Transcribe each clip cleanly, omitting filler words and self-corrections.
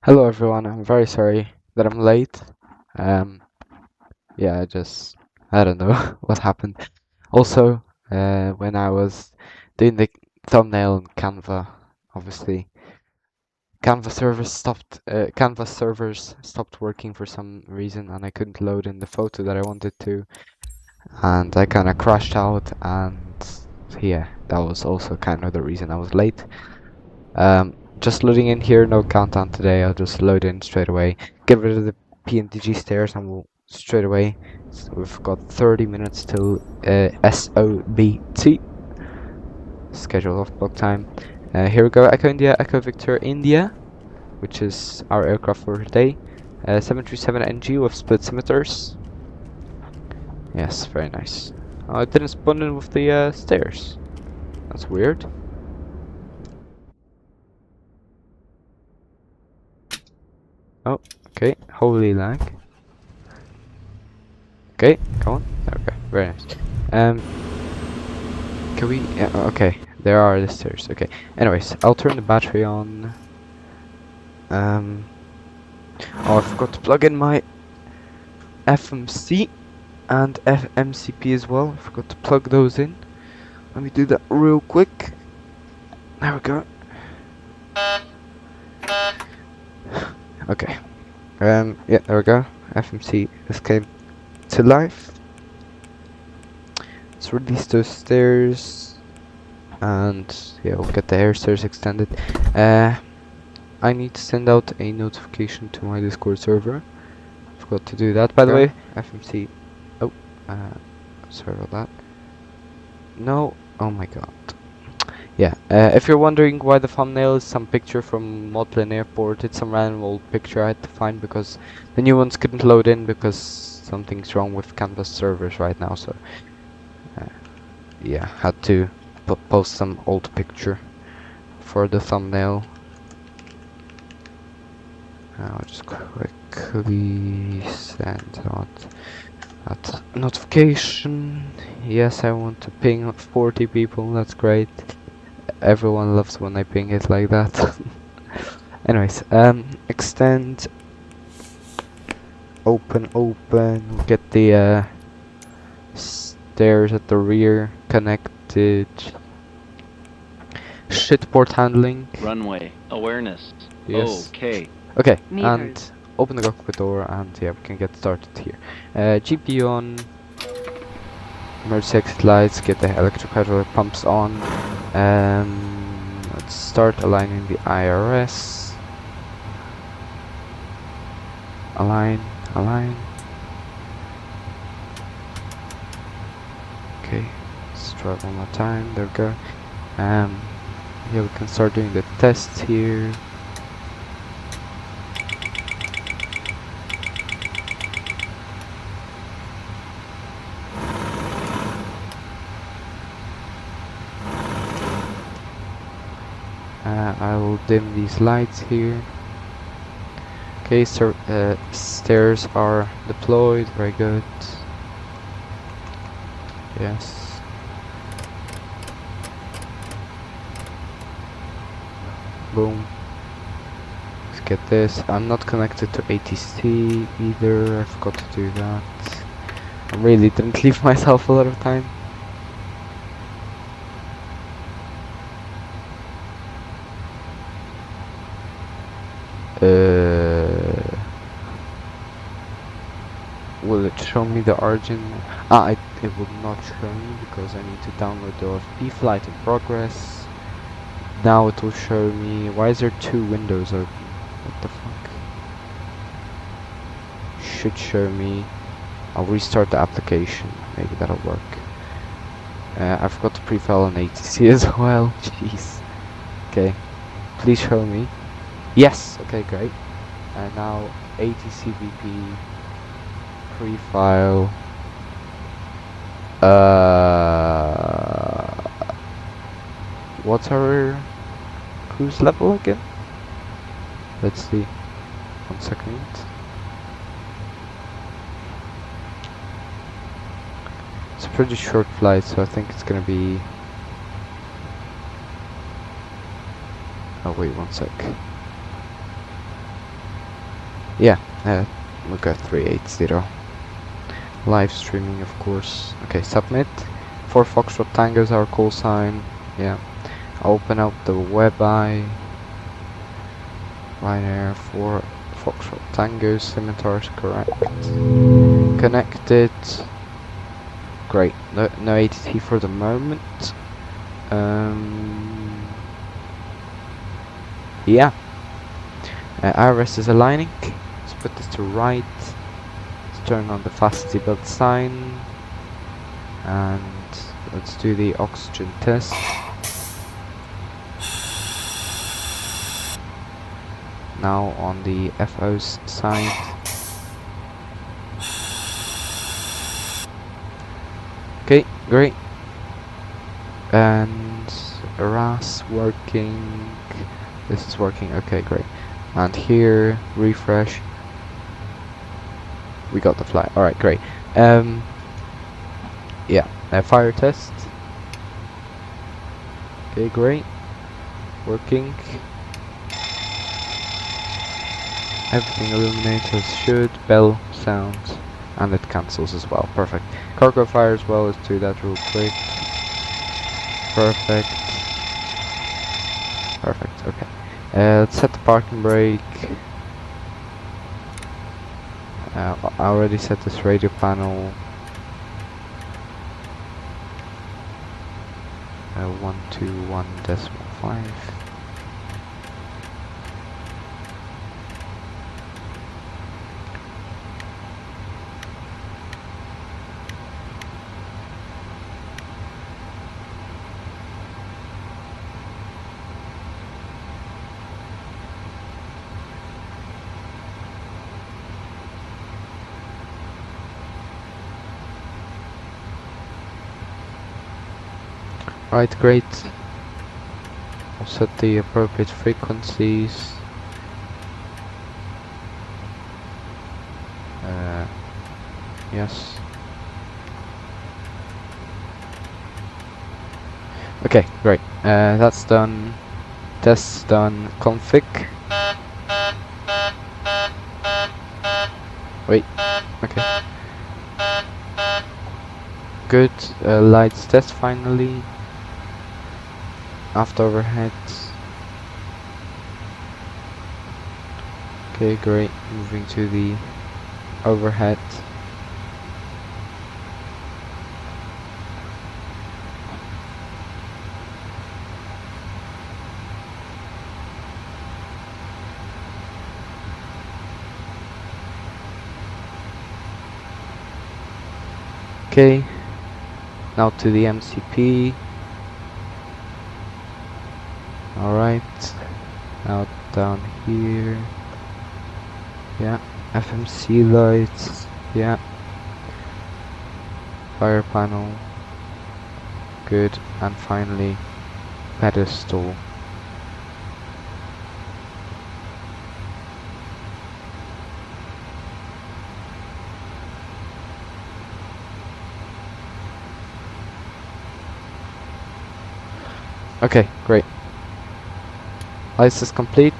Hello everyone, I'm very sorry that I'm late. Um, yeah, I don't know what happened. Also, when I was doing the thumbnail in Canva, obviously, Canva servers stopped working for some reason and I couldn't load in the photo that I wanted to, and I kinda crashed out, and yeah, that was also kind of the reason I was late. Just loading in here, no countdown today. I'll just load in straight away. Get rid of the PNTG stairs and we'll straight away. So we've got 30 minutes till SOBT, schedule of block time. Here we go, Echo India, Echo Victor India, which is our aircraft for today. 737NG with split scimitars. Yes, very nice. Oh, it didn't spawn in with the stairs. That's weird. Oh, okay, holy lag. Okay, come on. Okay, very nice. Can we? Yeah, okay, there are the stairs. Okay. Anyways, I'll turn the battery on. Oh, I forgot to plug in my FMC and FMCP as well. I forgot to plug those in. Let me do that real quick. There we go. Okay. Yeah, there we go. FMC just came to life. Let's release those stairs, and yeah, we'll get the air stairs extended. I need to send out a notification to my Discord server. Forgot to do that, by the way. FMC. Oh, sorry about that. No, oh my god. Yeah, if you're wondering why the thumbnail is some picture from Modlin Airport, it's some random old picture I had to find because the new ones couldn't load in because something's wrong with Canvas servers right now, so yeah, had to post some old picture for the thumbnail. I'll just quickly send out that notification. Yes, I want to ping 40 people, that's great. Everyone loves when I ping it like that. Anyways, extend, open, get the stairs at the rear connected. Shit port handling. Runway awareness. Yes. Okay. Okay, Meters. and open the cockpit door, and yeah, we can get started here. GPU on. Emergency exit lights. Get the electric hydraulic pumps on. Let's start aligning the IRS. Align. Okay, let's try one more time. There we go. Yeah, we can start doing the tests here. I will dim these lights here. Okay, so stairs are deployed. Very good. Yes. Boom. Let's get this. I'm not connected to ATC either. I forgot to do that. I really didn't leave myself a lot of time. Will it show me the origin? It will not show me because I need to download the OFP flight in progress. Now it will show me. Why is there two windows open? What the fuck? Should show me. I'll restart the application. Maybe that'll work. I forgot to pre-file an ATC as well. Jeez. Okay. Please show me. Yes. Okay, great. And now ATC VP pre-file. What's our cruise level again? Let's see. 1 second. It's a pretty short flight, so I think it's gonna be. Oh wait, 1 sec. Yeah, we got 380. Live streaming, of course. Okay, submit. 4 Foxtrot Tango is our call sign. Yeah. Open up the WebEye. vRYR 4 Foxtrot Tango. Scimitar is correct. Connected. Great. No ATT for the moment. Yeah. IRS is aligning. Let's put this to right. Let's turn on the fast seatbelt sign. And let's do the oxygen test. Now on the FO's side. Okay, great. And RAS working. This is working. Okay, great. And here, refresh. We got the flag. Alright, great. Yeah, fire test. Okay, great. Working. Everything illuminates as should. Bell sounds. And it cancels as well. Perfect. Cargo fire as well. Let's do that real quick. Perfect. Perfect, okay. Let's set the parking brake. I already set this radio panel. 121.5. Right, great. I'll set the appropriate frequencies. Yes. Okay, great. That's done. Test's done. Config. Wait. Okay. Good. Lights test finally. After overhead. Okay, great. Moving to the overhead. Okay. Now to the MCP. Alright. Now down here. Yeah. FMC lights. Yeah. Fire panel. Good. And finally, pedestal. Okay, great. Lights is complete.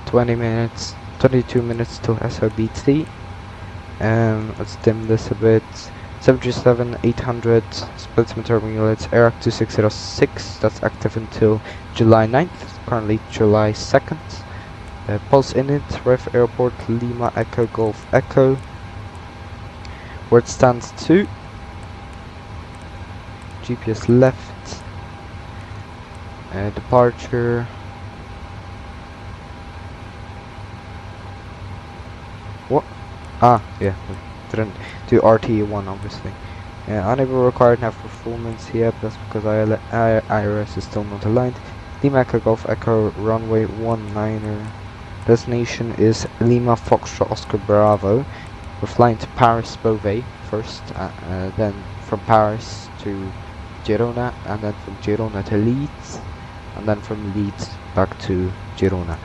22 minutes till SOBT. Let's dim this a bit. 737-800 split terminal units, AIRAC 2606. That's active until July 9th. Currently July 2nd. Pulse init, Ref Airport Lima Echo Golf Echo. Where it stands to. GPS left. Departure. What? Ah, yeah. Didn't do RT1 obviously. Unable required nav performance. Yep, that's because IRS is still not aligned. Lima Echo Golf Echo runway 19er. Destination is Lima Foxtrot Oscar Bravo. We're flying to Paris Beauvais first, then from Paris to Girona, and then from Girona to Leeds, and then from Leeds back to Girona.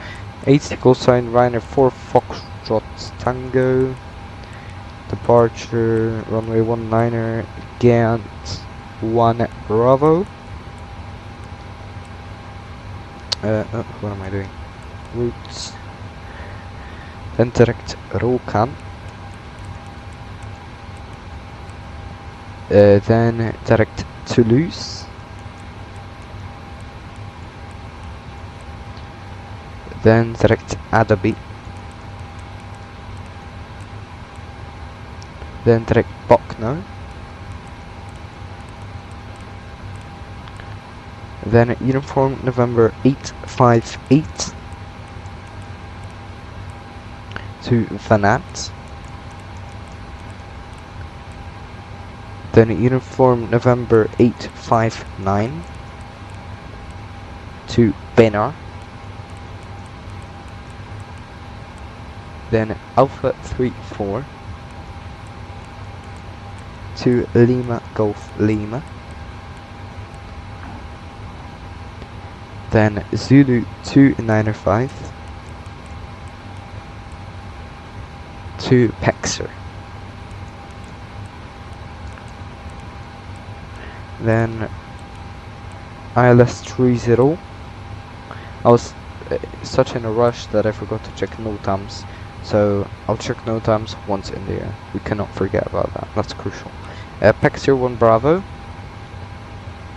80 call sign vRYR 4 Foxtrot Tango. Departure runway 19er, Gant 1 Bravo. What am I doing? Routes. then direct roll can, then direct Toulouse, then direct Adobe, then direct Bochno, then Uniform November 858 to Vanat, then Uniform November 859 to Benar, then Alpha 34 to Lima Golf Lima, then Zulu 295 to Pexer, then ILS 30. I was such in a rush that I forgot to check no times, so I'll check no times once in the air. We cannot forget about that, that's crucial. Pexer 1 Bravo.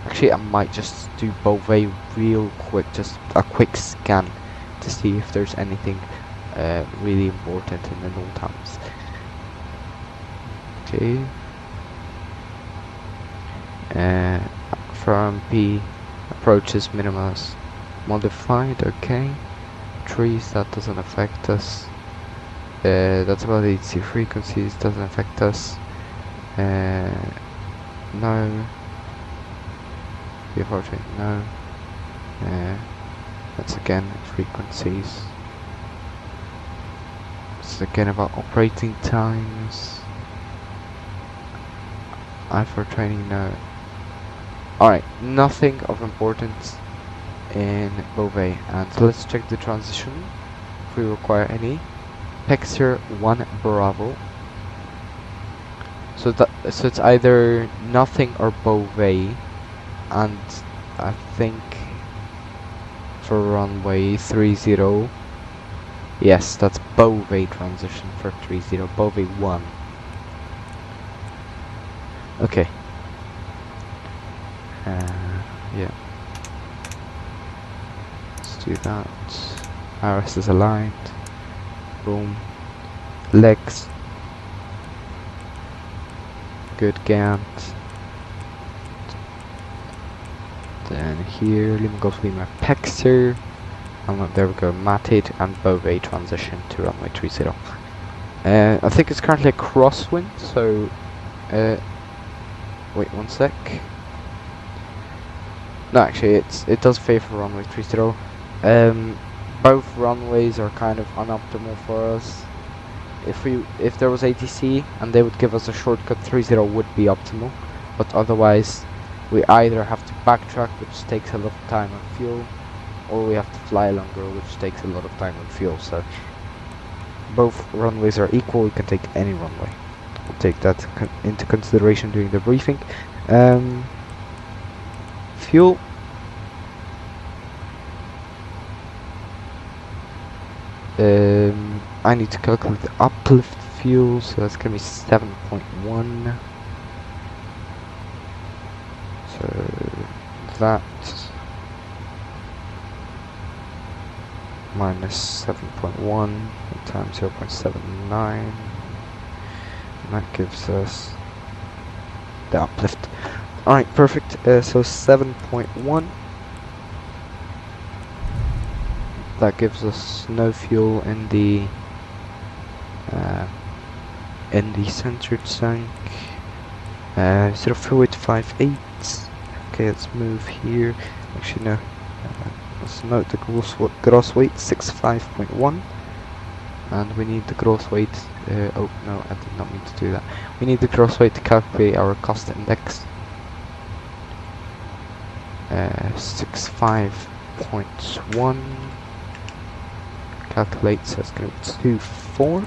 Actually, I might just do Beauvais real quick, just a quick scan to see if there's anything really important in the no times. Okay. From B, approaches minimas modified, okay. Trees, that doesn't affect us. That's about ATC frequencies, doesn't affect us. No. Before train, no. That's again frequencies. It's again about operating times. I for training, no. Alright, nothing of importance in Beauvais. And let's check the transition if we require any. Pexer 1 Bravo. So it's either nothing or Beauvais, and I think for runway 30, yes, that's Beauvais transition for 30, Beauvais 1. Okay. Yeah. Let's do that. RS is aligned. Boom. Legs. Good Gant. Then here, Lima Golf Lima Pexer. And there we go, Matted and Beauvais transition to runway 30. I think it's currently a crosswind, so wait one sec. No, actually it does favor runway 30. Both runways are kind of unoptimal for us. If there was ATC and they would give us a shortcut, 30 would be optimal, but otherwise we either have to backtrack, which takes a lot of time and fuel, or we have to fly longer, which takes a lot of time and fuel. So both runways are equal, we can take any runway. We'll take that into consideration during the briefing. Fuel. I need to calculate the uplift fuel, so that's gonna be 7.1. So that minus 7.1 times 0.79, and that gives us the uplift. Alright, perfect. So 7.1. That gives us no fuel in the centered tank. Zero fuel at 5.8. Okay, let's move here. Actually, no. Let's note the gross weight 65.1, and we need the gross weight. Oh no, I did not mean to do that. We need the gross weight to calculate our cost index. 65.1. Calculate, so it's going to be 2.4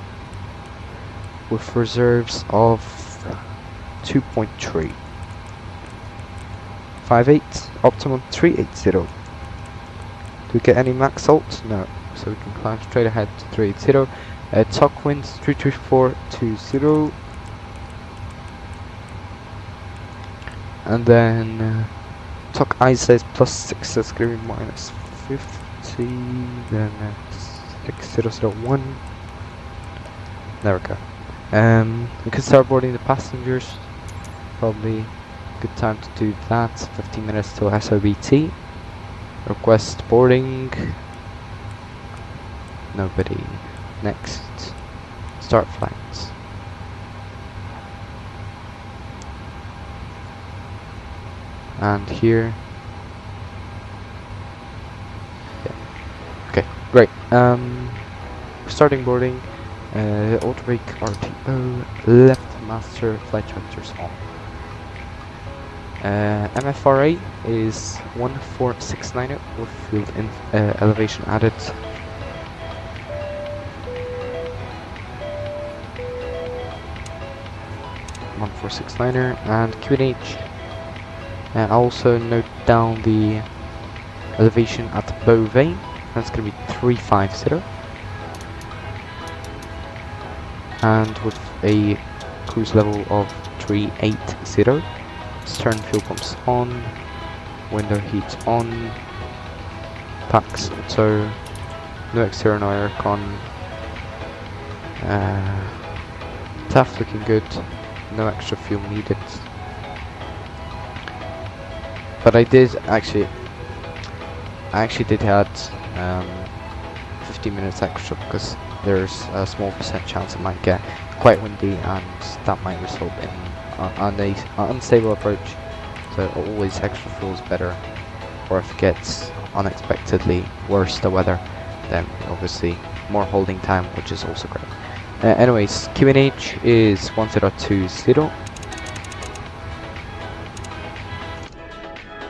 with reserves of 2.3. 5.8, optimum 380. Do we get any max salt? No, so we can climb straight ahead to 380. Talk winds 33420, and then talk eyesight +6, that's gonna be -50, then 6001. There we go. We can start boarding the passengers. Probably good time to do that. 15 minutes till SOBT. Request boarding. Nobody. Next. Start flights. And here. Yeah. Okay, great. Starting boarding. Auto brake RTO. Left master flight directors on. MFRA is 1469 with field elevation added. (1469) and QNH. Also note down the elevation at Beauvais. That's going to be 350. And with a cruise level of 380. Stern fuel pumps on, window heat on, packs auto, no exterior no aircon, TAF looking good, no extra fuel needed. But I actually did add 15 minutes extra because there's a small percent chance it might get quite windy and that might result in an unstable approach, so always extra fuel is better. Or if it gets unexpectedly worse the weather, then obviously more holding time, which is also great. Anyways, QNH is 1020.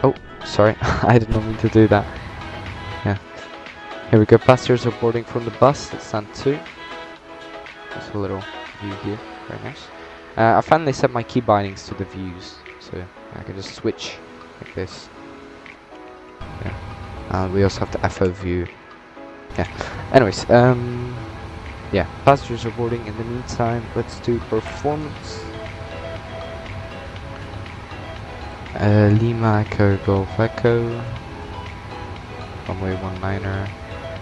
Oh, sorry, I did not mean to do that. Yeah, here we go. Passengers are boarding from the bus at stand 2. There's a little view here, very nice. I finally set my key bindings to the views, so I can just switch like this. Yeah. And we also have the FO view. Yeah. Anyways, yeah, passengers are boarding. In the meantime, let's do performance. Lima Echo Golf Echo. Runway 19er.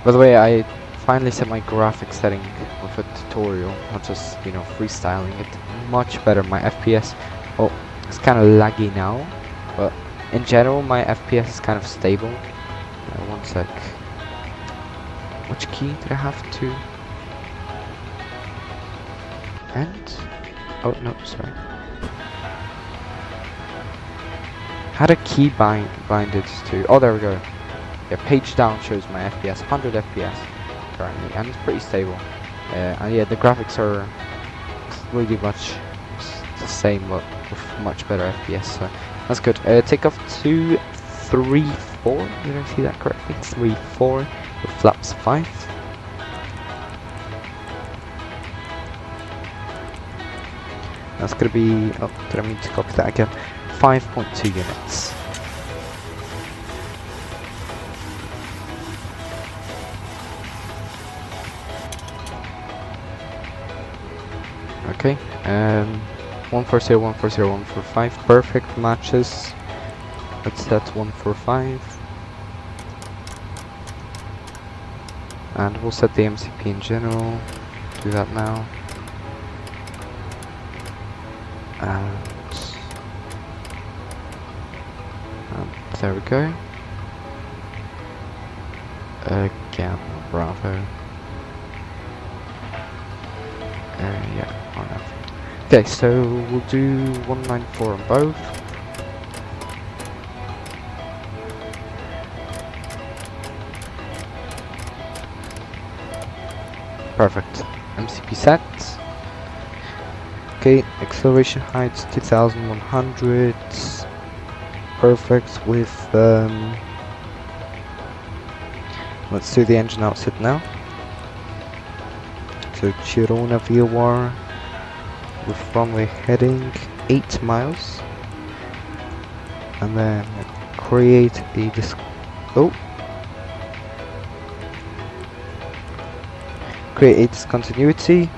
By the way, I finally set my graphics setting with a tutorial, not just, you know, freestyling it. Much better. My FPS, oh, it's kind of laggy now, but in general my FPS is kind of stable. One sec. Which key did I have to end? Oh no, sorry. Had a key binded to. Oh, there we go. Yeah, page down shows my FPS, 100 FPS currently, and it's pretty stable. And yeah, the graphics are really much the same, but with much better FPS, so that's good. Takeoff 234, did I see that correctly? 34 with flaps 5. That's gonna be, oh, did I mean to copy that again? 5.2 units. Okay, 140, 140, 145, perfect matches. Let's set 145. And we'll set the MCP in general. Do that now. And there we go. Again, Bravo. Yeah, on that. Okay, so we'll do 194 on both. Perfect. MCP set. Okay, acceleration heights 2100. Perfect with let's do the engine outset now. So Girona vRYR with runway heading 8 miles, and then create a create a discontinuity,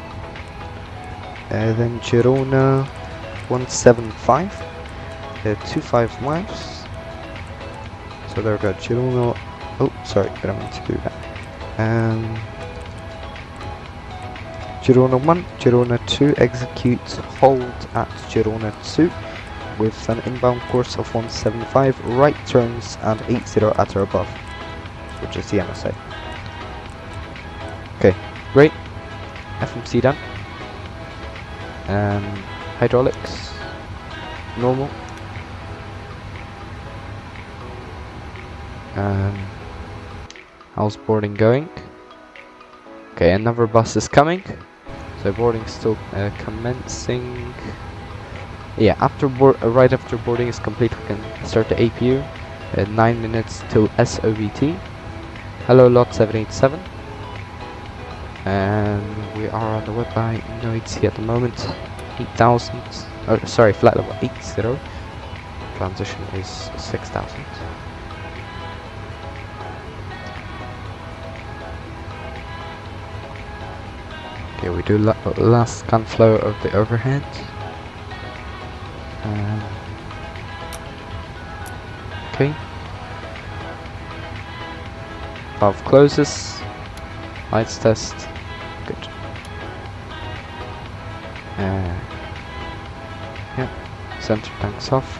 then Girona 175, 25 miles. So there we go, Girona, oh sorry, I don't mean to do that. Girona 1, Girona 2, execute hold at Girona 2 with an inbound course of 175, right turns and 80 at or above, which is the MSA. Okay, great. FMC done. Hydraulics, normal. How's boarding going? Okay, another bus is coming. So boarding still commencing. Yeah, right after boarding is complete, we can start the APU. 9 minutes till SOVT. Hello, lot 787. And we are on the web by noisy at the moment. 8,000. Oh, sorry, flight level 80. Transition is 6,000. Okay, we do last scan flow of the overhead. Okay. Valve closes. Lights test. Good. Yeah. Center tanks off.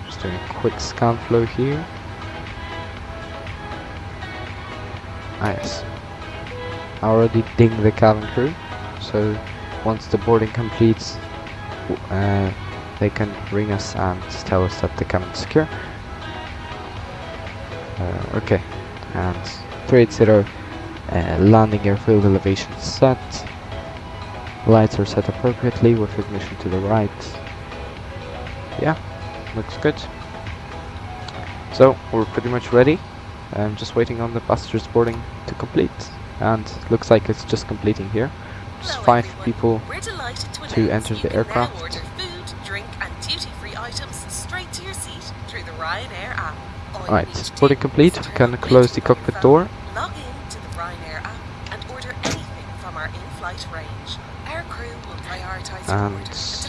Just doing a quick scan flow here. Nice. I already dinged the cabin crew, so once the boarding completes, they can ring us and tell us that the cabin is secure. Okay, and 380 landing airfield elevation set. Lights are set appropriately with ignition to the right. Yeah, looks good. So we're pretty much ready. I'm just waiting on the passengers boarding to complete, and looks like it's just completing here. Just 5 people to enter the aircraft. Order food, drink, and duty-free items straight to your seat through the RyanAir app. Alright, boarding complete. We can close the cockpit door. Log in to the RyanAir app and order anything from our in-flight range. Our crew will prioritise your order and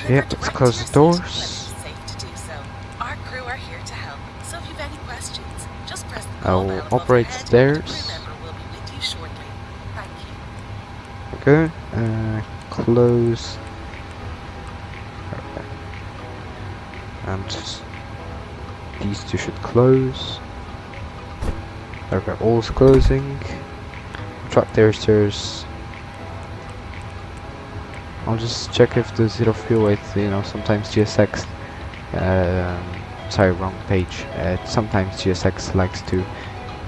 yeah, deliver let's direct close to the your seat doors. when it is safe to do so. Our crew are here to help, so if you've any questions, just press the call I'll bell above operate your head stairs. and a crew member will be with you shortly. Thank you. Okay, close. Okay. And these two should close. Okay, all's closing. Track the stairs. I'll just check if the zero fuel weight, sometimes GSX, sorry, wrong page. Sometimes GSX likes to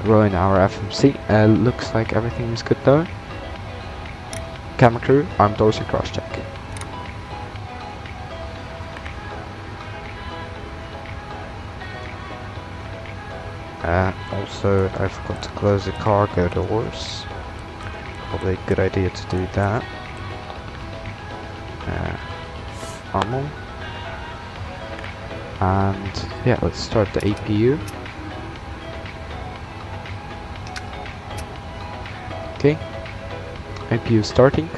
ruin our FMC. Looks like everything is good though. Camera crew, arm doors and cross check. Also, I forgot to close the cargo doors. Probably a good idea to do that. Normal. And yeah, let's start the APU. Okay, APU starting.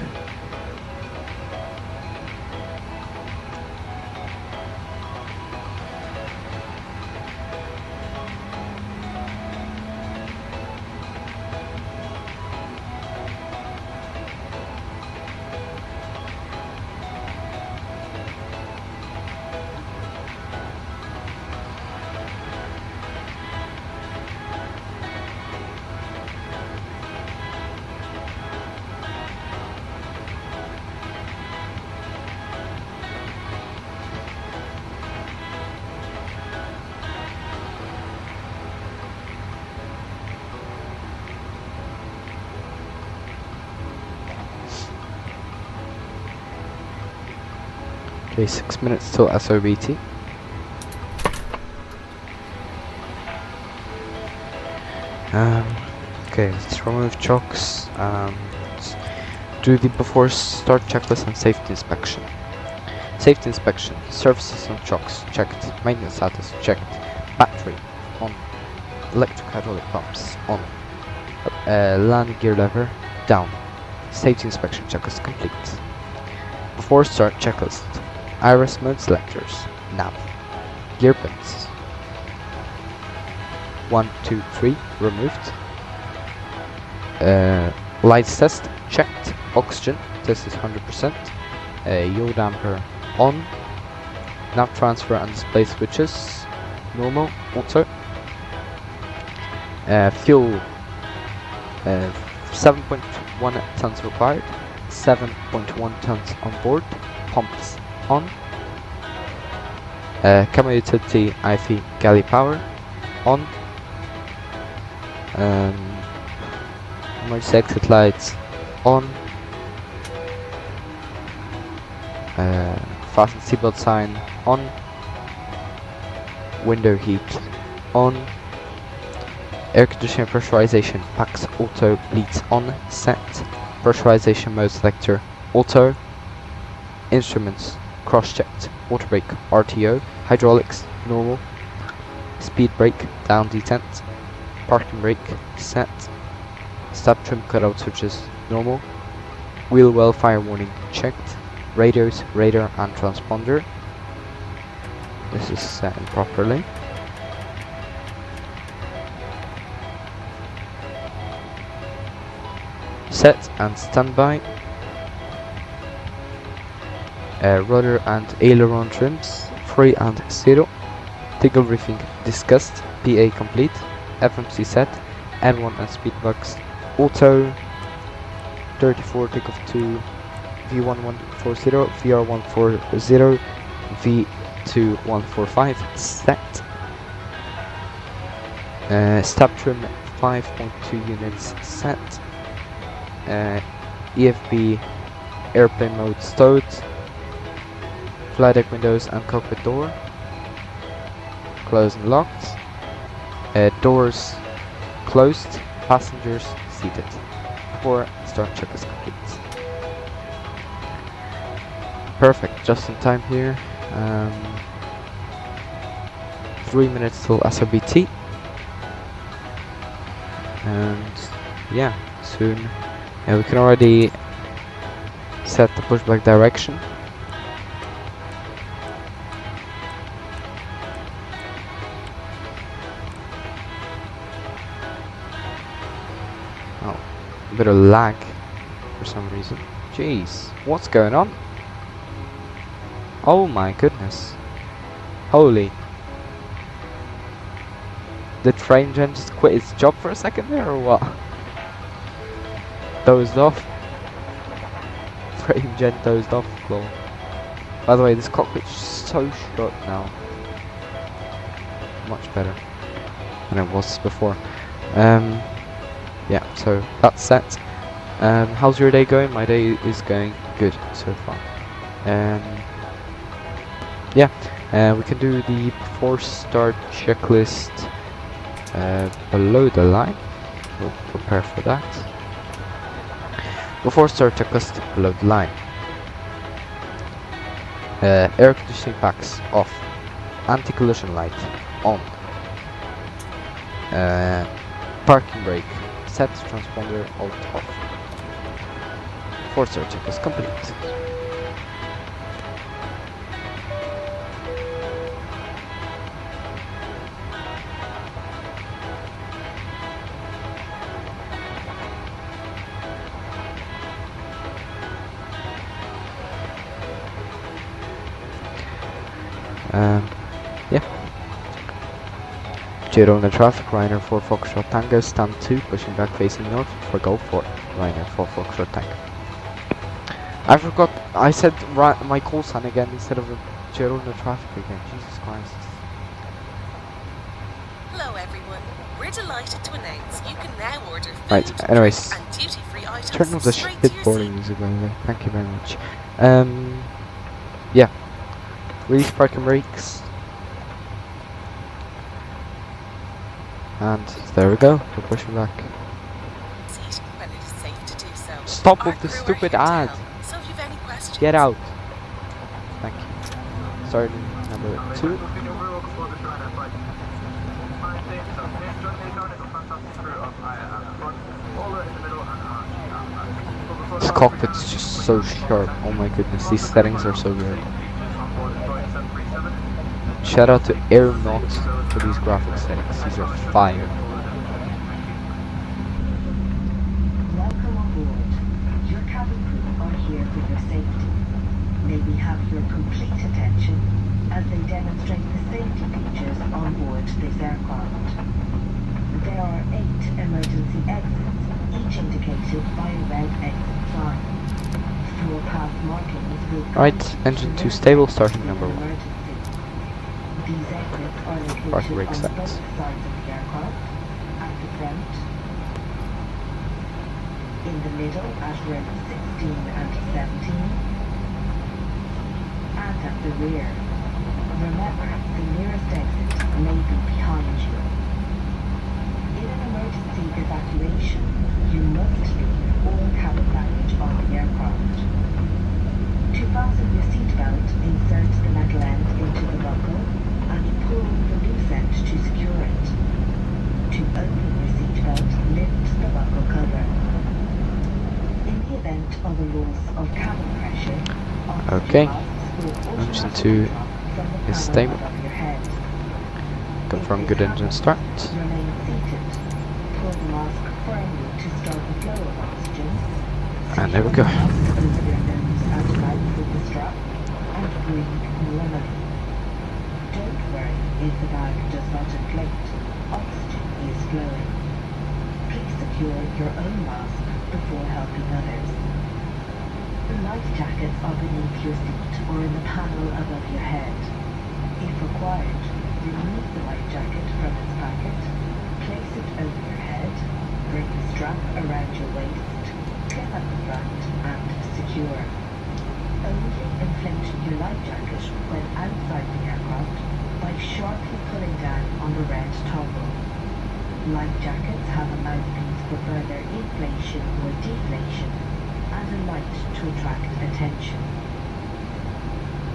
Okay, 6 minutes till SOBT. Okay, let's remove chocks and do the before start checklist and safety inspection. Safety inspection, surfaces and chocks checked, maintenance status checked, battery on, electric hydraulic pumps on, Landing gear lever down. Safety inspection checklist complete. Before start checklist. Iris mode selectors. Nav. Gear pins. 1, 2, 3 removed. Lights test checked. Oxygen test is 100%. Yaw damper on. Nav transfer and display switches normal. Auto. Fuel 7.1 tons required. 7.1 tons on board. Pumps on. Camera utility IV galley power on. Emergency exit lights on. Fasten seatbelt sign on. Window heat on. Air conditioning pressurization packs auto bleeds on set. Pressurization mode selector auto. Instruments cross checked. Auto brake RTO. Hydraulics normal. Speed brake down detent. Parking brake set. Stop trim cutout switches normal. Wheel well fire warning checked. Radios, radar and transponder. This is set improperly. Set and standby. Rudder and aileron trims 3 and 0. Tickle briefing discussed. PA complete. FMC set. N1 and speed box auto. 34 takeoff 2. V1140, VR140, V2145 set. Stab trim 5.2 units set. EFB airplane mode stowed. Flight deck windows and cockpit door closed and locked. Doors closed. Passengers seated. Before start check is complete. Perfect, just in time here. 3 minutes till SRBT. And yeah, soon we can already set the pushback direction. Oh, a bit of lag for some reason. Jeez, what's going on? Oh my goodness. Holy. Did Frame Gen just quit his job for a second there or what? Dozed off. Frame Gen dozed off. Lol. By the way, this cockpit's so short now. Much better than it was before. Yeah, so that's set. How's your day going? My day is going good so far. Yeah, we can do the before start checklist below the line. We'll prepare for that. Before start checklist below the line. Air conditioning packs off. Anti-collision light on. Parking brake set. Transponder alt off. Before start checklist complete. Yeah. Zero on the traffic, Ryanair 4 Foxtrot Tango, stand 2, pushing back facing north for Golf 4, Ryanair 4 Foxtrot Tango. I forgot, I said my call sign again instead of zero on the traffic again, Jesus Christ. Hello everyone, we're delighted to announce you can now order food, Right, anyways, and duty-free items turn off the straight to shit your boring seat. music by the way, thank you very much. Yeah. Release parking brakes. And there we go, we're pushing back. Seat when it is safe to do so. Stop Our with the crew are stupid here to ad. help, so if you've any questions, Get out. Thank you. Starting number 2. cockpit's just so sharp. Oh my goodness, these settings are so good. Shout out to Aeronaut for these graphic settings. These are fire. Welcome aboard. Your cabin crew are here for your safety. May we have your complete attention as they demonstrate the safety features on board this aircraft. There are 8 emergency exits, each indicated by a red exit sign. Floor path markings will Right, guide you engine to 2 their stable, exit starting in number an 1. emergency. These exits are Park located brake on set. both sides of the aircraft, at the front, in the middle at rows 16 and 17, and at the rear. Remember, the nearest exit may be behind you. In an emergency evacuation, you must leave all cabin baggage on the aircraft. To fasten your seatbelt, insert the metal end into the buckle and pull the loose end to secure it. To open your seatbelt, lift the buckle cover. In the event of a loss of cabin pressure, Okay. oxygen masks will Engine automatically 2 drop from the is panel stable. above your head. Confirm If good this engine happens, start. remain seated. Pull the mask firmly to start the flow of oxygen. And there we Secure go. the mask over your nose and mouth with the strap, and breathe normally. Don't worry if the bag does not inflate. Oxygen is flowing. Please secure your own mask before helping others. The life jackets are beneath your seat or in the panel above your head. If required, remove the life jacket from its packet, place it over your head, bring the strap around your waist, clip at the front, and secure. Only inflate your life jacket when outside the aircraft by sharply pulling down on the red toggle. Life jackets have a mouthpiece for further inflation or deflation and a light to attract attention.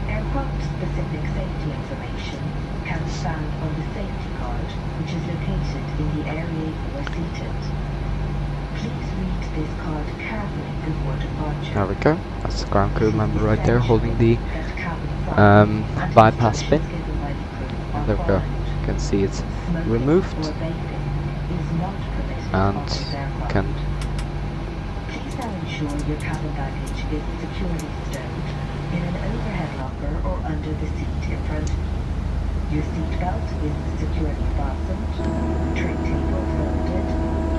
Aircraft-specific safety information can be found on the safety card, which is located in the area you are seated. Please read this card carefully before departure. There we go. That's the ground crew member right there holding the That cabin sign and bypass pin. instructions given by the crew And are there we go. followed. You can see it's Smoking removed or vaping is not permitted and on this aircraft. can Please now ensure your cabin baggage is securely stowed in an overhead locker or under the seat in front of you. Your seatbelt is securely fastened, tray table folded,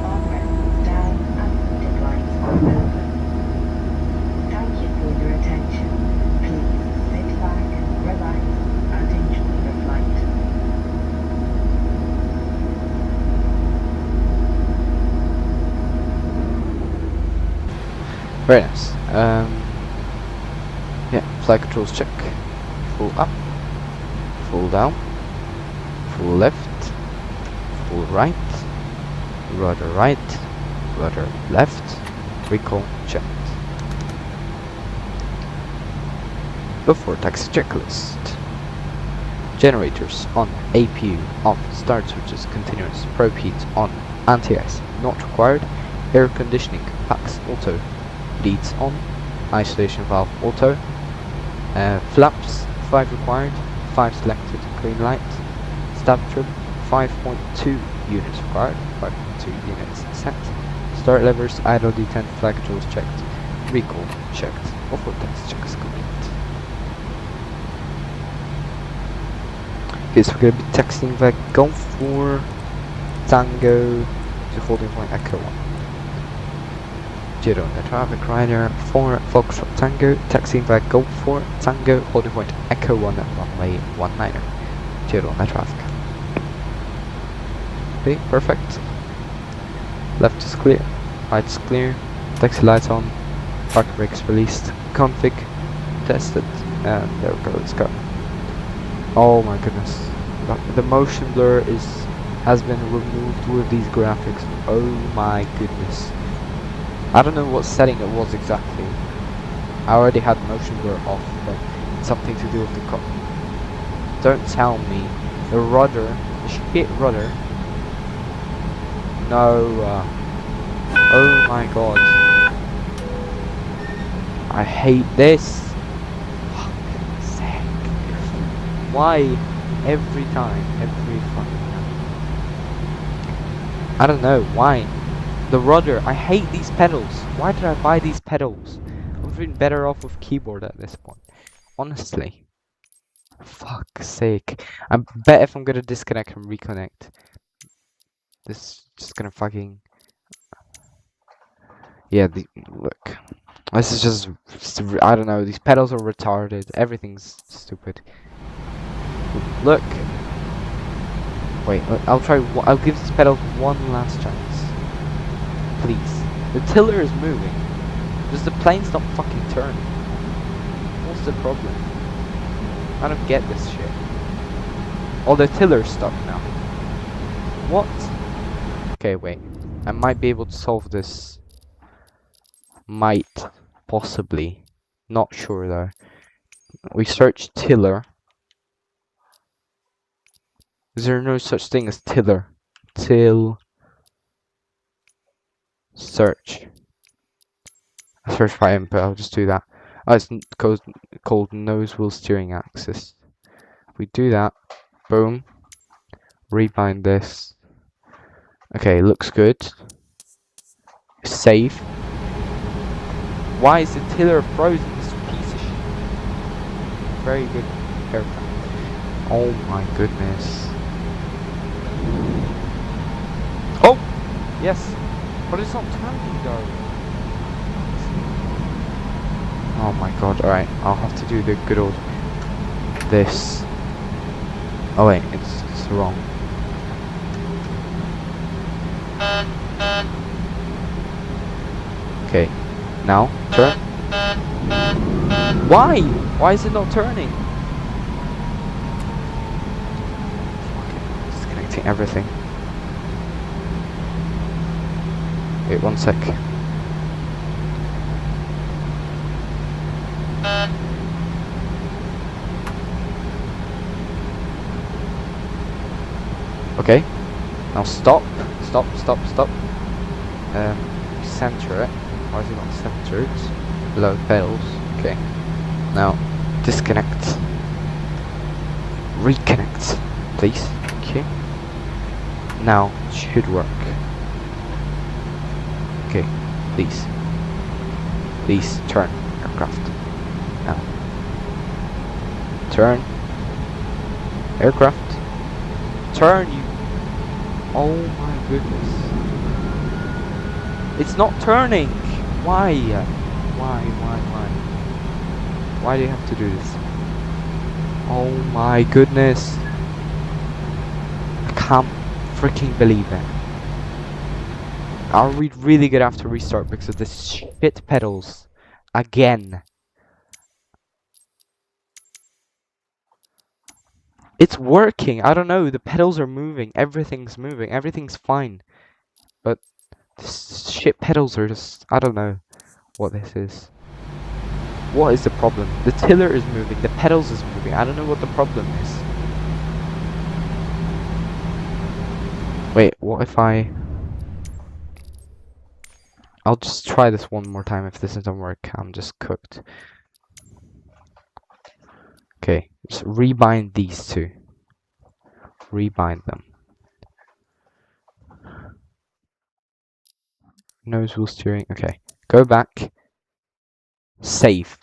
armrests down, and seating lights are open. Thank you for your attention. Please sit back, relax, and enjoy your flight. very nice. Yeah, flight controls check. Full up, full down, full left, full right, rudder right, rudder left, recall checked. Before taxi checklist. Generators on, APU off, start switches continuous, probe heat on, anti-ice not required, air conditioning packs auto, leads on, isolation valve auto, flaps 5 required, 5 selected, green light, stab trim 5.2 units required, 5.2 units set, start levers, idle detent, flight controls checked, recall checked, before taxi check is complete. Okay, so we're going to be taxiing the Golf 4 Tango to holding point Echo 1. Zero, the traffic rider 4 Foxtrot Tango, taxiing the Golf 4 Tango, holding point Echo 1 at runway 19er. Zero on the traffic. Okay, perfect. Left is clear, right is clear, taxi lights on, park brakes released, config tested, and there we go, let's go. Oh my goodness, the motion blur has been removed with these graphics. Oh my goodness. I don't know what setting it was exactly. I already had motion blur off, but it's something to do with the cockpit. Don't tell me the rudder, the shit rudder. No. Oh my god. I hate this. Fucking sake. Why every time? Every fucking time. I don't know, why? The rudder, I hate these pedals. Why did I buy these pedals? I would have been better off with keyboard at this point. Honestly. Fuck's sake. I bet if I'm gonna disconnect and reconnect, this is just gonna fucking... Yeah, look. This is just... I don't know, these pedals are retarded. Everything's stupid. Look. Wait, I'll try... I'll give these pedals one last chance. Please. The tiller is moving. Does the plane stop fucking turning? What's the problem? I don't get this shit. Oh, the tiller's stuck now. What? Okay, wait. I might be able to solve this. Might. Possibly. Not sure though. We search tiller. Is there no such thing as tiller? Search. Search by input, I'll just do that. Oh, it's called nose wheel steering axis. If we do that, boom. Rebind this. Okay, looks good. Save. Why is the tiller frozen? This piece of shit. Very good aircraft. Oh my goodness. Oh! Yes! But it's not turning though. Oh my god, alright. I'll have to do the good old... this. Oh wait, it's wrong. Okay, now turn. Why? Why is it not turning? Fucking disconnecting everything. Wait, one sec. Okay, now stop. Center it. Why is it not centered? Below pedals. Okay. Now, disconnect. Reconnect, please. Thank you. Now, it should work. Okay, please. Please, turn aircraft. Now. Turn. Aircraft. Turn, you... Oh my goodness. It's not turning! Why? Why? Why do you have to do this? Oh my goodness. I can't freaking believe it. Are we really gonna have to restart because of this shit pedals? Again. It's working. I don't know. The pedals are moving. Everything's moving. Everything's fine. But this shit pedals are just... I don't know what this is. What is the problem? The tiller is moving. The pedals is moving. I don't know what the problem is. Wait, what if I... I'll just try this one more time. If this doesn't work, I'm just cooked. Okay, just rebind these two. Rebind them. Nose wheel steering. Okay, go back. Save.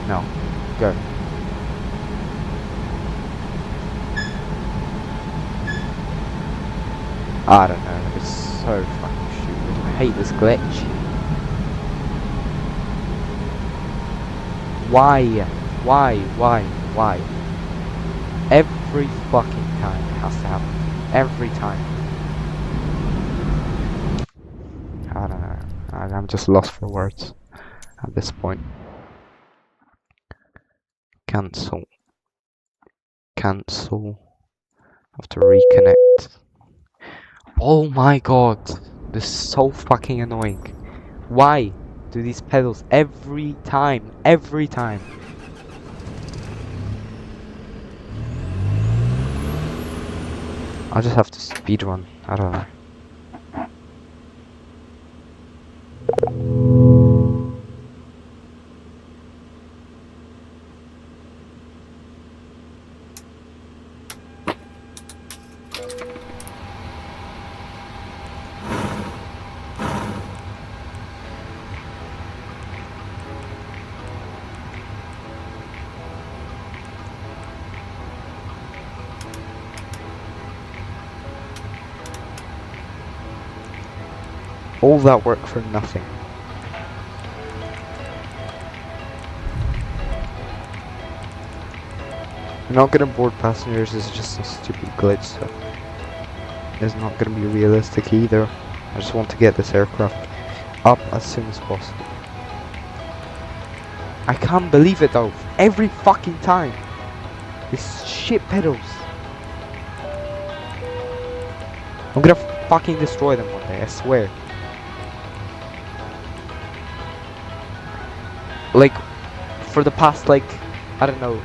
No, go. I don't know. It's so fucking stupid. I hate this glitch. Why? Every fucking time it has to happen. Every time. I don't know. I'm just lost for words at this point. Cancel. Cancel. Have to reconnect. Oh my god. This is so fucking annoying. Why do these pedals every time? Every time. I'll just have to speedrun. I don't know. All that work for nothing. We're not gonna board passengers, it's just a stupid glitch, so it's not gonna be realistic either. I just want to get this aircraft up as soon as possible. I can't believe it though, every fucking time. These shit pedals. I'm gonna fucking destroy them one day, I swear. Like, for the past, like, I don't know,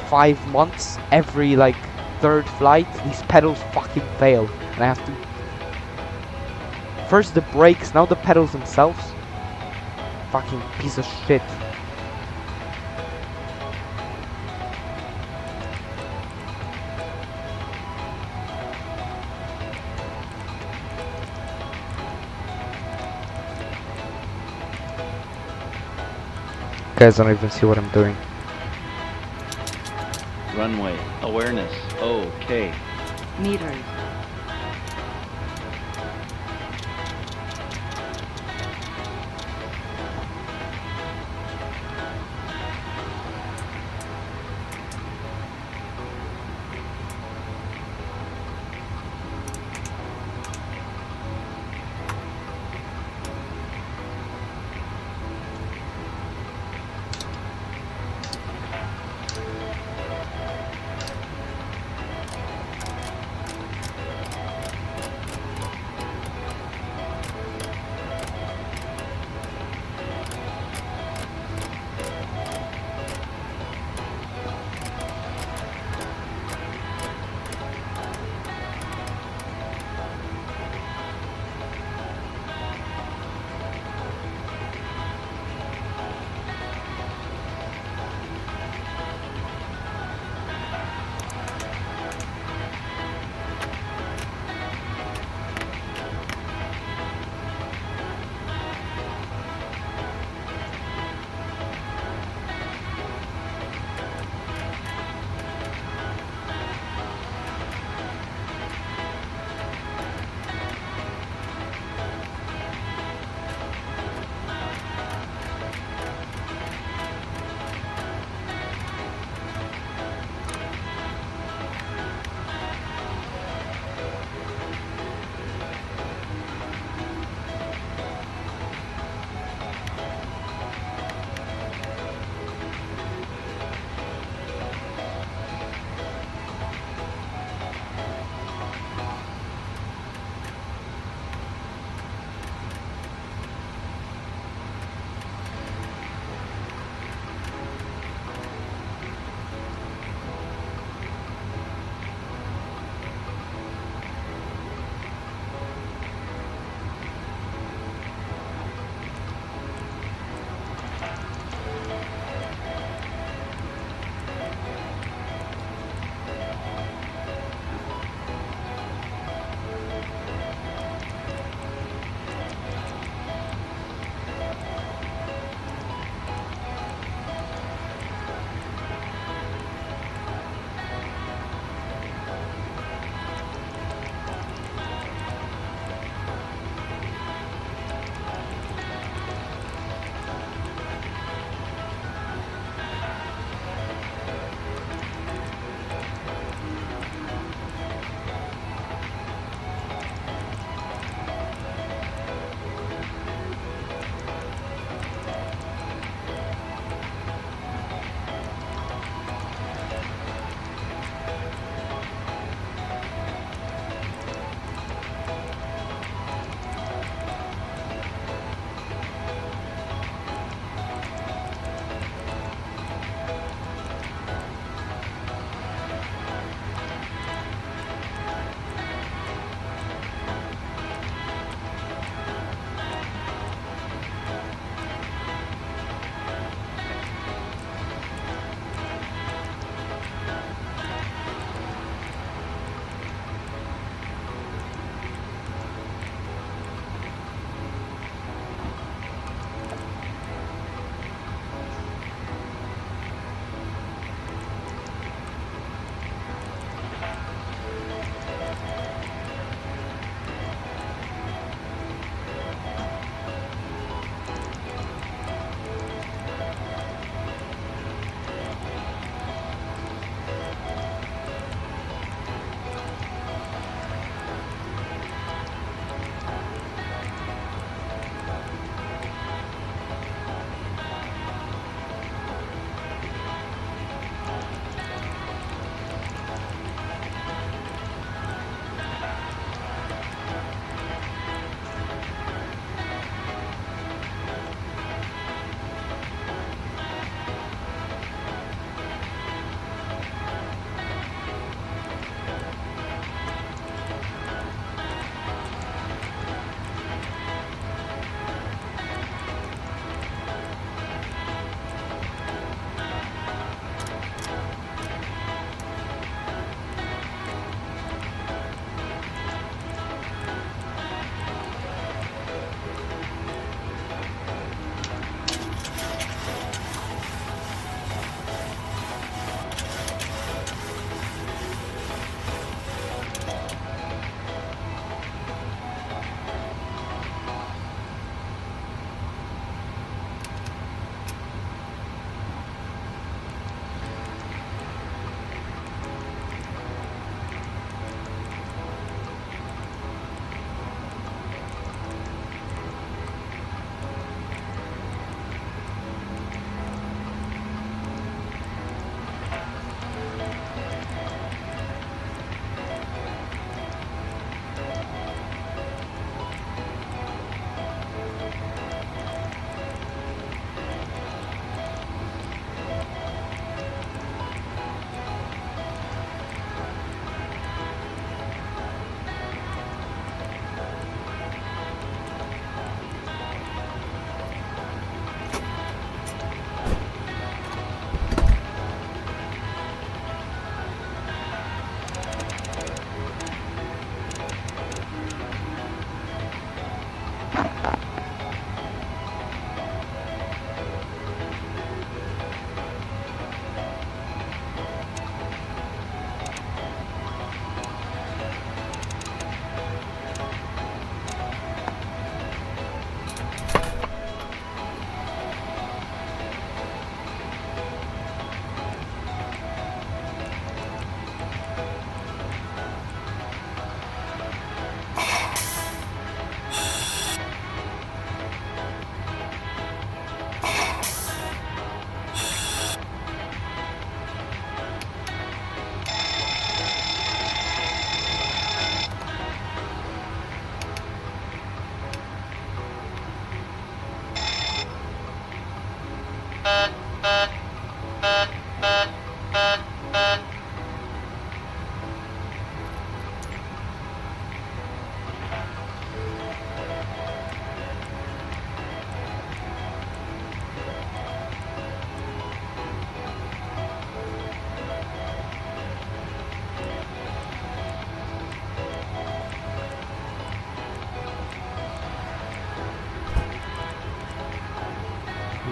5 months, every, like, third flight, these pedals fucking fail. And I have to... First the brakes, now the pedals themselves. Fucking piece of shit. Guys don't even see what I'm doing. Runway. Awareness. Okay. Meters.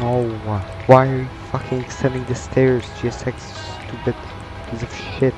No, why are you fucking extending the stairs? GSX, stupid piece of shit.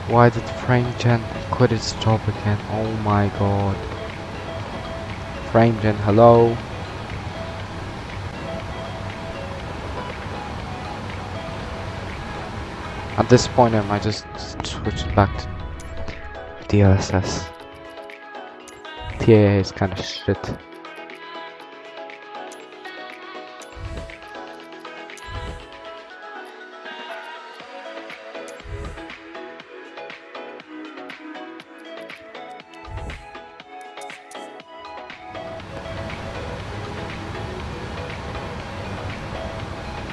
Why did frame gen quit its job again? Oh my god. Frame gen, hello? At this point I might just switch it back to DLSS. TAA is kinda shit.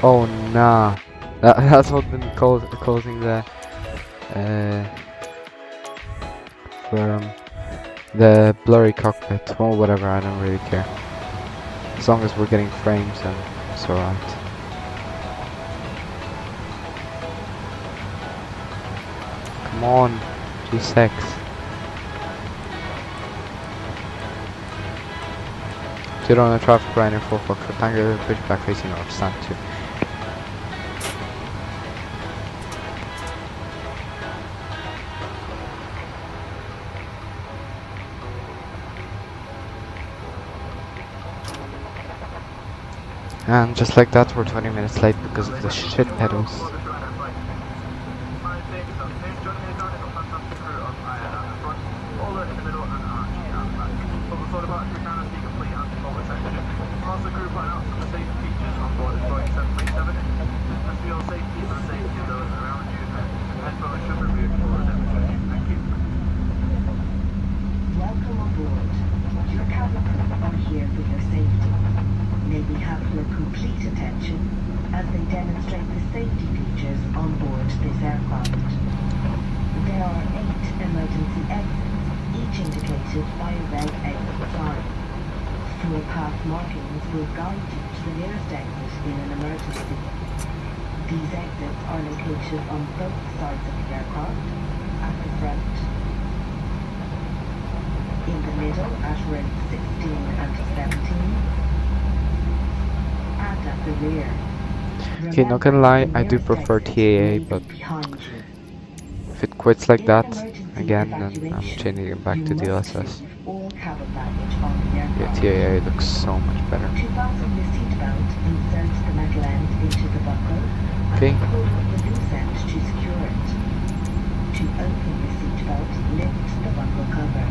Oh nah. That's what been causing the the blurry cockpit. Well, whatever, I don't really care. As long as we're getting frames, then it's alright. Come on, G6. Zero on the traffic liner, 4 Foxtrot Tango, push back facing north, stand 2. And just like that, we're 20 minutes late because of the shit pedals. Welcome aboard. Your cabin crew are here for your safety. May we have your complete attention as they demonstrate the safety features on board this aircraft. There are 8 emergency exits, each indicated by a red exit sign. 4 path markings will guide you to the nearest exit in an emergency. These exits are located on both sides of the aircraft, at the front, in the middle at rows 16 and 17, and at the rear. Okay, not gonna lie, I do prefer TAA, but if it quits like that again, then I'm changing it back to DLSS. Yeah, TAA looks so much better. To fasten the seatbelt, insert the metal end into the buckle Okay. and pull the loose end to secure it. To open the seatbelt, lift the buckle cover.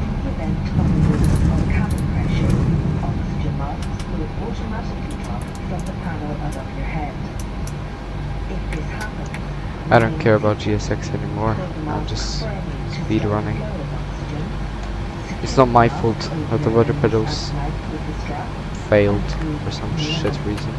In the event of a loss of cabin pressure, oxygen masks will automatically drop from the panel above your head. If this happens, I don't care about GSX anymore. I'm just speed running. It's not my fault that the rudder pedals failed for some shit reason.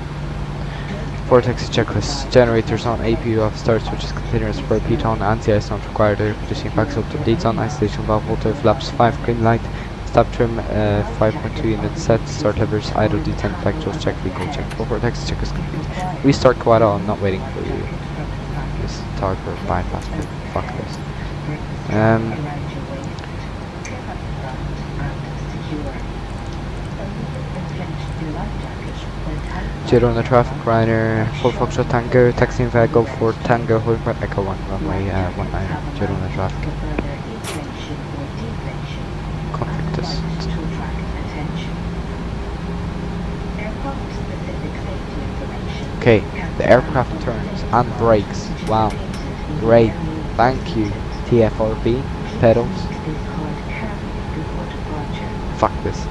Vortex checklist. Generators on, APU off, start switches continuous per piton, anti-ice not required, air conditioning packs up to leads on, isolation valve water, flaps 5, green light, stop trim 5.2 units set, start levers, idle D10, factuals check, recall check, vortex check is complete. Restart quad on, not waiting for you. This target bypass bit, fuck this. your life jacket when tightened Girona traffic runner, 4 Foxtrot Tango, taxiing via Golf 4 Tango, holding by Echo 1, runway 19, Girona traffic. further inflation or deflation. Conflict And is to attract attention. Aircraft specific safety information. okay. The aircraft turns and brakes. Wow, great. Thank you, TFRB. Pedals. Fuck this.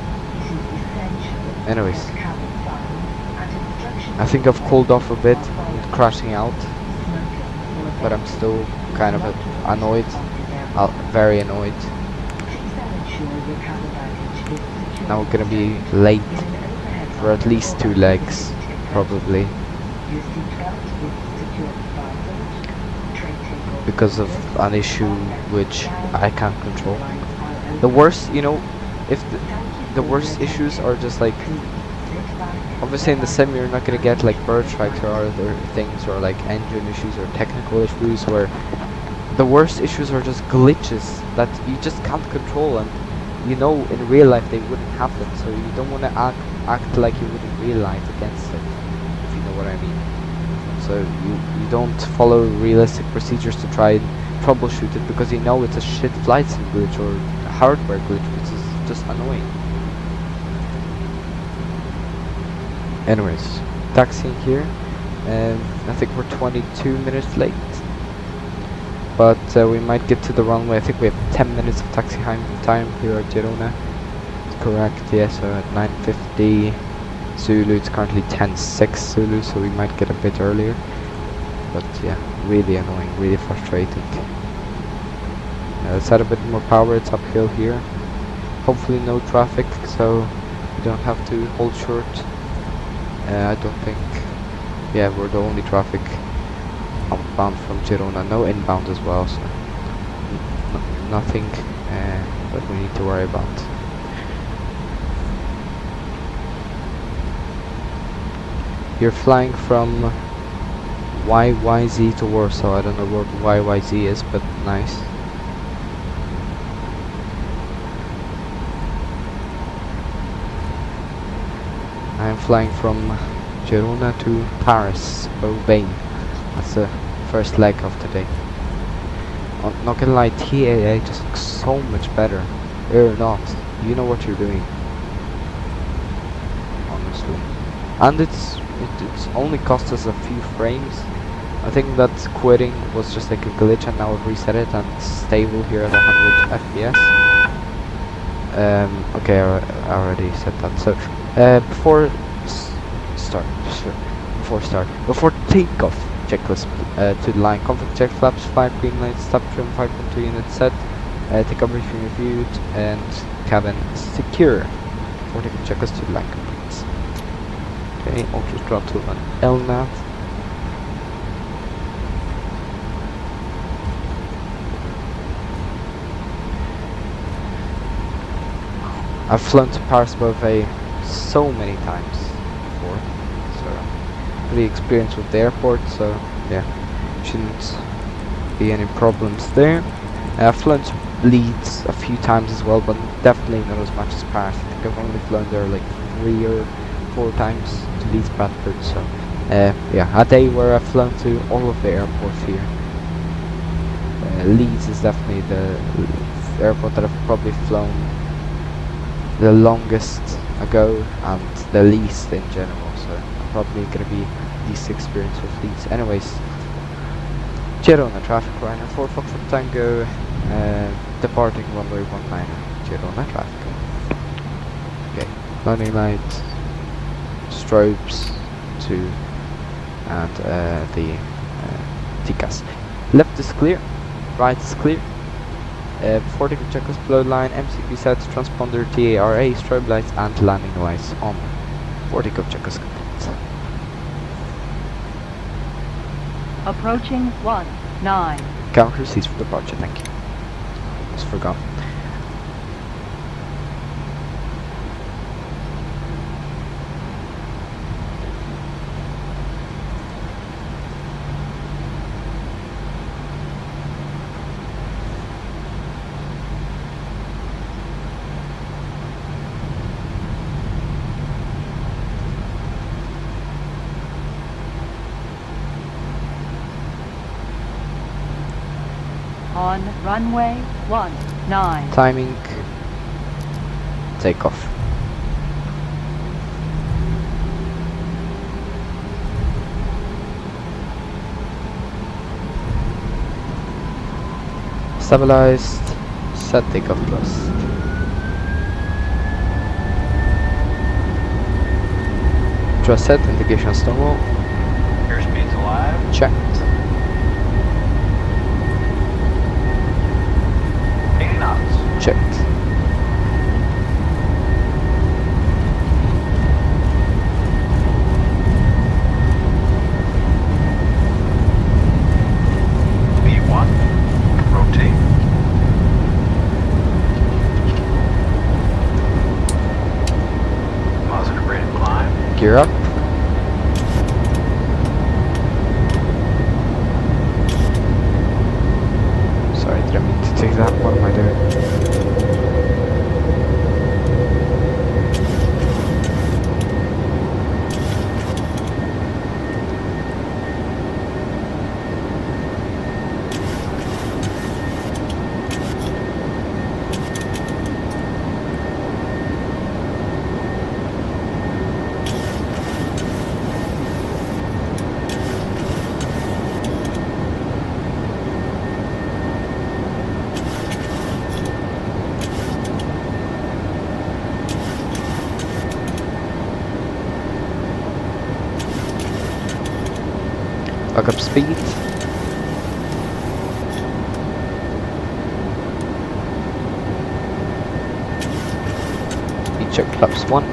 Anyways, I think I've cooled off a bit with crashing out, but I'm still kind of annoyed. Very annoyed. Now we're gonna be late for at least 2 legs, probably, because of an issue which I can't control. The worst, you know, if the worst issues are just like, obviously in the sim you're not gonna get like bird strikes or other things, or like engine issues or technical issues, where the worst issues are just glitches that you just can't control, and you know in real life they wouldn't happen, so you don't want to act like you would in real life against it, if you know what I mean. So you don't follow realistic procedures to try and troubleshoot it, because you know it's a shit flight sim glitch or a hardware glitch, which is just annoying. Anyways, taxiing here, and I think we're 22 minutes late, but we might get to the runway. I think we have 10 minutes of taxi time here at Girona. Correct, yes, so at 9:50 Zulu, it's currently 10:06 Zulu, so we might get a bit earlier. But yeah, really annoying, really frustrating. Let's add a bit more power, it's uphill here. Hopefully no traffic, so we don't have to hold short. I don't think, yeah, we're the only traffic outbound from Girona, no inbound as well, so nothing that we need to worry about. You're flying from YYZ to Warsaw. I don't know what YYZ is, but nice. I'm flying from Girona to Paris, Beauvais. That's the first leg of today. Not gonna lie, TAA just looks so much better. You're not. You know what you're doing. Honestly. And it's only cost us a few frames. I think that quitting was just like a glitch, and now I've reset it and it's stable here at 100 FPS. Okay, I already said that. So before takeoff, checklist to the line. Conflict check flaps, 5 green lights, stop trim, 5.2 units set, takeoff briefing reviewed, and cabin secure. Before takeoff checklist to the line complete. Okay, auto throttle and LNAV. I've flown to Paris Beauvais so many times before, so pretty experienced with the airport, so yeah, shouldn't be any problems there. I've flown to Leeds a few times as well, but definitely not as much as Paris. I think I've only flown there like 3 or 4 times to Leeds Bradford, so yeah, a day where I've flown to all of the airports here. Leeds is definitely the airport that I've probably flown the longest ago and the least in general, so I'm probably gonna be least experienced with Leeds. Anyways, Girona traffic runner 4 Foxtrot Tango, departing runway 19, Girona traffic. Okay, landing lights, strobes, 2, and the TCAS. Left is clear, right is clear. Before taking checklist, below line, MCP sets, transponder, TARA, strobe lights, and landing lights on. Before takeoff checklist complete. Approaching 19. Count receipts for departure, thank you. Almost forgot. on runway 19. Timing. Takeoff. Stabilized. Set takeoff thrust. Thrust set, indication normal. Airspeed's alive. Checked. 80 knots. Checked. V1. Rotate. Positive rate of climb. Gear up. Sorry, didn't mean to take that. What am I doing? Back up speed. Speed check flaps 1.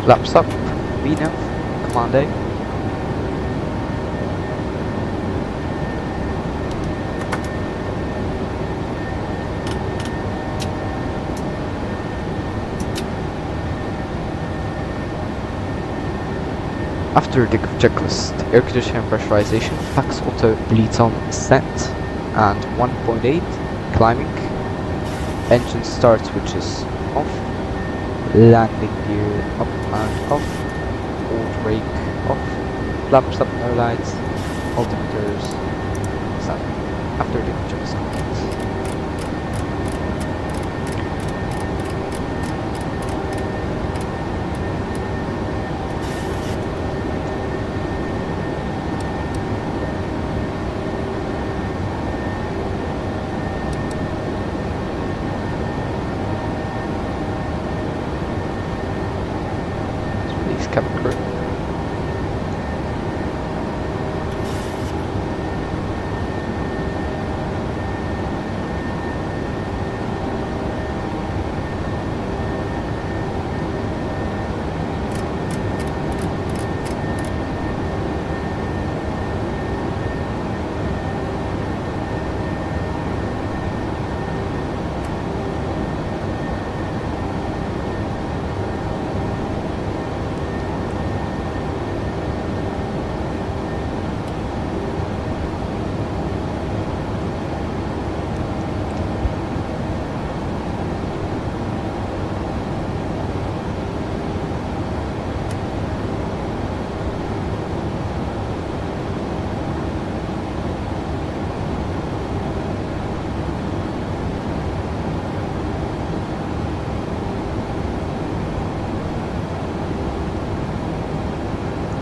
Flaps up. VNAV. Command A. After the checklist, air conditioning and pressurization, Pax Auto leads on ascent and 1.8, climbing, engine start switch is off, landing gear up and off, old brake off, flaps up, no lights, altimeters set. After the checklist completes. Cabin crew.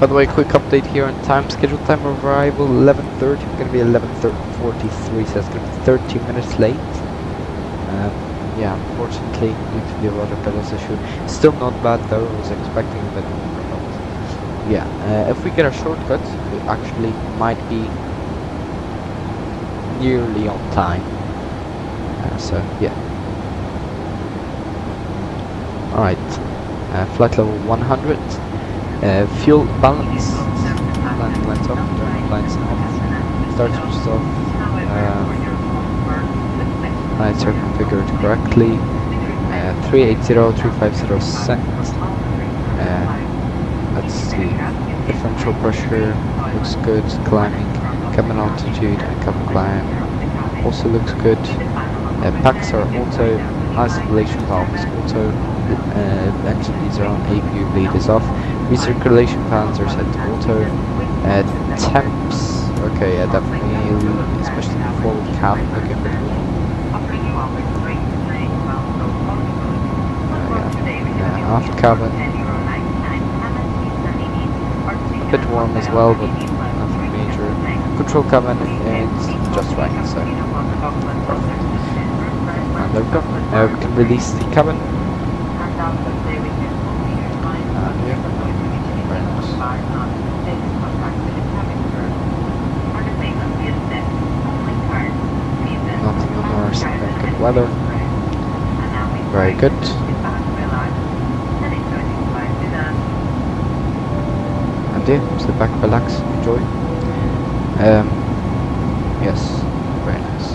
By the way, quick update here on time. Scheduled time of arrival 11:30. We're gonna be 11:43, so it's gonna be 30 minutes late. Yeah, unfortunately, due to the rudder pedals issue. Still not bad though. I was expecting a bit more, but yeah. If we get a shortcut, we actually might be nearly on time. So yeah. All right. Flight level 100. Fuel balance. Landing lights off. Turn lights off. Start switches off. Lights are configured correctly. 380, 350 set. Let's see. Differential pressure looks good. Climbing. Cabin altitude and cabin climb. also looks good. Packs are auto, isolation valve is auto, engine leads are on, APU bleed is off, recirculation fans are set to auto, temps, okay, yeah, definitely, especially the forward cabin looking a bit warm. Aft cabin, a bit warm as well, but nothing major. Control cabin is just right, so perfect. And there we go. Now we can release the cabin. And yeah, very nice. Nothing on our side, good weather. Very good. And yeah, sit back, relax, enjoy. Yes, very nice.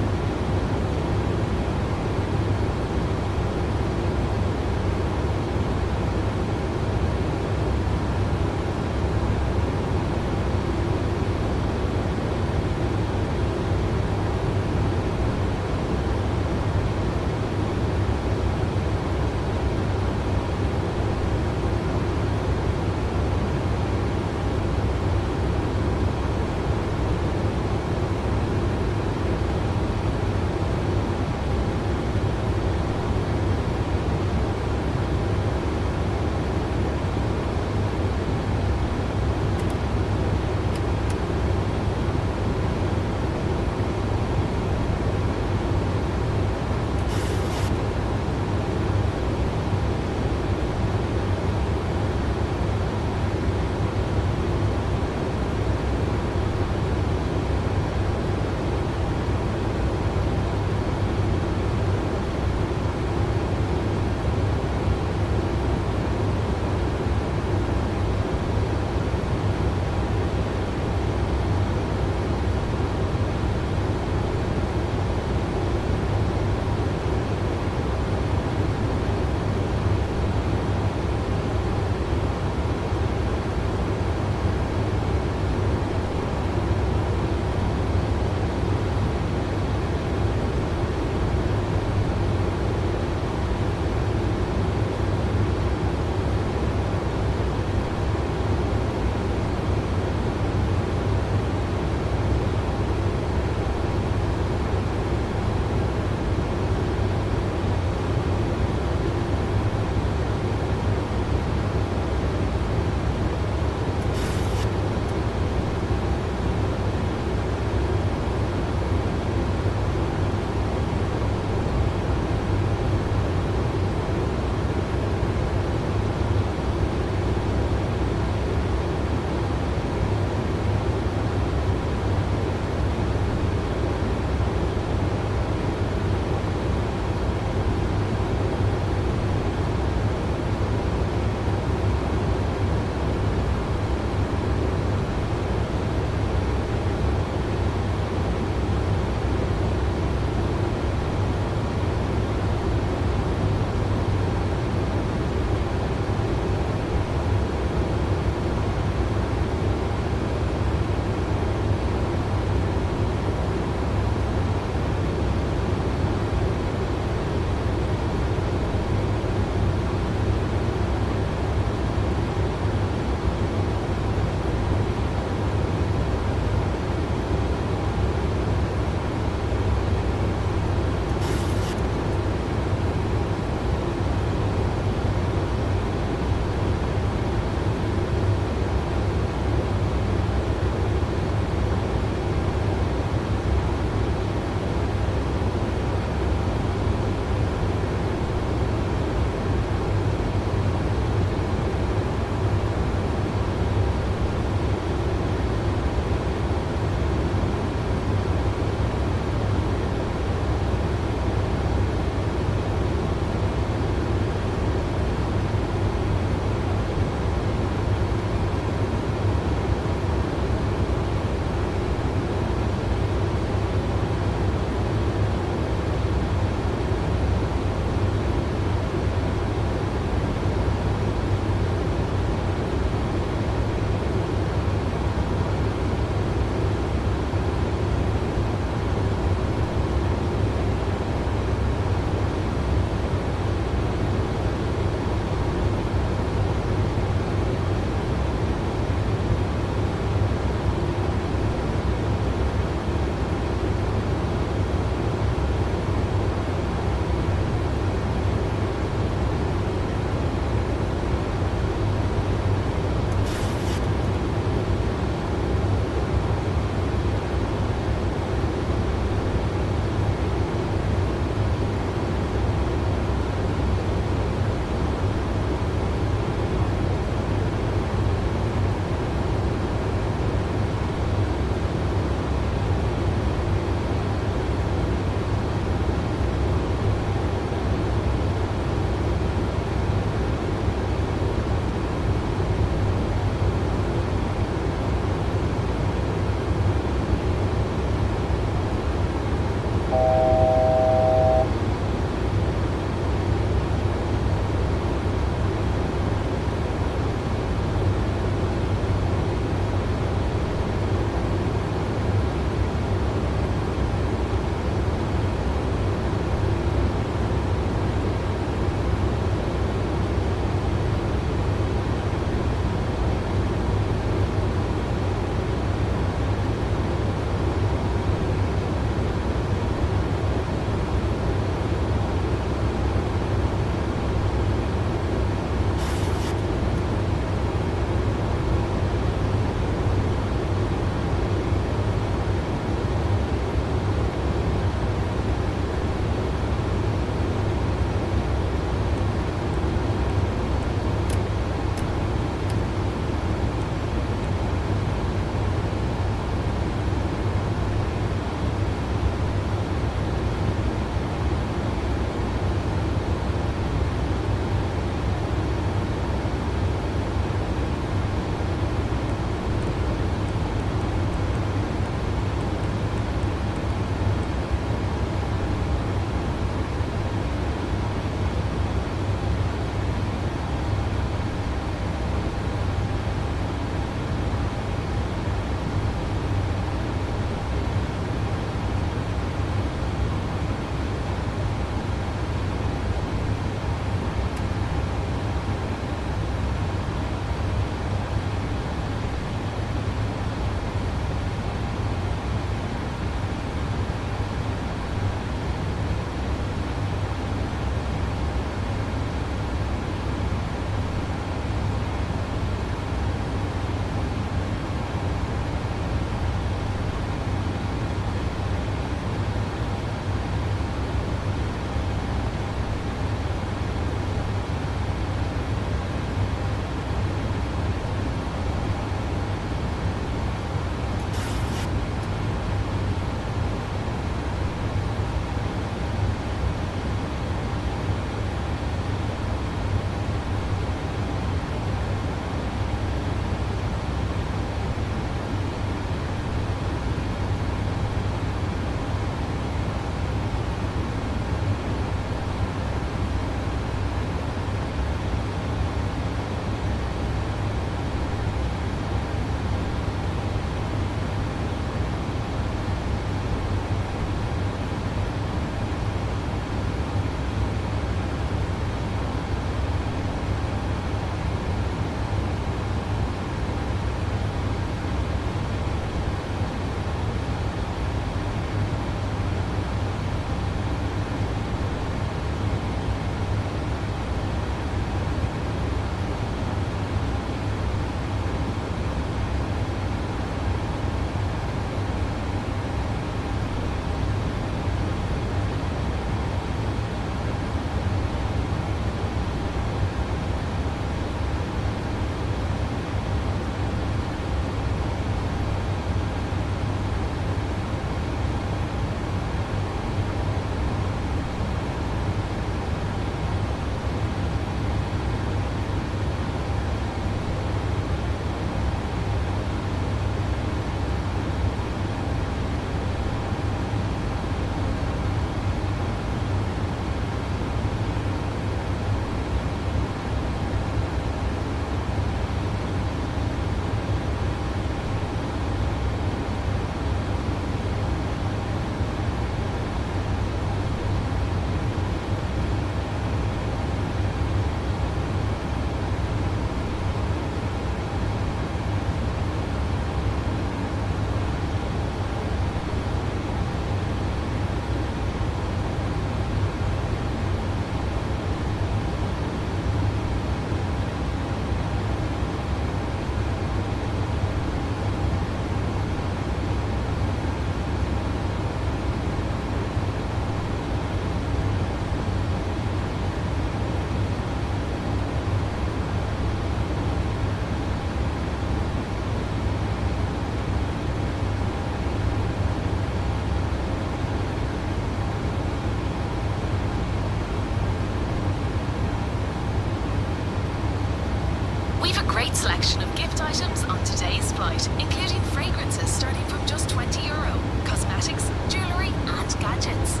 in-flight, including fragrances starting from just €20, cosmetics, jewellery and gadgets.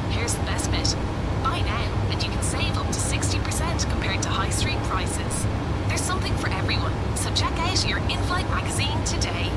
Here's the best bit. Buy now and you can save up to 60% compared to high street prices. There's something for everyone, so check out your in-flight magazine today.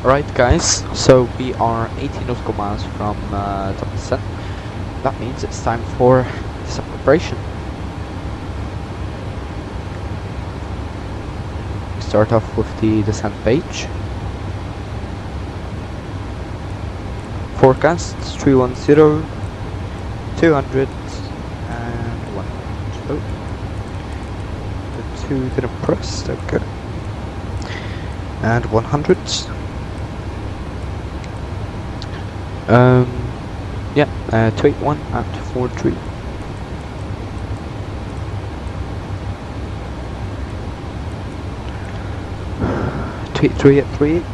Alright guys, so we are 18 nautical miles from top of the sun. That means it's time for some preparation. We start off with the descent page. Forecast 310, 200 and 100. Oh, the 2 didn't press, okay. And 100. Yeah, 281 at 43. Three at 38.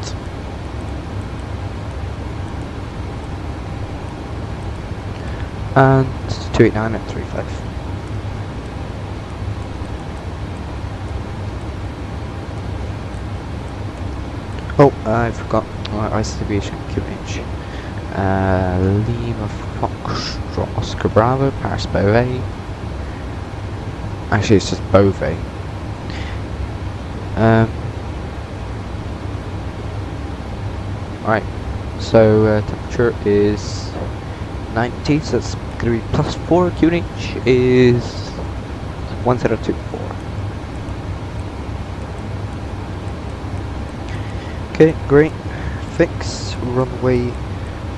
And 289 at 35. Oh, I forgot ice deviation QH. Lima Fox Oscar Bravo, Paris Beauvais. Actually, it's just Beauvais. Alright, so temperature is 90, so it's gonna be +4. QNH is 1024. Okay, great. Fix runway.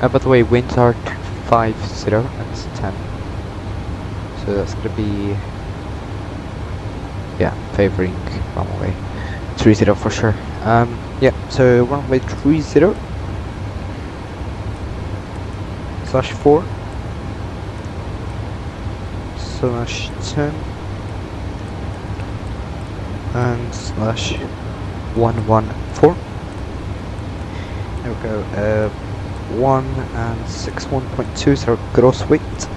By the way, winds are 50 and it's 10. So that's gonna be, yeah, favoring runway 30 for sure. Yeah, so runway 30 /4 /10 and /114. There we go. 1 and 61.2 is our gross weight.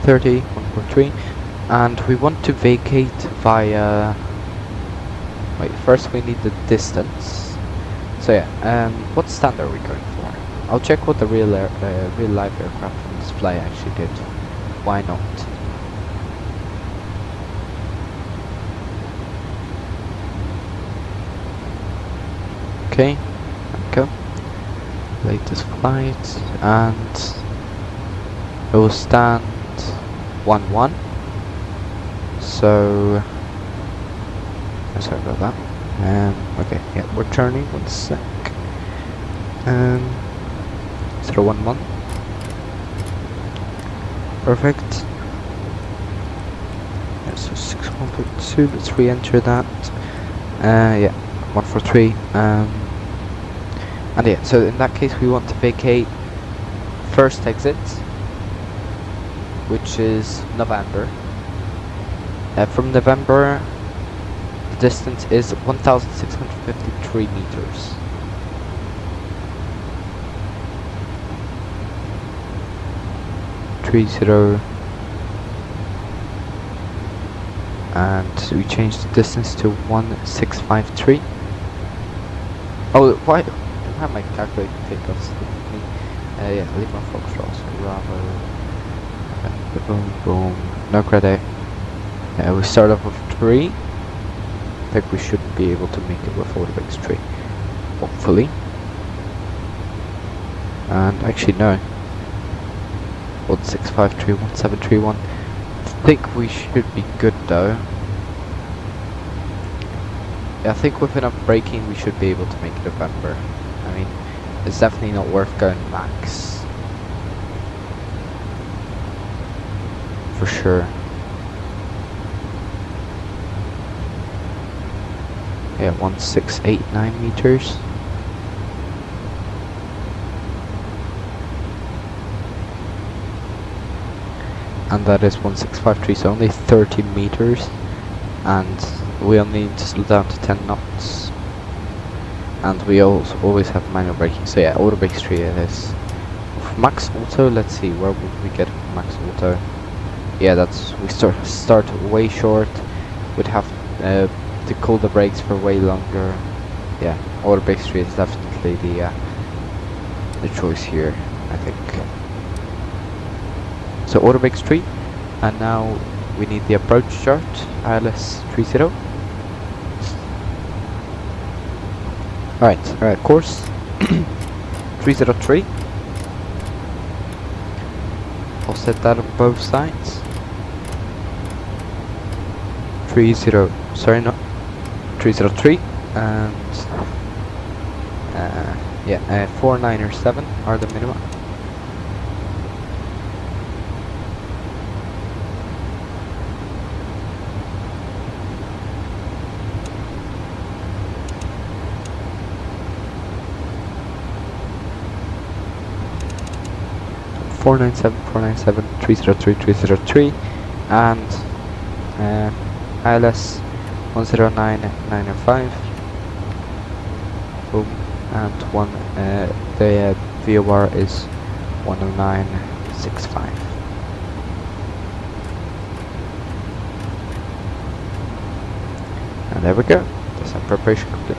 $30, 1.3, and we want to vacate via. Wait, first we need the distance. So yeah, what stand are we going for? I'll check what the real life aircraft on display actually did. Why not? Okay, go. Latest flight, and it will stand 1-1. So, sorry about that. Okay, yeah, we're turning. 1 sec. 011. Perfect. Yeah, so 61.2. Let's re-enter that. Yeah, 143. And yeah, so in that case we want to vacate first exit, which is November. From November, the distance is 1,653 meters. And we change the distance to 1653. Oh, why don't have my calculator takeoffs with me? Yeah, Lima Foxtrot, Oscar Bravo. Boom, boom. No credit. We start off with 3. I think we should be able to make it with autobase 3. Hopefully. And actually, no. 1653, 1731. I think we should be good though. Yeah, I think with enough braking we should be able to make November. I mean, it's definitely not worth going max. For sure. Yeah, 1689 meters. And that is 1653, so only 30 meters. And we only need to slow down to 10 knots. And we also always have manual braking. So yeah, auto brake 3 it is. With max auto, let's see, where would we get max auto? Yeah, that's, we start way short. We'd have to cool the brakes for way longer. Yeah, auto brake 3 is definitely the choice here, I think. So auto brake 3, and now we need the approach chart, ILS 30. Alright, course 303. I'll set that on both sides. 303 and 497 are the minimum. Four nine seven 303 303 and ILS 109905. Boom, and the VOR is 10965. And there we go. Descent preparation complete.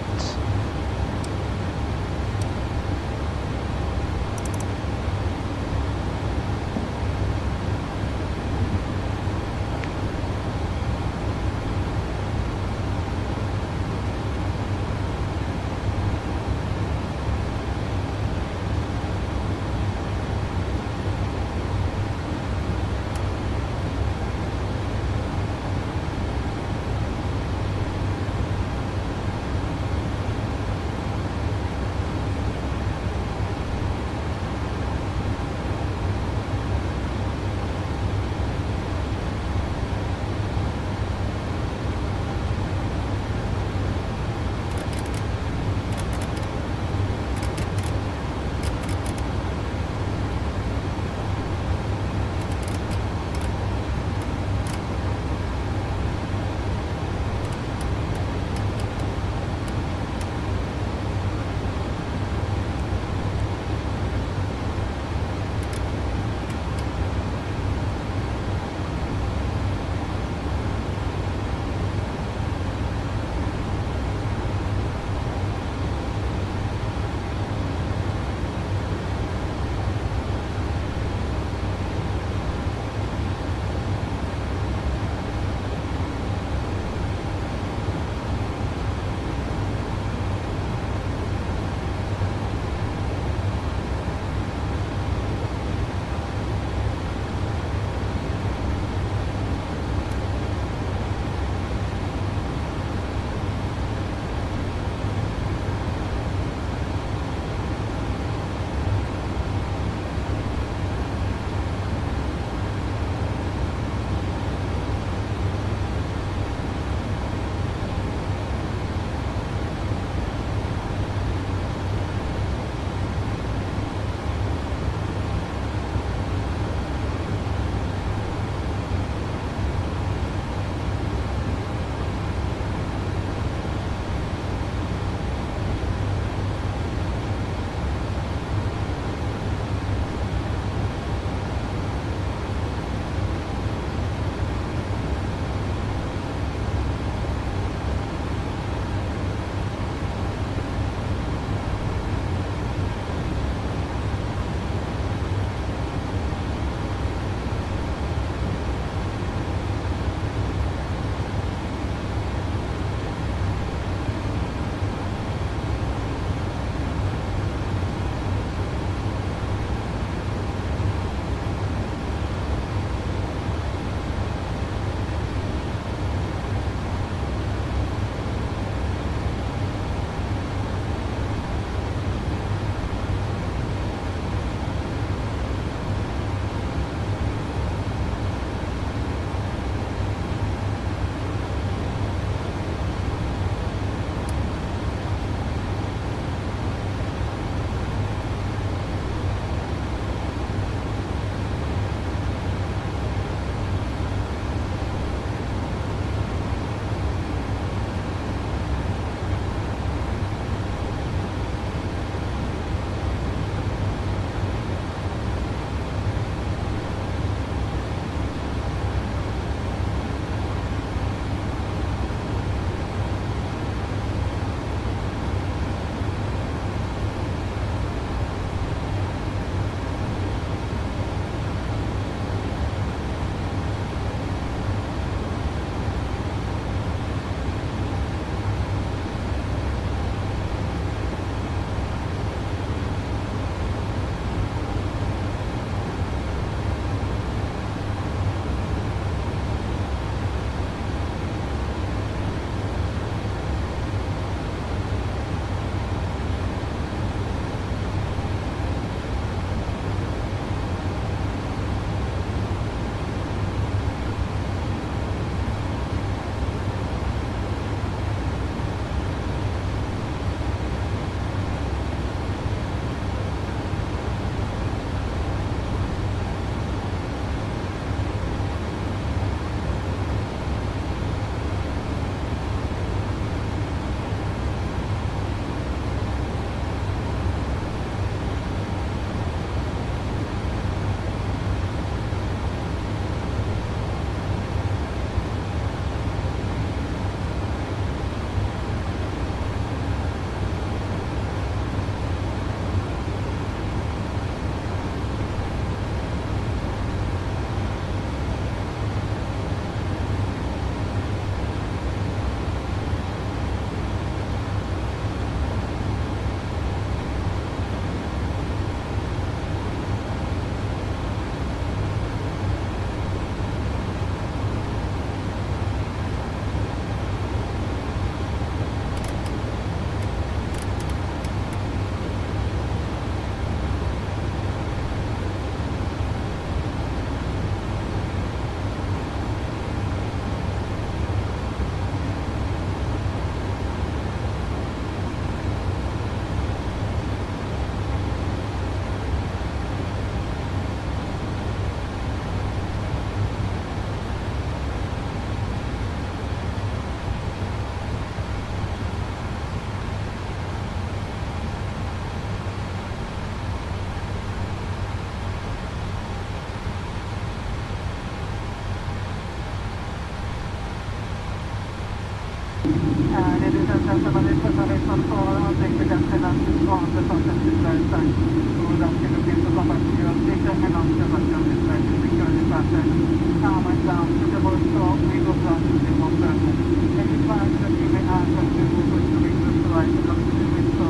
Ladies and gentlemen, this is a list of all our destination on the Sunset side. We would like to look into contact your ticket and on the Sunset side to secure the passage. Now and down to the boat shore, we go down to the one person. Any flags that you may ask us to move to the right of the window.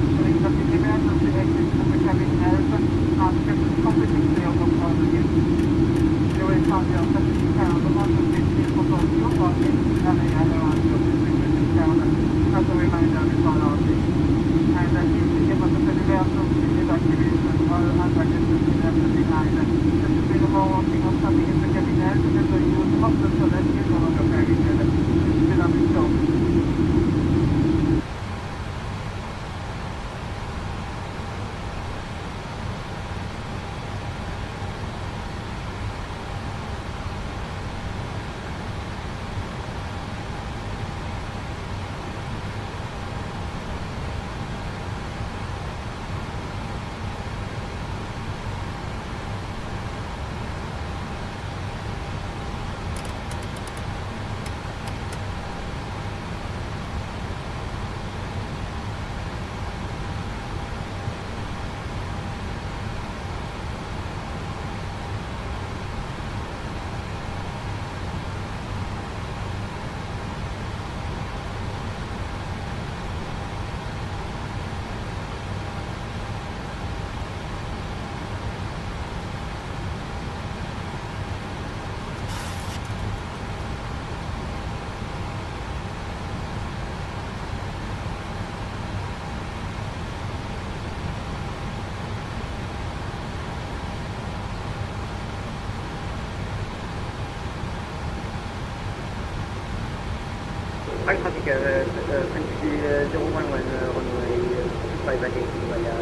Ensuring that the emergency exit to the cabin help and kept completely clear of all the gates. You will find yourself found on the 15th of October in the area around your as a reminder before our day. And if you give us a emergency evacuation or emergency emergency behind, this has been more working on something in the cabinet with the use of the toilet is no longer very good. This is a show. Traffic quantity 011 runway 25 via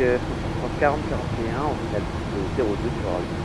40-41, on finale 02 sur Orly.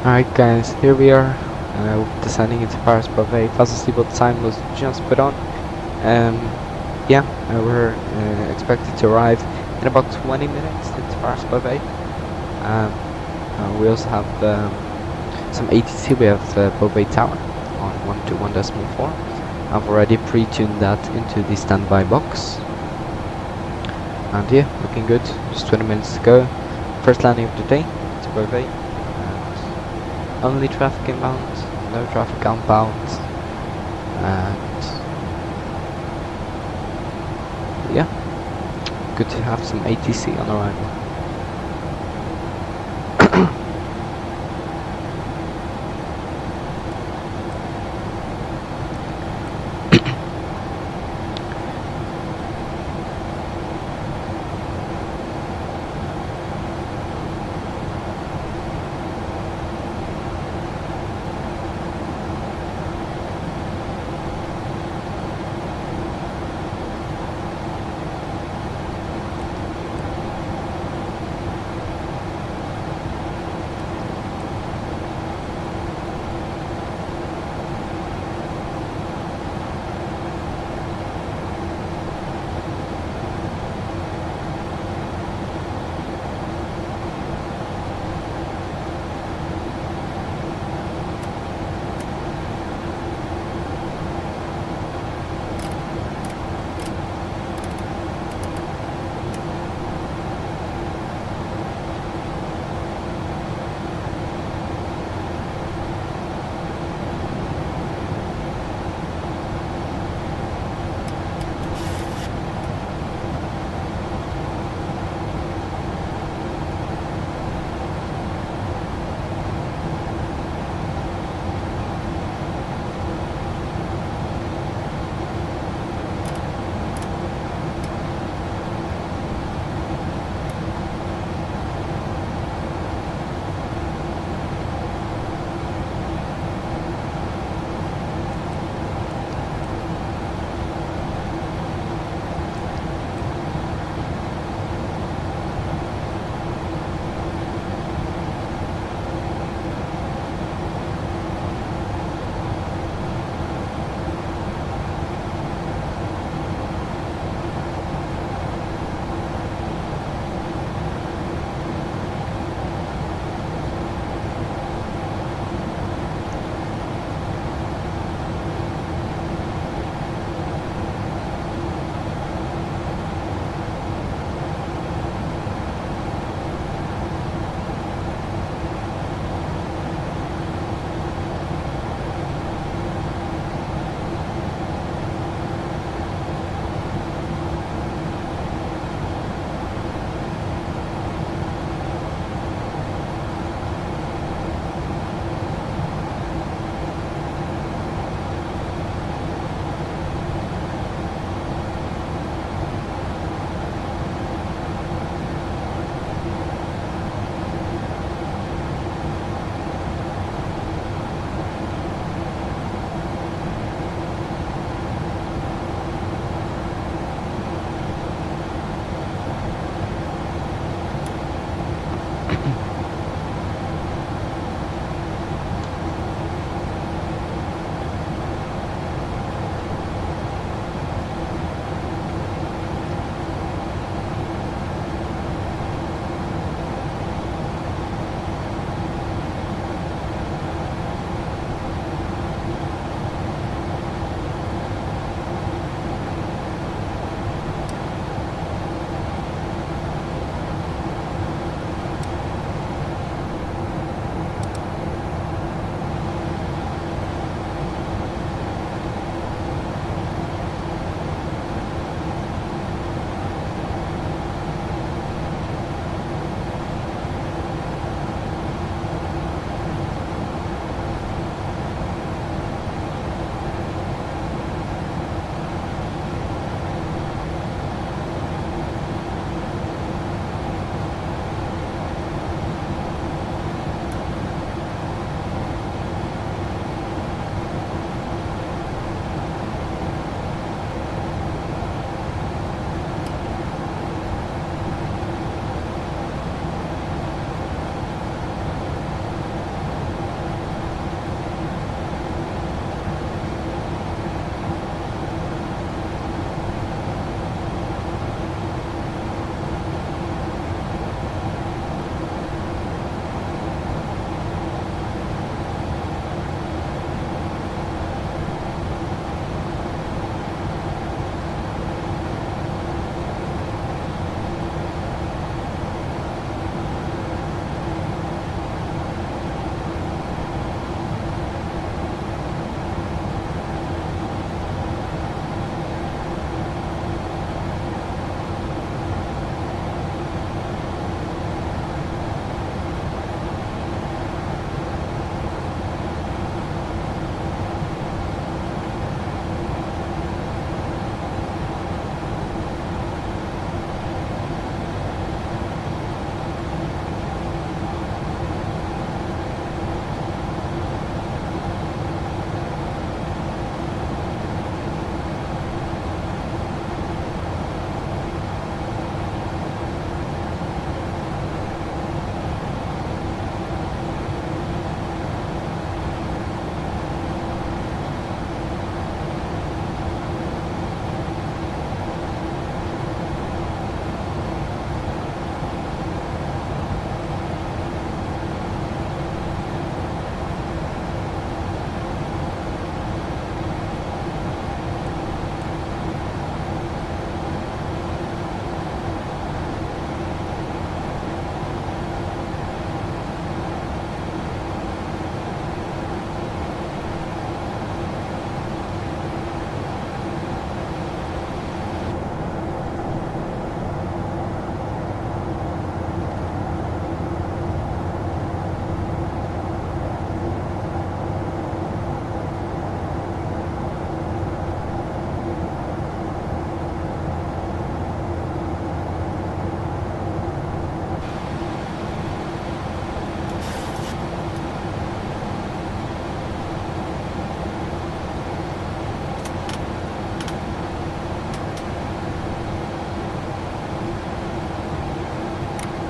Alright guys, here we are, descending into Paris Buffet. Fast asleep, what time was just put on. Yeah, we're expected to arrive in about 20 minutes into Paris Buffet. We also have some ATC. We have Buffet Tower on 121.4. I've already pre-tuned that into the standby box. And yeah, looking good. Just 20 minutes to go. First landing of the day to Buffet. Only traffic inbound, no traffic outbound, and yeah, good to have some ATC on arrival.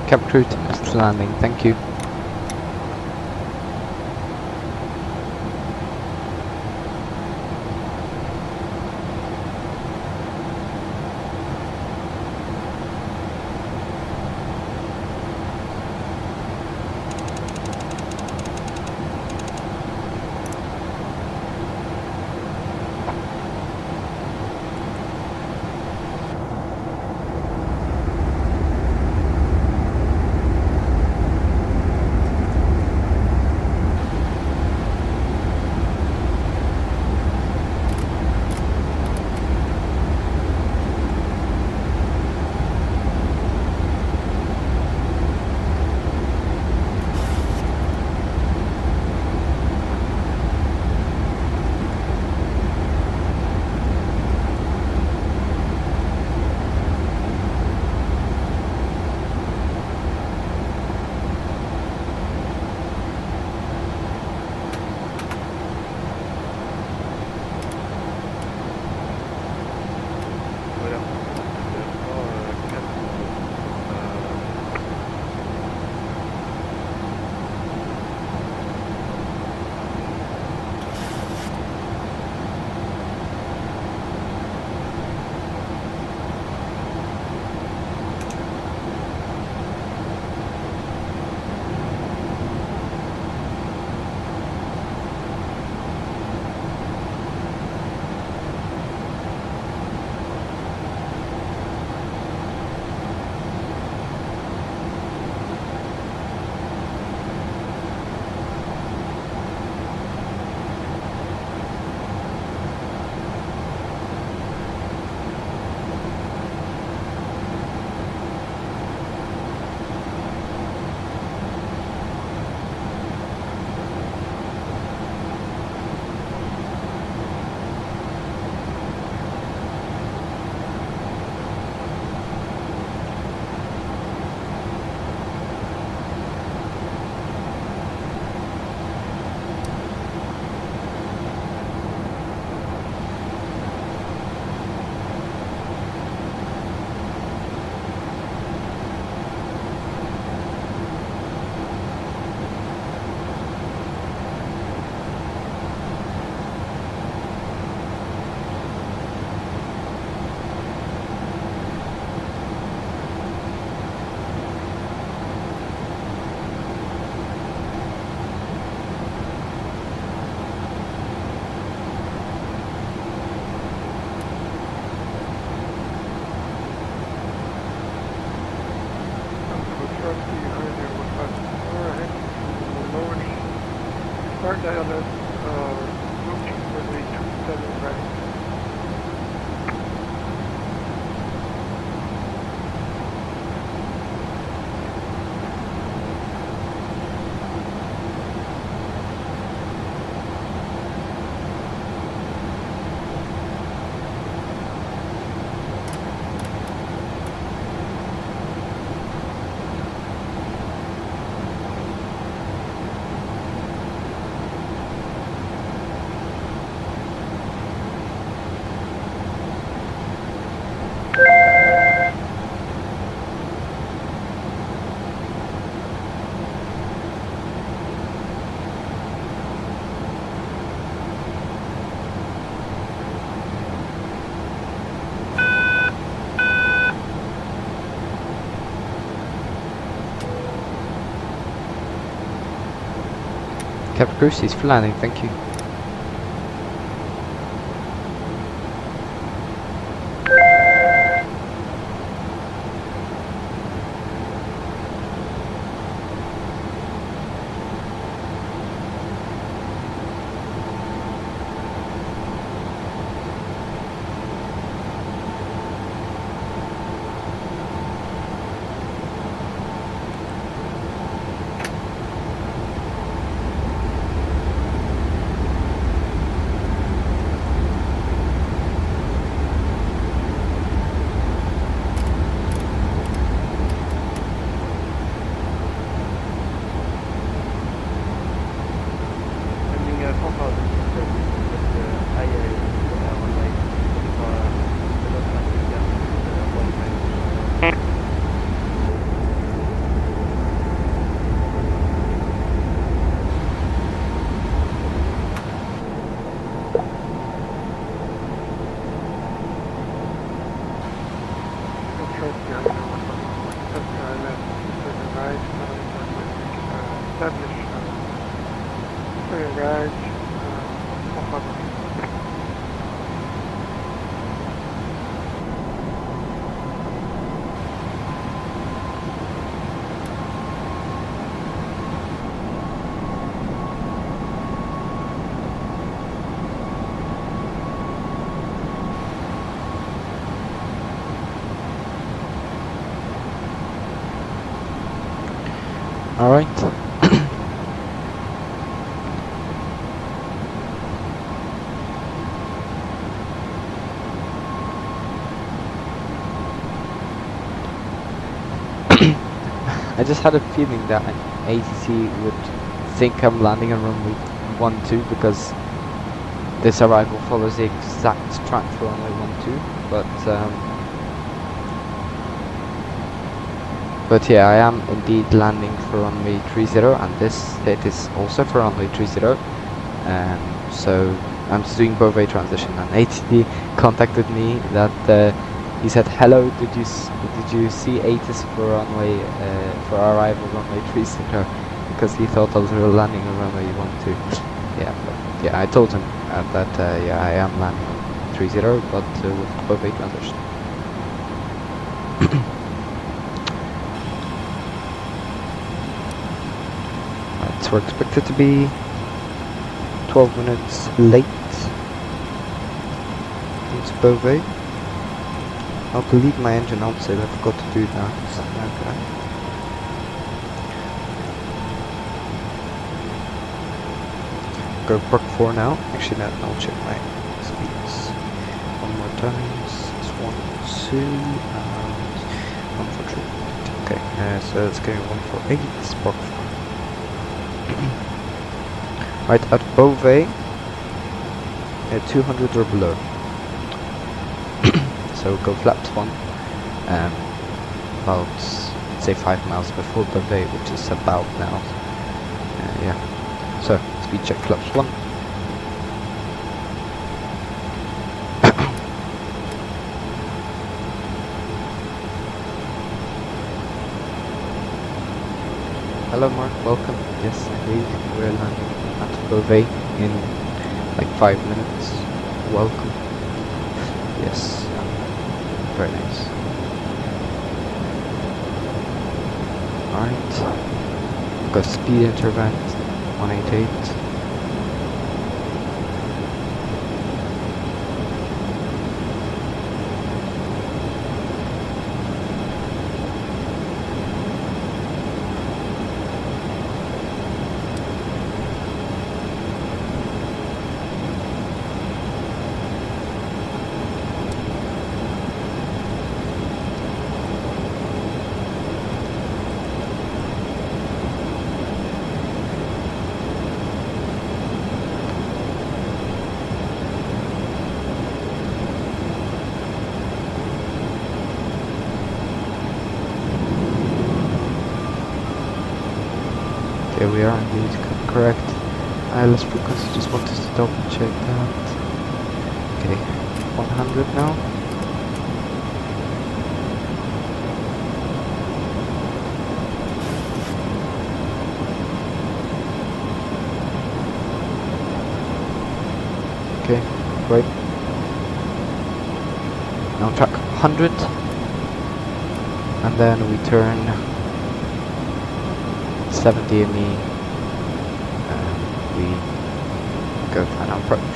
Captain Crew to landing, thank you. Start dial looking for the 7 right. Captain Crew, cease for landing, thank you. Garage. All right. I just had a feeling that an ATC would think I'm landing on runway 12 because this arrival follows the exact track for runway 12, but yeah, I am indeed landing for runway 30, and this hit is also for runway 30. So I'm just doing Beauvais transition, and ATC contacted me that he said, "Hello, did you see ATIS for runway for arrival runway 30?" Because he thought I was landing on runway 12. Yeah, but yeah, I told him that yeah, I am landing on 30, but with Beauvais transition. Right, so we're expected to be 12 minutes late into Beauvais. I'll delete my engine outside, I forgot to do that. Okay. Go Brook 4 now. Actually, no, I'll check my speeds one more time. It's 1, 2, and 1, 4, 3. Okay, so it's going 148, it's Brook 4. Right, at Beauvais, 200 or below. So go flaps 1, about, say 5 miles before Beauvais, which is about now. Yeah, so speed check flaps 1. Hello Mark, welcome. Yes, indeed, we're landing at Beauvais in like 5 minutes. Welcome. Yes. Very nice. Alright. Got speed interval 188. Okay, we are indeed correct. ILS frequency, just wanted to double check that. Okay, 100 now. Okay, great. Now track 100. And then we turn 70 ME, and we go for an approach.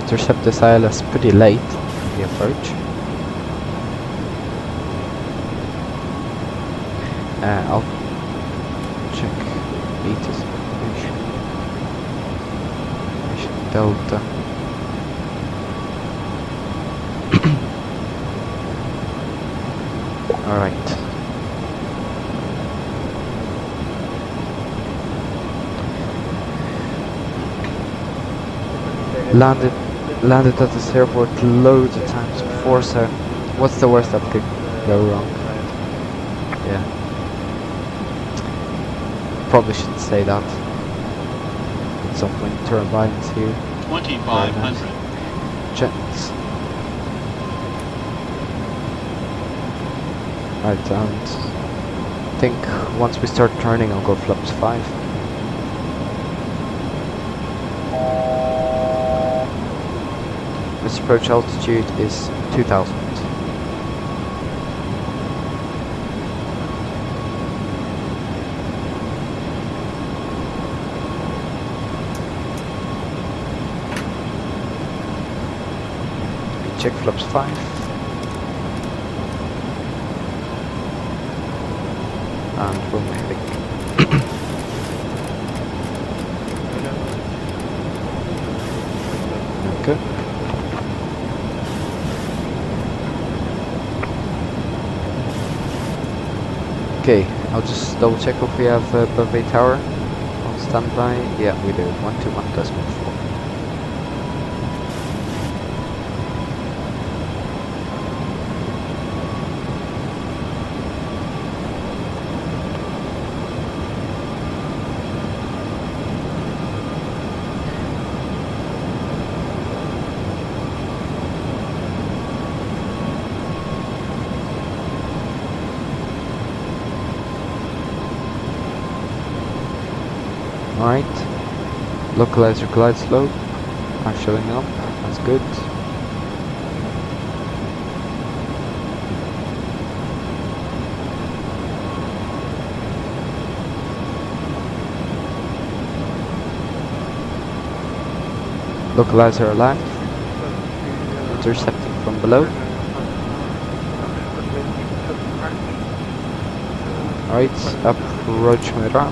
Intercept this ILS pretty late in the approach. I'll check ATIS information. Delta. Alright. Landed at this airport loads of times before, so what's the worst that could go wrong? Yeah. Probably shouldn't say that. some wind turbines here. 2500. Jets. Right, and I think once we start turning, I'll go flaps 5. This approach altitude is 2000. Check flaps 5. And we'll heading. Okay. Okay, I'll just double check if we have buffet tower on standby. Yeah, we do. 121.4. Alright, localizer glide slope are showing up, that's good. Localizer alive, intercepting from below. Alright, approach Mira.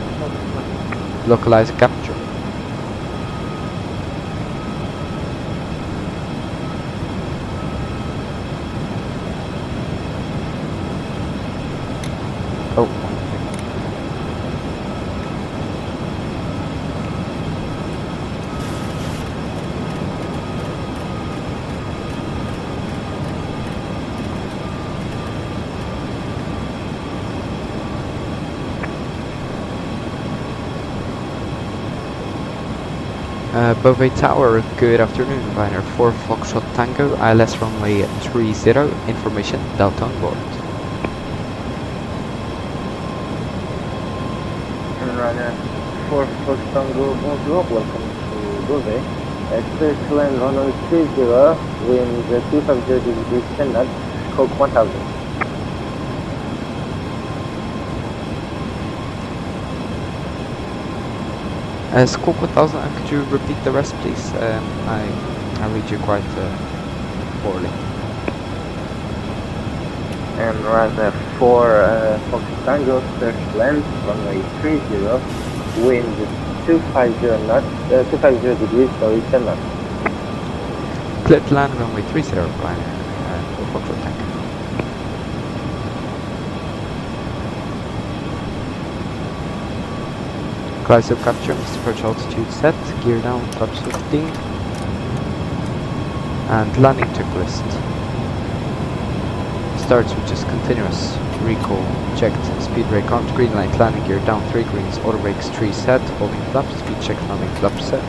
Localize capture. Oh. Beauvais Tower, good afternoon, Viner 4 Foxtrot Tango, ILS runway 30, information, Delta on board. Runner 4 Fox Tango, bonjour, welcome to Beauvais. Clear to land runway 30, wind 250 degrees 10 knots, stroke 1000. Squawk 1000, could you repeat the rest please? I read you quite poorly. And runner 4 Fox Tango, clear to land runway 30, wind 250 knots, 250 degrees, sorry, 10 knots. Clear to land runway 30, Viner 4 Foxtrot Tango. Glide slope capture, Mr. Approach altitude set, gear down, flaps 15, and landing checklist. Starts with just continuous recall, checked, speed brake on, green light, landing gear down, 3 greens, auto brakes 3 set, holding flaps, speed check, landing flap set.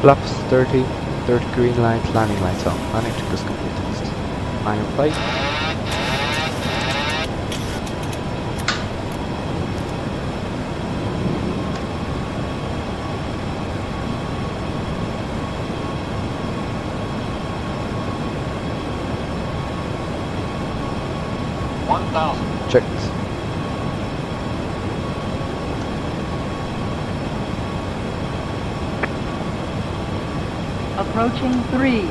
Flaps 30, 30 green light, landing lights on, landing checklist completed. Final flight. Checked. Approaching 30.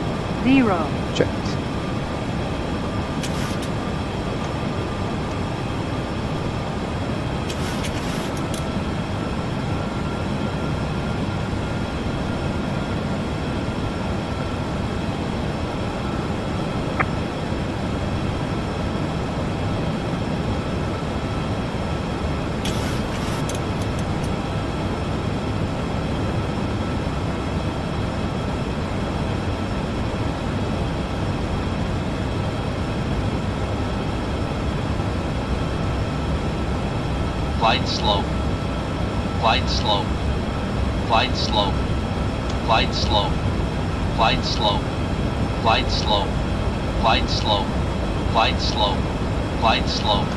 Checked. Glide slope. Glide slope. Glide slope. Glide slope. Glide slope. Glide slope. Glide slope. Glide slope. Glide slope.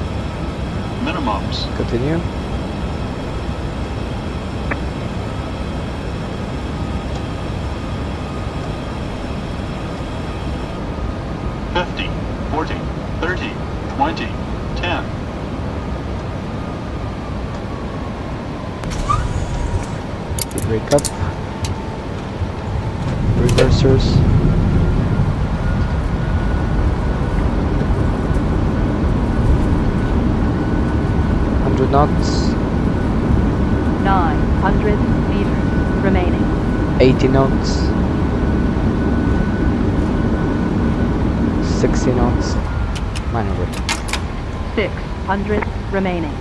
Minimums. Continue. $50, $40, $30, $20, $10. Speed brake up. Reversers. Knots, 900 meters remaining. 80 knots, 60 knots, minor brake. 600 remaining.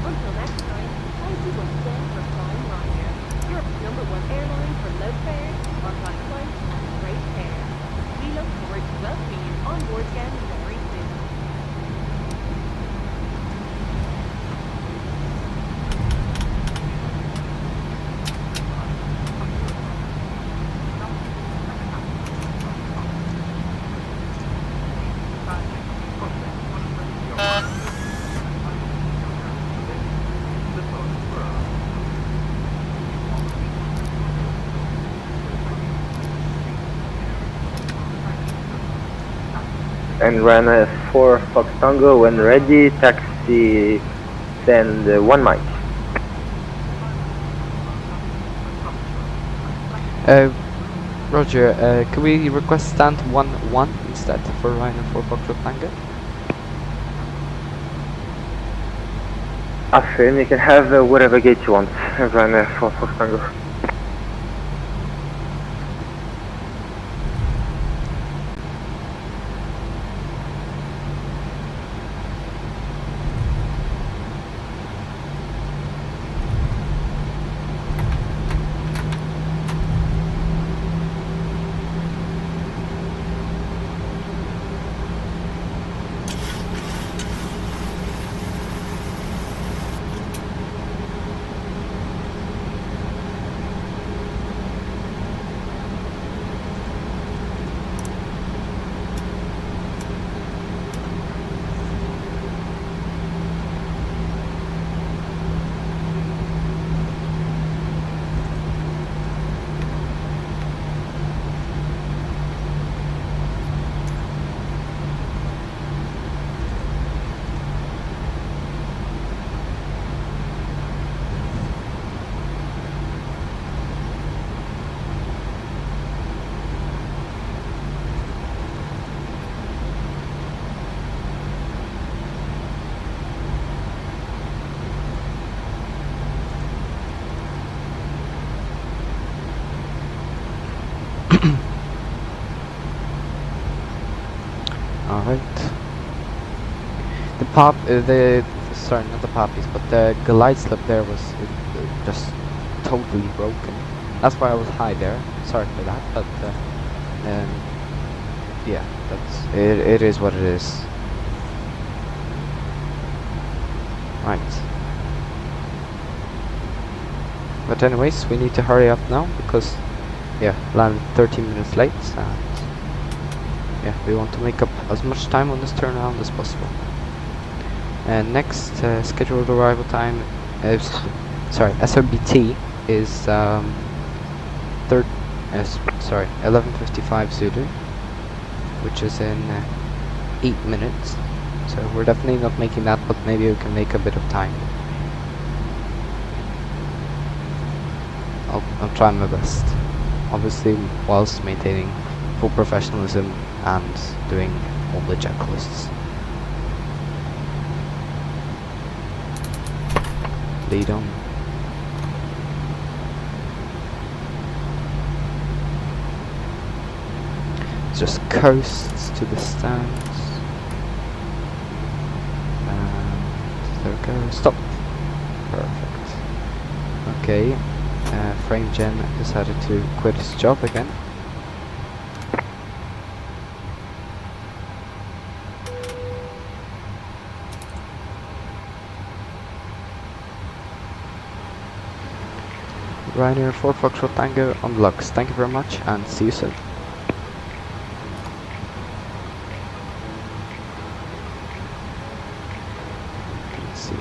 Until next time, thank you once again for flying vRYR, Europe's #1 airline for low fares, on-time flights, and great care. We look forward to welcoming you on board again very soon. And run a 4 Fox Tango when ready, taxi, send 1 mic. Roger, can we request stand 1-1 instead for Rhino 4 Foxtrot Tango? Afin, you can have whatever gate you want, run a 4 Fox Tango. Alright. Sorry, not the poppies, but the glide slip there was just totally broken. That's why I was high there. Sorry for that, but yeah, it is what it is. Right. But anyways, we need to hurry up now because, yeah, landed 13 minutes late, and yeah, we want to make up as much time on this turnaround as possible. And next scheduled arrival time is, sorry, SOBT is 11:55 Zulu, which is in 8 minutes. So we're definitely not making that, but maybe we can make a bit of time. I'll try my best, obviously whilst maintaining full professionalism and doing all the checklists. Lead on. Just coasts to the stands. And there we go. Stop. Perfect. Okay. Frame Gen decided to quit his job again. Ryanair 4 Foxtrot Tango on the logs. Thank you very much and see you soon. Let's see.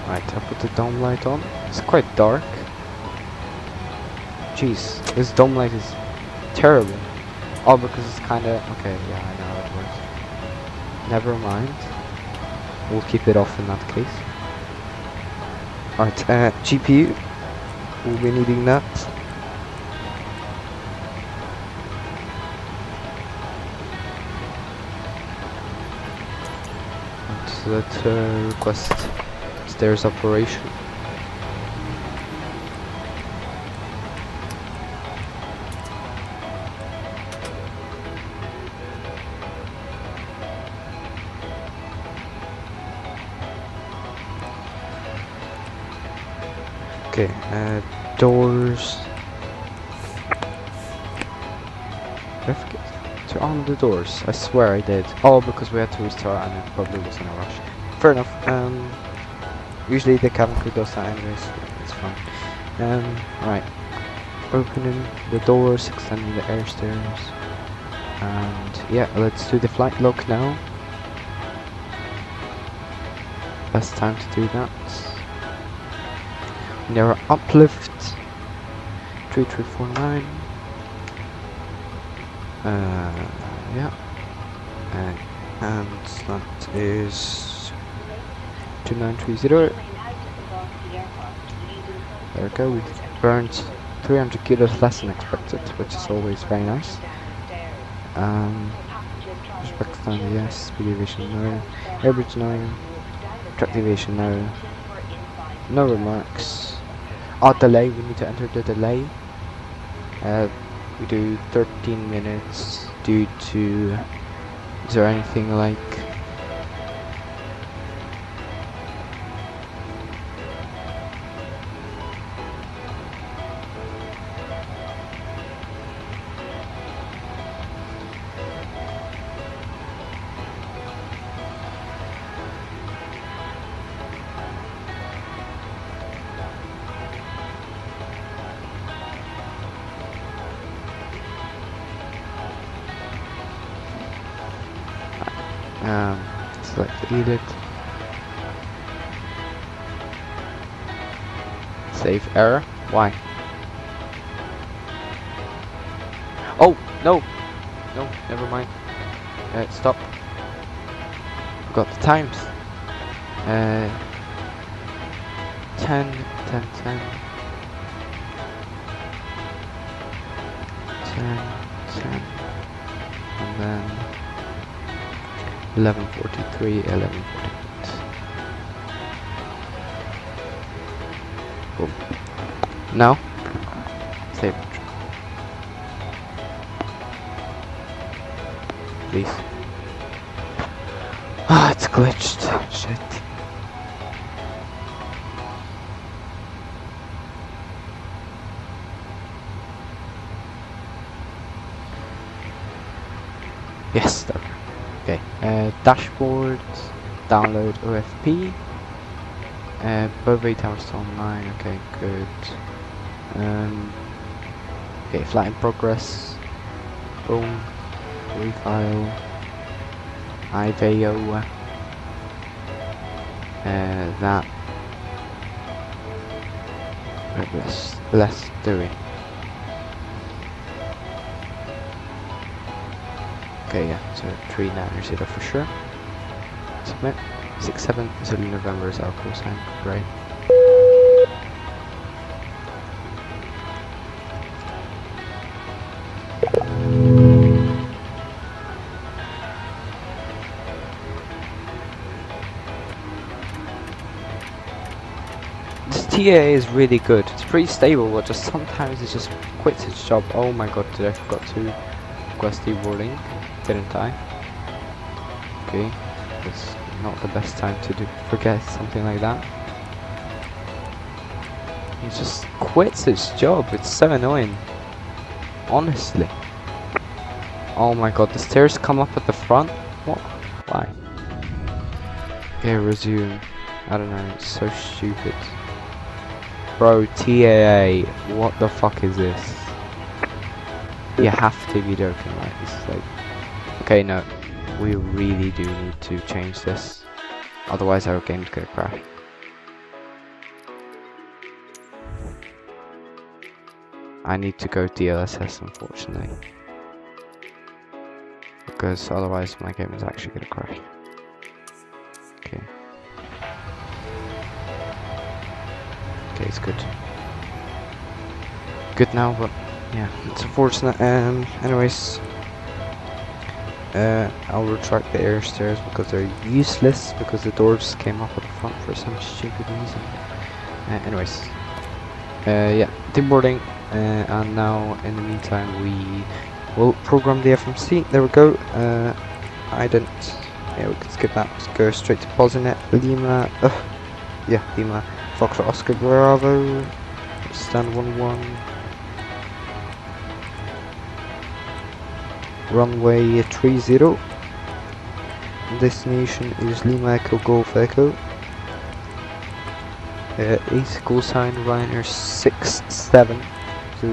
Right, I'll put the dome light on. It's quite dark. Jeez, this dome light is terrible. Oh, because it's kinda... Okay, yeah, I know how it works. Never mind. We'll keep it off in that case. Alright, GPU. We'll be needing that. Let's request stairs operation. Okay, doors. Did I forget to arm the doors? I swear I did. Oh, because we had to restart and it probably was in a rush. Fair enough. Usually the cabin crew does that anyways. It's fine. Right. Opening the doors, extending the air stairs. And yeah, let's do the flight log now. Best time to do that. Narrow uplift 3349. Yeah, and that is 2930. There we go. We burned 300 kilos less than expected, which is always very nice. Respect stand, yes. Speed deviation, no. Air bridge, no. Track deviation, no. No remarks. Delay, we need to enter the delay. We do 13 minutes due to... Is there anything like... select the edict. Save error. Why? Oh no, no, never mind. Stop. Forgot the times. 10, 10, 10, 10, 10, and then 11:43, 11:48. Boom. Now, save it. Please. Ah, it's glitched. Shit. Yes, there. Okay, dashboard, download OFP, BVA towers online, okay, good. Okay, flight in progress, boom, refile, IVO, that, let's do it. Okay, yeah, so 3900 for sure. Submit. 67 November is our call sign. Great. This TA is really good. It's pretty stable, but just sometimes it just quits its job. Oh my god, did I forgot to request deboarding, didn't I? Okay, it's not the best time to forget something like that. He just quits his job. It's so annoying. Honestly. Oh my god, the stairs come up at the front? What? Why? Okay, resume. I don't know, it's so stupid. Bro, TAA, what the fuck is this? You have to be joking, right? This is like... Okay, no. We really do need to change this. Otherwise our game's gonna crash. I need to go DLSS, unfortunately. Because otherwise my game is actually gonna crash. Okay. Okay, it's good. Good now, but yeah, it's unfortunate. Anyways, I'll retract the air stairs because they're useless because the doors came up at the front for some stupid reason. Anyways, yeah, deboarding, and now in the meantime we will program the FMC. There we go. I didn't. Yeah, we can skip that. Let's go straight to Posinet. Lima. Yeah, Lima. Foxtrot Oscar Bravo. Stand 11. Runway 30. Destination is Lima Echo Golf Echo. Ace call sign vRYR 67 to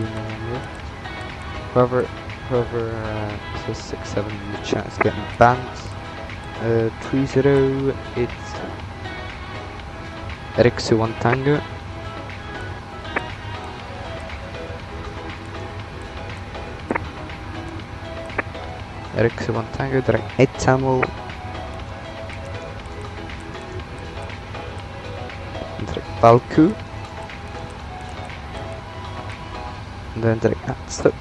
November. Whoever says 67 in the chat is getting banned. 30, it's Erixu 1 Tango. Erixu 1 Tango, direct 8 Tamil. Direct Balku. And then direct Atsup.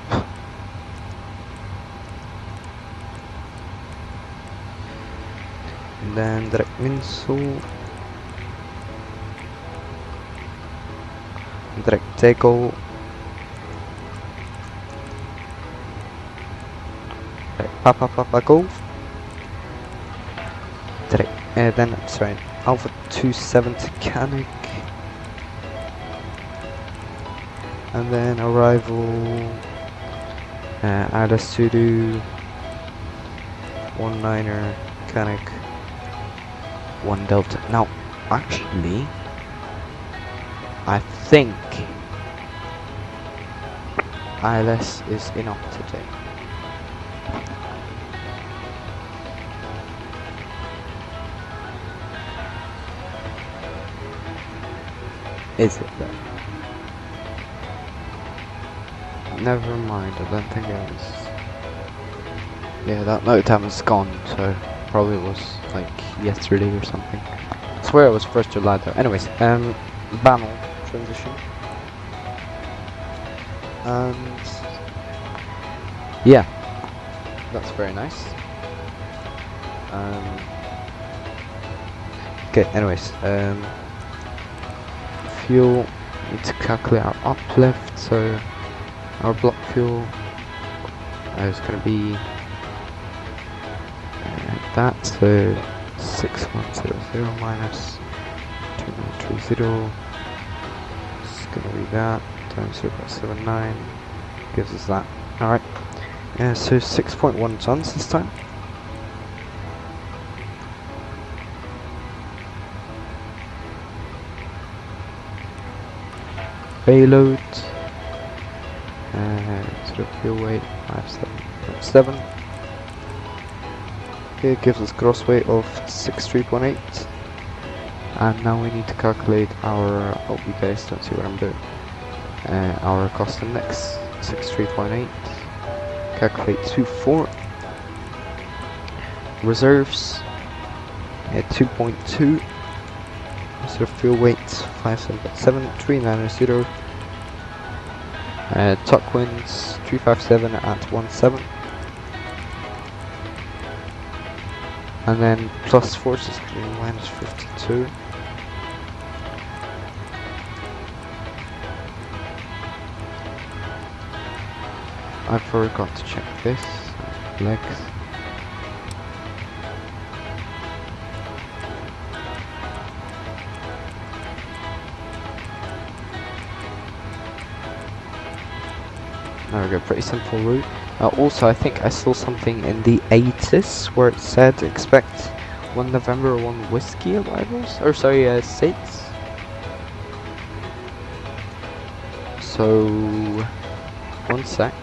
And then direct Minsu. Direct Tego. Direct Papa Golf. Direct, then, sorry, Alpha 27 to Canic. And then arrival, Ada Sudu, 19er, Canic, 1 Delta. Now, actually, I think ILS is in up today. Is it though? Never mind, I don't think it was. Yeah, that note time is gone, so probably was like yesterday or something. I swear it was 1st July though. Anyways, Banal transition. And yeah, that's very nice. Okay, anyways, fuel, need to calculate our uplift, so our block fuel is going to be that, so 6100 minus 2930 is going to be that times 0.79 gives us that. Alright, so 6.1 tons this time. Payload, sort of fuel weight 57.7. Okay, it gives us gross weight of 63.8. And now we need to calculate our, oh, you guys don't see what I'm doing, our cost index, 63.8. Calculate 2.4. Reserves at 2.2. Sort of fuel weight 57.7, 390. Tuck winds 357 at 17. And then plus forces minus 52. I forgot to check this. legs. There we go, pretty simple route. Also, I think I saw something in the 80s where it said expect 1 November 1 whiskey arrivals, or sorry, states. So, one sec.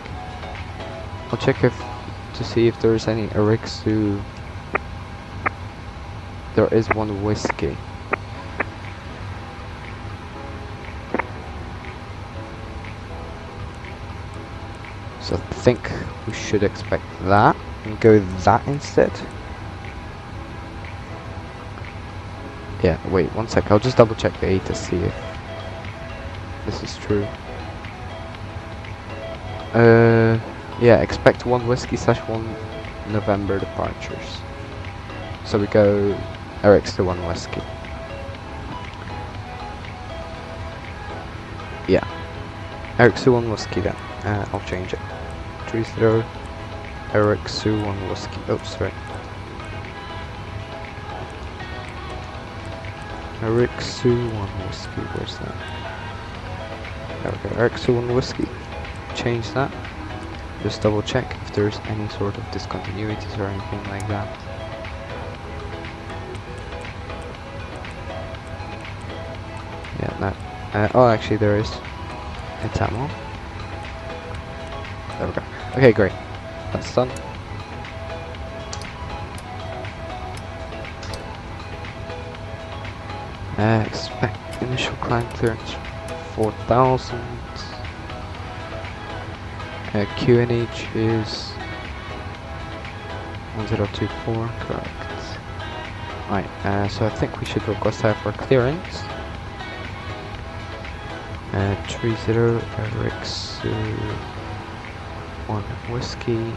I'll check to see if there's any Ericsu. There is one whiskey. So I think we should expect that and go that instead. Yeah, wait, one sec. I'll just double check the A to see if this is true. Yeah, expect 1 whiskey / 1 November departures. So we go Eric's to 1 whiskey. Yeah, Eric's to 1 whiskey then. I'll change it. 30 Eric's to 1 whiskey. Oh, sorry. Eric's to 1 whiskey. Where's that? There we go. Eric's to 1 whiskey. Change that. Just double check if there's any sort of discontinuities or anything like that. Yeah, no. Oh, actually there is. It's ammo. There we go. Okay, great. That's done. Expect initial climb clearance 4,000. QNH is 1024, correct. Right, so I think we should request that for clearance. 30 Eric's 1 whiskey.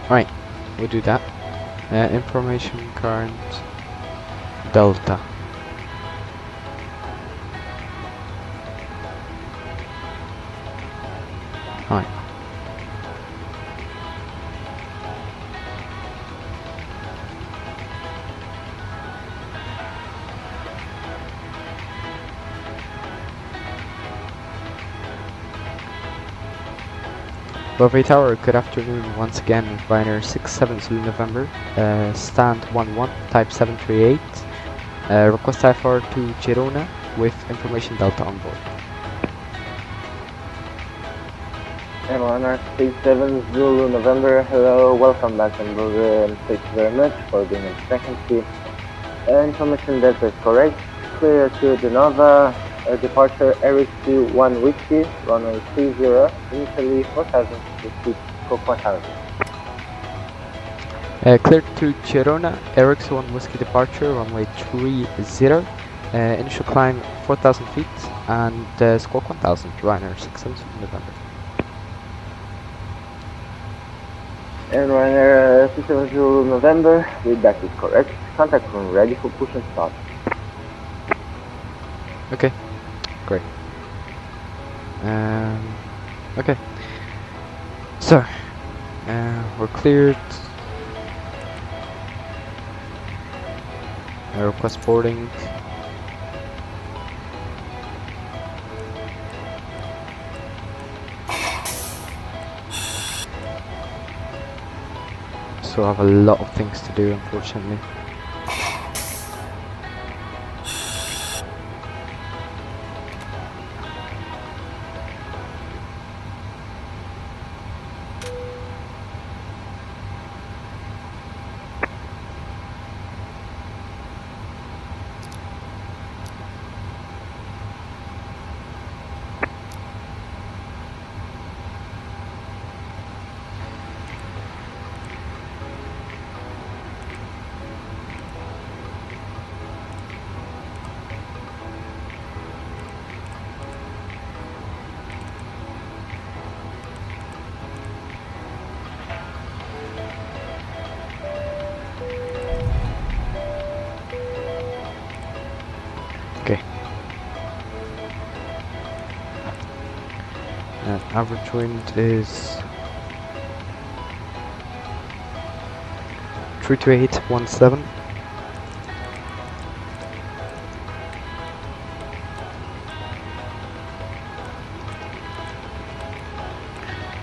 Right, we'll do that. Information current Delta. Right. Bovey Tower, good afternoon once again. vRYR 67 Zulu November, stand 11, type 738. Request IFR to Girona with information Delta on board. vRYR 67 Zulu November, hello, welcome back on board, and thank you very much for being in second seat. Information Delta is correct. Clear to Genova. Departure Eric to 1 whiskey, runway 30, initially 4,000 to seat Coke 1000. Clear to Girona, Eric's 1 whiskey departure, runway 30, initial climb 4,000 feet, and squawk 1000, vRYR 67 November. And vRYR 67 November, feedback is correct. Contact room ready for push and start. Okay, great. Okay. So, we're cleared. Request boarding. So I have a lot of things to do, unfortunately. Average wind is 32817.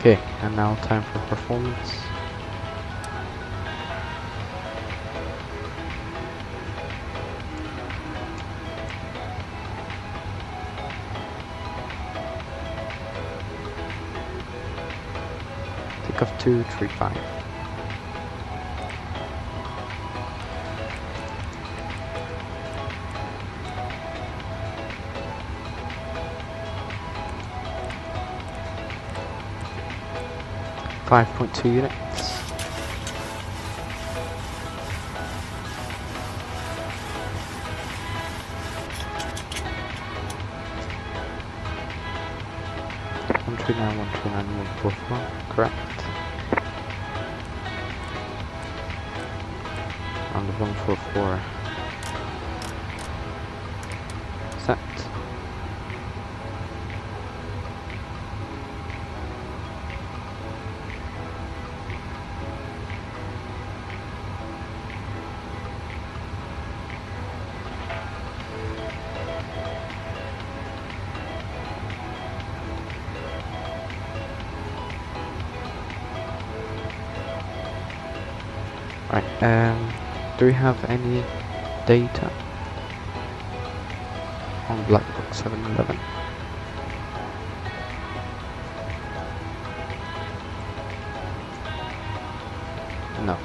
Okay, and now time for performance. Takeoff 235. .2 units. One 149, correct. And 144. Set. Right, do we have any data on Black Box 711? No.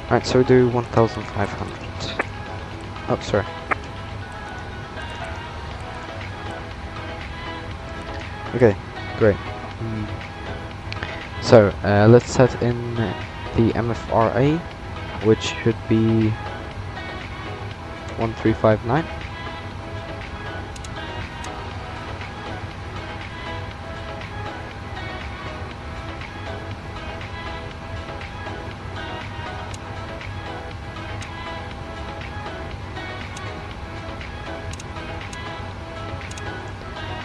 Right, so we do 1500. Oh, sorry. Okay, great. So, let's set in the MFRA, which should be 1359.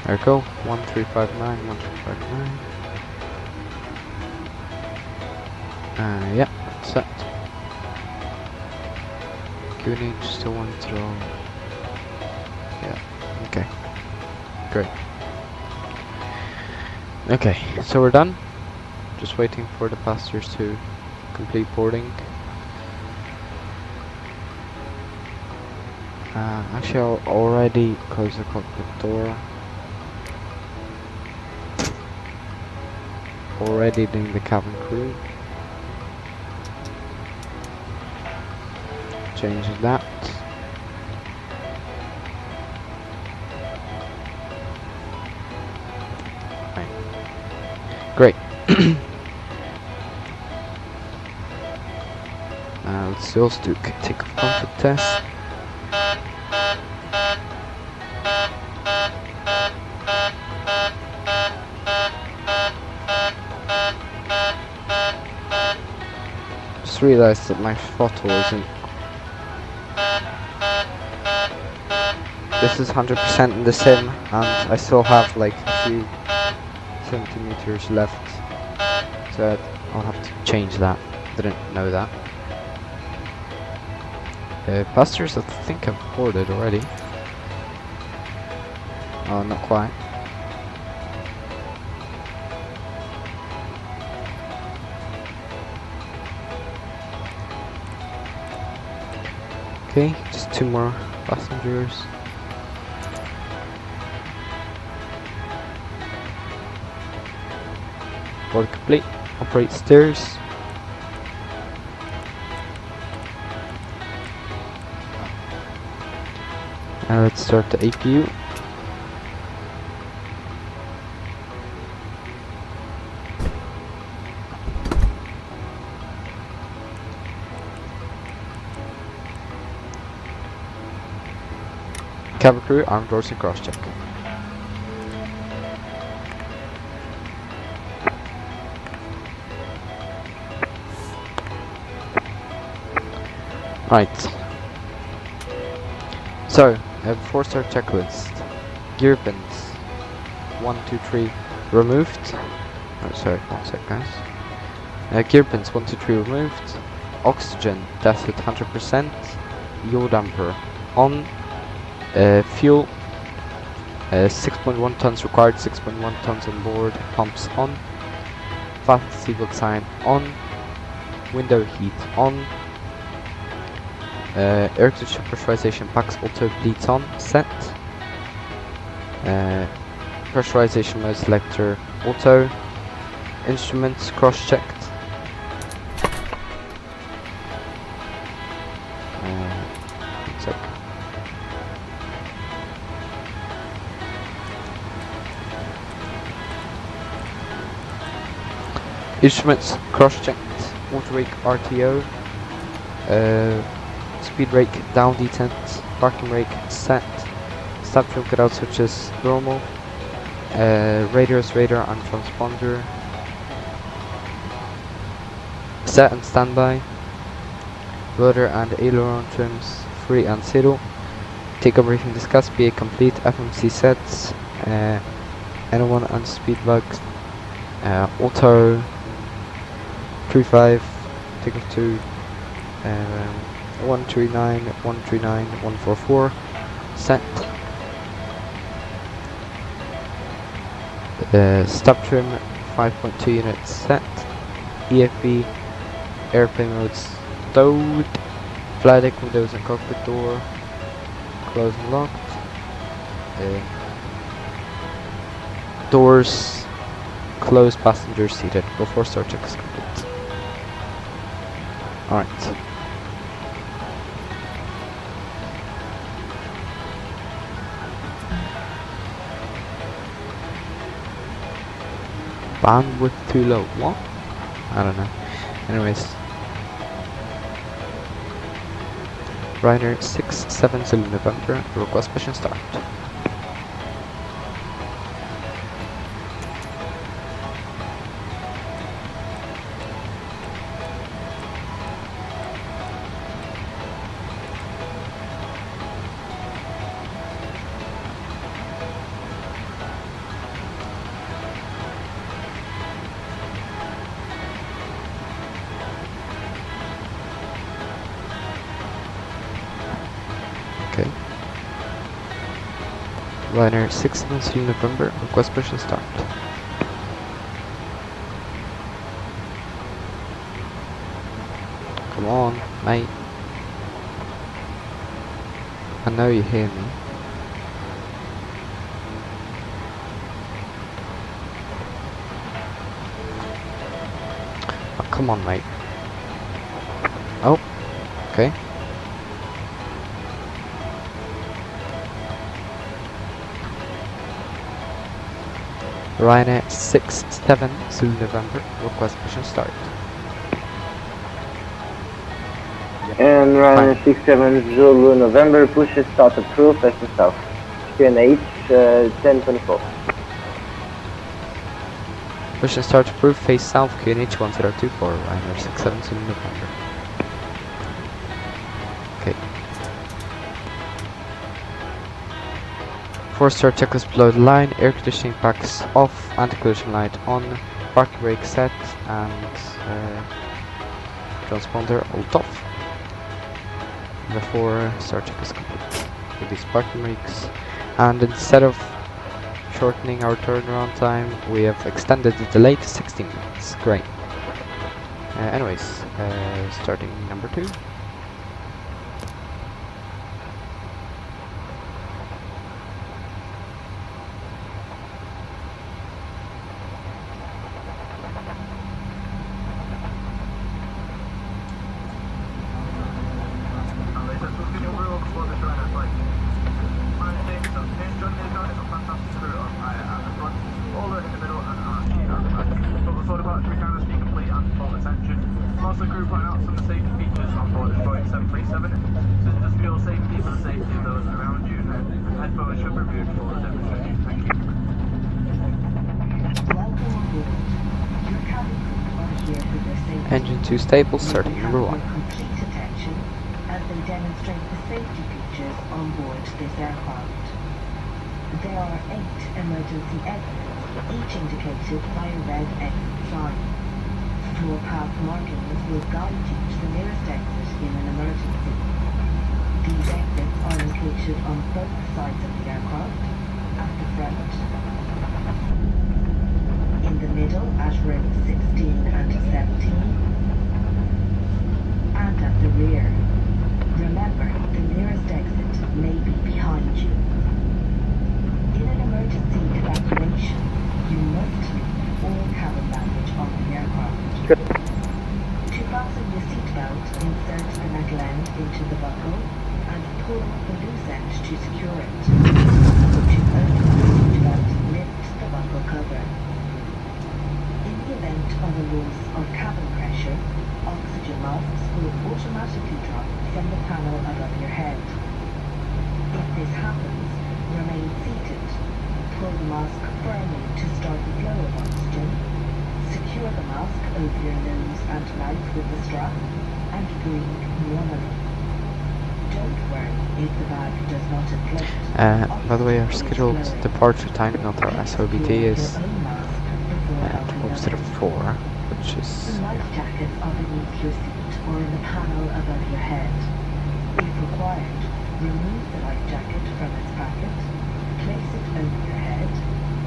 There we go, 1359, 1359. Yeah, set. QNH still want to throw. Yeah, okay. Great. Okay, so we're done. Just waiting for the passengers to complete boarding. Actually, I'll already close the cockpit door. Already doing the cabin crew. Change that. Right. Great. Let's also do take-off comfort test. Just realized that my throttle isn't. This is 100% in the sim, and I still have like a few centimeters left, so I'll have to change that. Didn't know that. Passengers, I think I've boarded already. Oh, not quite. Okay, just 2 more passengers. Board complete. Operate stairs. And let's start the APU. Cabin crew, arm doors and cross check. Right. So, before start checklist. Gear pins 1, 2, 3, removed. Oh, sorry, one sec, guys. Gear pins 1 to 3 removed. Oxygen tested 100%. Yaw damper on. Fuel 6.1 tons required, 6.1 tons on board. Pumps on. Fast seatbelt sign on. Window heat on. Air conditioner pressurization packs auto bleeds on, set. Pressurization mode selector auto. Instruments cross checked. One sec. Instruments cross checked. Water rake RTO. Speed brake down detent. Parking brake set. Stop trim cutout switches normal. Radar and transponder. Set and standby. Rudder and aileron trims free and 0. Take a briefing discuss. PA complete. FMC sets. N1 and speed bugs. Auto 35. Take off 2. 139, 139, 144. Set. Stop trim 5.2 units set. EFB airplane mode stowed. Flight deck windows and cockpit door closed and locked. Doors closed, passengers seated. Before start check is complete. Alright. Bandwidth too low. What? I don't know. Anyways. vRYR 6-7 Zulu November. Request mission start. Okay. vRYR 6-7 Zulu November. Request mission start. Come on, mate. I know you hear me. Oh, come on, mate. Oh, okay. vRYR 6-7 Zulu November. Request mission start. And vRYR 6-7 Zulu November pushes start approved as south. QNH 1024. Mission start approved. Face south. QNH 1024. vRYR 6-7 Zulu November. Okay. Force start checklist below the line. Air conditioning packs off. Anti-collision light on. Parking brake set and transponder all off. Before start check is complete with these parking brakes, and instead of shortening our turnaround time, we have extended the delay to 16 minutes. Great. Anyways, starting number 2. Also, crew point out some of the safety features on board the Boeing 737. So just for your safety and the safety of those around you, headphones should be removed for the demonstration. Thank you. Welcome aboard. Your cabin crew are here for the safety. Engine 2 stable, starting number 1. Your complete attention as they demonstrate the safety features on board this aircraft. There are 8 emergency exits each indicated by a red X sign. Floor path markings will guide you to the nearest exit in an emergency. These exits are located on both sides of the aircraft, at the front, in the middle at rows 16 and 17, and at the rear. Remember, the nearest exit may be behind you. In an emergency evacuation, you must leave all cabin baggage on the aircraft. To fasten your seatbelt, insert the metal end into the buckle and pull the loose end to secure it. To open the seatbelt, lift the buckle cover. In the event of a loss of cabin pressure, oxygen masks will automatically drop from the panel above your head. If this happens, remain seated. Pull the mask firmly to start the flow of oxygen. Secure the mask over your nose and mouth with the strap and breathe normally. Don't worry if the bag does not inflate. By the way, our scheduled departure time, not our SOBT, is 12:04, which is Life jackets are beneath your seat or in the panel above your head. If required, remove the life jacket from its packet, place it over your head,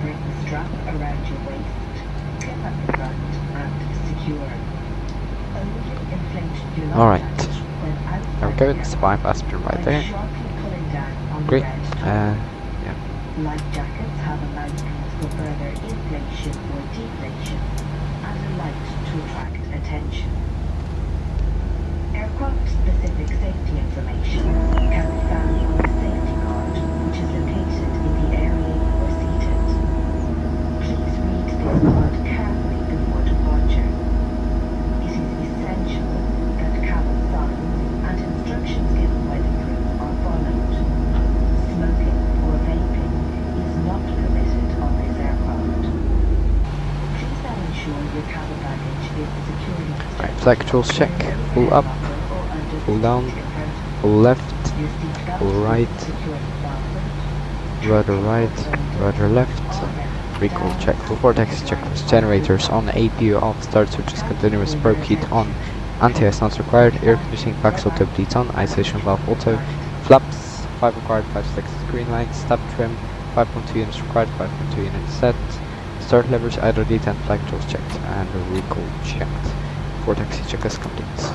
bring the strap around your waist, clip at the front, and secure. Only inflate your life Alright. jacket when outside There we go, the the aircraft spy passenger right by there. sharply pulling down on the Great. red top. Yeah. Life jackets have a mouthpiece for further inflation or deflation and a light to attract attention. Aircraft-specific safety information can be found on the safety card, which is located in the area you are seated. Please read this card carefully before departure. It is essential that cabin signs and instructions given by the crew are followed. Smoking or vaping is not permitted on this aircraft. Please now ensure your cabin baggage is securely Alright, flight controls check. Pull up, pull down, pull left, pull right, rudder right, rudder left. Recall check. Before taxi, check generators on, APU off, start switches continuous, probe heat on, anti-ice not required, air conditioning packs auto bleeds on, isolation valve auto, flaps 5 required, 5 selected, green light, stub trim 5.2 units required, 5.2 units set, start levers idle data and flight controls checked, and recall checked. Before taxi check is complete.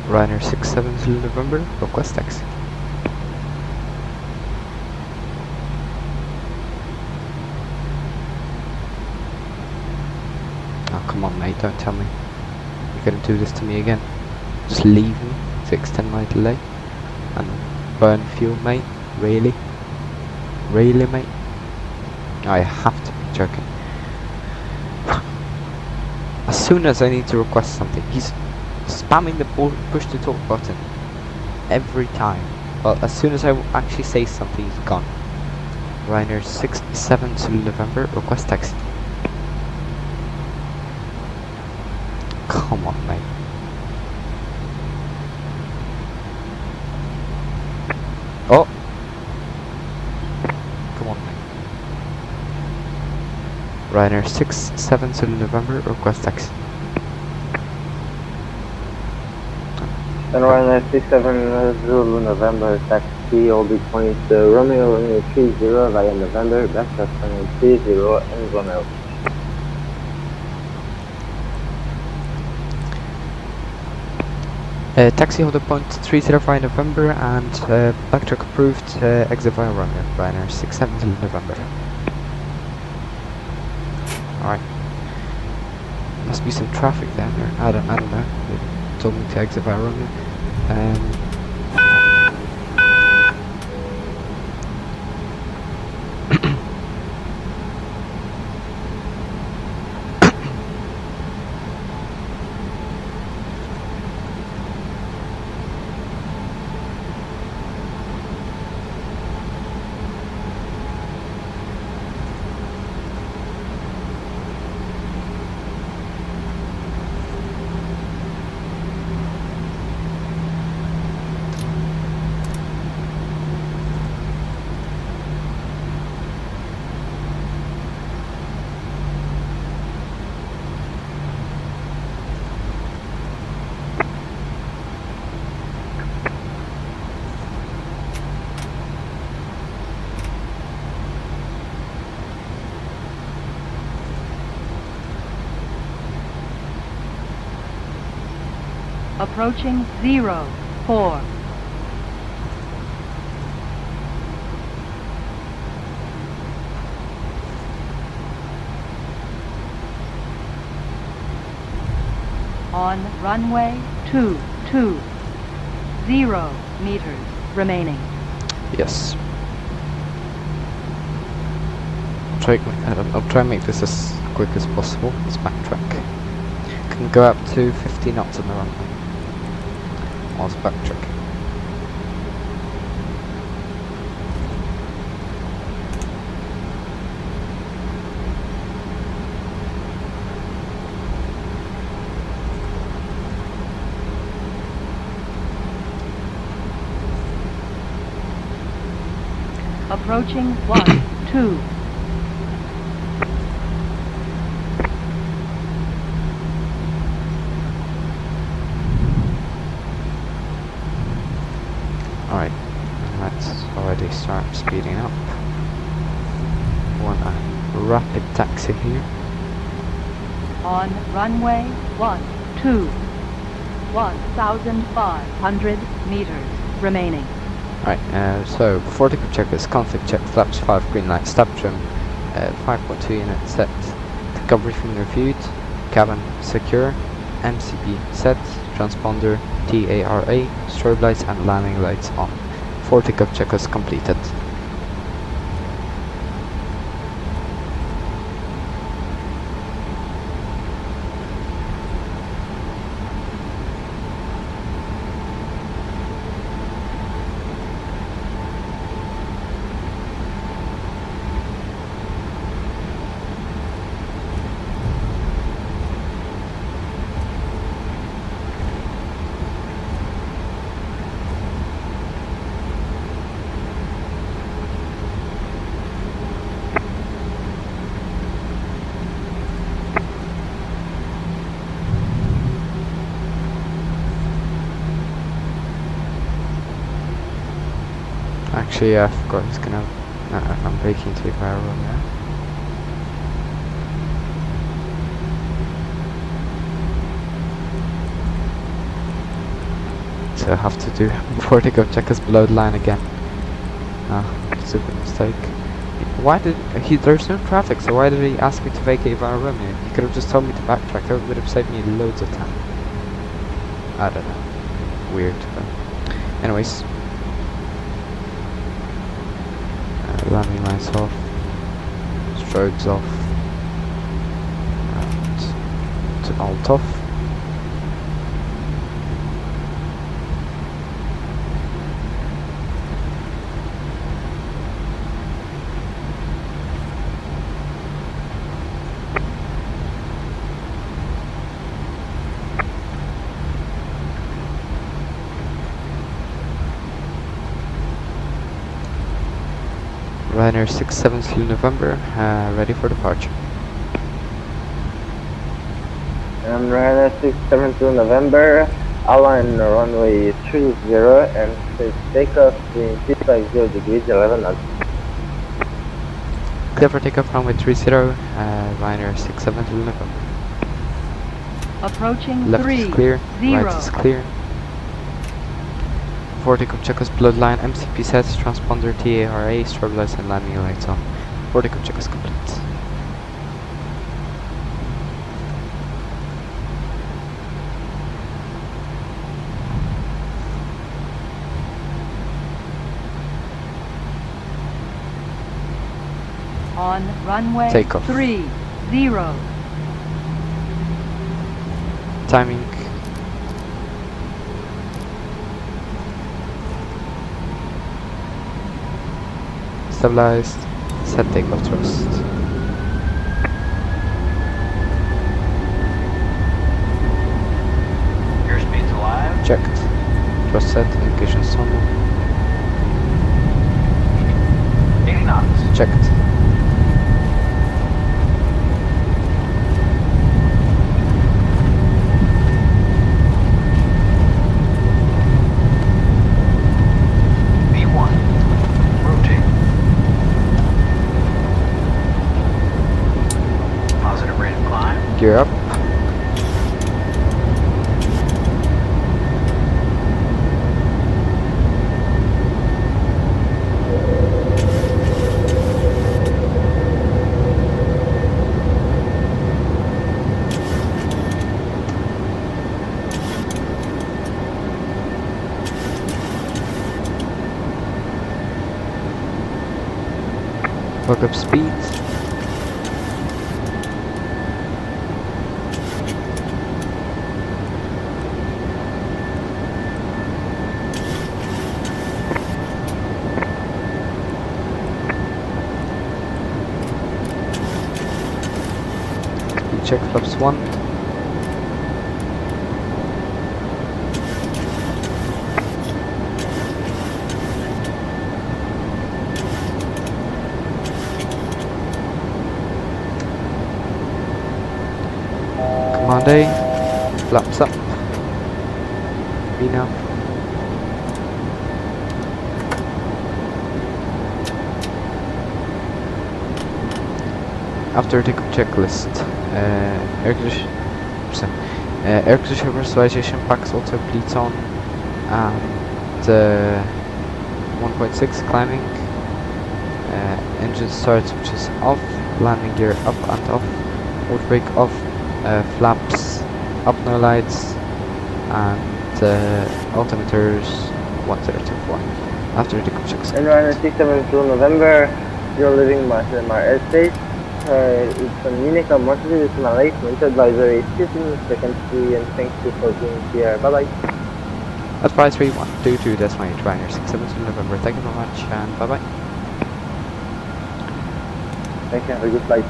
Ryanair 67 November, request taxi. Oh, come on, mate, don't tell me you're gonna do this to me again. Just leave me to extend my delay and burn fuel, mate. Really? Really, mate? I have to be joking. As soon as I need to request something, he's spamming the push to talk button every time. Well, as soon as I actually say something, he's gone. Ryanair 67 to November, request taxi. Come on, mate. Oh! Come on, mate. Ryanair 67 to November, request taxi. And Ryanair 67 Zulu November taxi will be pointed to Romeo 30 via November, backtrack 30 and Romeo. Taxi holder point 30 via November and backtrack approved, exit via Romeo, Ryanair 67 to November. Alright. Must be some traffic down there. I don't know. They told me to exit via Romeo. Approaching 04. On runway 22. 0 meters remaining. Yes. I'll try and make this as quick as possible. Let's backtrack. Can go up to 50 knots on the runway. Let's backtrack. Approaching 1, 2. Alright, let's already start speeding up. Want a rapid taxi here. On runway 12. 1,500 meters remaining. Alright, so before the check is conflict check, flaps 5 green light, stop trim, 5.2 unit set, takeoff briefing reviewed, cabin secure, MCP set, transponder TARA, strobe lights and landing lights on. 4 takeoff check is completed. Actually, yeah, I forgot he's gonna. I'm braking to vRYR now. So I have to do before they go check us below the line again. Stupid mistake. Why did he? There's no traffic, so why did he ask me to vacate vRYR? He could have just told me to backtrack. That would have saved me loads of time. I don't know. Weird. But anyways. Landing lights off, strobes off, and to alt off. Ryanair 672 November, ready for departure. Ryanair 672 November, align runway 30 and takeoff in 350 degrees 11 knots. Clear for takeoff runway 30, Ryanair 672 November. Approaching Left 3, is clear, 0. right is clear. For takeoff check us bloodline, MCP sets, transponder TARA, strobe lights and landing lights on. For takeoff check is complete. On runway Takeoff. 30. Timing. Stabilized. Set takeoff thrust. Airspeed's alive. Checked. Thrust set. Indication normal. 80 knots. Checked. V1. Rotate. Positive rate of climb. Gear up. fuck up speed. Speed check flaps 1. Command A, flaps up. B now. After the checklist, air condition pressurization packs auto bleeds on, and 1.6 climbing, engine start which is off, landing gear up and off, water brake off, flaps up, no lights, and altimeters 134. After the checklist. And on 67 to November, you're leaving my airspace. It's an unique emergency with my late winter advisory is 15 seconds free, and thank you for being here. Bye bye. Advisory 122, that's my Ryanair 67 to November. Thank you very much, and bye bye. Thank you, have a good flight.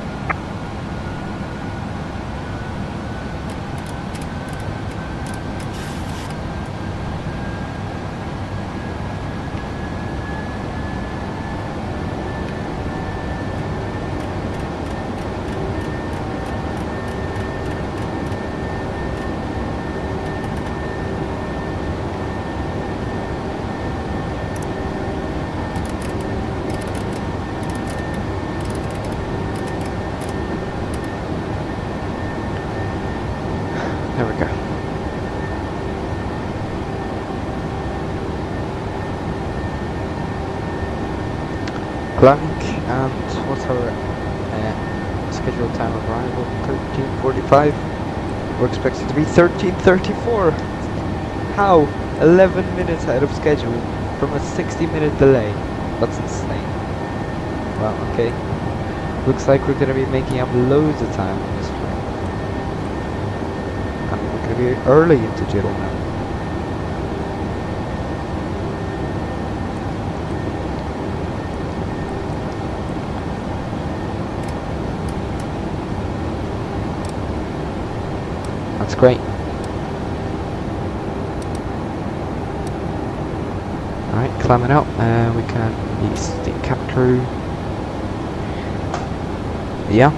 There we go. Climbing, and what's our scheduled time of arrival? 13:45. We're expected to be 13:34. How? 11 minutes ahead of schedule from a 60-minute delay. That's insane. Well, okay. Looks like we're gonna be making up loads of time on this flight. And we're gonna be early into Jiddle now. That's great. Alright, climbing out. We can use the cabin crew. Yeah,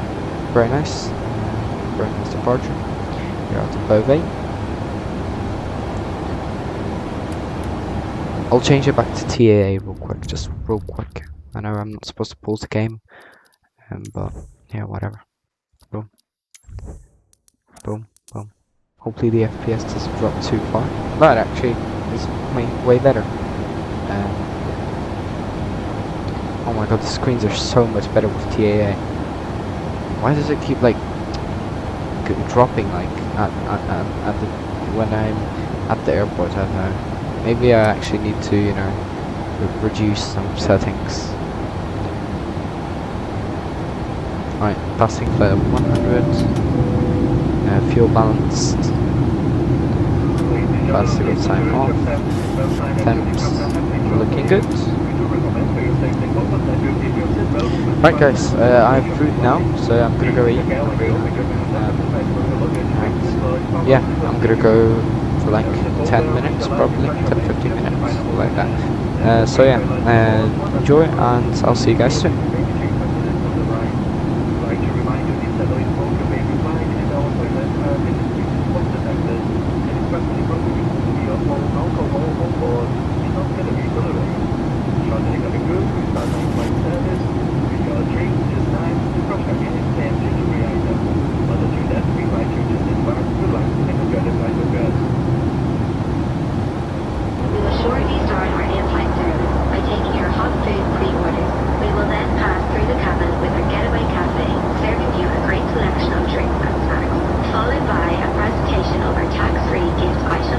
very nice. Very nice departure. You're out of Beauvais. I'll change it back to TAA real quick, just real quick. I know I'm not supposed to pause the game, but yeah, whatever. Boom. Boom, boom. Hopefully the FPS doesn't drop too far. That actually is way better. Oh my god, the screens are so much better with TAA. Why does it keep like dropping like at the when I'm at the airport? I don't know. Maybe I actually need to, you know, reduce some settings. Alright, passing flight of 100. Fuel balanced. Bicycle time off. Temps looking good. Right guys, I have food now, so I'm gonna go eat. Yeah, I'm gonna go for like 10 minutes probably, 10-15 minutes, like that. So yeah, enjoy, and I'll see you guys soon. Followed by a presentation of our tax-free gift items.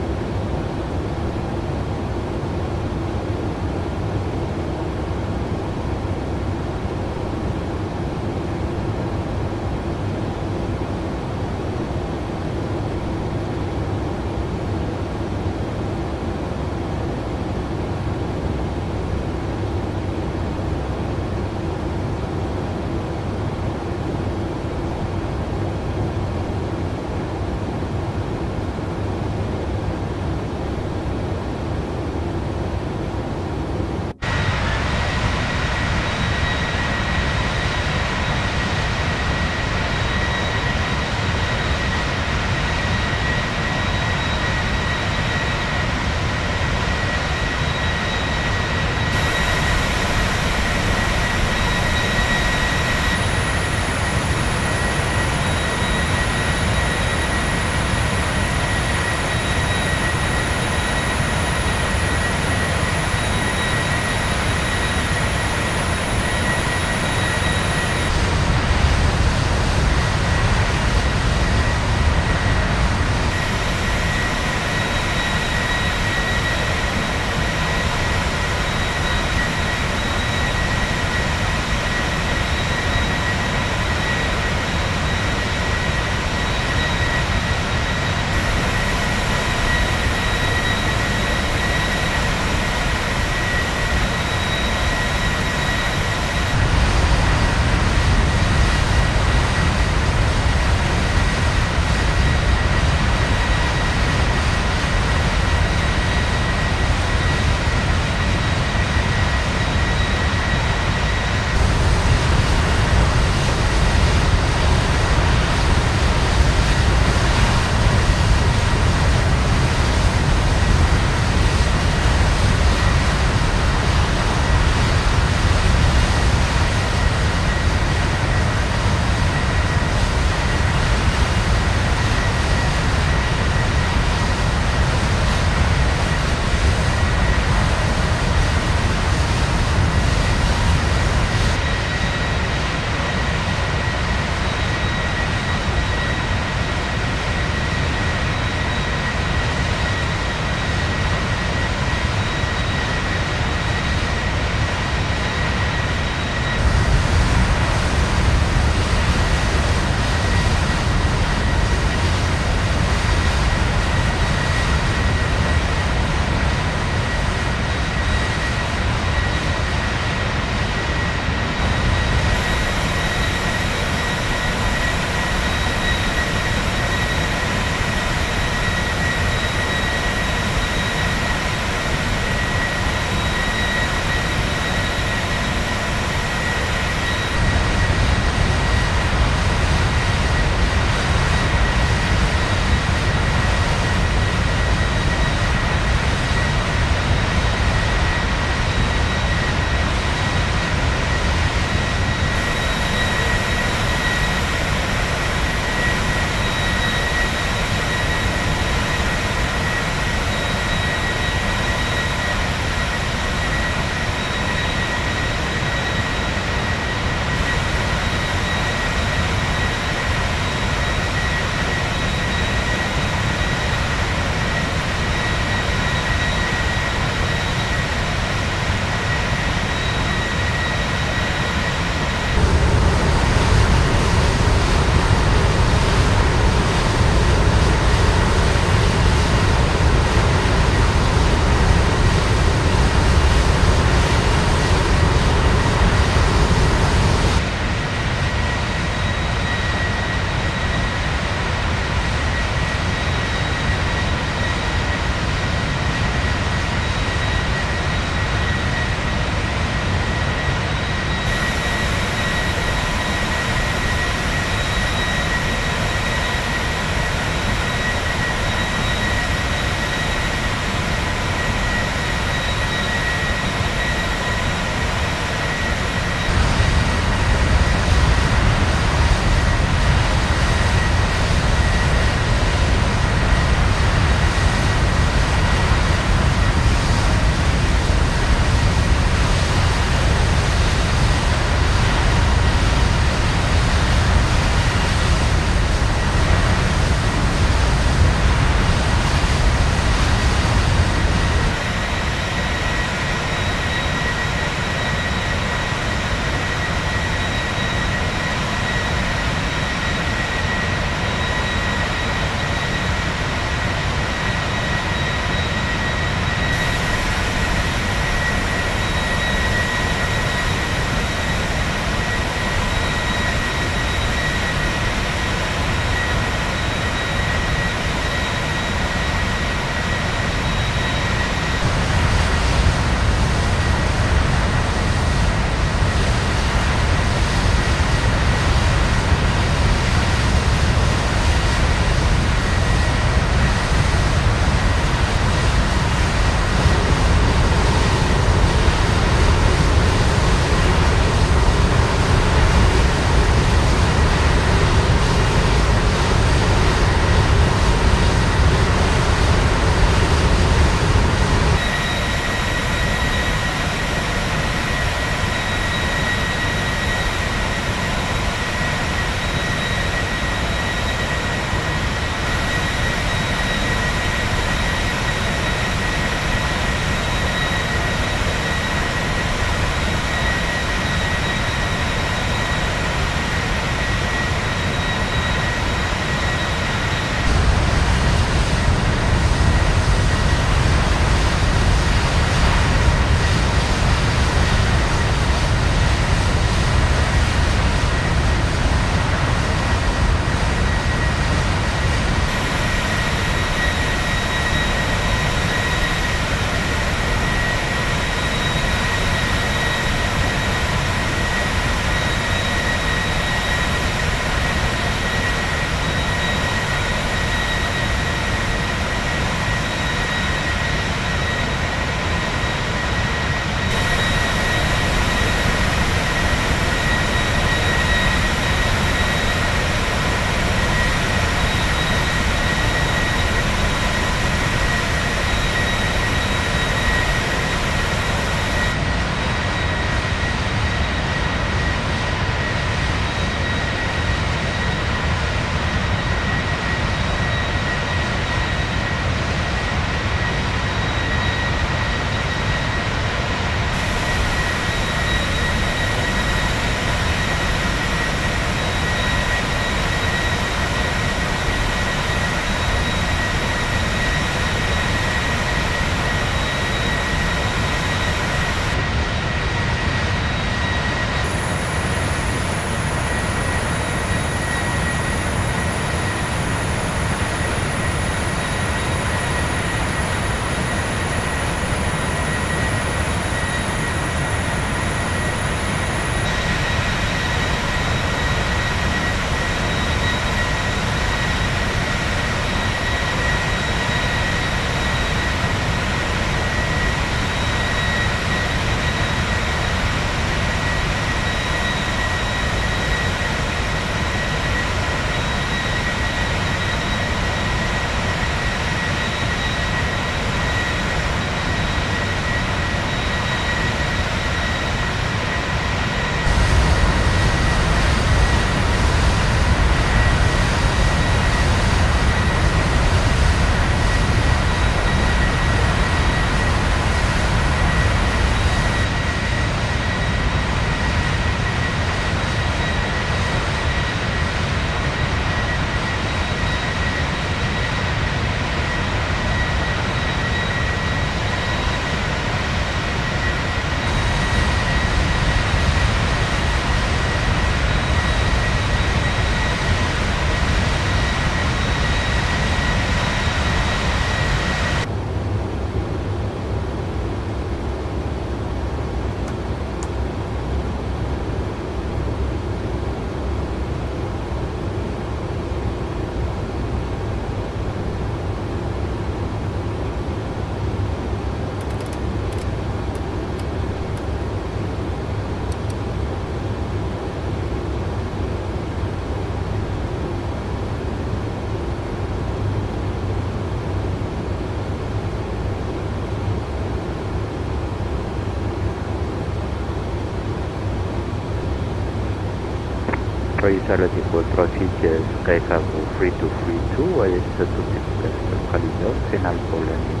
Proieztarea tipo trocicie Skycavu 3232 este substitută localizări în Alpoleni.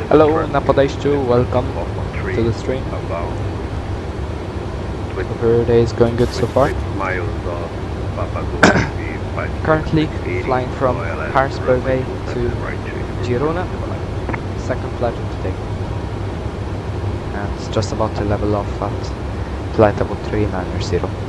Hello, na podejściu, welcome to the stream. Hope your day is going good so far. Currently flying from Paris-Beauvais to Girona, second flight of the day. And it's just about to level off at flight level 390.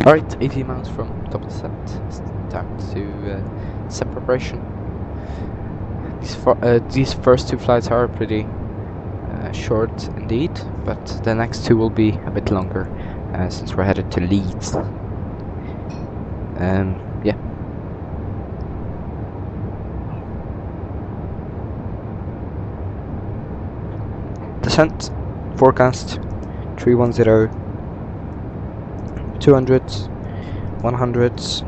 Alright, 80 miles from top of the set. It's time to set preparation. These first 2 flights are pretty short indeed, but the next 2 will be a bit longer since we're headed to Leeds. Yeah. Descent forecast 310, 200s, 100s.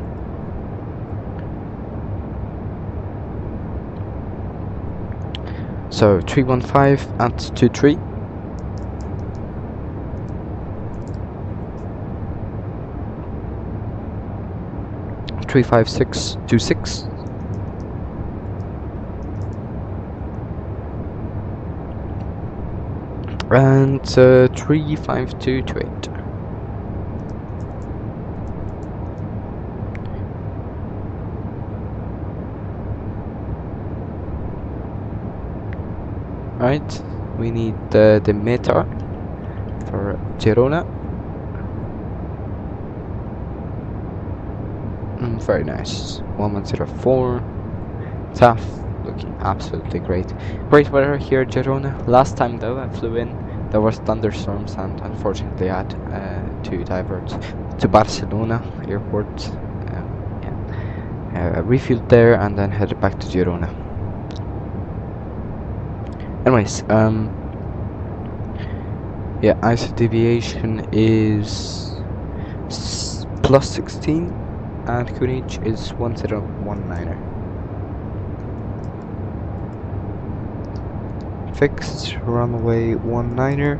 So 315 at 23. Three 5 6 2 6. And 3 5 2 2 8. Right, we need the META for Girona. Very nice. 1104. Tough, looking absolutely great. Great weather here at Girona. Last time though I flew in, there was thunderstorms and unfortunately I had to divert to Barcelona airport. Refueled there and then headed back to Girona. Anyways, yeah, ISO deviation is plus 16 and QNH is 1019er. Fixed runway 19er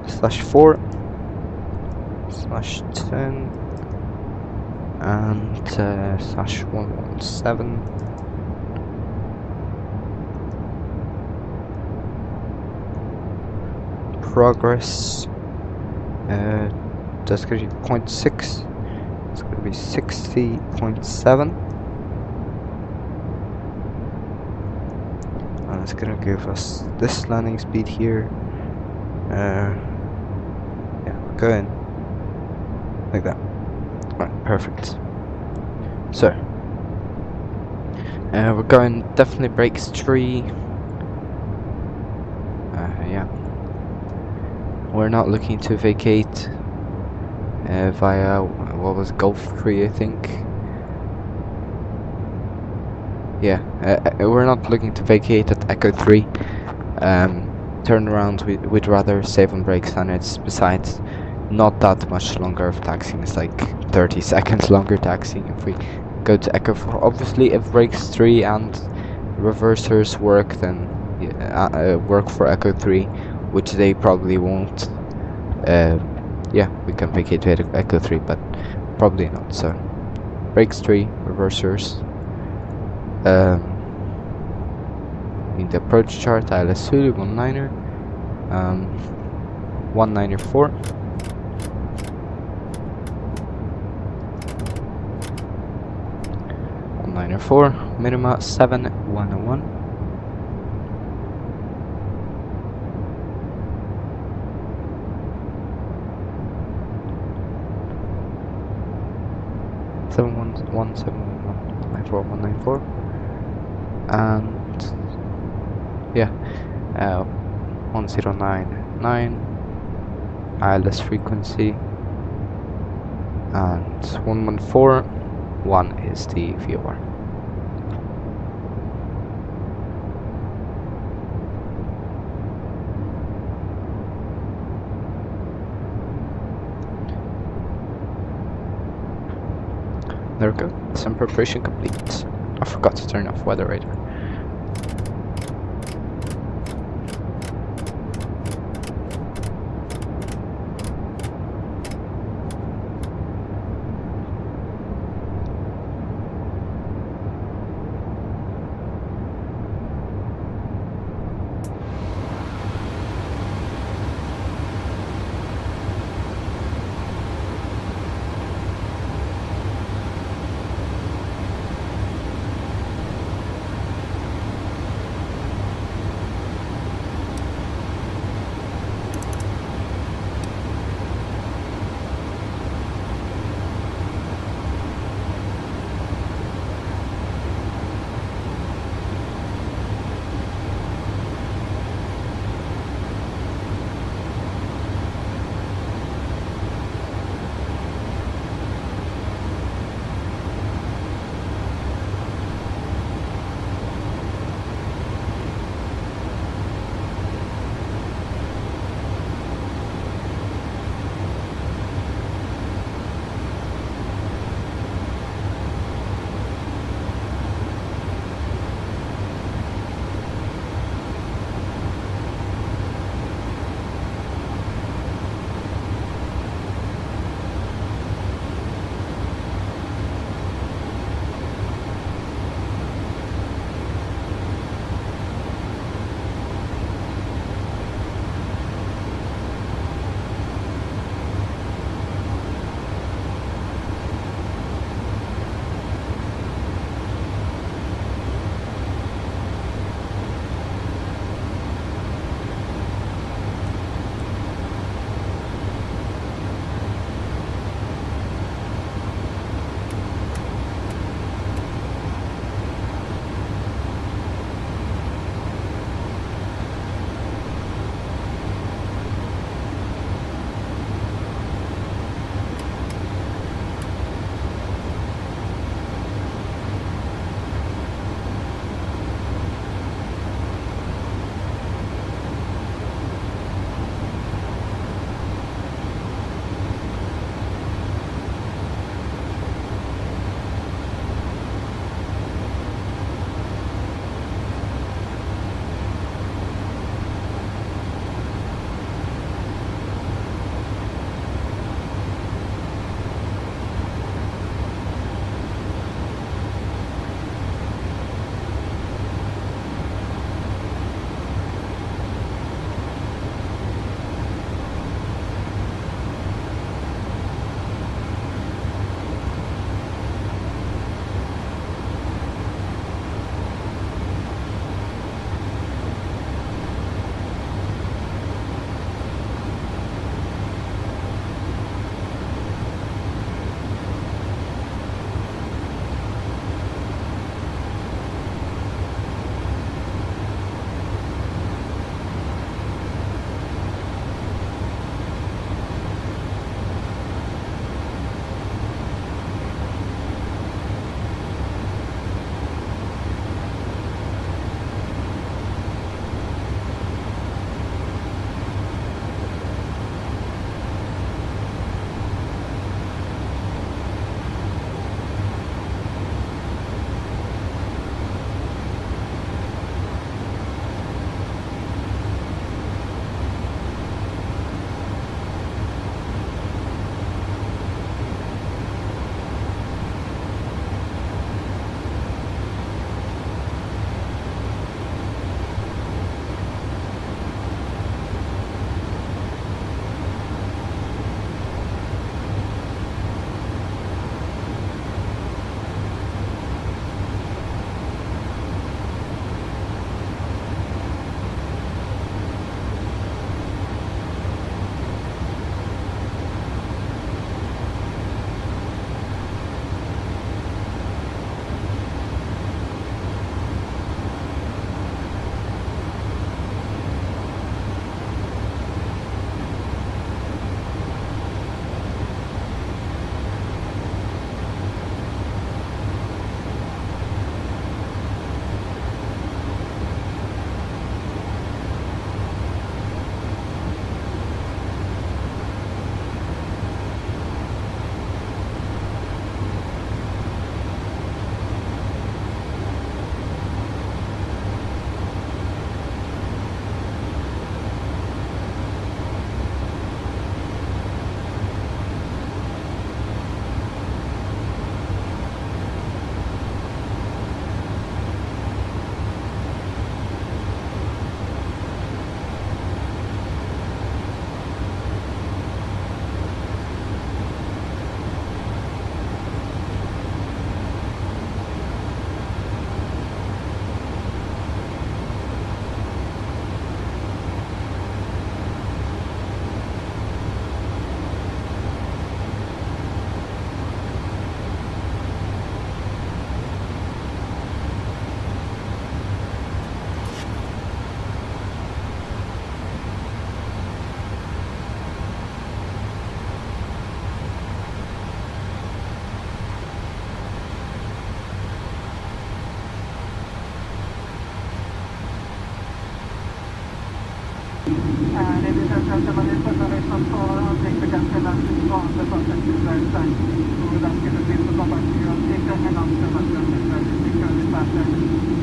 /4 /10 and /117. Progress, that's going to be 0.6, it's going to be 60.7, and it's going to give us this landing speed here. Yeah, go in like that. Right, perfect. So we're going definitely brakes 3. Yeah. We're not looking to vacate via, what was Gulf 3, I think. Yeah, we're not looking to vacate at Echo 3. Turn around, we'd rather save on brakes, and it's besides not that much longer of taxiing. It's like 30 seconds longer taxiing if we go to Echo 4. Obviously, if brakes 3 and reversers work, then work for Echo 3. Which they probably won't. Yeah, we can vacate to Echo 3, but probably not. So, brakes 3, reversers. In the approach chart, ILS Zulu 19er, 194. Minima 7101. 194, and yeah, 1099 ILS frequency, and 114.1 is the VOR. There we go, some preparation complete. I forgot to turn off weather radar. Ladies and gentlemen, this reservation for allting began on the process is very tight. So that can be the property of taker and observation is very securely pattern.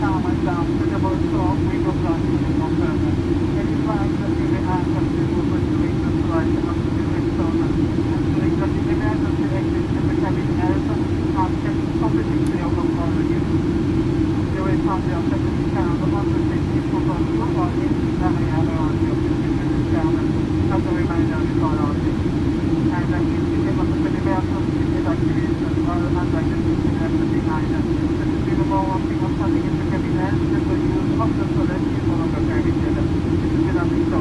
Calm and down, suitable so we will not need no further. It is like that you may ask us to move with the wings right up to the ringtone. Ensuring that the emergency exit in the cabin air are kept completely clear of all the units. You will find the objective sound on the safety proposal or in the area around you. As a reminder before all this, and that if you give us a emergency evacuation or emergency exit behind us, this is the more working on something in the cabinet, that will use of the toilet is no longer permitted. This is nothing so.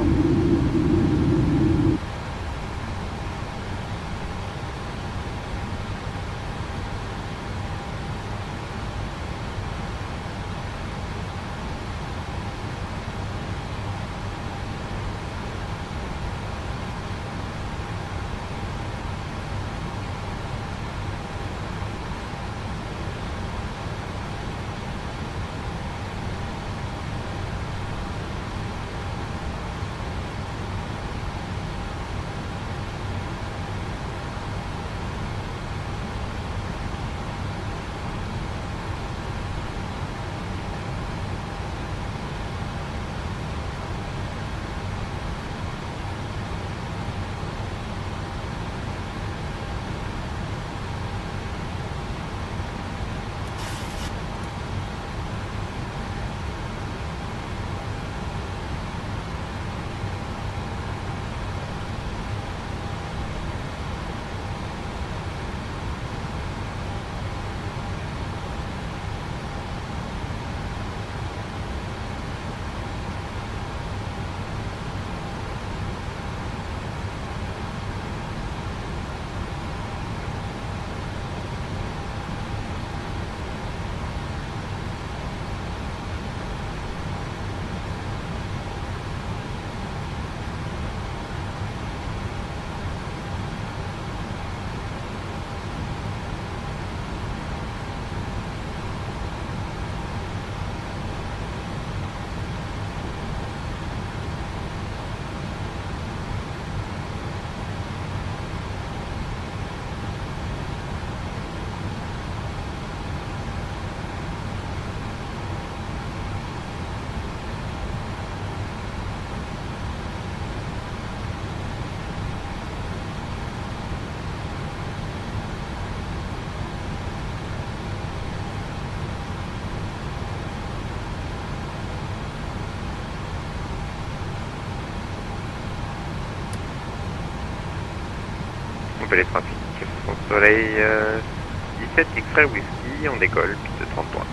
Les trafics. Son soleil 17 X-Ray Whisky, on décolle, piste de 33.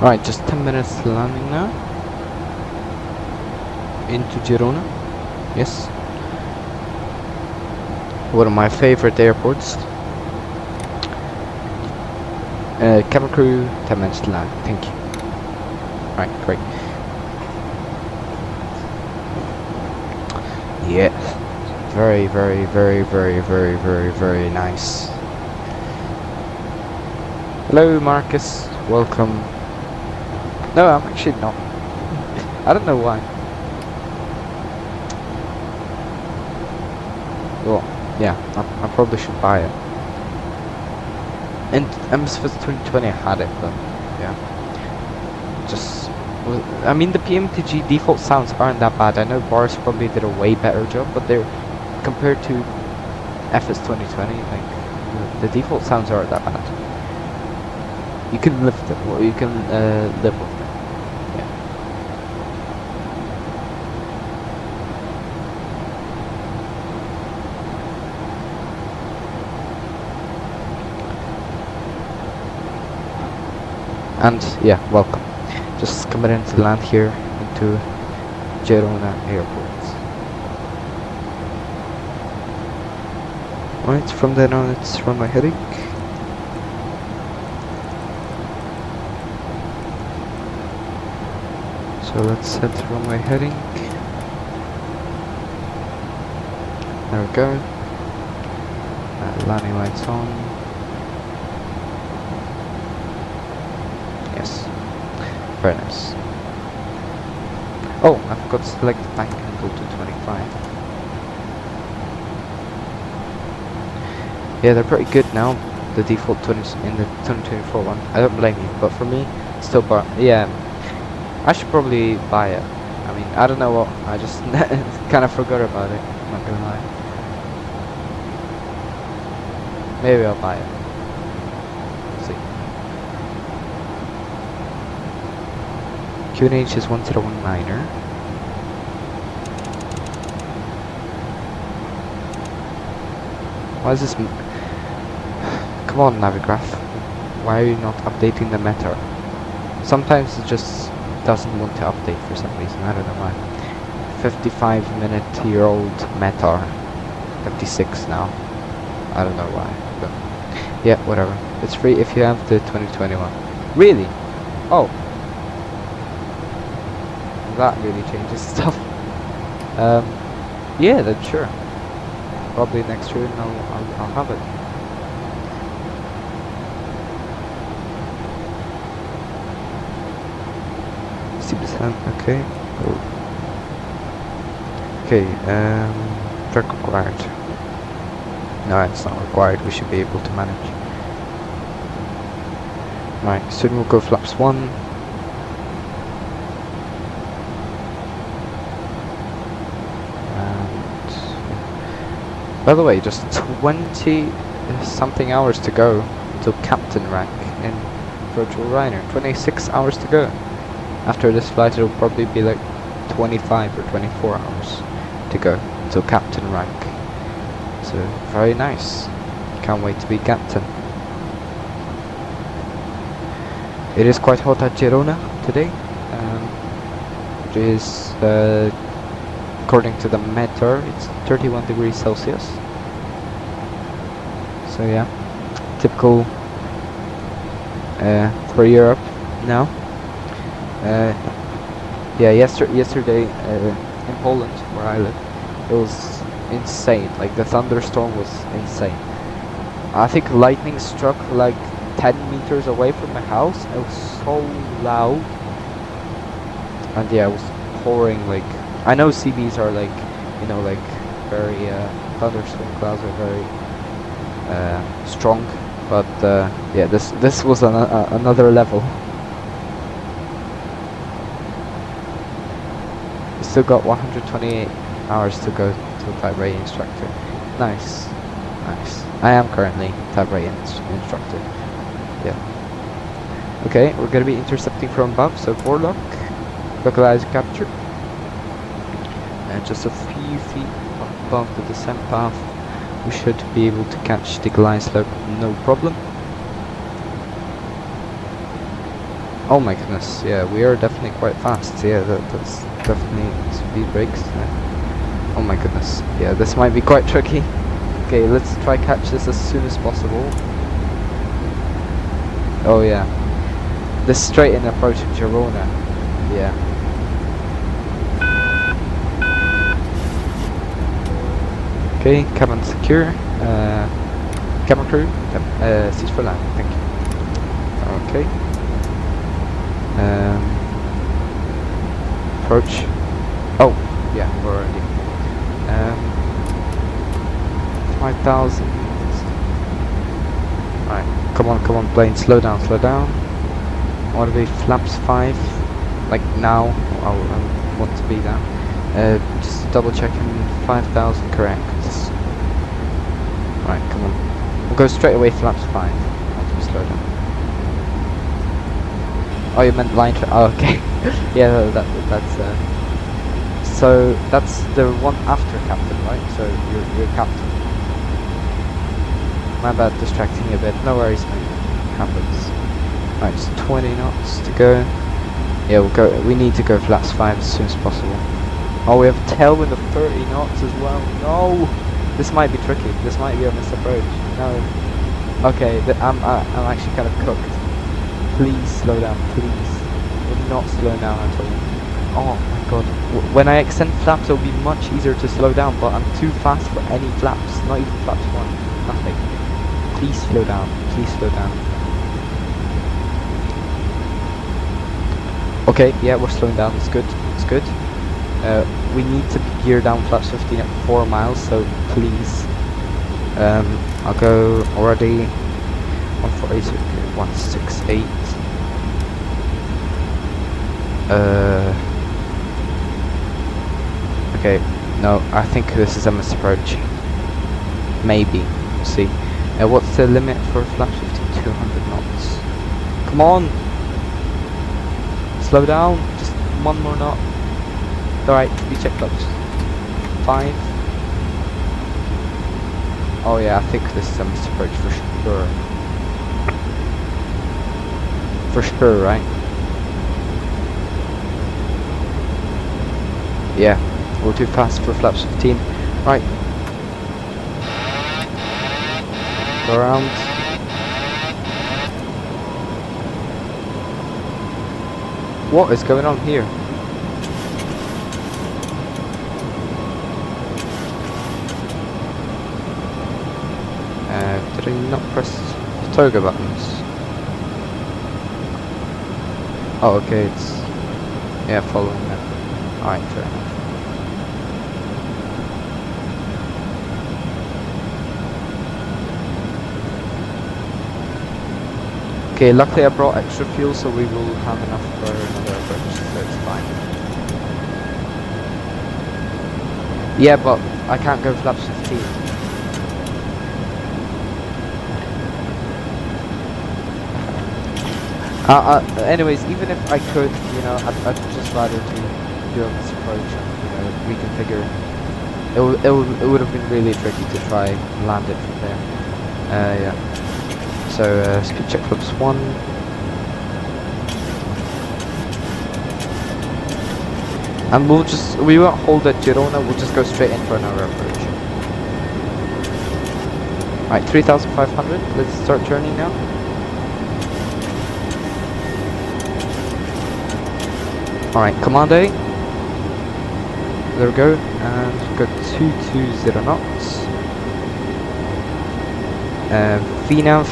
Alright, just 10 minutes to landing now. Into Girona. Yes. One of my favorite airports. Cabin crew, 10 minutes to land. Thank you. Alright, great. Yeah. Very, very, very, very, very, very, very nice. Hello, Marcus. Welcome. No, I'm actually not. I don't know why. Well, yeah, I probably should buy it. And MSFS 2020 I had it, but yeah. Just, well, I mean the PMTG default sounds aren't that bad. I know Boris probably did a way better job, but they're compared to FS 2020, like the default sounds aren't that bad. You can live them, or you can live with them. Yeah. And yeah, welcome. Just coming in to land here into Girona Airport. Right, from then on it's runway heading. So let's set runway heading. There we go. Landing lights on. Yes. Very nice. Oh, I forgot to select the tank angle to 25. Yeah, they're pretty good now. The default 20 in the 2024 one. I don't blame you, but for me, still yeah. I should probably buy it. I mean, I don't know what. I just kind of forgot about it. I'm not gonna lie. Maybe I'll buy it. Let's see. QNH is 1019er. Why is this? Come on, Navigraph. Why are you not updating the meta? Sometimes it just doesn't want to update for some reason. I don't know why. 55-minute-year-old meta. 56 now. I don't know why. But yeah, whatever. It's free if you have the 2021. Really? Oh. That really changes stuff. Yeah, then sure. Probably next year and I'll have it. Okay. Oh. Okay, track required. No, it's not required, we should be able to manage. Right, soon we'll go flaps 1. And by the way, just 20 something hours to go until captain rank in virtual Ryanair. 26 hours to go. After this flight it'll probably be like 25 or 24 hours to go until captain rank. So very nice. Can't wait to be captain. It is quite hot at Girona today, which is according to the meter it's 31 degrees Celsius. So yeah, typical for Europe now. Yeah, yesterday in Poland, where I live, it was insane. Like the thunderstorm was insane. I think lightning struck like 10 meters away from my house. It was so loud, and yeah, it was pouring. Like I know CBs are like, you know, like very thunderstorm clouds are very strong, but yeah, this was another level. Still got 128 hours to go to type rating instructor. Nice, nice. I am currently type rating instructor. Yeah. Okay, we're gonna be intercepting from above, so forelock, localize capture, and just a few feet above the descent path, we should be able to catch the glide slope, no problem. Oh my goodness, yeah, we are definitely quite fast. Yeah, that's definitely speed brakes. Oh my goodness, yeah, this might be quite tricky. Okay, let's try catch this as soon as possible. Oh yeah, this straight in approach of Girona. Yeah. Okay, cabin secure. Cabin crew, seats for land. Thank you. Okay. Approach. Oh, yeah, we're already. 5,000. Alright, come on, plane, slow down. What are we, flaps 5? Like now, I want to be that. Just double checking, 5,000 correct. Alright, come on. We'll go straight away, flaps 5. After we slow down. Oh, you meant line oh, okay. Yeah, that's so that's the one after captain, right? So you're captain. My bad, distracting you a bit. No worries, mate. Happens. Right, it's 20 knots to go. Yeah, we need to go flaps 5 as soon as possible. Oh, we have a tailwind of 30 knots as well. No, this might be tricky. This might be a misapproach. No. Okay, I'm actually kind of cooked. Please slow down, please. We're not slowing down at all. Oh my god. When I extend flaps, it'll be much easier to slow down, but I'm too fast for any flaps. Not even flaps 1. Nothing. Please slow down. Please slow down. Okay, yeah, we're slowing down. It's good. It's good. We need to gear down flaps 15 at 4 miles, so please. I'll go already. 148, 168. Okay, no, I think this is a misapproach. Maybe, we'll see. What's the limit for flaps 15? 200 knots. Come on! Slow down, just one more knot. Alright, we check flaps. 5. Oh yeah, I think this is a misapproach for sure. For sure, right? Yeah, we're too fast for flaps 15. Right. Go around. What is going on here? Did I not press the toga buttons? Oh, okay, it's... yeah, following that. Alright, fair enough. Okay, luckily I brought extra fuel, so we will have enough for another approach, so it's fine. Yeah, but I can't go flaps 15. Anyways, even if I could, you know, I'd just rather do this approach and, you know, reconfigure. It would have been really tricky to try and land it from there. Yeah. So, speed check flaps 1. And we won't hold at Girona, we'll just go straight in for another approach. Alright, 3,500, let's start turning now. Alright, command A. There we go, and we've got 220 knots. VNav.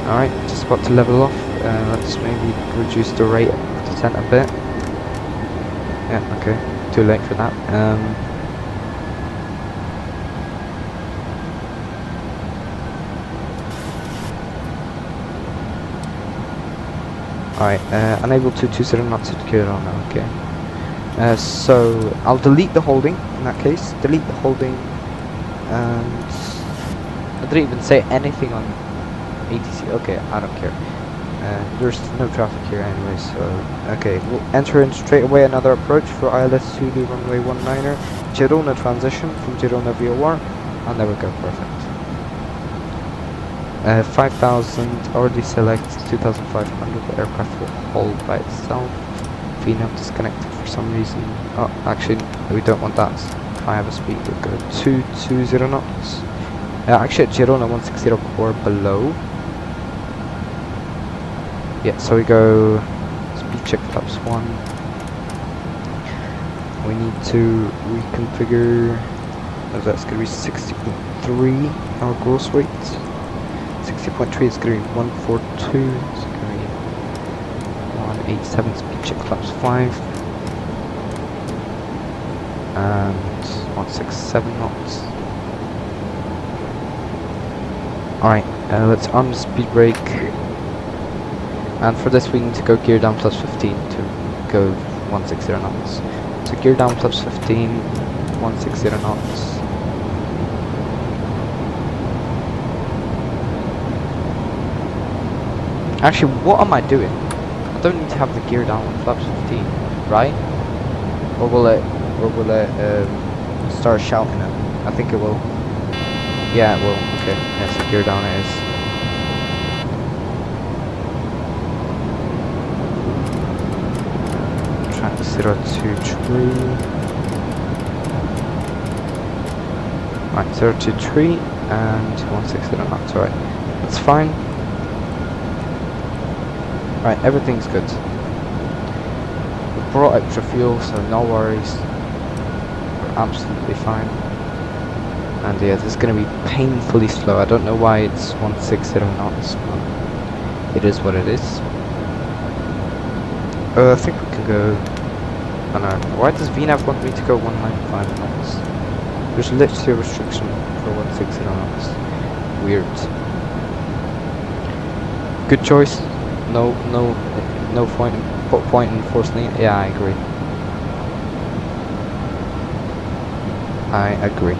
Alright, just about to level off. Let's maybe reduce the rate of descent a bit. Yeah, okay, too late for that. Alright, unable to 20 knots at Girona, okay. So, I'll delete the holding, in that case. Delete the holding, and... I didn't even say anything on ATC, okay, I don't care. There's no traffic here anyway, so... Okay, we'll enter in straight away another approach for ILS Zulu runway 19er. Girona transition from Girona VRYR, and there we go, perfect. 5,000, already select 2,500, the aircraft will hold by itself. VNAV disconnected for some reason. Oh, actually, we don't want that. If I have a speed, we'll go 220 knots. Actually at Girona 160 core below. Yeah, so we go speed check flaps 1. We need to reconfigure, that's going to be 60.3 our gross weight. 60.3 is going to be 142, it's going to be 187 speed check flaps 5. And 167 knots. Alright, let's arm the speed brake. And for this we need to go gear down plus 15 to go 160 knots. So gear down plus 15, 160 knots. Actually, what am I doing? I don't need to have the gear down on flaps 15, right? Or will it start shouting it? I think it will. Yeah, it will. Okay, yeah, so gear down it is. Trying to 023. Right, 023 and 160 knots. Alright, that's fine. Right, everything's good. We brought extra fuel, so no worries. We're absolutely fine. And yeah, this is going to be painfully slow. I don't know why it's 160 knots, but it is what it is. I think we can go... I don't know. Why does VNAV want me to go 195 knots? There's literally a restriction for 160 knots. Weird. Good choice. No point in forcing it. Yeah, I agree. I agree.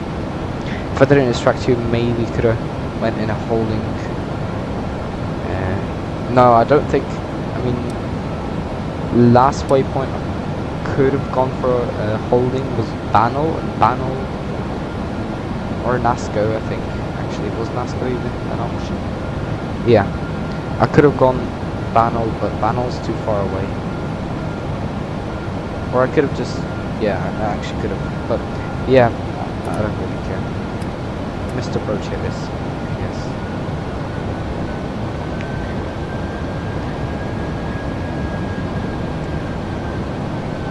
If I didn't distract you, maybe could have went in a holding. No, I don't think. I mean, last waypoint I could have gone for a holding was Banal or Nasco. I think actually was Nasco even an option. Yeah, I could have gone Banal, but Banal's too far away. Or I could have just, yeah, I actually could have, but yeah, I don't really care. Missed approach here is, yes.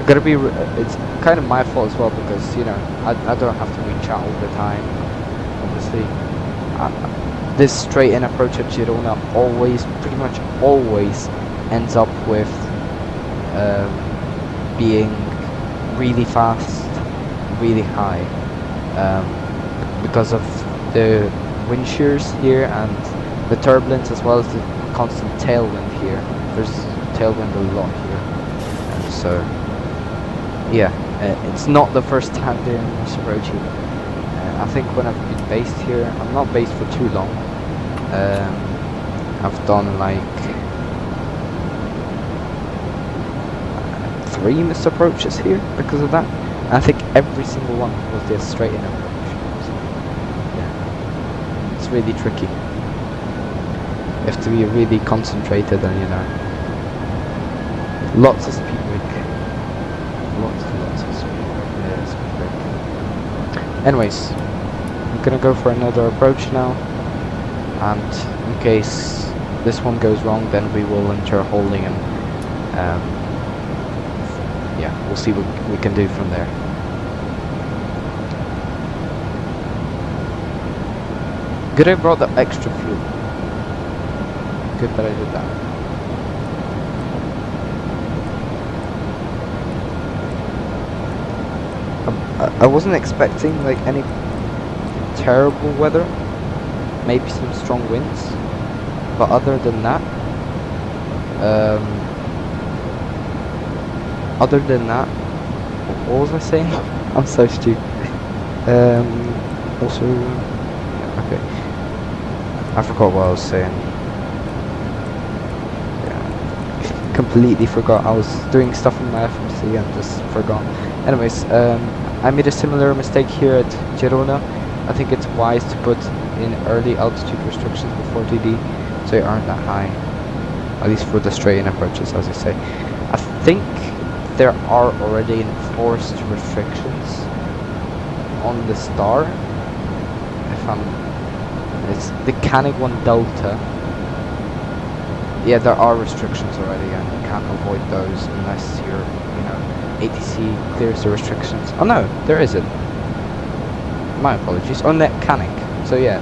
Gotta be, it's kind of my fault as well because, you know, I don't have to reach out all the time, obviously. This straight in approach at Girona always, pretty much always ends up with being really fast, really high, because of the wind shears here and the turbulence as well as the constant tailwind here. There's tailwind a lot here, and so yeah, it's not the first time doing this approach here. I think when I've been based here, I'm not based for too long. I've done like 3 missed approaches here because of that. And I think every single one was the straight in approach. So, yeah, it's really tricky. You have to be really concentrated and, you know, lots of speed brake. Lots of speed brake. Anyways, I'm gonna go for another approach now. And in case this one goes wrong, then we will enter holding and yeah, we'll see what we can do from there. Good I brought the extra fuel. Good that I did that. I wasn't expecting like any terrible weather. Maybe some strong winds, but other than that, what was I saying? I'm so stupid. Also, okay, I forgot what I was saying. Yeah, completely forgot. I was doing stuff in my FMC and just forgot. Anyways, I made a similar mistake here at Girona. I think it's wise to put in early altitude restrictions before TD, so you aren't that high. At least for the straight-in approaches, as I say. I think there are already enforced restrictions on the star. It's the Canig 1 Delta. Yeah, there are restrictions already, and you can't avoid those unless you're, ATC clears the restrictions. Oh no, there isn't. My apologies. On that Canig. So yeah,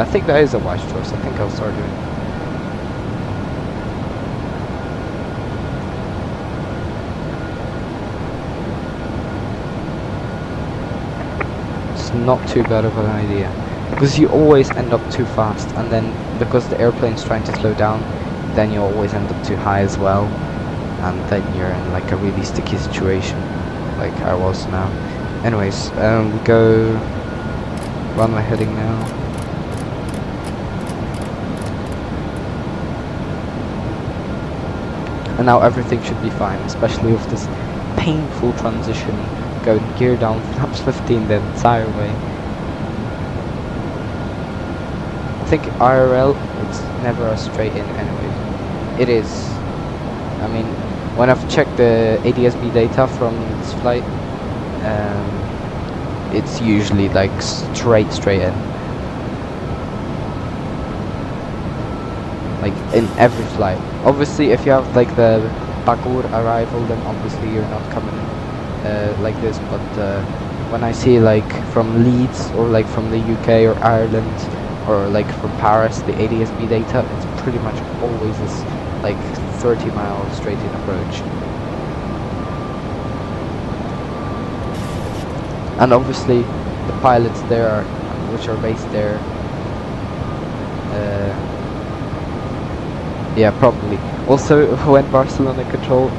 I think that is a wise choice. I think I'll start doing it. It's not too bad of an idea. Because you always end up too fast, and then because the airplane's trying to slow down, then you always end up too high as well, and then you're in like a really sticky situation, like I was now. Anyways, we go runway heading now. And now everything should be fine, especially with this painful transition, going gear down flaps 15 the entire way. I think IRL, it's never a straight in anyway. It is. I mean, when I've checked the ADS-B data from this flight, it's usually like straight in. Like in every flight. Obviously, if you have like the Bakur arrival, then obviously you're not coming like this. But when I see like from Leeds or like from the UK or Ireland, or like from Paris, the ADS-B data, it's pretty much always this like 30-mile straight-in approach. And obviously the pilots there, which are based there, yeah, probably. Also, when Barcelona Control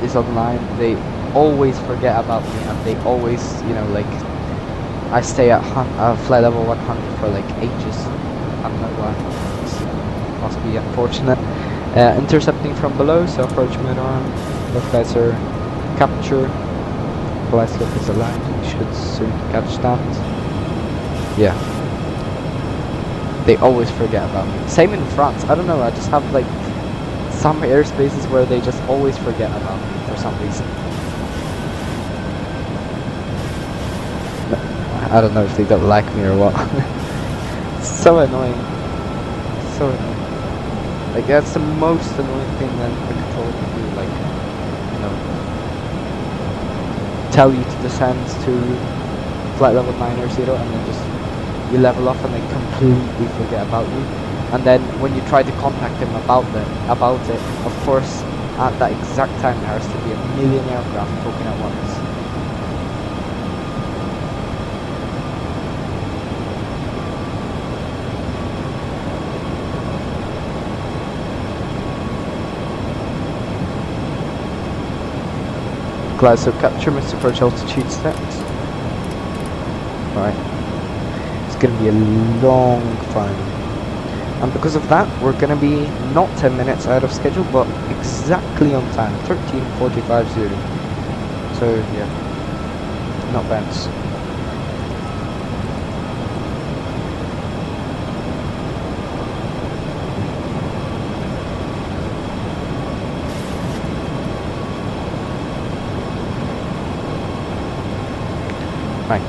is online, they always forget about me, and they always, like, I stay at flight level 100 for like ages. I don't know why. It must be unfortunate. Intercepting from below, so approach mid arm. Both guys are capture. Glide slope is aligned. We should soon catch that. Yeah. They always forget about me. Same in France. I don't know. I just have like some airspaces where they just always forget about me for some reason. I don't know if they don't like me or what. It's so annoying. So annoying. Like, that's the most annoying thing that the controller can do. Like, tell you to descend to flight level 9 or 0, and then just you level off and they completely forget about you. And then when you try to contact them about it, of course, at that exact time there has to be a million aircraft talking at once. Glide slope capture, missed approach altitude set. Right. It's going to be a long climb. And because of that, we're going to be not 10 minutes out of schedule, but exactly on time. 13:45.0. So, yeah. Not bad. Right,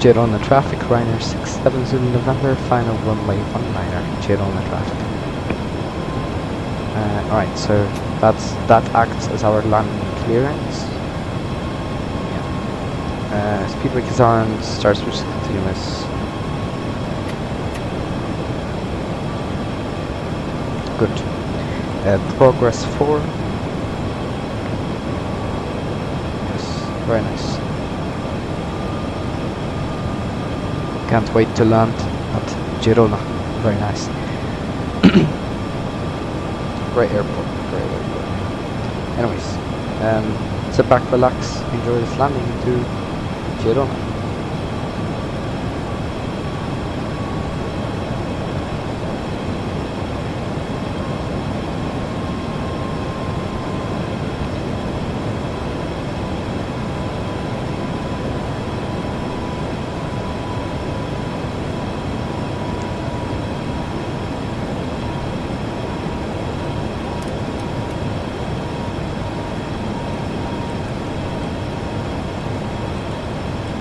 Girona traffic, Ryanair 67 November, final runway 19er, Girona traffic. Alright, so that acts as our landing clearance. Yeah. Speed brake is on, start switch continuous. Good. Progress 4. Yes, very nice. Can't wait to land at Girona. Very nice. Great airport. Great airport. Anyways, sit back, relax, enjoy this landing into Girona.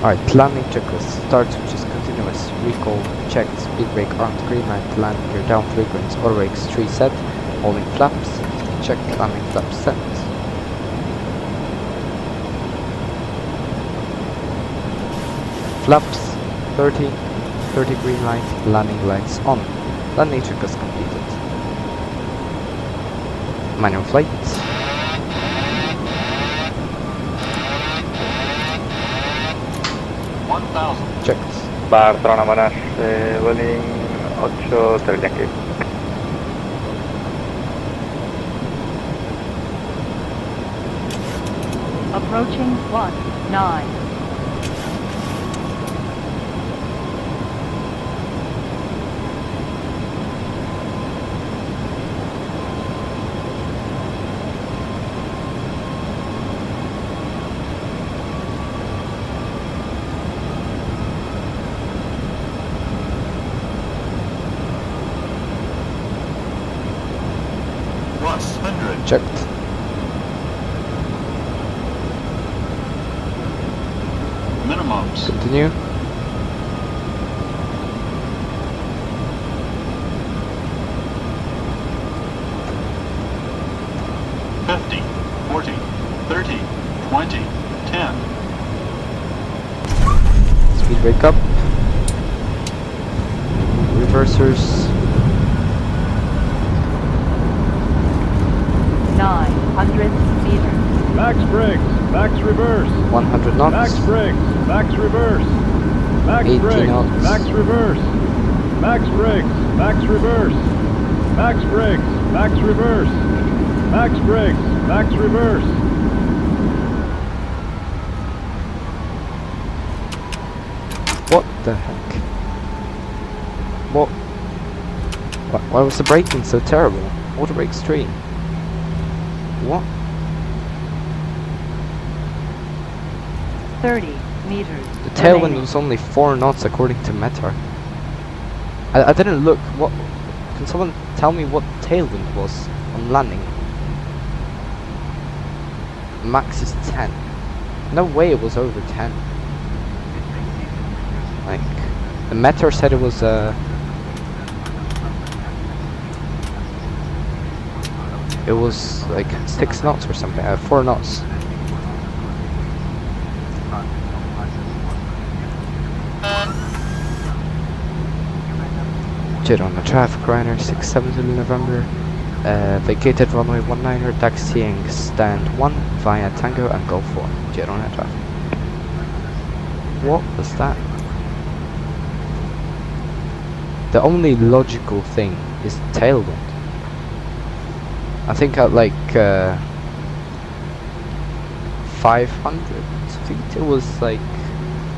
Alright, landing checklist. Start which is continuous. Recall, checked, speed brake, armed green light, landing gear down, frequency, auto brakes, 3 set, holding flaps, checked, landing flaps set. Flaps, 30, 30 green light, landing lights on. Landing checklist completed. Manual flight. 1,000. Checked. Barcelona Monash, running 8 aquí. Approaching 19. Plus 100. Checked. Minimums. Continue. $50, $40, $30, $20, $10. Speed brake up. Reversers. 900 meters. Max brakes, max reverse. 100 knots. Max brakes, max reverse. Max 80 brakes, knots. max reverse. Max brakes, max reverse. Max brakes, max reverse. Max brakes, max reverse. What the heck? What? Why was the braking so terrible? Auto brakes 3. What? 30 meters. The tailwind remaining. was only 4 knots according to Metar. I didn't look. What? Can someone tell me what tailwind was on landing? Max is 10. No way it was over 10. Like, the Metar said it was it was like 6 knots or something, 4 knots. Jet on the traffic runner, 670 November. Vacated runway 19er, taxiing stand 1 via Tango and Golf 4. Jet on air traffic. What was that? The only logical thing is tailwind. I think at like 500 feet it was like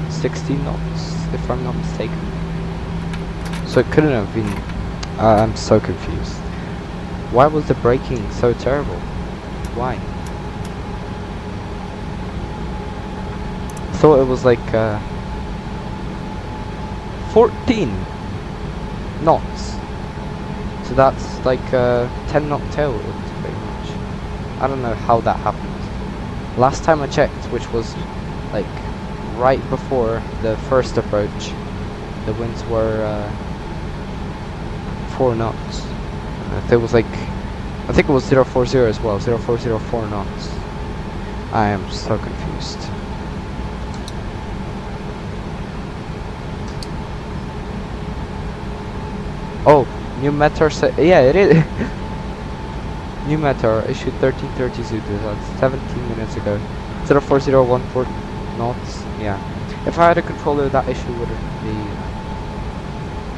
60 knots, if I'm not mistaken. So it couldn't have been. I'm so confused. Why was the braking so terrible? Why? I thought it was like 14 knots. So that's like 10 knot tailwind, pretty much. I don't know how that happened. Last time I checked, which was like right before the first approach, the winds were 4 knots. There was like, I think it was 040 as well, 0404 knots. I am so confused. Oh, new Metar said, yeah, it is. New Metar issued 1330 Zudu, that's 17 minutes ago. 04014 knots, yeah. If I had a controller, that issue wouldn't be.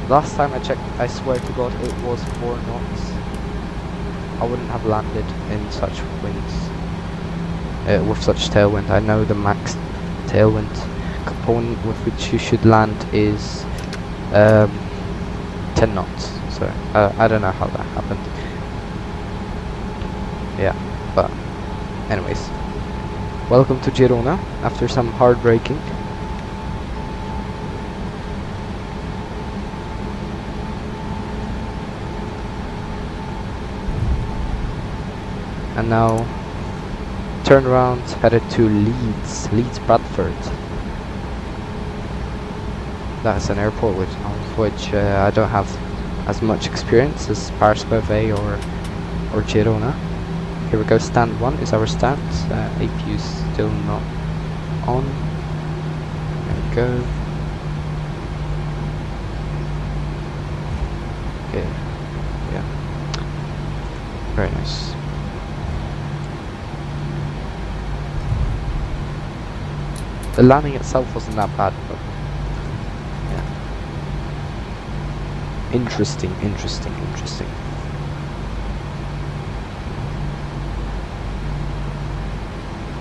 Last time I checked, I swear to God, it was 4 knots. I wouldn't have landed in such winds, with such tailwind. I know the max tailwind component with which you should land is 10 knots. So I don't know how that happened. Yeah, but anyways, welcome to Girona after some hard braking. And now turn around, headed to Leeds Bradford. That's an airport which I don't have as much experience as Paris Beauvais or Girona. Here we go, stand 1 is our stance. APU is still not on. There we go. Okay, yeah. Very nice. The landing itself wasn't that bad, but yeah. Interesting.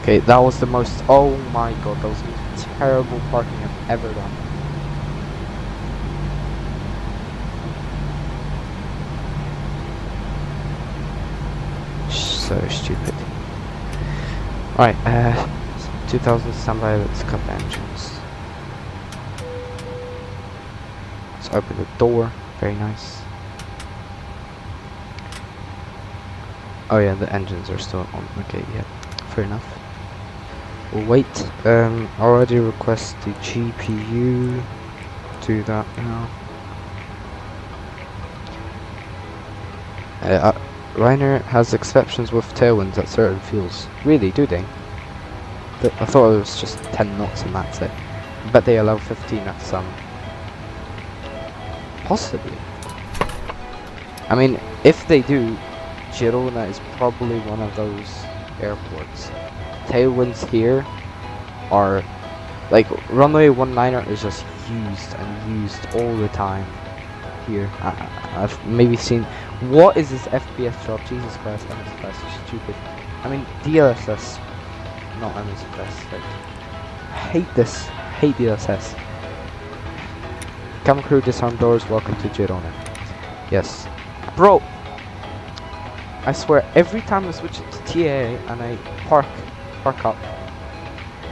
Okay, that was the most, oh my god, that was the most terrible parking I've ever done. So stupid. Alright, 2000 standby, let's cut the engines. Let's open the door, very nice. Oh yeah, the engines are still on, okay, yeah, fair enough. We'll wait, already request the GPU, do that now. vRYR has exceptions with tailwinds at certain fuels. Really, do they? I thought it was just 10 knots and that's it. But they allow 15 at some. Possibly. I mean, if they do, Girona is probably one of those airports. Tailwinds here are like runway 19er is just used and used all the time here. I've maybe seen, what is this FPS drop? Jesus Christ, MS is stupid. I mean DLSS, not MS. Like, I hate this. Hate DLSS. Cabin crew disarm doors. Welcome to Girona. Yes, bro. I swear, every time I switch it to TA and I park up,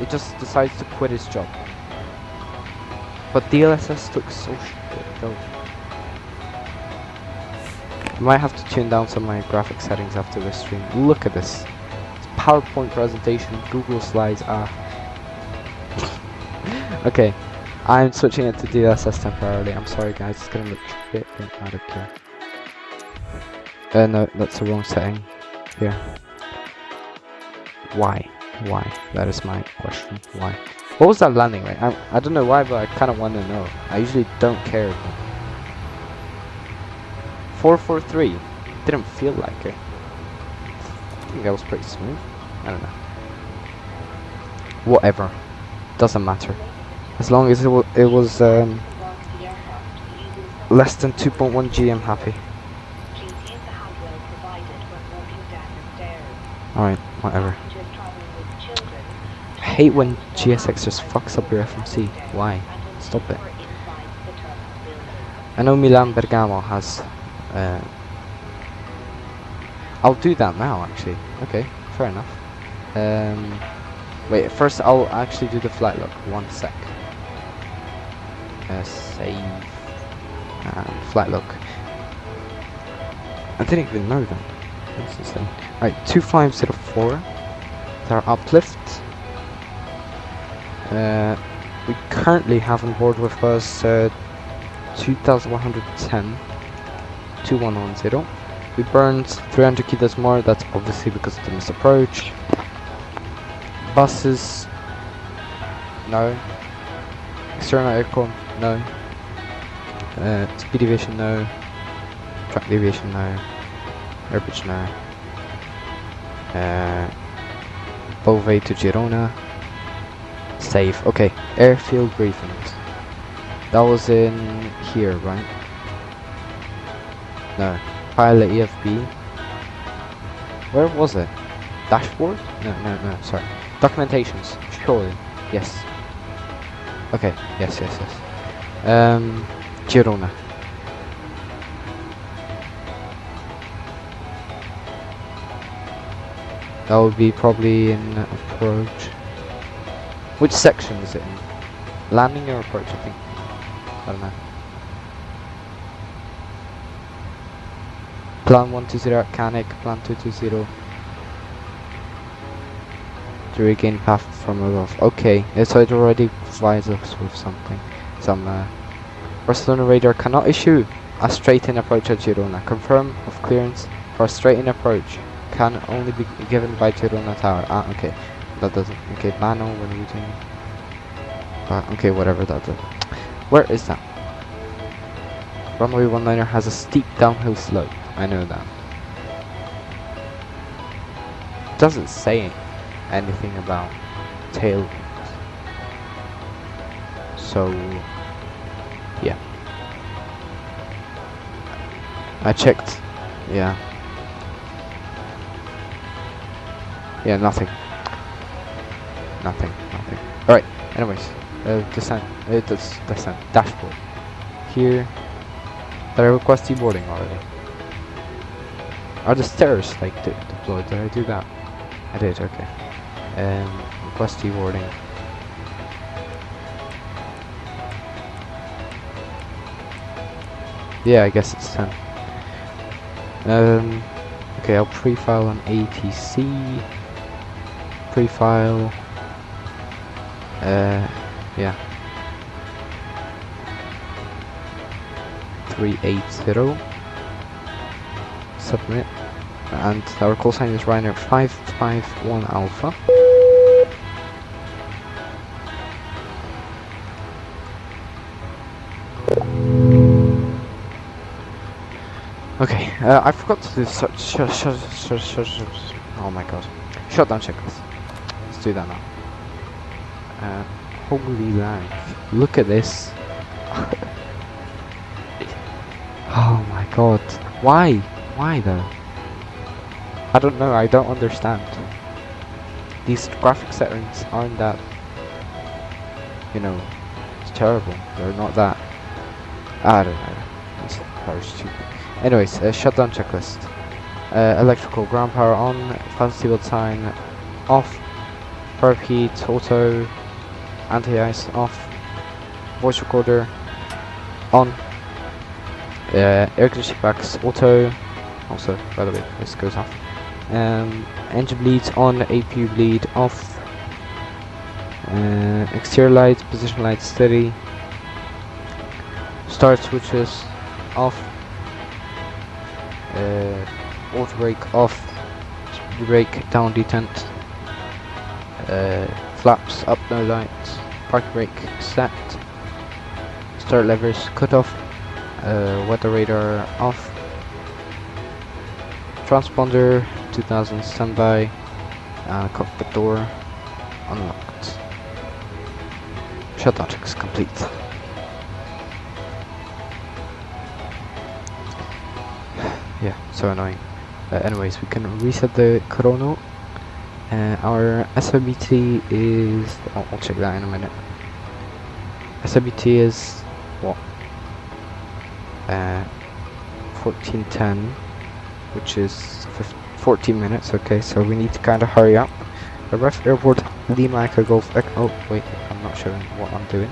it just decides to quit its job. But DLSS looks so shit though. I might have to tune down some of my graphic settings after this stream. Look at this. It's PowerPoint presentation, Google Slides, Okay, I'm switching it to DLSS temporarily. I'm sorry guys, it's gonna look a bit out of here. No, that's the wrong setting. Here. Why? That is my question. Why? What was that landing rate? I don't know why, but I kind of want to know. I usually don't care. 443. Didn't feel like it. I think that was pretty smooth. I don't know. Whatever. Doesn't matter. As long as it was less than 2.1 G, I'm happy. Alright, whatever. I hate when GSX just fucks up your FMC. Why? Stop it. I know Milan Bergamo has... I'll do that now, actually. Okay, fair enough. Wait, first I'll actually do the flight log. 1 sec. Save. And flight log. I didn't even know that. That's insane. Alright, 2504. Our uplift. We currently have on board with us 2110. 2110. We burned 300 kilos more, that's obviously because of the missed approach. Buses, no. External aircon, no. Speed deviation, no. Track deviation, no. Airbridge, no. Beauvais to Girona. Save. Okay, airfield briefings. That was in here, right? No. Pilot EFB. Where was it? Dashboard? No, sorry. Documentations. Surely. Yes. Okay, yes. Girona. That would be probably in approach. Which section is it in? Landing or approach, I think. I don't know. Plan 120 at Canik, plan 220. To regain path from above. Okay, so it already provides us with something. Some Barcelona radar cannot issue a straight-in approach at Girona. Confirm of clearance for a straight-in approach can only be given by Girona Tower. Ah, okay. That doesn't. Okay, Mano when using. Okay, whatever that does. Where is that? Runway 19er has a steep downhill slope. I know that. Doesn't say anything about tailwinds. So, yeah. I checked. Yeah. Yeah, nothing. Nothing. Alright, anyways. Descent. Descent. Dashboard. Here. Did I request deboarding already? Are the stairs like deployed? Did I do that? I did, okay. Request deboarding. Yeah, I guess it's 10. Okay, I'll pre-file an ATC. Pre-file. Yeah. 380. Submit. And our call sign is vRYR 551 Alpha. Okay, I forgot to do oh my god. Shutdown checklist. Let's do that now. Holy lag. Look at this. Oh my god. Why? Why though? I don't know, I don't understand. These graphic settings aren't that, you know, it's terrible. They're not that, I don't know. It's very stupid. Anyways, shutdown checklist. Electrical ground power on, fan seatbelt sign off, burp heat auto, anti-ice off, voice recorder on, air conditioning backs auto, also by the way this goes off, engine bleeds on, APU bleed off, exterior lights, position lights steady, start switches off, auto brake off, speed brake down detent, flaps up no lights, park brake set, start levers cut off, weather radar off, transponder 2000 standby, cockpit door unlocked. Shutdown checks complete. Yeah, so annoying. Anyways, we can reset the chrono. Our SOBT is... I'll check that in a minute. SOBT is... what? 1410, which is 14 minutes, okay, so we need to kind of hurry up. The ref airport Lima Echo Golf Echo... oh, wait, I'm not showing what I'm doing.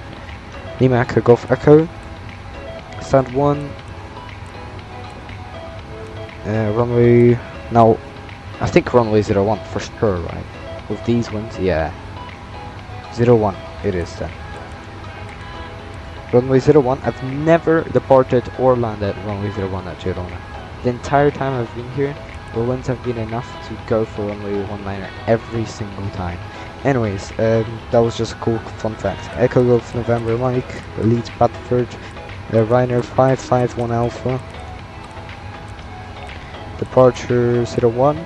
Lima Echo Golf Echo. Stand 1. Runway... now, I think runway 01 for sure, right? With these ones, yeah. 01, it is then. Runway 01, I've never departed or landed runway 01 at Girona. The entire time I've been here, the winds have been enough to go for runway 19er every single time. Anyways, that was just a cool fun fact. Echo Golf November Mike, Leeds Bradford, vRYR 551 Alpha, departure 01,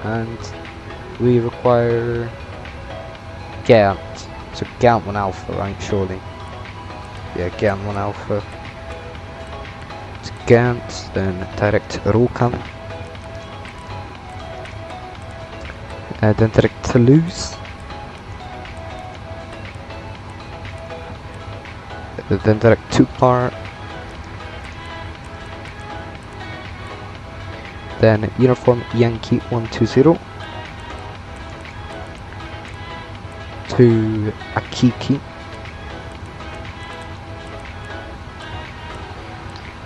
and we require Gant. So Gant 1 Alpha, right, surely. Yeah, Gant 1 Alpha. It's Gant, then direct Rokan. Then direct Toulouse. Then direct Tupar. Then uniform Yankee 120 to Akiki.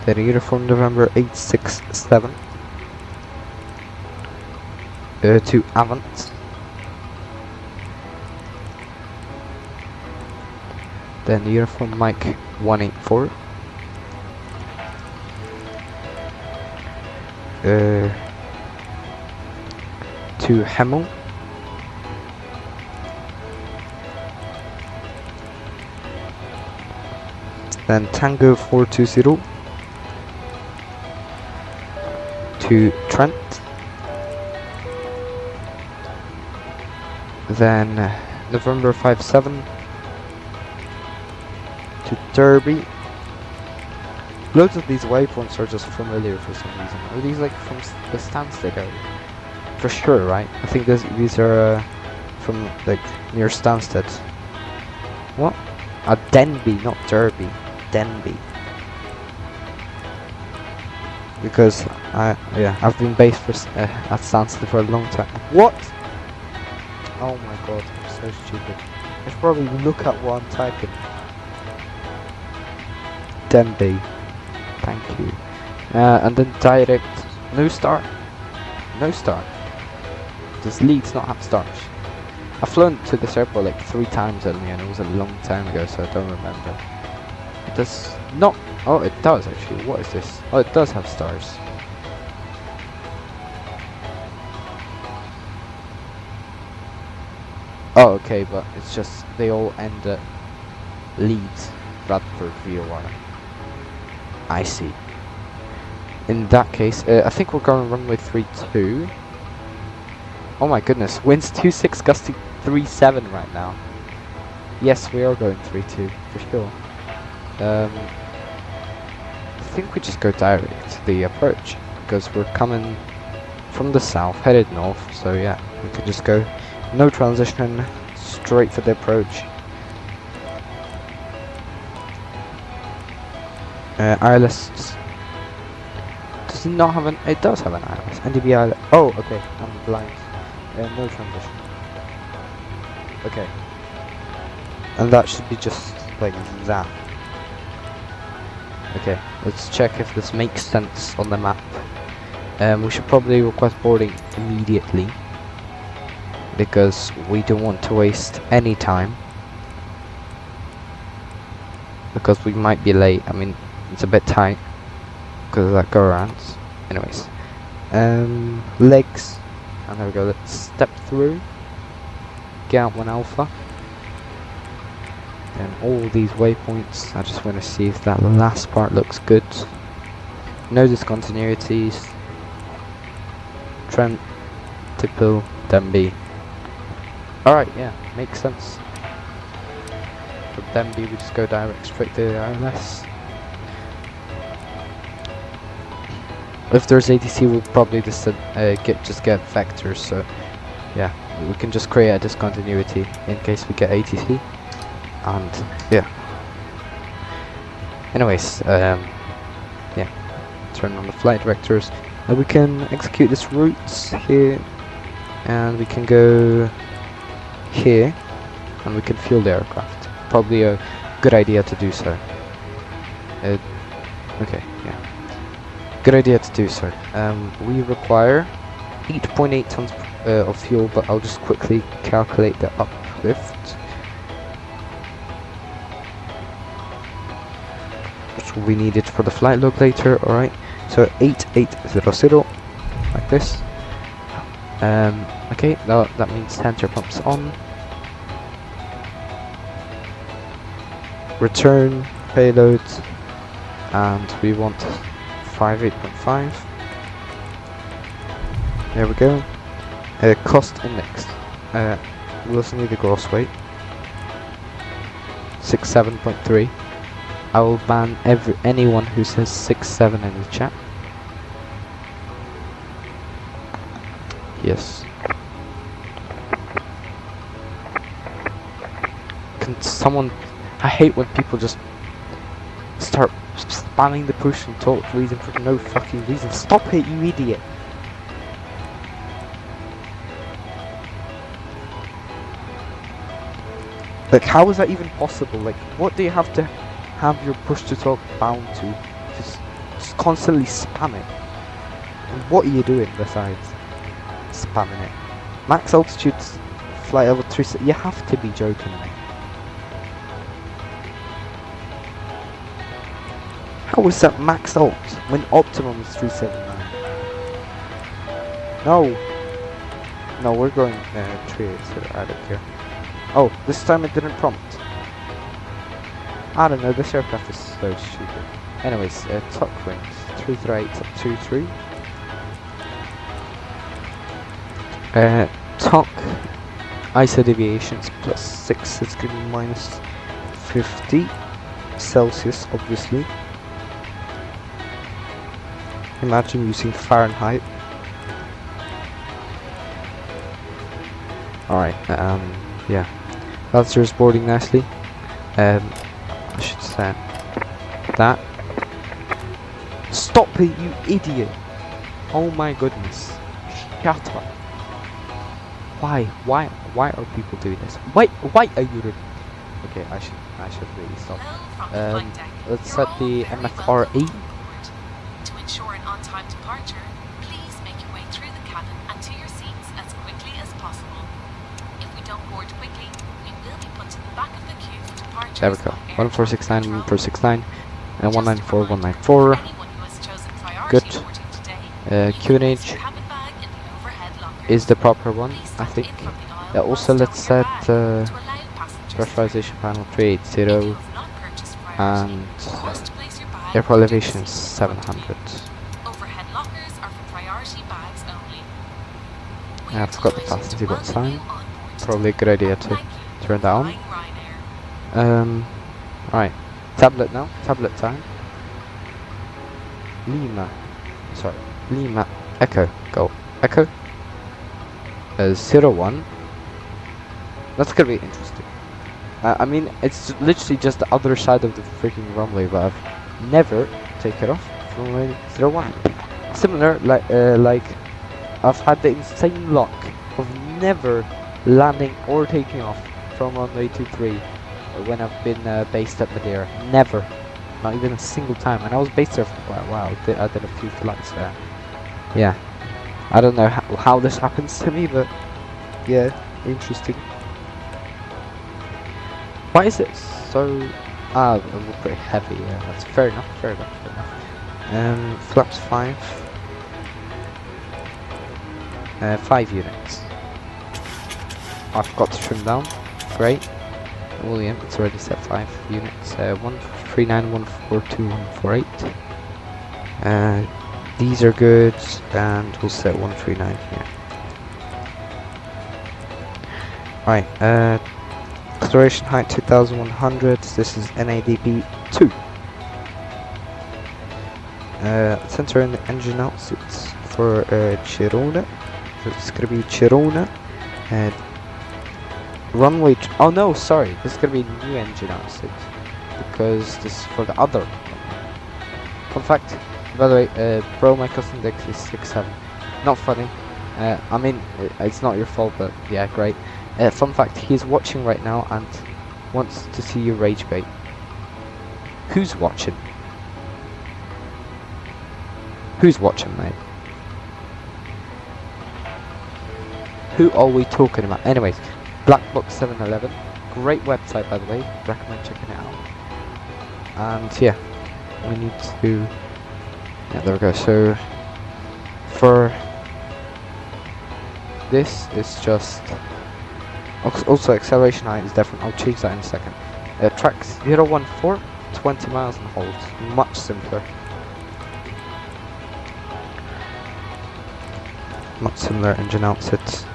Then uniform November 867 to Avant. Then uniform Mike 184 to Hemel. Then Tango 420 to Trent. Then November 57 to Derby. Loads of these waypoints are just familiar for some reason. Are these like from the Stansted area? For sure, right? I think these are from like near Stansted. What? Denby, not Derby. Denby. Because I've been based for at Stansted for a long time. What? Oh my god, I'm so stupid. I should probably look at what I'm typing. Denby. Thank you. And then direct. No start. No start. Does Leeds not have stars? I've flown to this airport like 3 times only, and it was a long time ago, so I don't remember. It does not. Oh, it does actually. What is this? Oh, it does have stars. Oh, okay, but it's just they all end at Leeds, Bradford, vRYR. I see. In that case, I think we're going runway 32. Oh my goodness, winds 26, gusting 37 right now. Yes, we are going 32 for sure. I think we just go direct to the approach because we're coming from the south, headed north. So yeah, we could just go no transition, straight for the approach. ILS does it not have an? It does have an ILS. NDB ILS. Oh, okay. I'm blind. No transition. Okay. And that should be just like that. Okay. Let's check if this makes sense on the map. We should probably request boarding immediately because we don't want to waste any time. Because we might be late. I mean, it's a bit tight because of that go-arounds. Anyways, legs, and there we go. Let's step through. Get out 1 alpha. And all these waypoints. I just want to see if that last part looks good. No discontinuities. Trent, Tipple, Denby. Alright, yeah, makes sense. For Denby, we just go direct straight to the ILS. If there's ATC, we'll probably just get vectors. So yeah, we can just create a discontinuity in case we get ATC. And yeah. Anyways, yeah. Turn on the flight directors, and we can execute this route here, and we can go here, and we can fuel the aircraft. Probably a good idea to do so. Okay, yeah. Good idea to do so. We require 8.8 tons of fuel, but I'll just quickly calculate the uplift, which will be needed for the flight log later. Alright, so 8800, like this. Okay, that means center pumps on. Return payload, and we want 58.5. There we go. Cost index. We also need the gross weight. 67.3. I will ban anyone who says 67 in the chat. Yes. Can someone? I hate when people just start spamming the push and talk reason for no fucking reason. Stop it, you idiot! Like, how is that even possible? Like, what do you have to have your push to talk bound to? Just constantly spam it. And what are you doing besides spamming it? Max altitude flight level 3. You have to be joking me. How is that max alt when optimum is 379? No! No, we're going 380, so I don't care. Oh, this time it didn't prompt. I don't know, this aircraft is so stupid. Anyways, top wings, 338.23. Top ISO deviations +6, it's gonna be minus 50 Celsius, obviously. Imagine using Fahrenheit. Alright, yeah. Lancer is boarding nicely. I should say that. Stop it, you idiot! Oh my goodness. Shut up. Why are people doing this? Why are you doing? Okay, I should really stop. Let's set the MFRE. To ensure an on-time departure, please make your way through the cabin and to your seats as quickly as possible. If we don't board quickly, we will be put to the back of the queue for departure. There we go. 1469, 1469, and 194, 194. Good. QNH is the proper one, I think. Also, let's set pressurization panel 380 and airport elevation 700. Overhead lockers are for priority bags only. I forgot the passenger got sign. Probably a good idea to turn that on. Right. Tablet now. Tablet time. Lima. Echo. Go. Echo. 01. That's gonna be interesting. I mean, it's literally just the other side of the freaking runway, but I've never taken it off from runway 01. Similar, like I've had the insane luck of never landing or taking off from runway 23 when I've been based at Madeira. Never. Not even a single time. And I was based there for quite a while. I did a few flights there. Yeah. I don't know how this happens to me, but yeah, interesting. Why is it so... we're pretty heavy, yeah, that's fair enough. Flaps 5. 5 units. I forgot to trim down. Great. William, it's already set 5 units. 139, 142, 148. These are good, and we'll set 139 here. Right, acceleration height 2100, this is NADB 2. Center in the engine outputs for Girona. So it's gonna be Girona. And runway. Oh no, sorry, this is gonna be new engine output because this is for the other. Fun fact, by the way, bro, my custom deck is 6-7. Not funny. I mean, it's not your fault, but yeah, great. Fun fact, he's watching right now and wants to see you rage bait. Who's watching? Who's watching, mate? Who are we talking about? Anyways, Blackbox 711. Great website, by the way. Recommend checking it out. And yeah, we need to... Yeah, there we go. So, for... This is just... Also, acceleration height is different. I'll change that in a second. Tracks 014, 20 miles and hold. Much simpler. Much similar engine outfit.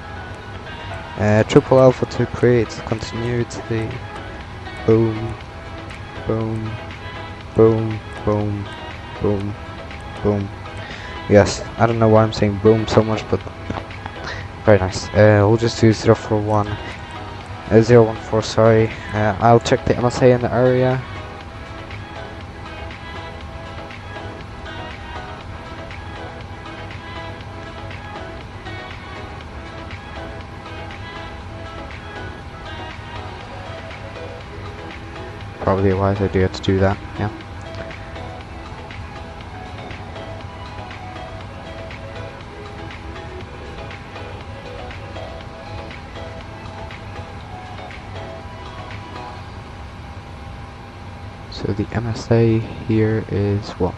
Triple alpha to create continuity. Boom, boom, boom, boom, boom, boom. Yes, I don't know why I'm saying boom so much, but very nice. We'll just do 041. 014, sorry. I'll check the MSA in the area. Probably a wise idea to do that, yeah. So the MSA here is what?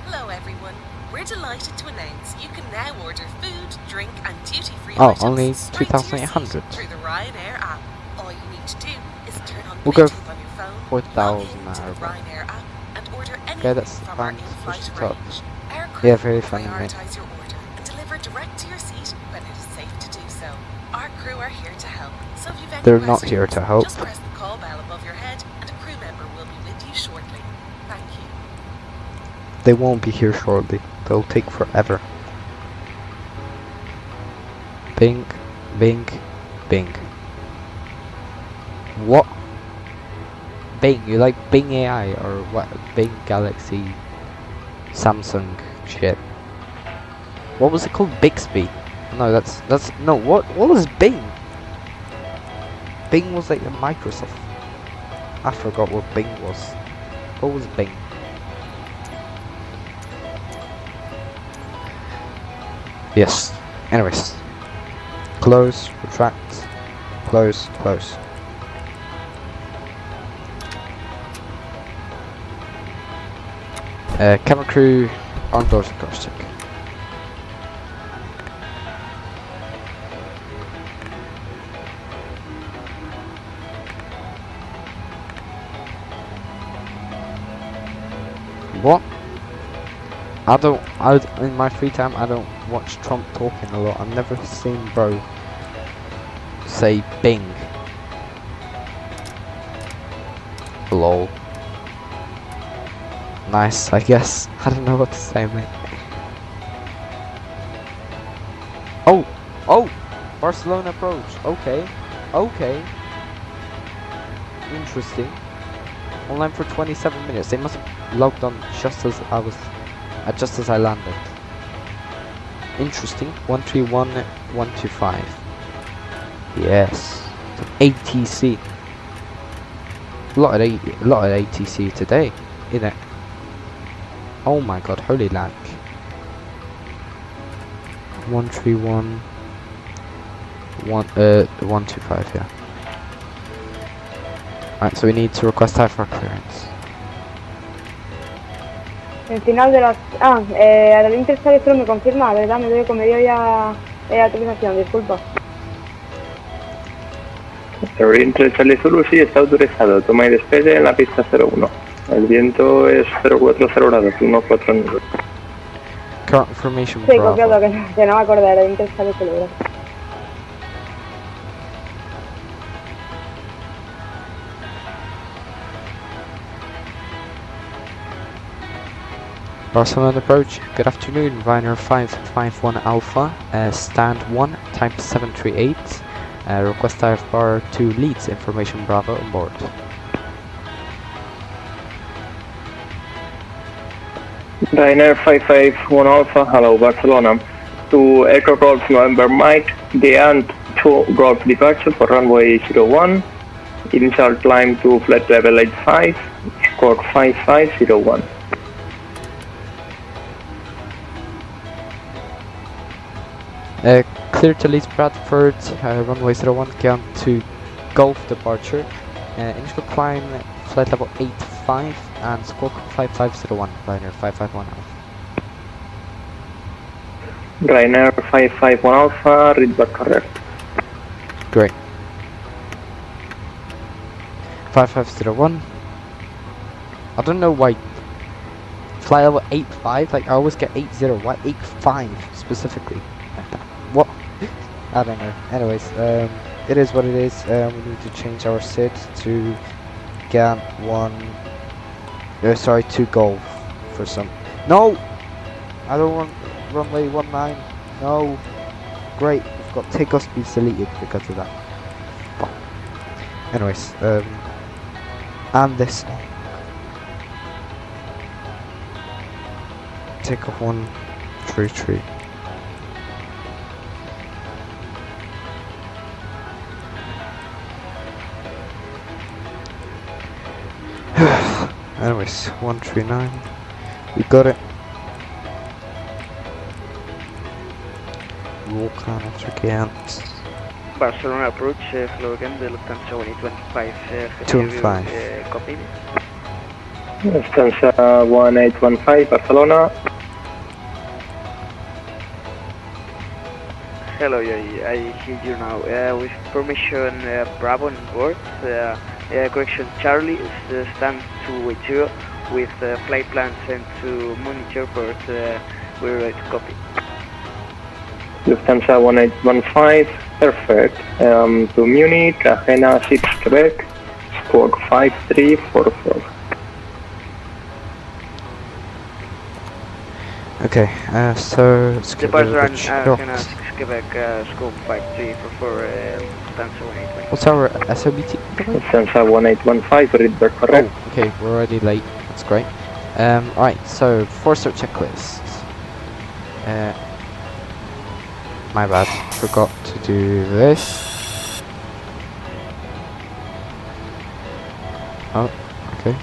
Hello everyone. We're we're delighted to announce you can now order food, drink and duty-free Oh, items only straight to your seat 2,800. through the Ryanair app. All you need to do is turn on We'll go Bluetooth on your phone, log 4,000 into the hour. Ryanair app and order Okay, anything that's from our fun. in-flight Push the top. range. Our crew Yeah, very will funny, mate. prioritise your order and deliver direct to your seat when it is safe to do so. Our crew are here to help, so if you've any They're not questions, here to help. just press the call bell above your head and a crew member will be with you shortly. Thank you. They won't be here shortly. They'll take forever. Bing, Bing, Bing. What? Bing, you like Bing AI or what? Bing Galaxy Samsung shit. What was it called? Bixby? No, that's no. What was Bing? Bing was like a Microsoft. I forgot what Bing was. What was Bing? Yes. Anyways. Close, retract, close, close. Camera crew, arm doors and cross check. What? In my free time, I don't watch Trump talking a lot. I've never seen bro say Bing. Lol. Nice, I guess. I don't know what to say, mate. Oh! Barcelona approach. Okay. Interesting. Online for 27 minutes. They must have logged on just as I landed. Interesting. 131, 125. Yes. ATC. A lot of ATC today, isn't it? Oh my god, holy lag. 131, 125, yeah. Alright, so we need to request IFR clearance. El final de las... Aerolínea Solo me confirma, ¿verdad? Me dio ya autorización, disculpa. Aerolínea Charlie Zulu sí está autorizado. Toma y despegue en la pista 01. El viento es 040 grados, 149. Current information, Sí, Bravo. copiado, que no me acuerdo de Aerolínea Charlie Zulu. Barcelona approach, good afternoon, vRYR 551 Alpha, stand 1, type 738, request IFR 2 leads, information Bravo on board. Ryanair 551 Alpha, hello Barcelona. To Echo Golf November Mike, the end to Golf departure for runway 01, initial climb to flight level 85, score 5501. Clear to Leeds Bradford, runway 01, count to Golf departure, initial climb, flight level 85, and score 5501, Ryanair 551 Alpha. Ryanair 551 Alpha, read back correct. Great. 5501. I don't know why. Flight level 85, like I always get 80, why 85 specifically? What? I don't know. Anyways, it is what it is. We need to change our SID to GAN 1. Sorry, to Golf for some. No! I don't want runway 19. No. Great. We've got takeoff speeds deleted because of that. Anyways, and this. Takeoff 133. Anyways, 139. We got it. Vulcan after Ghent. Barcelona approach, flow again, the Lufthansa 1825. 215. Copy. Lufthansa 1815, Barcelona. Hello, I hear you now. With permission, Bravo on board. Correction, Charlie stand 280 with flight plan sent to Munich Airport. We're ready to copy. Lufthansa 1815, perfect. To Munich, Agena 6 Quebec, squawk 5344. Okay, so let's get rid Departure of on the chocks. Agena 6 Quebec, scope 5344, Lufthansa 1815. What's our SOBT? Lufthansa 1815, read back correct. Oh, okay, we're already late. That's great. Alright, so 4-star checklist. My bad, forgot to do this. Oh, okay.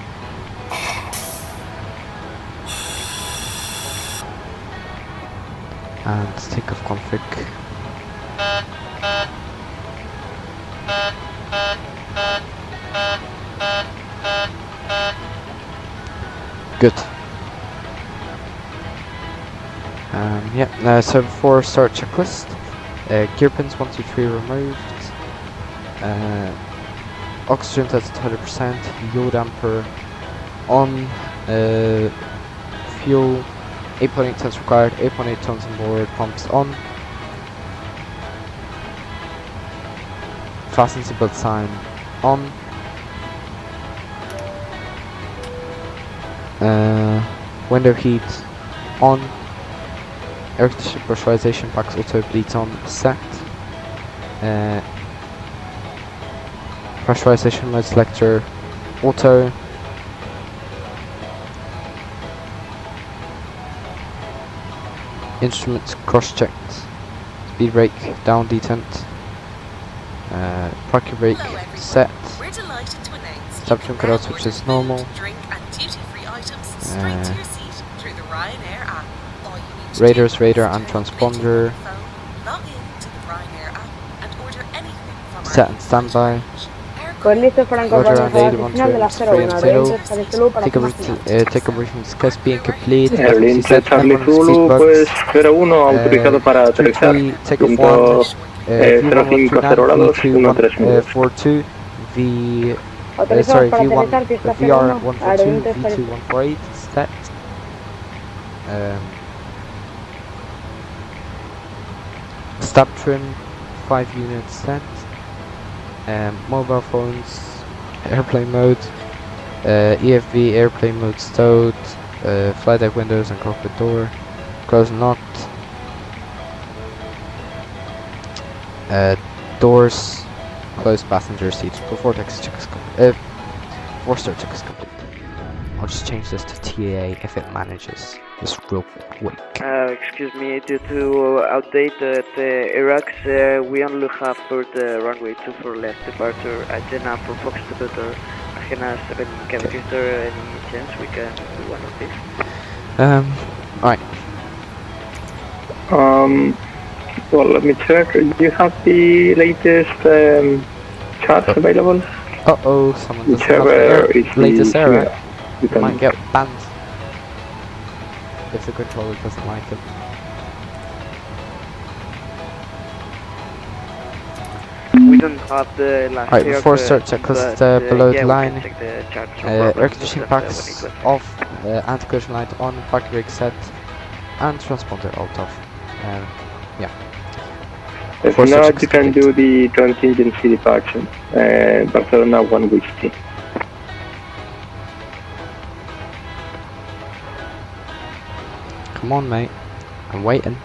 And takeoff config. Good. Yeah, so 4-star checklist. Gear pins 1, 2, 3 removed. Oxygen test at 100%. Yaw damper on. Fuel 8.8 tons required. 8.8 tons on board. Pumps on. Fasten seatbelt sign on. Window heat on. Air pressurization packs auto bleeds on set. Pressurization mode selector auto. Instruments cross checked. Speed brake down detent. Parking brake set. We're delighted to announce Stop trim cutout which is normal. drink and duty-free items straight to your seat through the Ryanair app. All you need to Radars, do radar is and turn your transponder. phone, log in to the Ryanair app and order anything from our Set and standby. Pues listo, Franco, Roger, vamos a la final de la 01. Aerointer Zulu para take a briefing, discuss being complete. Aerointer Charlie Zulu, pues 01, autorizado para aterrizar. Take off Viento 1, 0502, 13 42, V, Autorizado sorry, para V1, aterrizar, pista VR 01, 142, Aerointer V2 148, set. Stop trim, 5 units set. Mobile phones, airplane mode, EFV airplane mode stowed, flight deck windows and cockpit door, close not, doors, closed passenger seats, before text check is complete, 4-star check is complete. I'll just change this to TAA if it manages this real quick. Excuse me, due to outdate at Iraq, we only have for the runway 24 left departure, Agena for Fox to Better, Agena 7 Quebec. Okay. Is there any chance we can do one of these? Alright. Well, let me check. Do you have the latest charts available? Uh-oh, someone doesn't have Whichever the is latest the error. you You might can get banned if the controller doesn't like it. We don't have the last Alright, year, before start checklist below the line, air conditioning packs off, anti-collision light on, parking brake set, and transponder alt off. Yeah. If Force not, checks you can complete. do the contingency departure. Barcelona 1 Whiskey. Come on, mate. I'm waiting.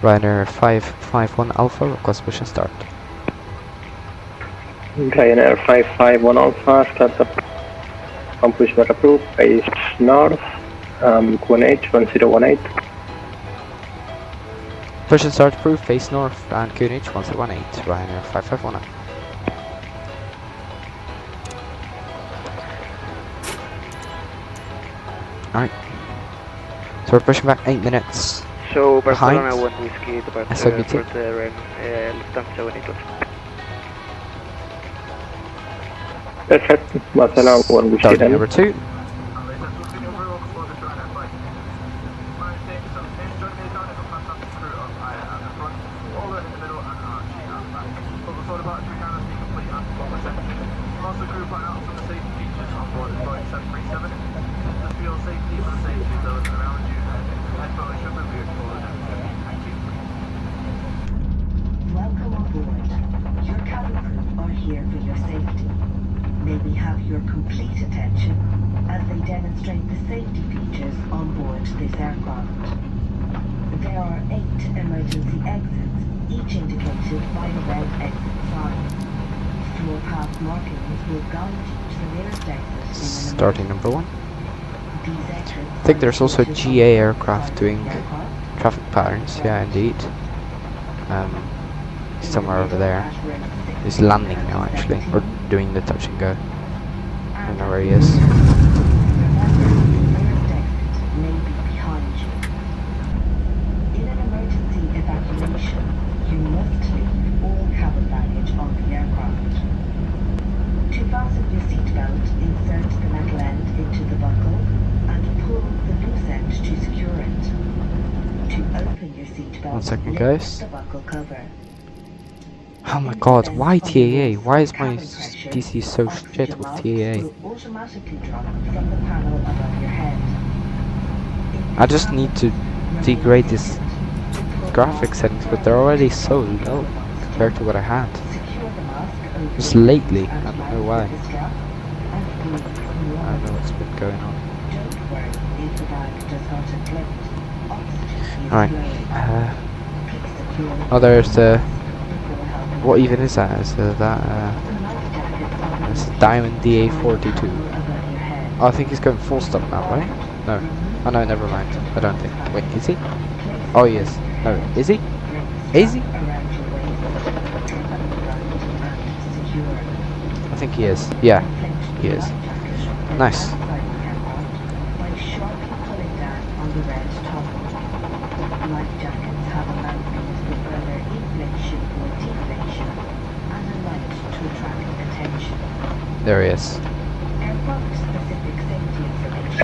Ryanair 551 Alpha, request push and start. Ryanair 551 Alpha, start up. On push back approved, base north, QNH 1018. Push and start approved, face north, and QNH 1018, Ryanair 551. Alright. So we're pushing back 8 minutes. So Barcelona Behind. 1 Whiskey departure SOBT. for the Lufthansa 182. Perfect, Barcelona 1 Whiskey Target then. number 2. Also, crew point out some of the safety features on board the Boeing 737. The fuel safety for the safety of those around you, and for should be recorded. Thank you. Welcome aboard. Your cabin crew are here for your safety. May we have your complete attention as they demonstrate the safety features on board this aircraft. There are 8 emergency exits, each indicated by a red exit sign. Floor path markings will guide you to the nearest exit in an Starting number 1. These exits I think there's also a GA aircraft doing traffic patterns. Yeah, indeed. Somewhere over there. He's landing now, actually, or doing the touch and go. I don't know where he is. may be behind you. In an emergency evacuation, you must leave all cabin baggage on the aircraft. To fasten your seatbelt, insert the metal end into the buckle and pull the loose end to secure it. To open your seatbelt, 1 second, lift guys. the buckle cover. Oh my god, why TAA? Why is my PC so shit with TAA? Will automatically drop from the panel above your head. I just need to degrade this graphic settings, but they're already so low compared to what I had. Just lately, I don't know why. I don't know what's been going on. Alright, oh, there's the... What even is that? Is that, it's Diamond DA42. Oh, I think he's going full stop now, right? No. Oh no, never mind. I don't think. Wait, is he? Oh, he is. No, is he? Is he? I think he is. Yeah, he is. Nice. There he is.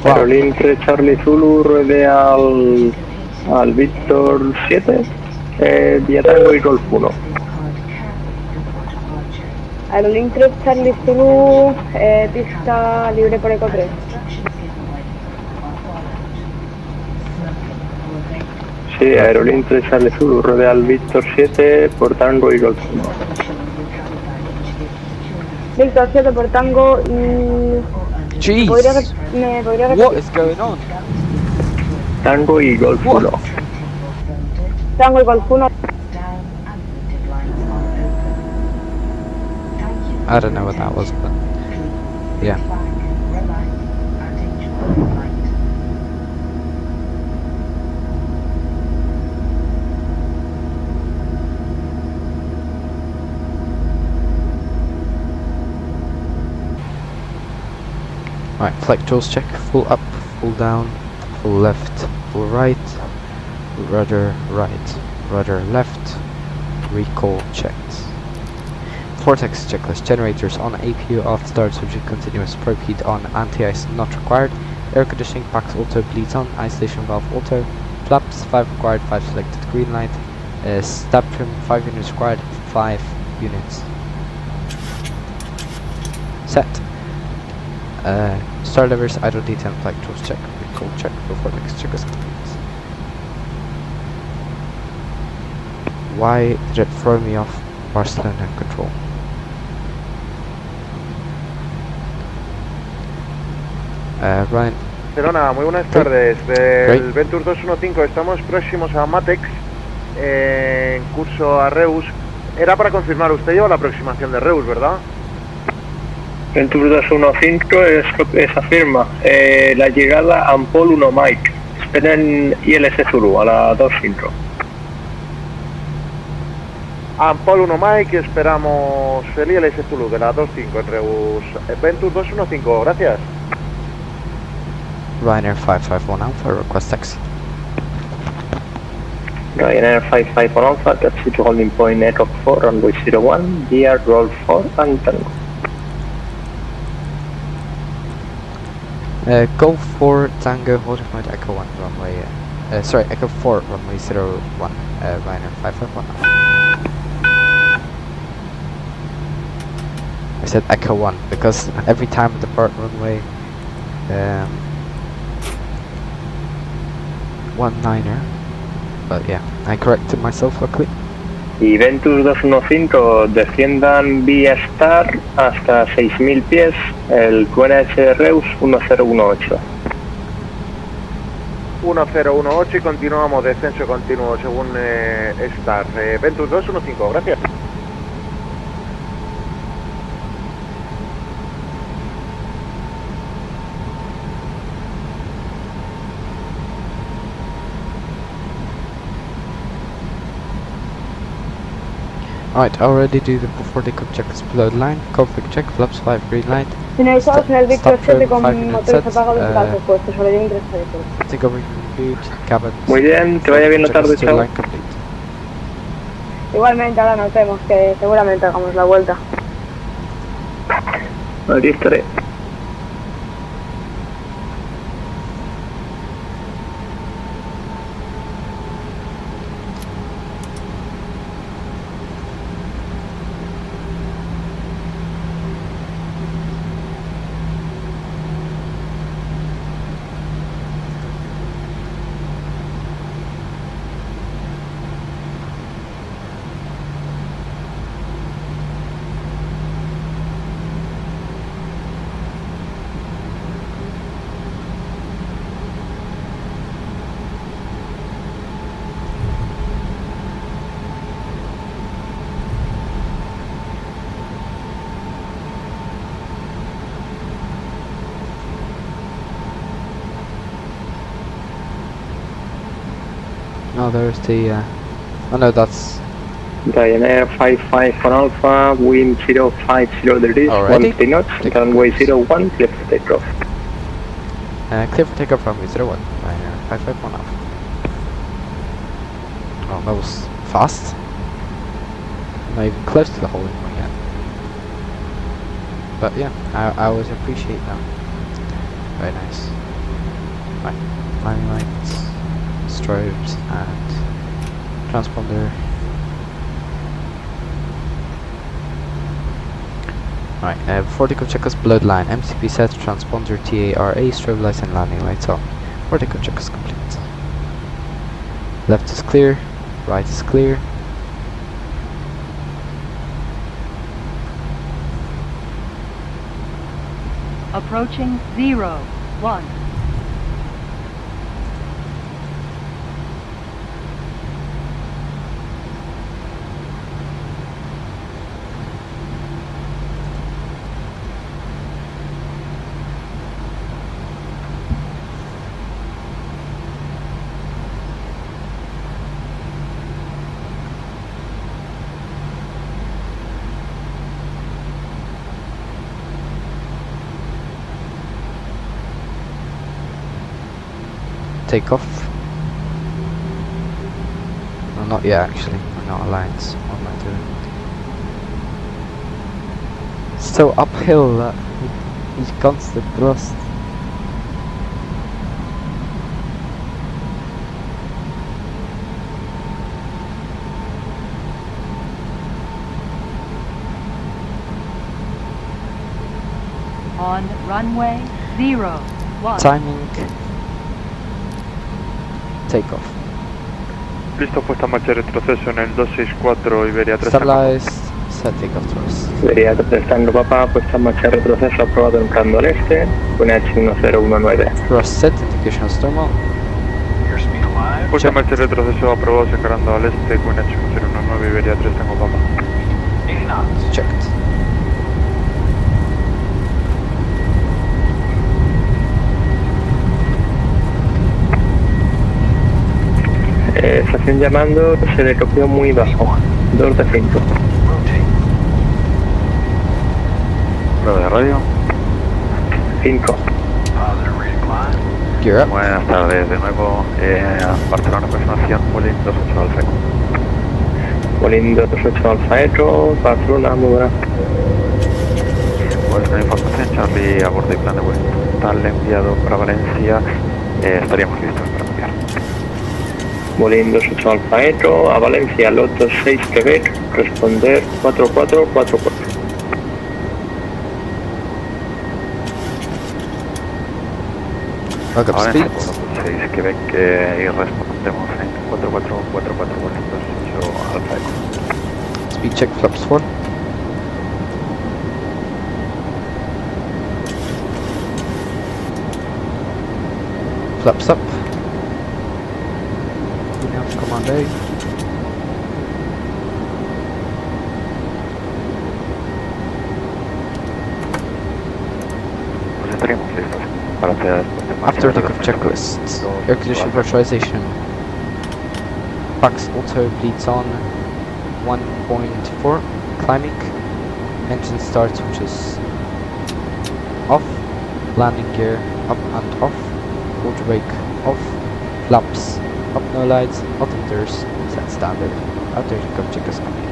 Wow. Aerolín 3 Charlie Zulu rodea al Victor 7, vía Tango y Golf 1. Aerolín 3 Charlie Zulu, pista libre por Eco 3. Sí, Aerolín 3 Charlie Zulu rodea al Victor 7 por Tango y Golf 1. Victor 7 por Tango y... Jeez! ¿Me podría repetir? What is going on? Tango y Golf 1. Tango y Golf 1. I don't know what that was, but... Yeah. Right, flight controls check. Full up, full down, full left, full right, rudder right, rudder left, recall checked. Vortex checklist. Generators on, APU off, start subject continuous, probe heat on, anti-ice not required, air conditioning packs auto, bleeds on, isolation valve auto, flaps 5 required, 5 selected, green light, stab trim 5 units required, 5 units. Set. Star levers, idle detail, flight controls check, recall check, before next checklist complete. Why did it throw me off Barcelona control? Ryan. Barcelona, muy buenas tardes. Del Venture 215 estamos próximos a Matex, en curso a Reus. Era para confirmar, usted lleva la aproximación de Reus, ¿verdad? Venture 215 es afirma. La llegada a Ampol 1 Mike. Esperen ILS Zulu a la 25. Ampol 1 Mike, esperamos el ILS Zulu de la 25 en Reus. Venture 215, gracias. Ryanair 551 Alpha, request taxi. Ryanair 551 Alpha, taxi to holding point Echo 4, runway 01, gear roll 4 and Tango. Go for Tango, holding point Echo 1, runway, sorry, Echo 4, runway 01, Ryanair 551 Alpha. I said Echo 1 because every time I depart runway 19er, but yeah, I corrected myself luckily. Y Ventus 215, desciendan vía Star hasta 6000 pies, el QNH Reus 1018. 1018 y continuamos descenso continuo según Star. Ventus 215, gracias. Alright, already do the before takeoff check below the line, conflict check, flaps 5 green light. Finalizados en el vCrew 7 con 5 minute motores sets, apagados y calzos puestos, sobre un 3 take over reboot, cabin. Muy bien, que vaya bien la tarde, chao. Line complete. Igualmente, ahora nos vemos, que seguramente hagamos la vuelta. Aquí estaré. Oh, there's the, oh no, that's... Ryanair 55 on Alpha, wind 050 degrees, Already? 13 knots, runway 01, clear for takeoff. Clear for takeoff runway 01, 551 off. Oh, that was fast. Not even close to the hole in one yet. But yeah, I always appreciate that. Very nice. Right, landing lights, strobes, and transponder. Alright, before takeoff check us below the line, MCP set, transponder TARA, strobe lights and landing lights on. Before takeoff check is complete. Left is clear, right is clear. Approaching 0, 1. Take off. Well, not yet actually, we're not aligned. What am I doing? So uphill that with constant thrust. On runway 0, 1. Timing. Take off. Listo, puesta en marcha de retroceso en el 264 Iberia 3. Stabilized, set takeoff thrust. Iberia 3 Tango Papa, puesta en marcha de retroceso, aprobado entrando al este, QNH 1019. Thrust set, indication is thermal. Puesta en marcha de retroceso, aprobado secarando al este, QNH 1019 Iberia 3 Tango Papa. Checked. Estación llamando, se le copió muy bajo, 2 de 5. Prueba de radio. 5. Gear up. Buenas tardes, de nuevo, Barcelona aproximación, Bolín 28 Alfa Eco. Bolín 28 Alfa Eco, Barcelona, muy buena. Pues con información, Charlie a bordo y plan de vuelo total enviado para Valencia, estaríamos listos para enviar. Bolín 28 Alfa Eco, a Valencia, Loto 6 Quebec, responder 4444. Back up Ahora speed. en 6 Quebec y respondemos en 44448 Alfa Echo. Speed check, flaps 4. Flaps up. Williams Command A. Pues estaríamos listos para hacer después de After takeoff checklist. Air condition pressurization. Pax auto bleeds on 1.4. Climbing. Engine start switches off. Landing gear up and off. Quarter brake off. Flaps up, no lights. Altimeters set standard. After takeoff check is complete.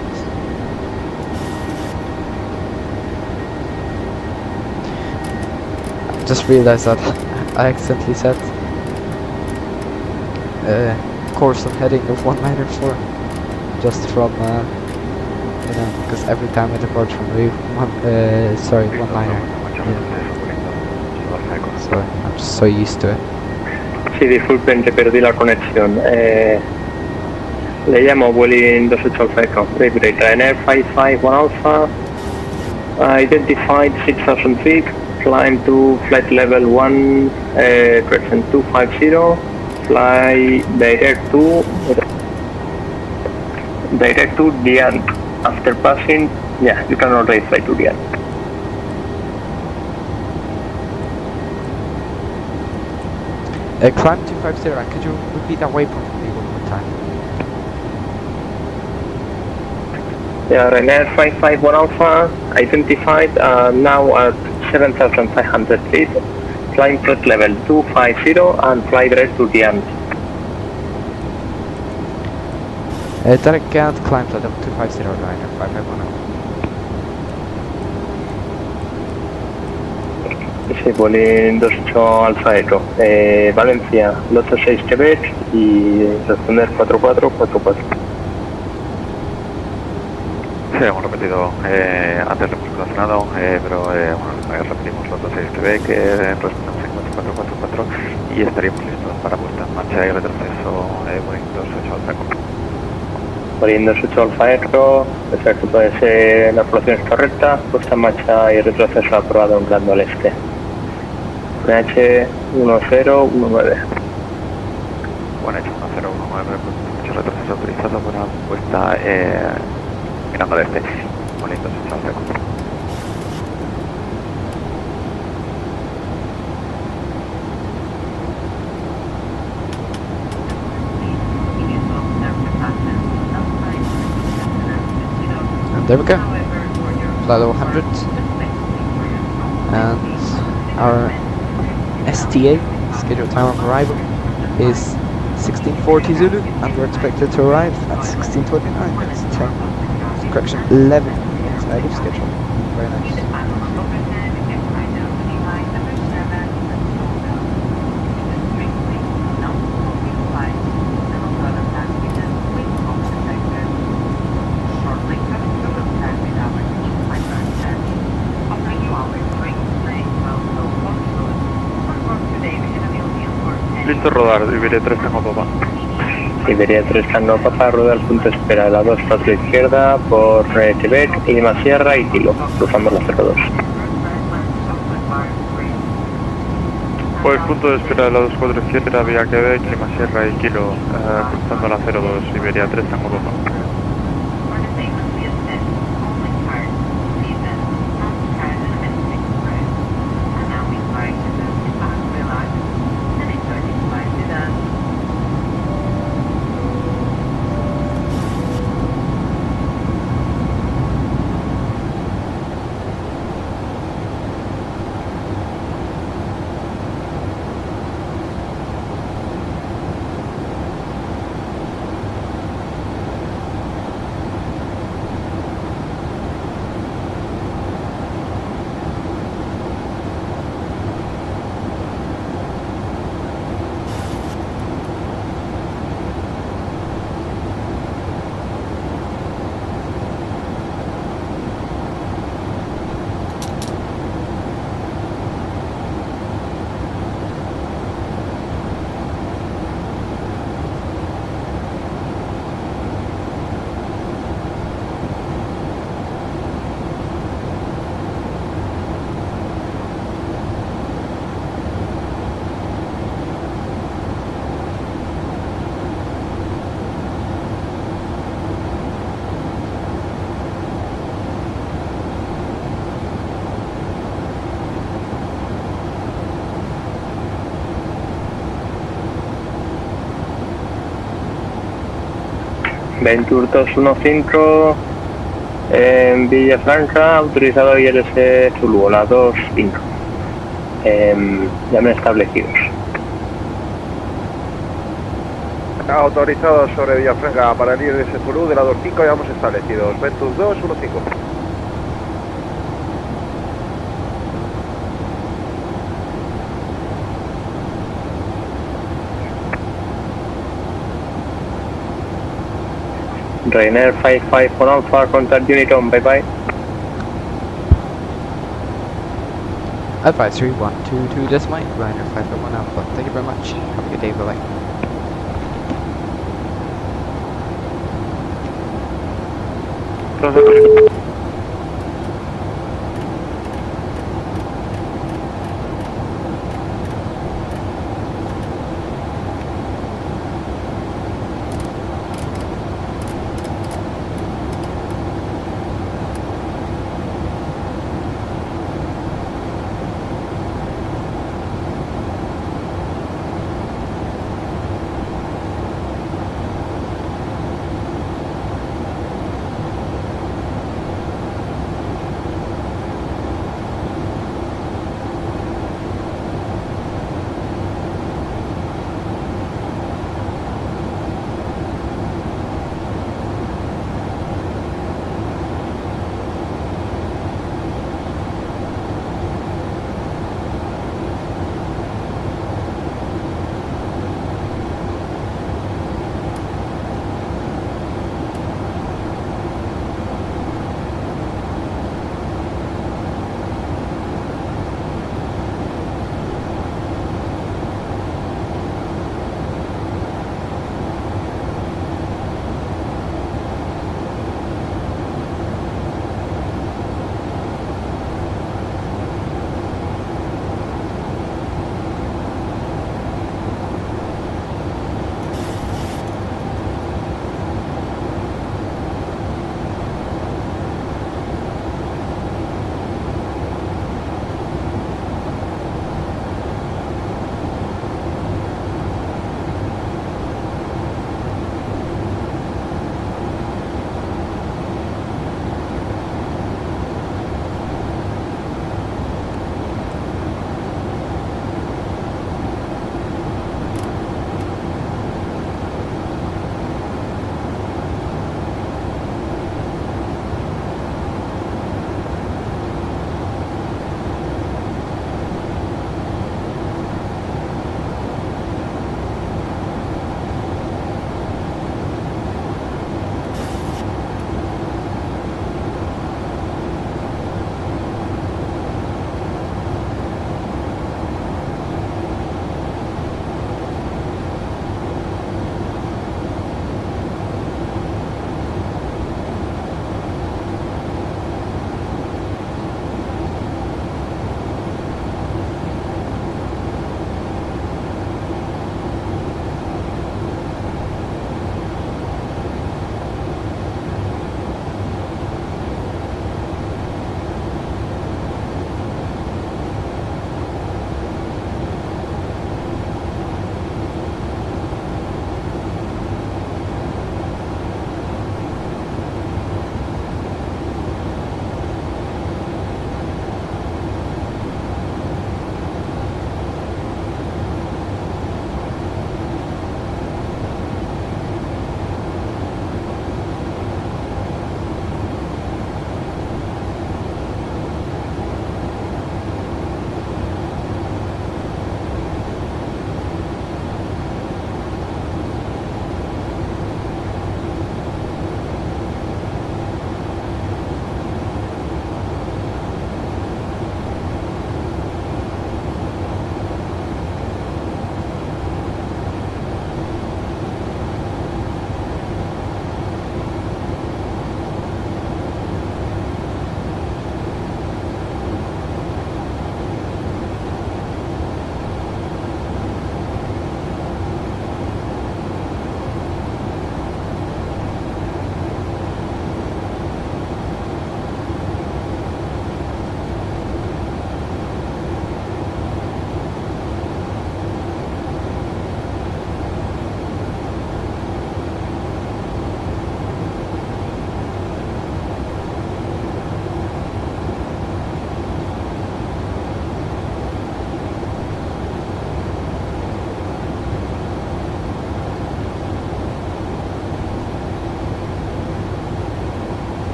Just realized that I accidentally set course and heading of 194 just from you know, because every time I depart from one liner, so I'm just so used to it. Sí, disculpen que perdí la conexión. Le llamo Vueling 28 Alpha Echo. Ryanair 551 Alpha. Identified 6,000 feet. Climb to flight level 1, correction 250. Fly direct to Dian. After passing, yeah, you can already fly to Dian. Climb 250, could you repeat that waypoint for me one more time? Yeah, Ryanair 551 Alpha, identified now at 7,500 feet. Flying flight level 250 and fly direct to Dian. Direct can't climb to level 250 Ryanair 551. Sí, Vueling 28 Alpha Echo. Valencia, 86 Quebec y responder 4444. Sí, hemos repetido, antes lo hemos relacionado, pero bueno, repetimos los 26 Quebec, respondemos en 4444 y estaríamos listos para puesta en marcha y retroceso Vueling 28 Alpha Echo. Vueling 28 Alpha Echo, perfecto, pues la población es correcta, puesta en marcha y retroceso aprobado en plano al este. PH 1019. Bueno, hecho 1019, mucho retroceso autorizado para puesta mirando al este. Vueling 28 Alpha Echo. And there we go. Fly level 100. And our STA, scheduled time of arrival, is 1640 Zulu, and we're expected to arrive at 1629. That's 10, correction, 11 minutes ahead of schedule. Very nice. Listo rodar, Iberia 3 tengo popa. Iberia 3 Tango Papa, rueda al punto de espera, la 2 4 izquierda por Quebec, Lima Sierra y Kilo, cruzando la 02. Pues punto de espera de la 24 izquierda, vía Quebec, Lima Sierra y Kilo, cruzando la 02, Iberia 3 tengo popa. Venture 215 en Villafranca, autorizado ILS Zulu, la 25. Llamen establecidos. Autorizado sobre Villafranca para el ILS Zulu de la 25, ya hemos establecidos. Ventus 215. Ryanair 551 Alpha, contact unit on, bye bye. Advisory 122 decimal, Ryanair 551 Alpha. Thank you very much. Have a good day, bye bye.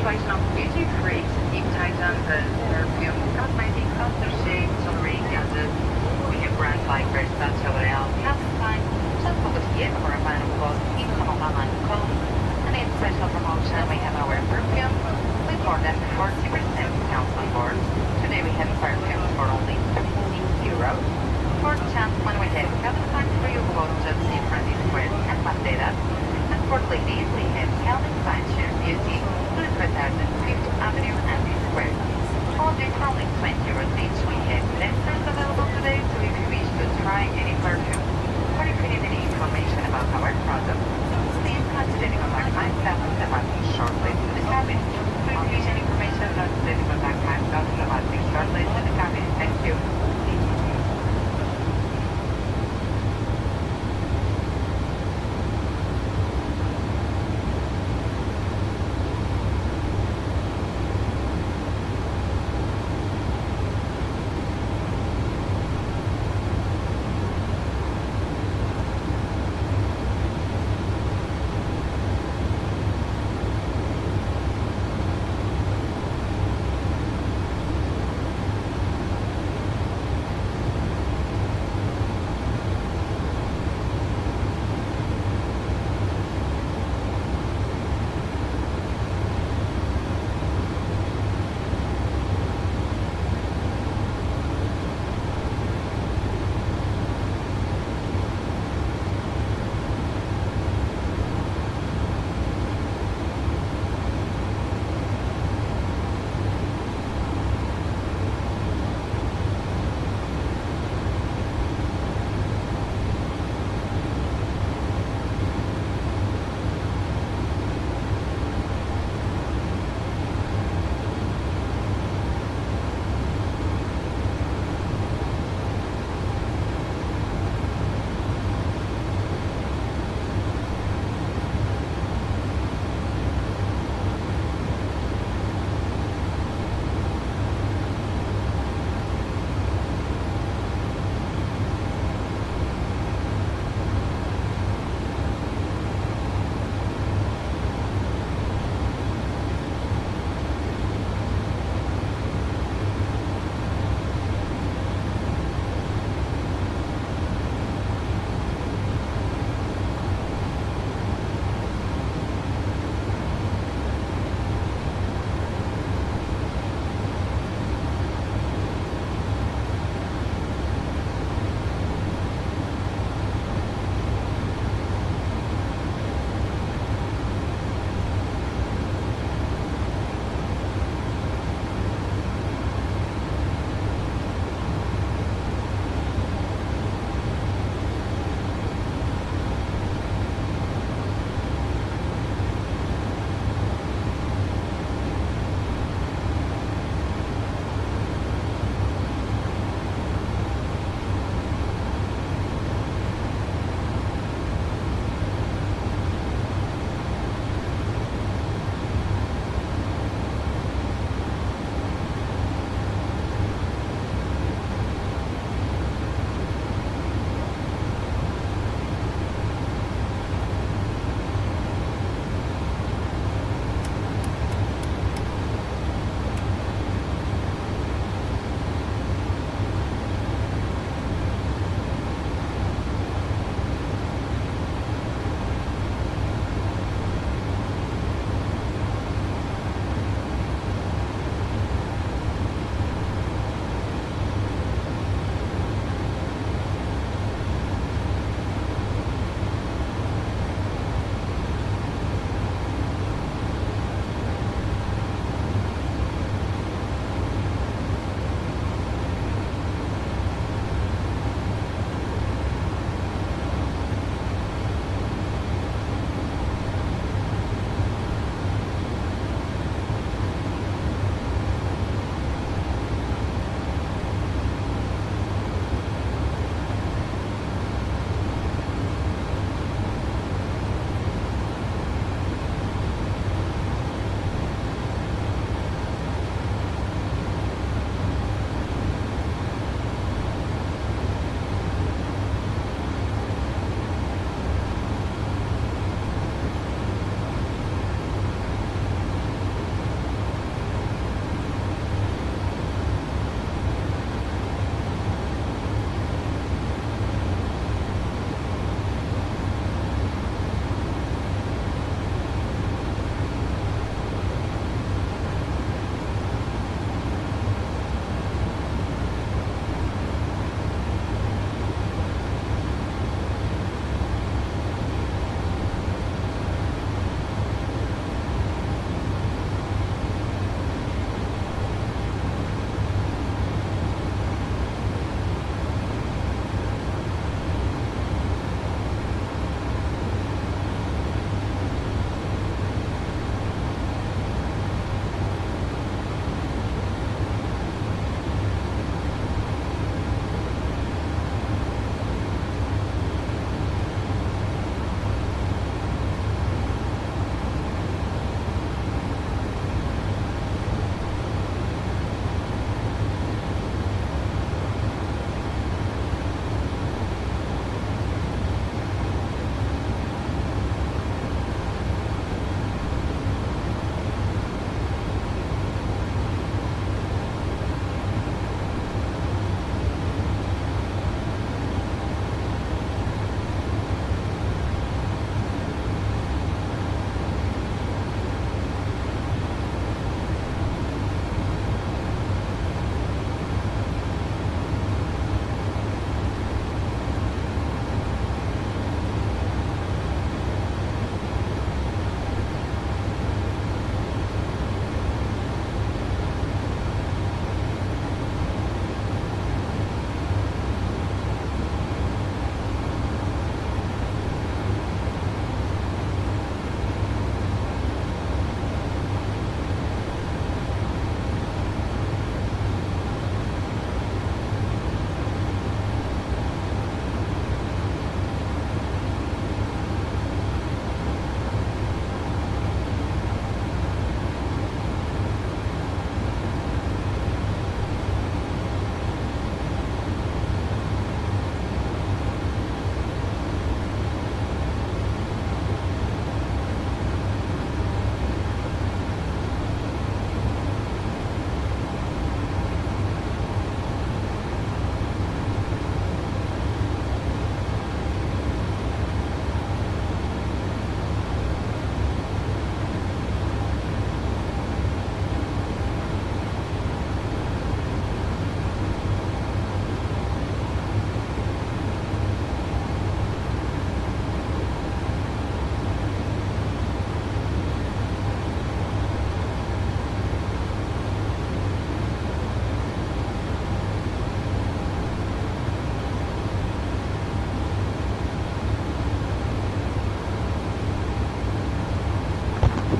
selection of duty-free gift items as perfume, cosmetics, aftershave, jewelry, gadgets. We have brands like Versace, L'Oreal, Calvin Klein, just focus here for a final cost in Honolulu.com. And in special promotion, we have our perfume with more than 40% discounts on board. Today we have perfumes for only 36 euros. For the chance when we have Calvin Klein for your clothes, just different squares and Banderas. And for ladies, we have Calvin Klein Sheer Beauty, Louis Vuitton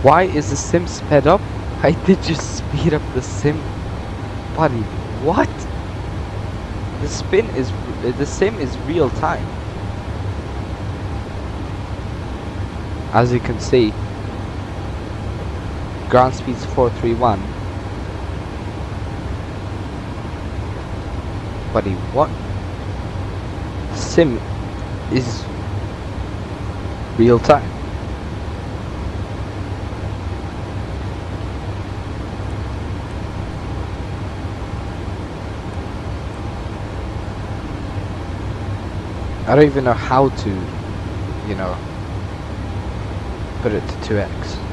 Why is the sim sped up? Why did you speed up the sim? Buddy, what? The sim is real time. As you can see, ground speed's 431. Buddy, what? Sim is real time. I don't even know how to, you know, put it to 2x.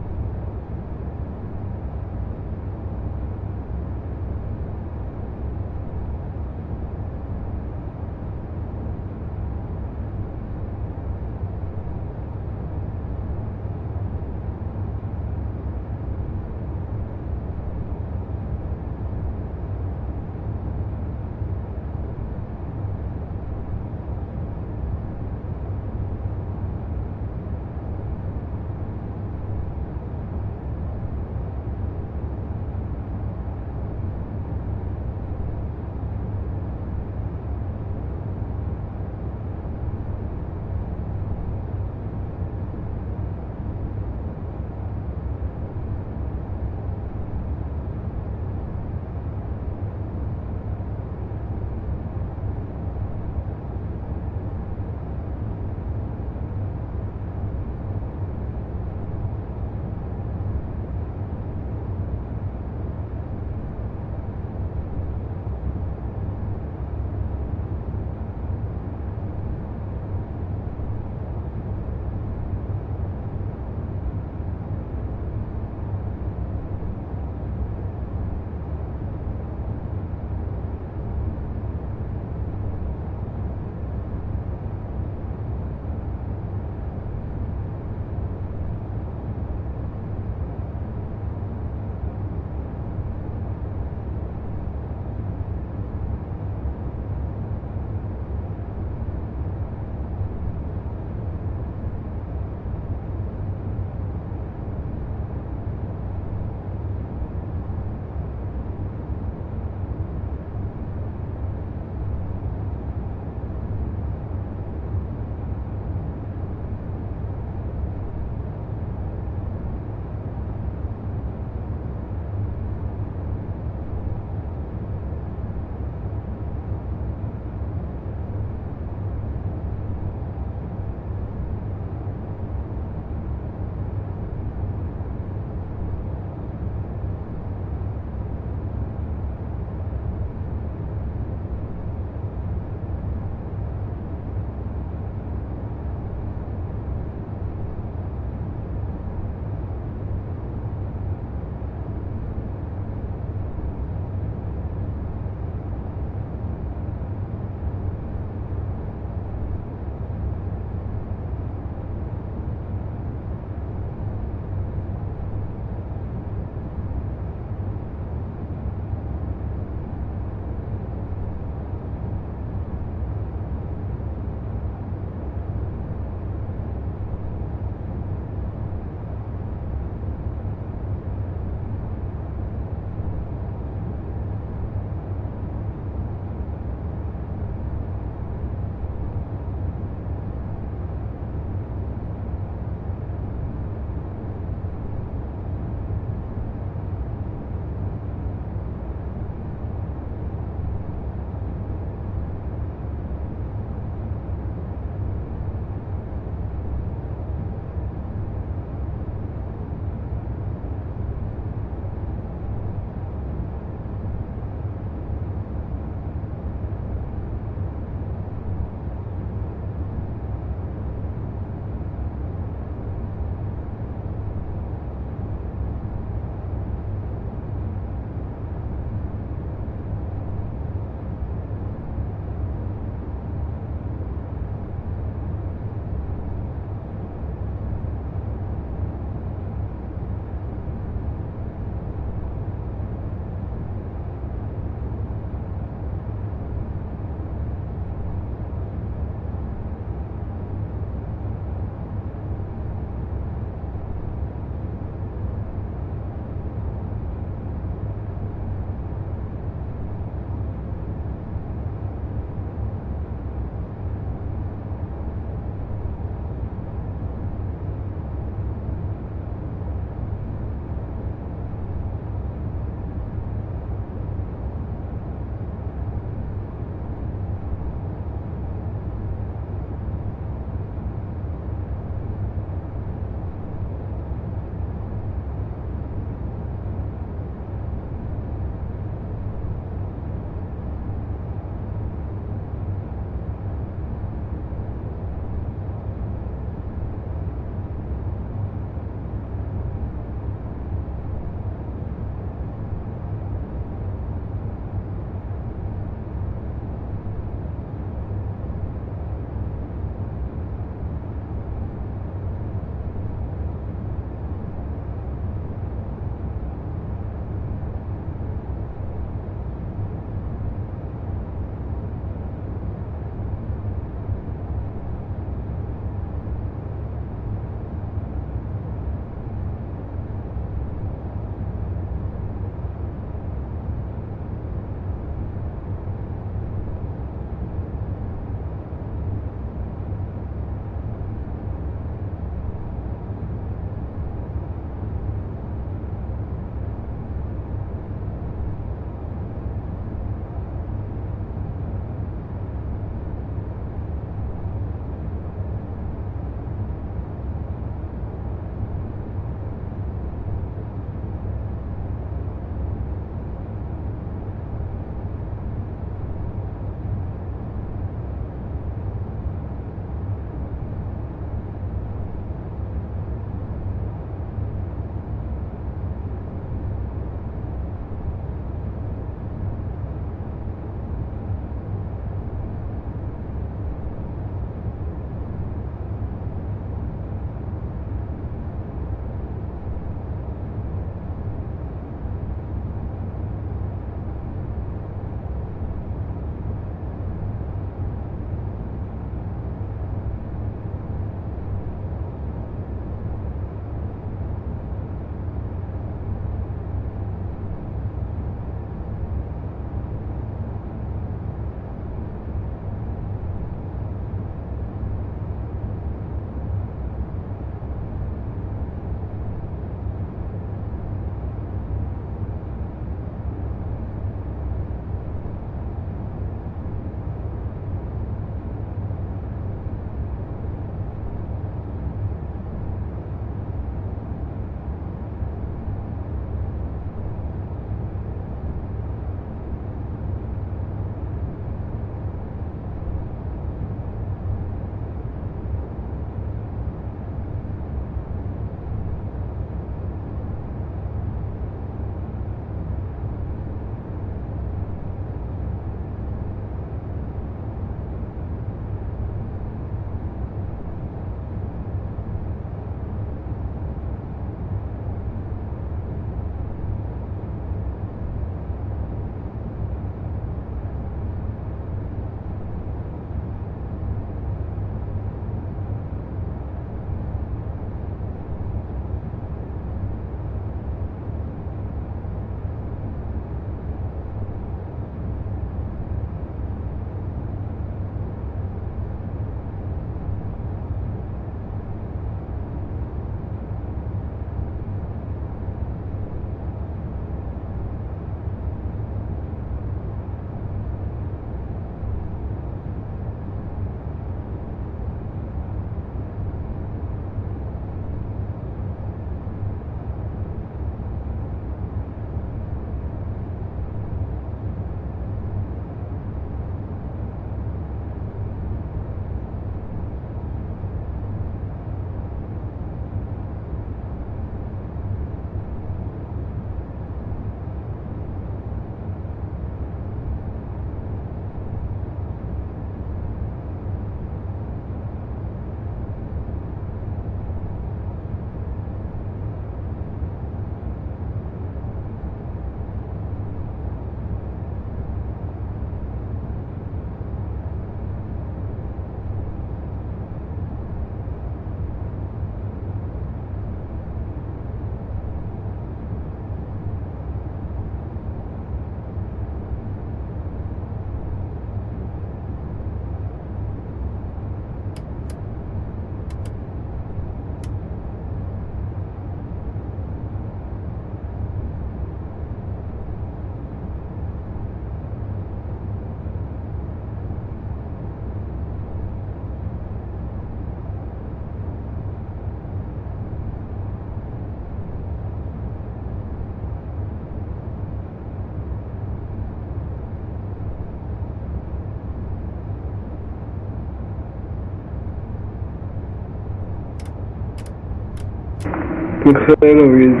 Hello, with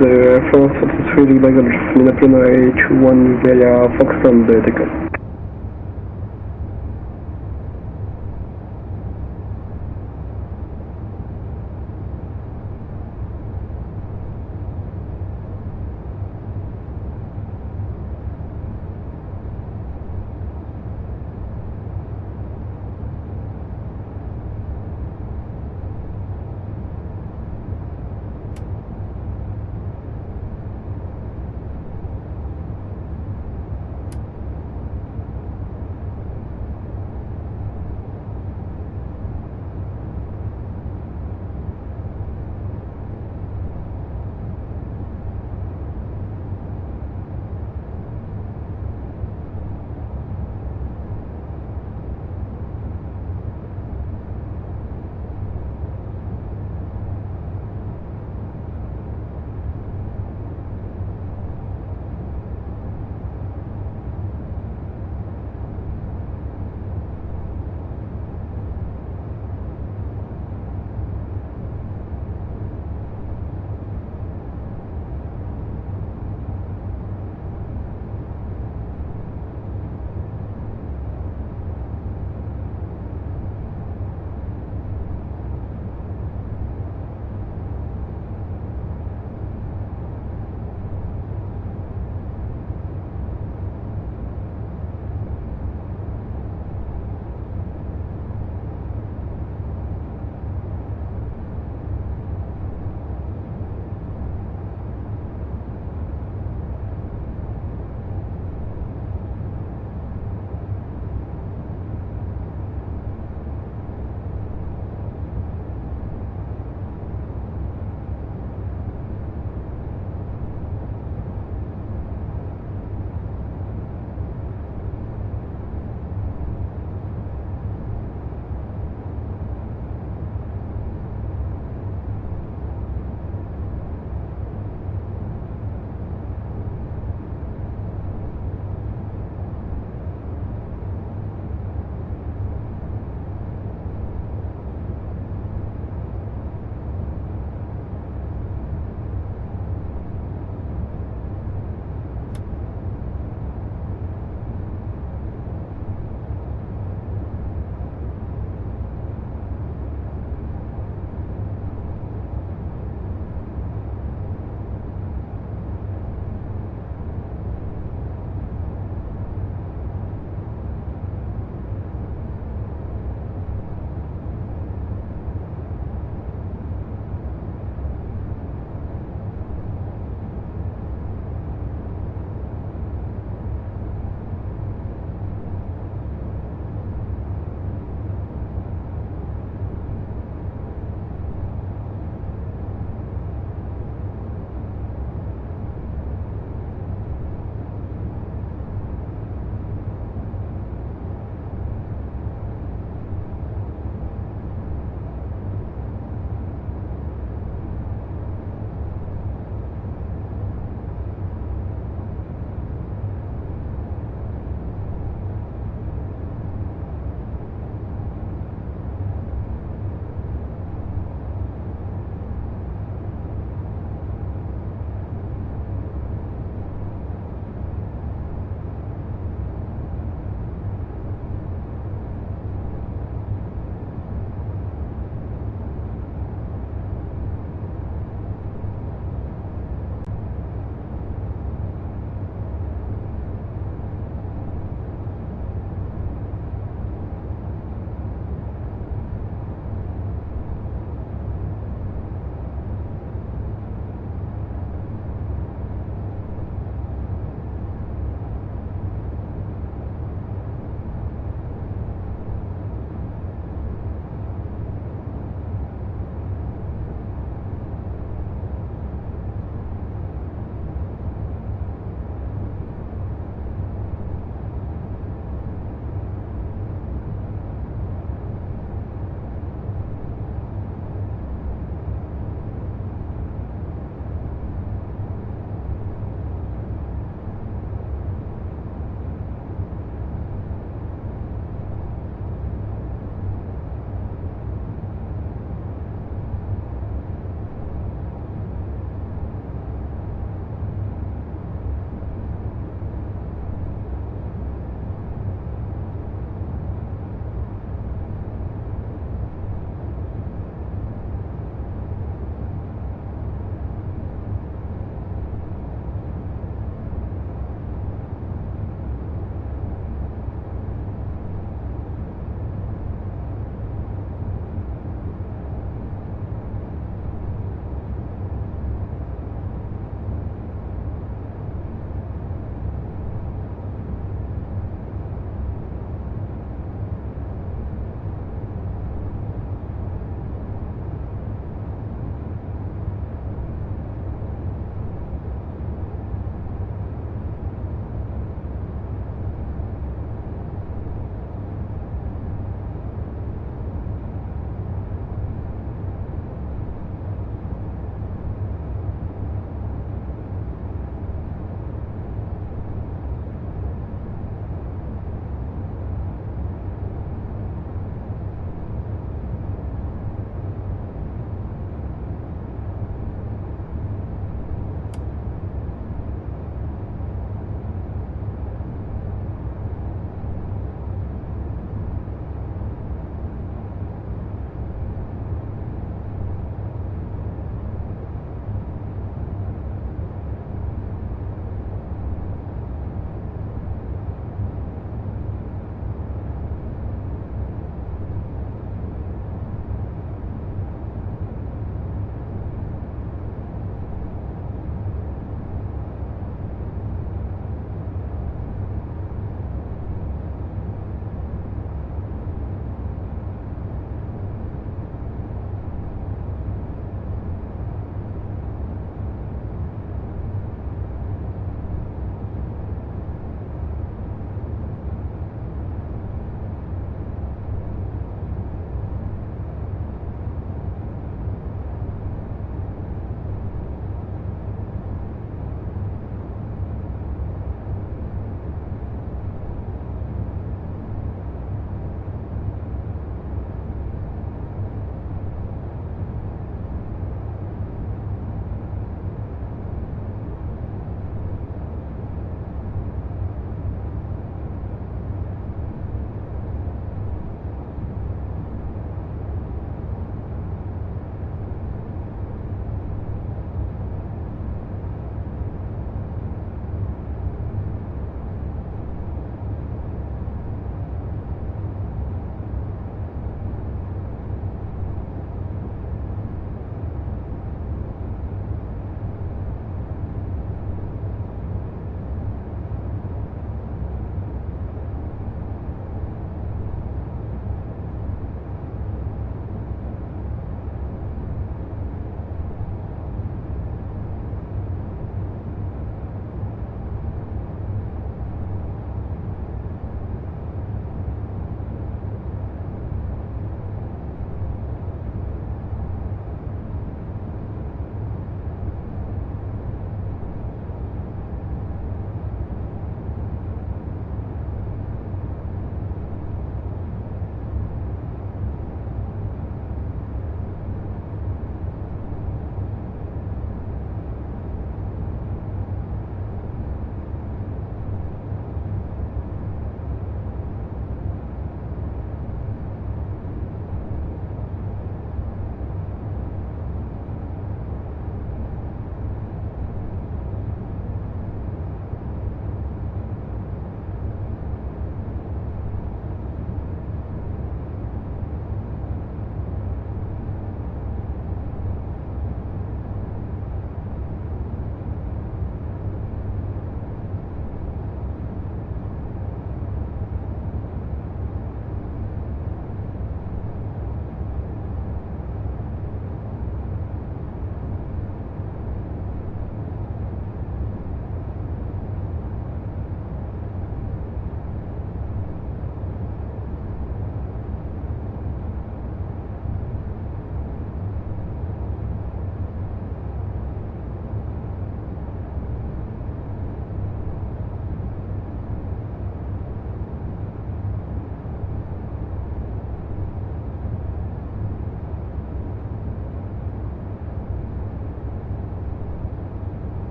France 43 baggage, Minapino 821 via Foxton, Deca.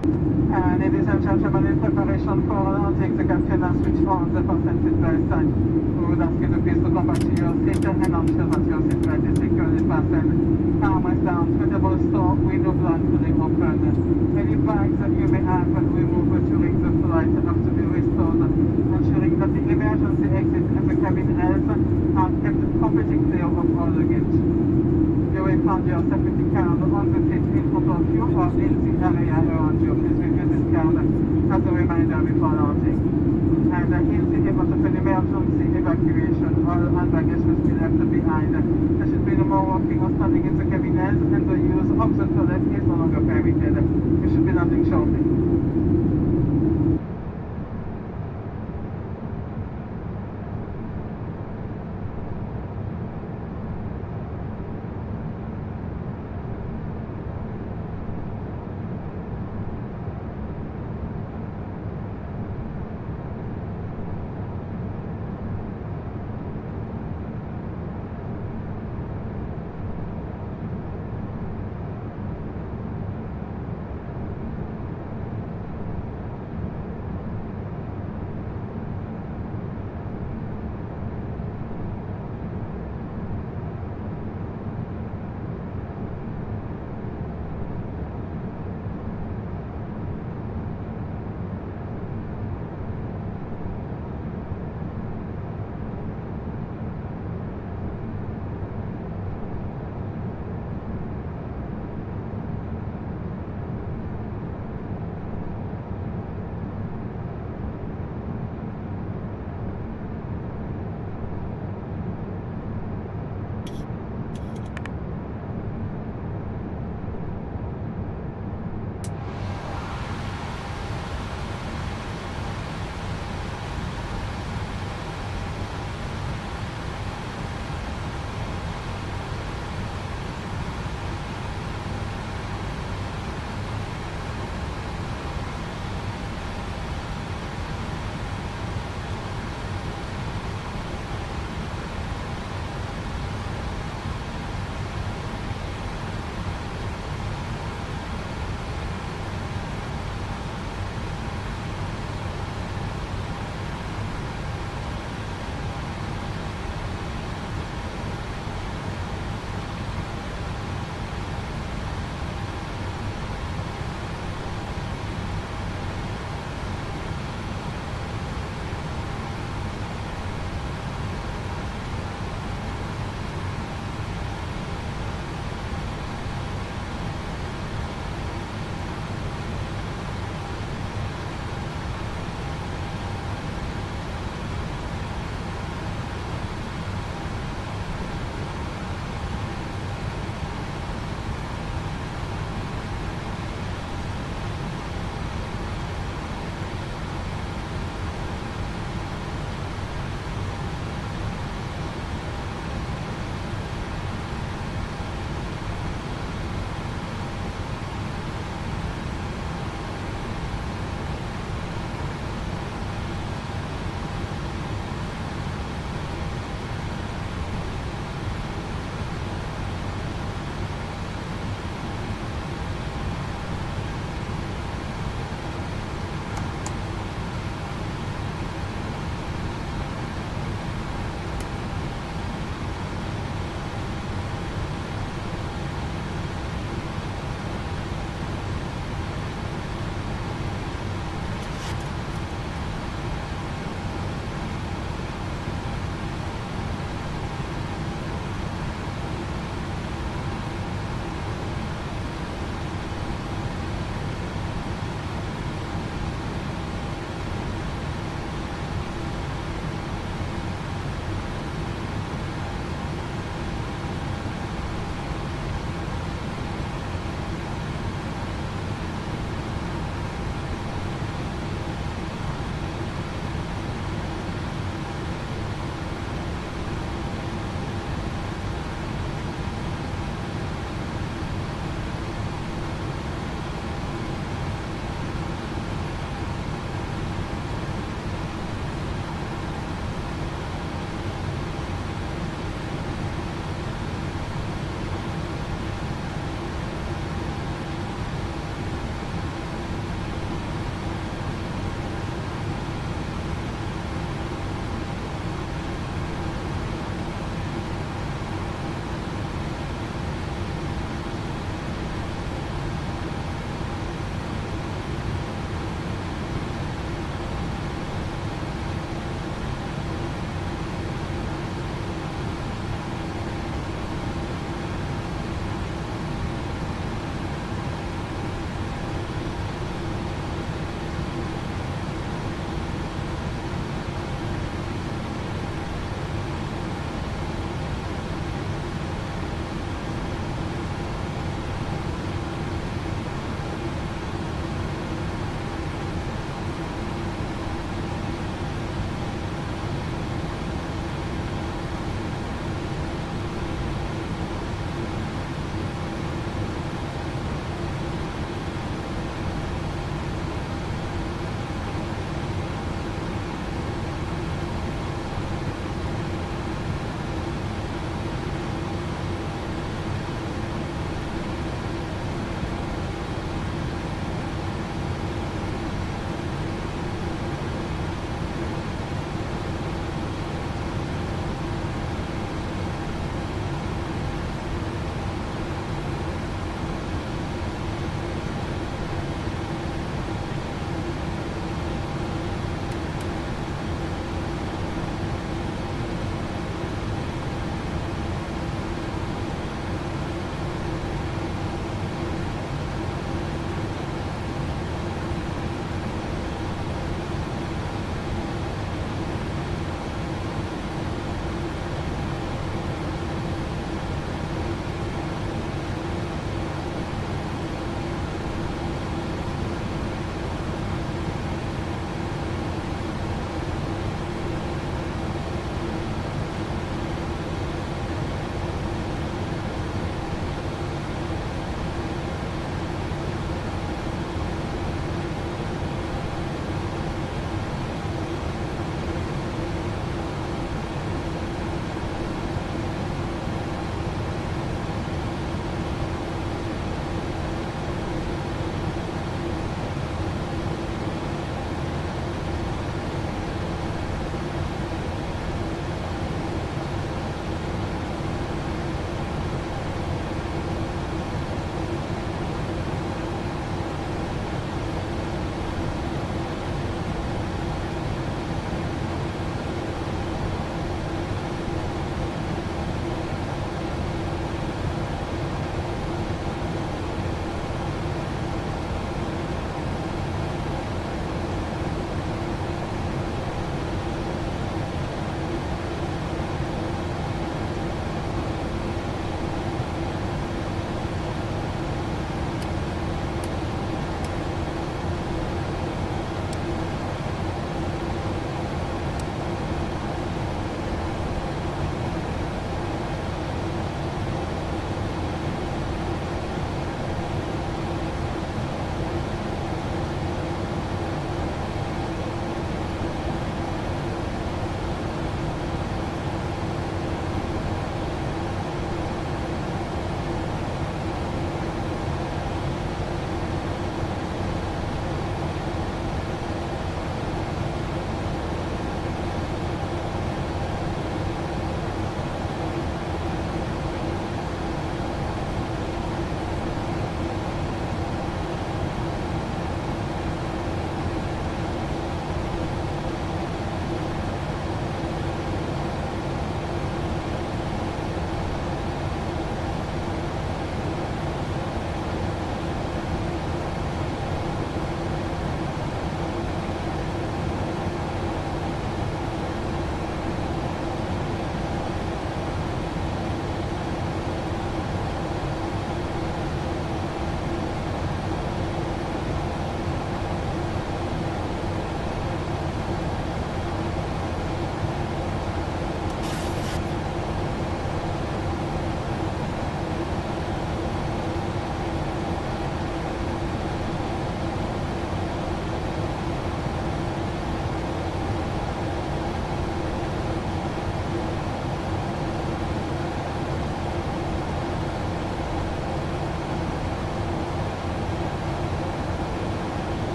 Ladies and gentlemen, in preparation for launching, the captain has switched on the fasten seatbelt sign. We would ask you to please to come back to your seat and ensure that your seatbelt is securely fastened. Armors down, foldable store, window bluntly open. Any bags that you may have and remove during the flight have to be restored, ensuring that the emergency exit and the cabin else are kept completely clear of all luggage. You will find your safety card on the seat in front of you or in the area around you. Please review this card as a reminder before launching. And in the event of an emergency evacuation, all hand baggage must be left behind. There should be no more walking or standing in the cabinets, and the use of the toilet is no longer permitted. We should be landing shortly.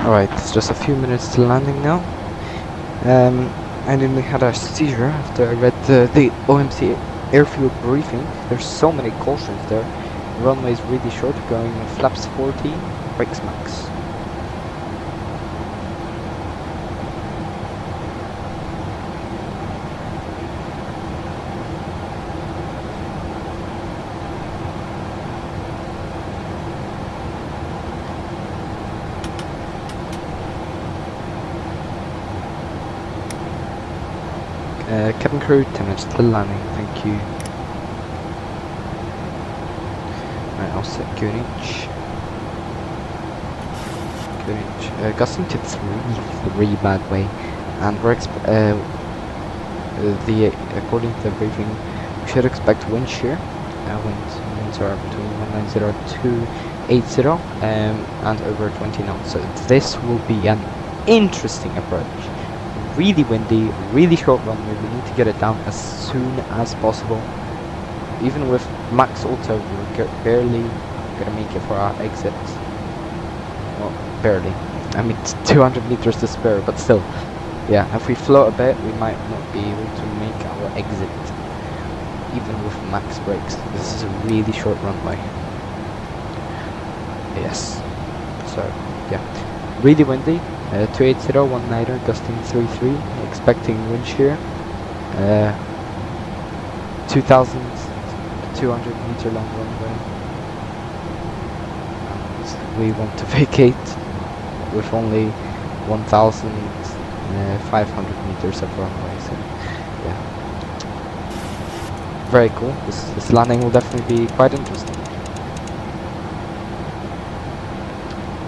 Alright, it's just a few minutes to landing now. I nearly had a seizure after I read the OMC airfield briefing. There's so many cautions there. The runway is really short, going flaps 40, brakes max. Cabin crew, 10 minutes to landing, thank you. Right, I'll set QNH. Gusting to 3 bad way, and we're according to the briefing, we should expect wind shear. Winds are between 190 to 80 and over 20 knots. So this will be an interesting approach. Really windy, really short runway. We need to get it down as soon as possible. Even with max auto, we're barely gonna make it for our exit. Well, barely. I mean, 200 meters to spare, but still. Yeah, if we float a bit, we might not be able to make our exit. Even with max brakes. This is a really short runway. Yes. So, yeah. Really windy. 280, 1-9er, gusting 3-3, expecting wind shear. 2,200 meter long runway. And we want to vacate with only 1,500 meters of runway. So, yeah. Very cool. This landing will definitely be quite interesting.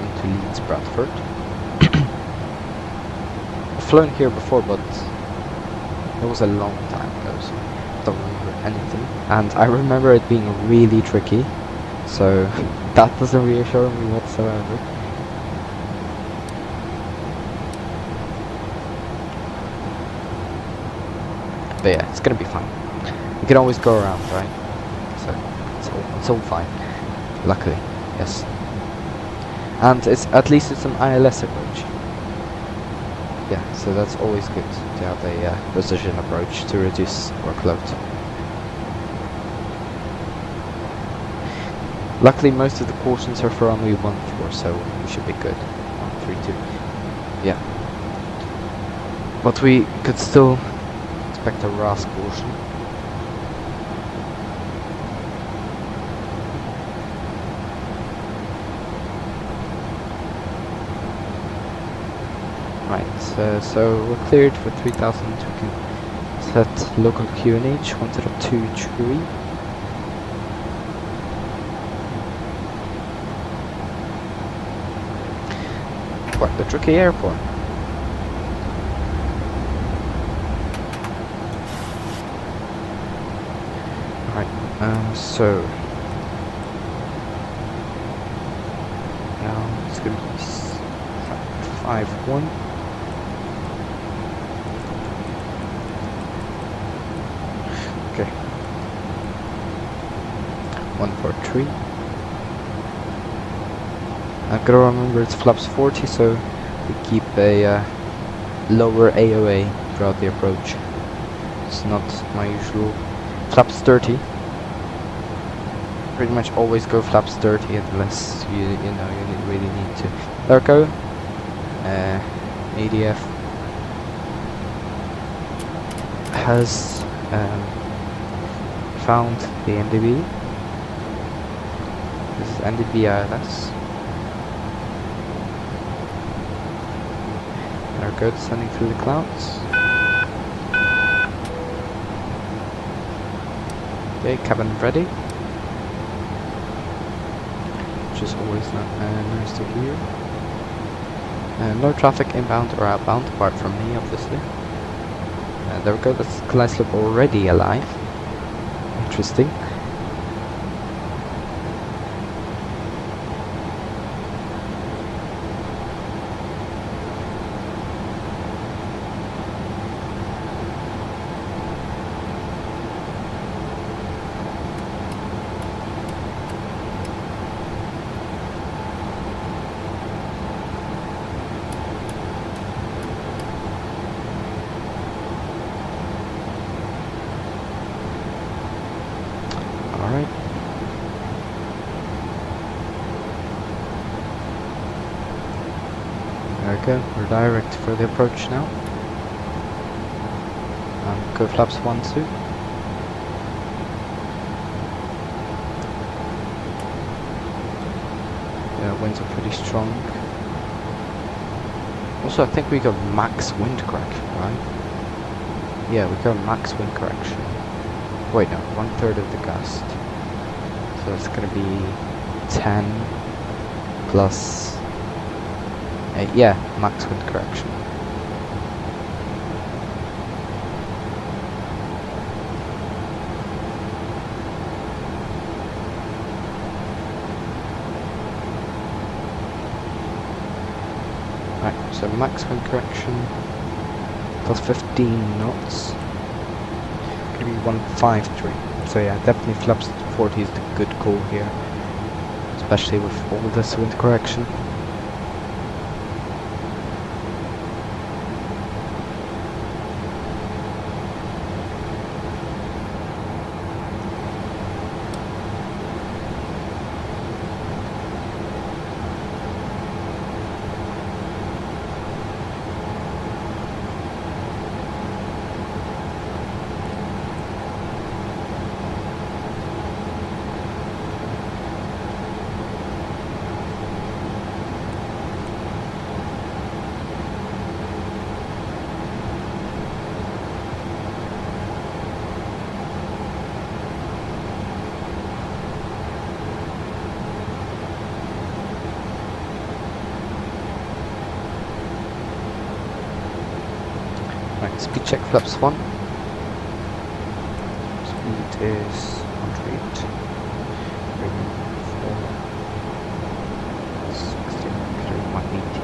Into Leeds, Bradford. Flown here before, but it was a long time ago, so I don't remember anything. And I remember it being really tricky, so that doesn't reassure me whatsoever. But yeah, it's gonna be fine. You can always go around, right? So it's all fine. Luckily, yes. And at least it's an ILS approach. Yeah, so that's always good to have a precision approach to reduce workload. Luckily, most of the cautions are for only 1-4, so we should be good. 1-3-2. Yeah. But we could still expect a RAS caution. Right, so we're cleared for 3,000. We can set local QNH 102 Quite the tricky airport. Right, so now it's going to be 5-1. Okay. 143. I've got to remember it's flaps 40, so we keep a lower AOA throughout the approach. It's not my usual. Flaps 30. Pretty much always go flaps 30 unless you really need to. There we go. ADF has found the NDB. This is NDB ILS. There we go, descending through the clouds. Okay, cabin ready. Which is always nice to hear. No traffic inbound or outbound, apart from me, obviously. There we go, that's Gleisloop already alive. Interesting. go. We're direct for the approach now. Go flaps 1, 2. Yeah, winds are pretty strong. Also, I think we got max wind correction, right? Yeah, we got max wind correction. Wait, no, 1/3 of the gust. So it's gonna be 10 plus 8. Yeah, max wind correction. Right, so max wind correction plus 15 knots. Gonna be 153. So yeah, definitely flaps 40 is the good call here, especially with all this wind correction. Right, speed check flaps 1. Speed is 100. 180.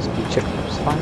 Speed check flaps 5.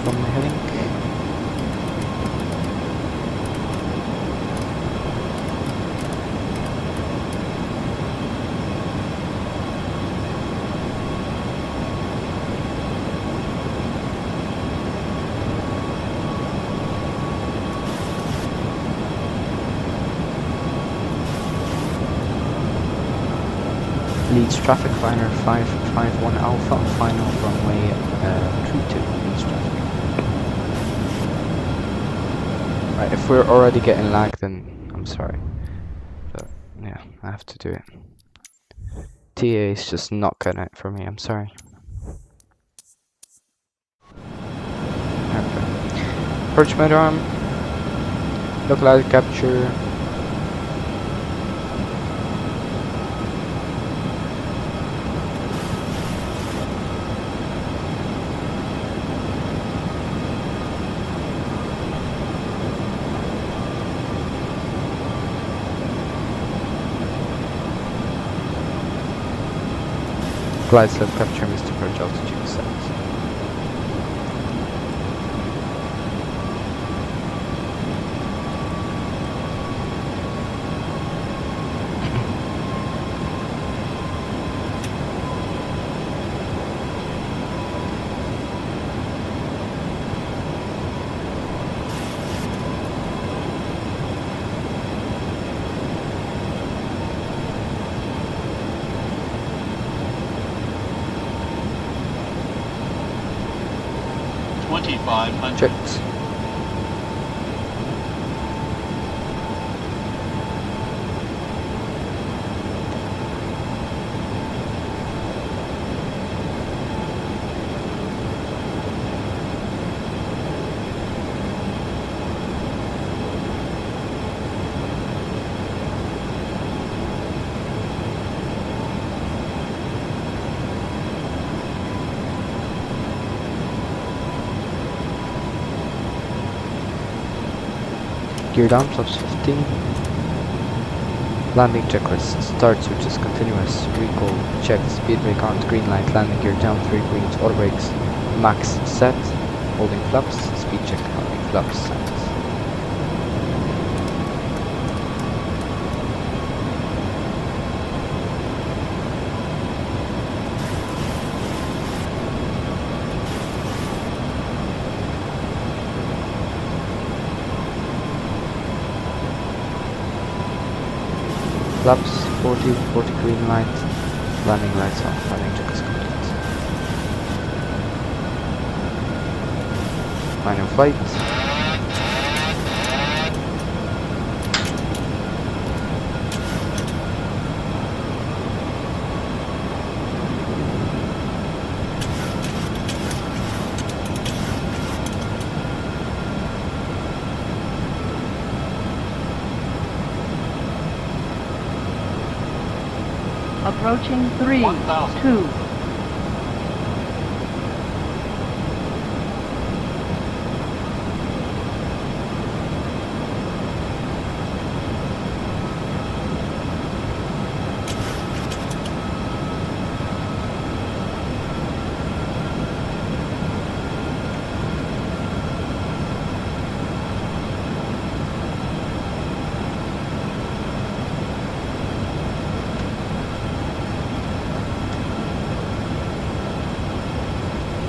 From the heading. Leads traffic liner 551 Alpha, final runway 32 leads traffic. Right, if we're already getting lag, then I'm sorry. But yeah, I have to do it. TA is just not cutting it for me, I'm sorry. Okay. Approach mode arm. Localize capture. Glide slope capture Mr. Approach altitude set. Checked. Gear down, flaps 15. Landing checklist. Start switches continuous. Recall checked. Speed brake on. Green light. Landing gear down. 3 greens. Auto brakes. Max set. Holding flaps. Speed check. Holding flaps. Set. Flaps 40 green light, landing lights on, landing check is complete. Final flight. Approaching 3, 2.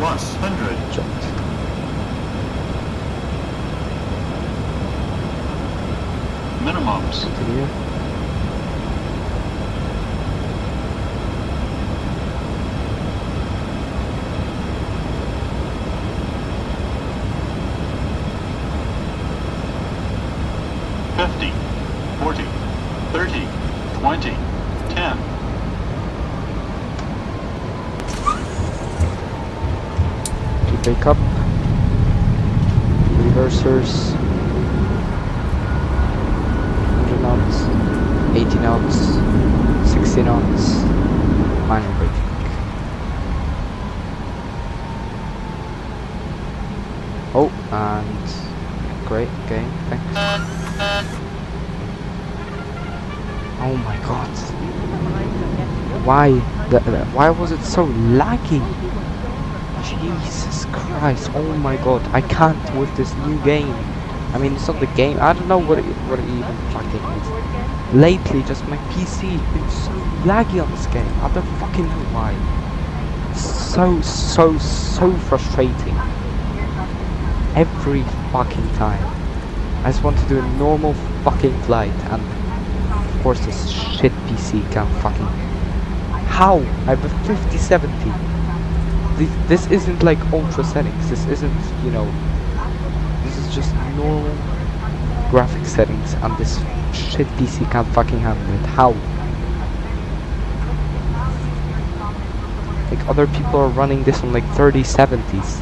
Plus 100. Checked. Minimums. Continue. $50, $40, $30, $20, $10. Brake up, reversers, 100 knots, 80 knots, 60 knots, minor braking. Oh, and great game, thanks. Oh my god. Why was it so laggy? Jesus Christ, oh my god, I can't with this new game. I mean, it's not the game, I don't know what it even fucking is. Lately, just my PC has been so laggy on this game, I don't fucking know why. So frustrating. Every fucking time. I just want to do a normal fucking flight, and of course this shit PC can't fucking... How? I have a 5070. This isn't like ultra settings, this isn't, you know, this is just normal graphics settings, and this shit PC can't fucking handle it. How? Like, other people are running this on like 3070s.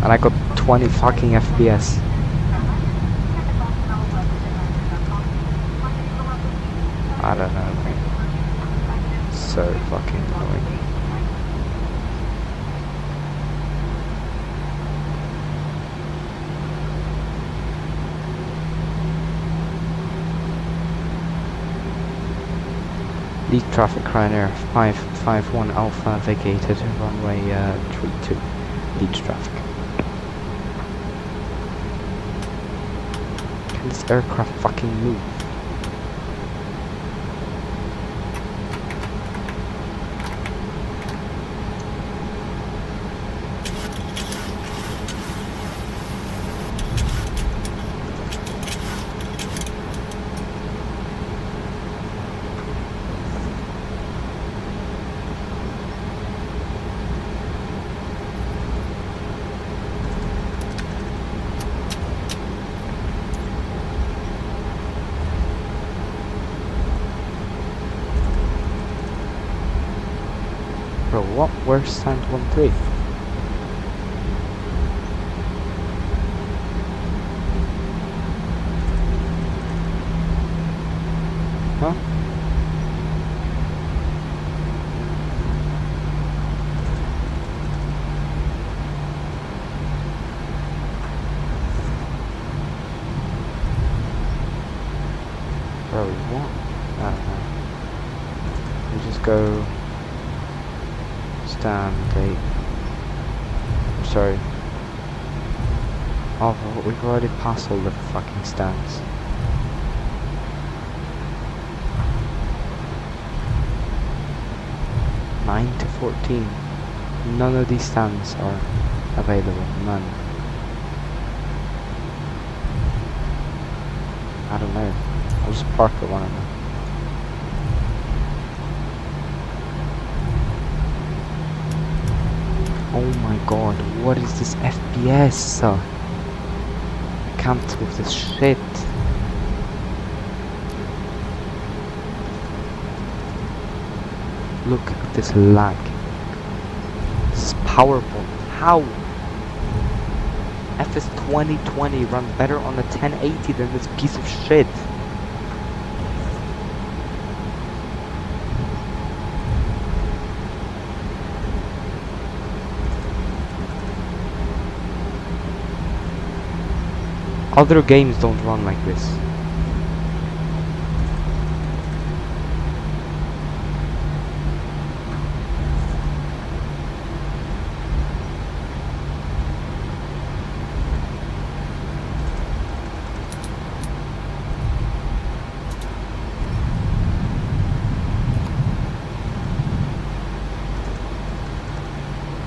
And I got 20 fucking FPS. I don't know, man. So fucking annoying. Lead traffic Ryanair 551 Alpha vacated runway 32. Lead traffic. Can this aircraft fucking move? Bro, what? Where's stand 13? Huh? Bro, what? I don't know. We just go stand 8. I'm sorry. Oh, we've already passed all the fucking stands. Nine to 14. None of these stands are available. None. I don't know. I'll just park at one of them. Oh my god, what is this FPS? I can't with this shit. Look at this lag. This is PowerPoint. How? FS 2020 run better on the 1080 than this piece of shit. Other games don't run like this.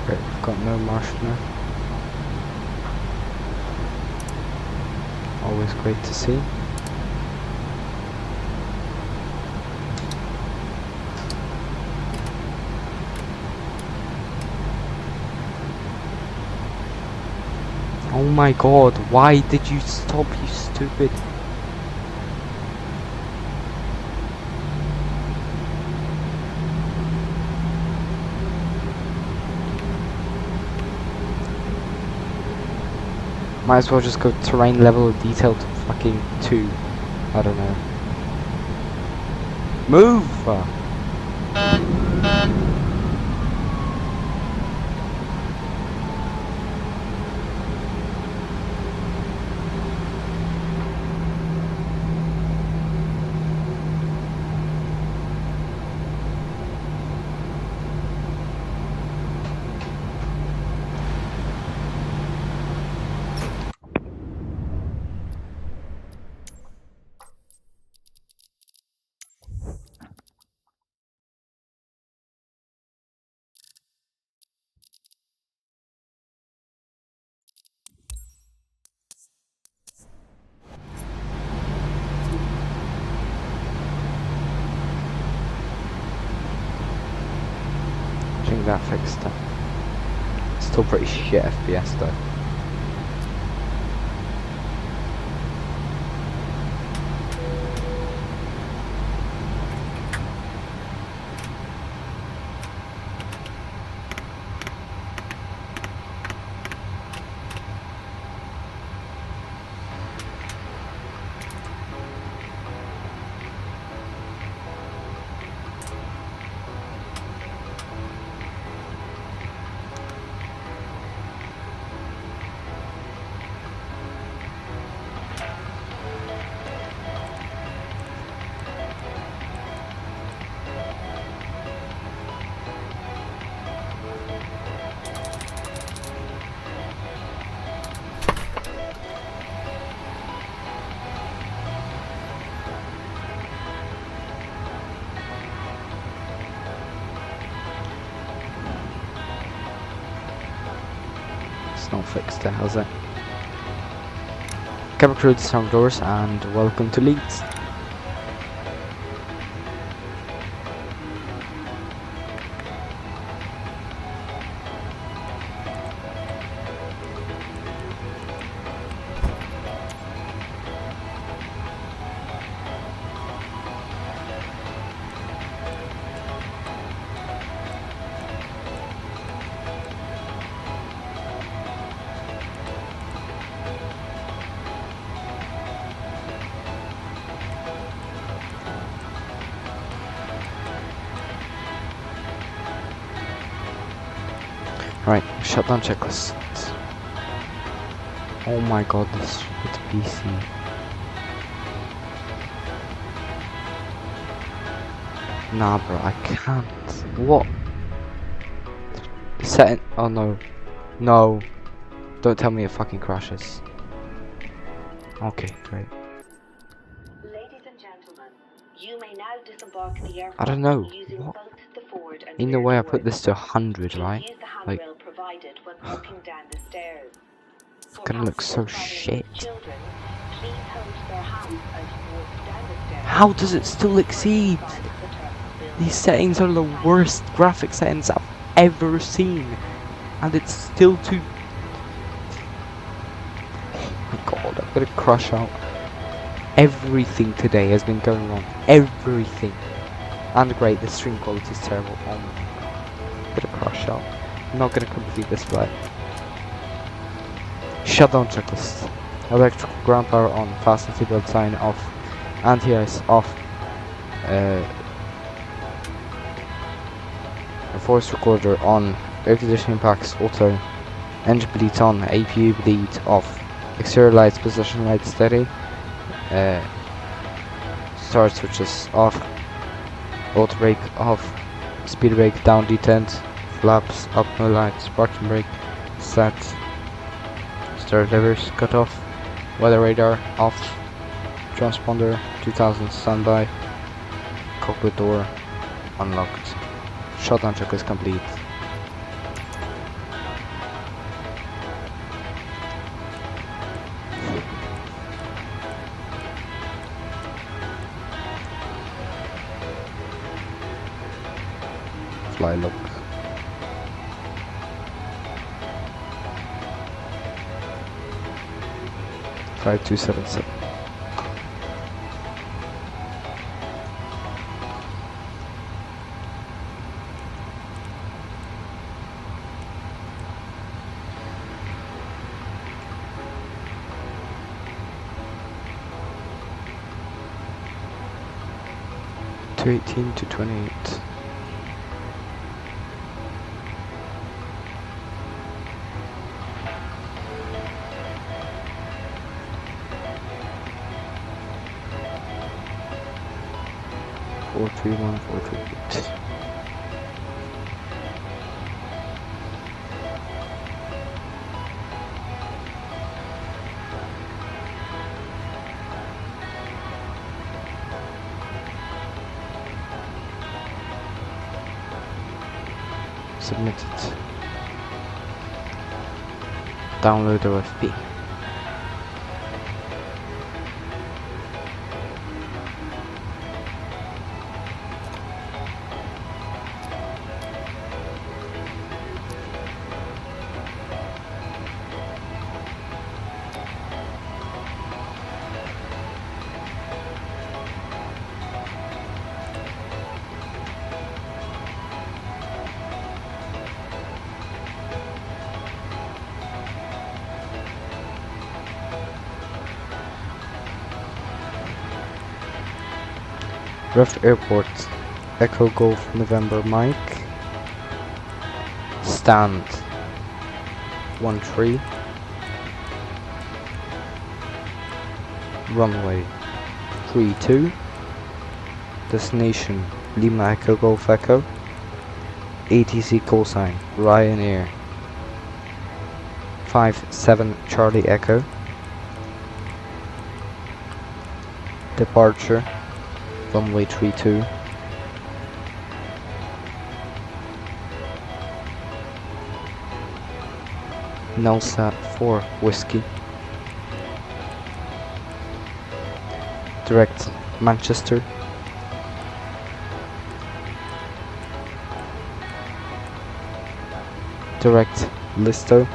Great, we've got no Marshner. Always great to see. Oh my god, why did you stop, you stupid? Might as well just go terrain level of detail to fucking 2. I don't know. Move! I think that fixed it. Still pretty shit FPS though. It's not fixed there, has it? Cabin crew, disarm doors, and welcome to Leeds. Right, shutdown checklist. Oh my god, this stupid PC. Nah bro, I can't. What? Setting, oh no. No. Don't tell me it fucking crashes. Okay, great. Ladies and gentlemen, you may now disembark the aircraft I don't know. using What? both the forward and In the rear way I doors. put this to 100, right? Use the Like, handrail provided when walking down the stairs. it's gonna look so Passengers shit. traveling with children, please hold their hands as you walk down the stairs. How does it still exceed? These settings are the worst graphic settings I've ever seen. And it's still too... Oh my god, I'm gonna crush out. Everything today has been going wrong. Everything. And great, the stream quality is terrible. Oh my god. I'm gonna crush out. I'm not gonna complete this flight. Shutdown checklist. Electrical ground power on. Fasten seatbelt sign off. Anti-ice off. Voice recorder on. Air conditioning packs auto. Engine bleed on. APU bleed off. Exterior lights, position lights steady. Start switches off. Auto brake off. Speed brake down detent. Flaps up, no lights. Parking brake set. Start levers cut off. Weather radar off. Transponder 2000 standby. Cockpit door unlocked. Shutdown checklist complete. Fly look. Flight 277. To 18 to 28. Four, three, one, 4, 3, 8. Submitted. Download OFP. Ref Airport, Echo Golf November Mike, stand 13, runway 32, destination Lima Echo Golf Echo, ATC call sign Ryanair 57 Charlie Echo, departure runway 32, Nelsa 4 Whiskey. Direct Manchester. Direct Listo.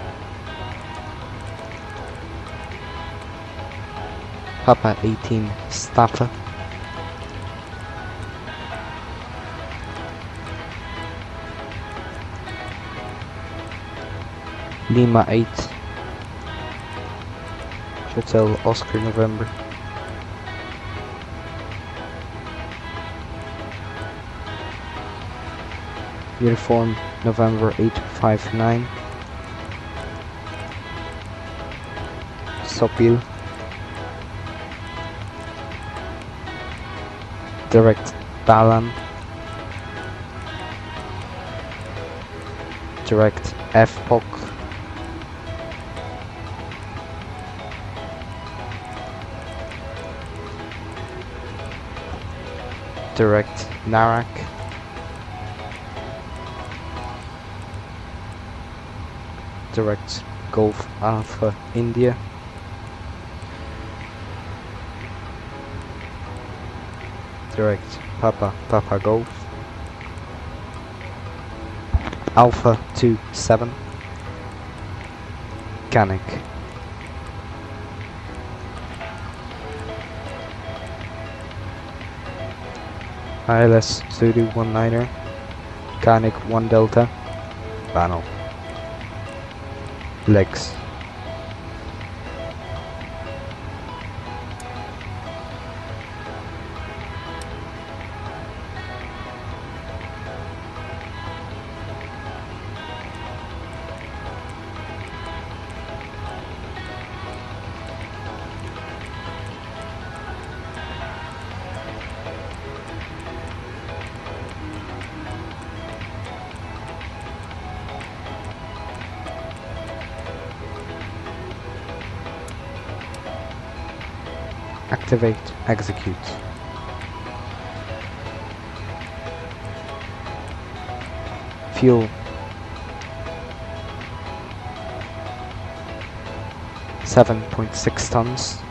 Papa 18 Staffa. Lima 8 Hotel Oscar November. Uniform November 859 Sopil. Direct Balan. Direct FPOC. Direct Narak. Direct Golf Alpha India. Direct Papa Golf. Alpha 27 Canic. ILS Zulu 19er Canic 1 Delta Panel. Legs. Activate, execute. Fuel. 7.6 tons.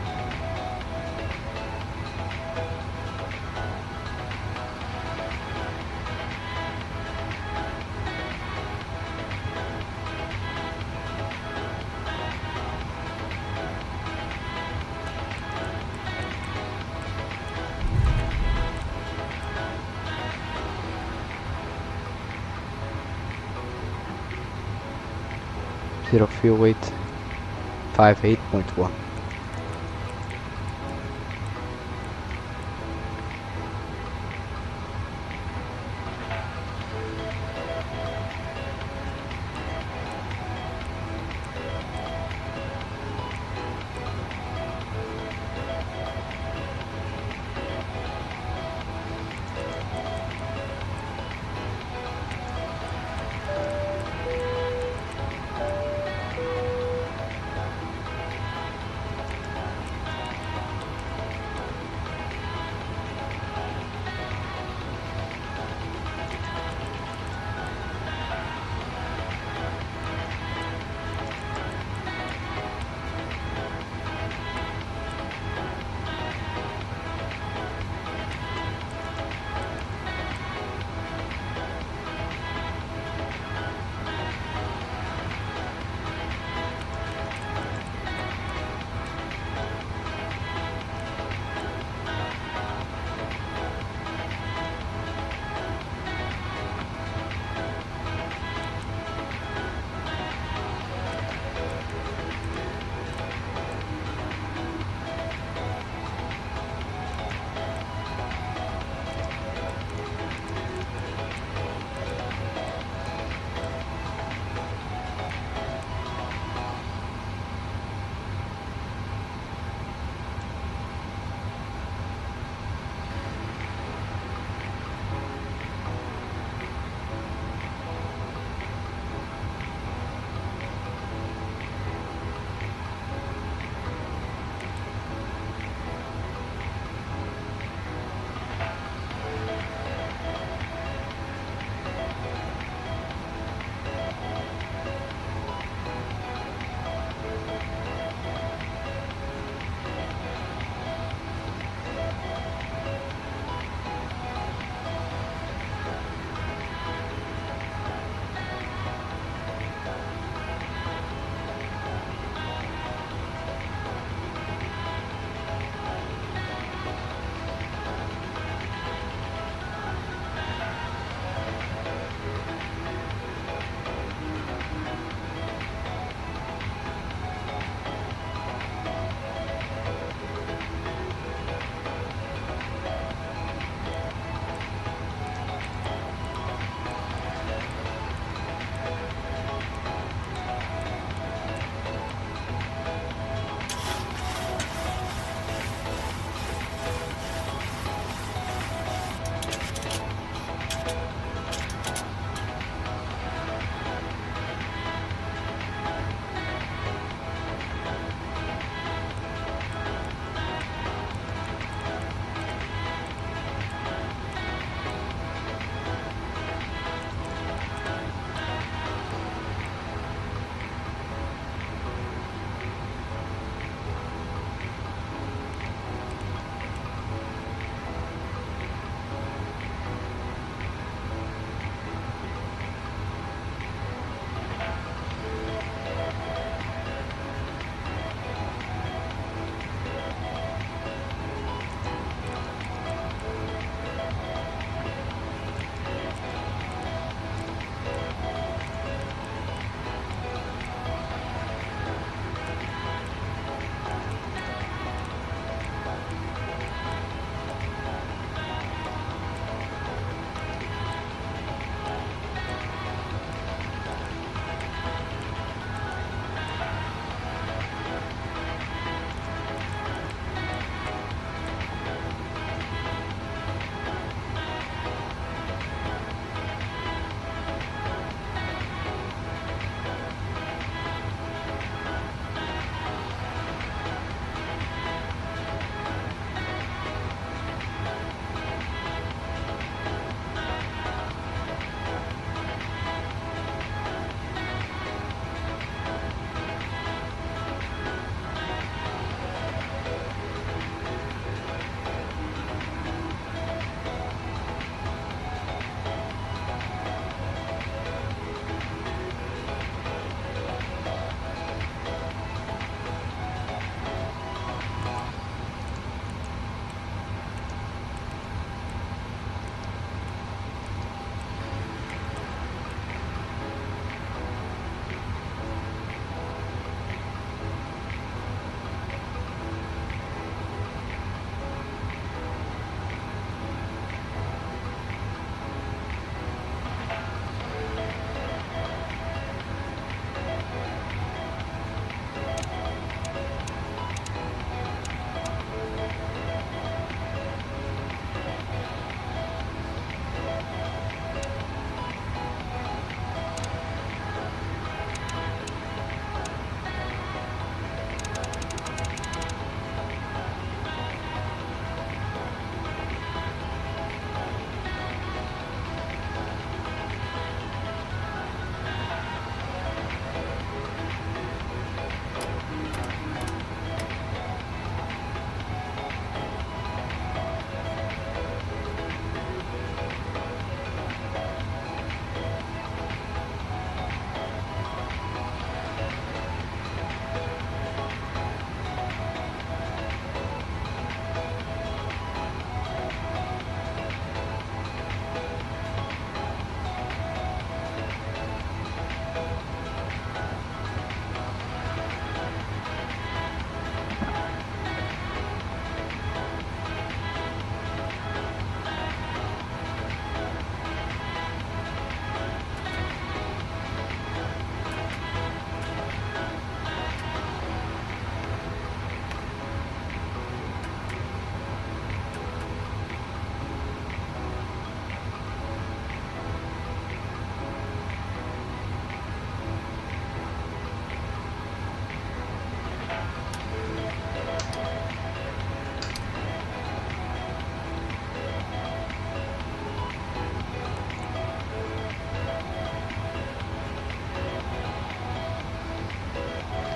Zero fuel weight 58.1.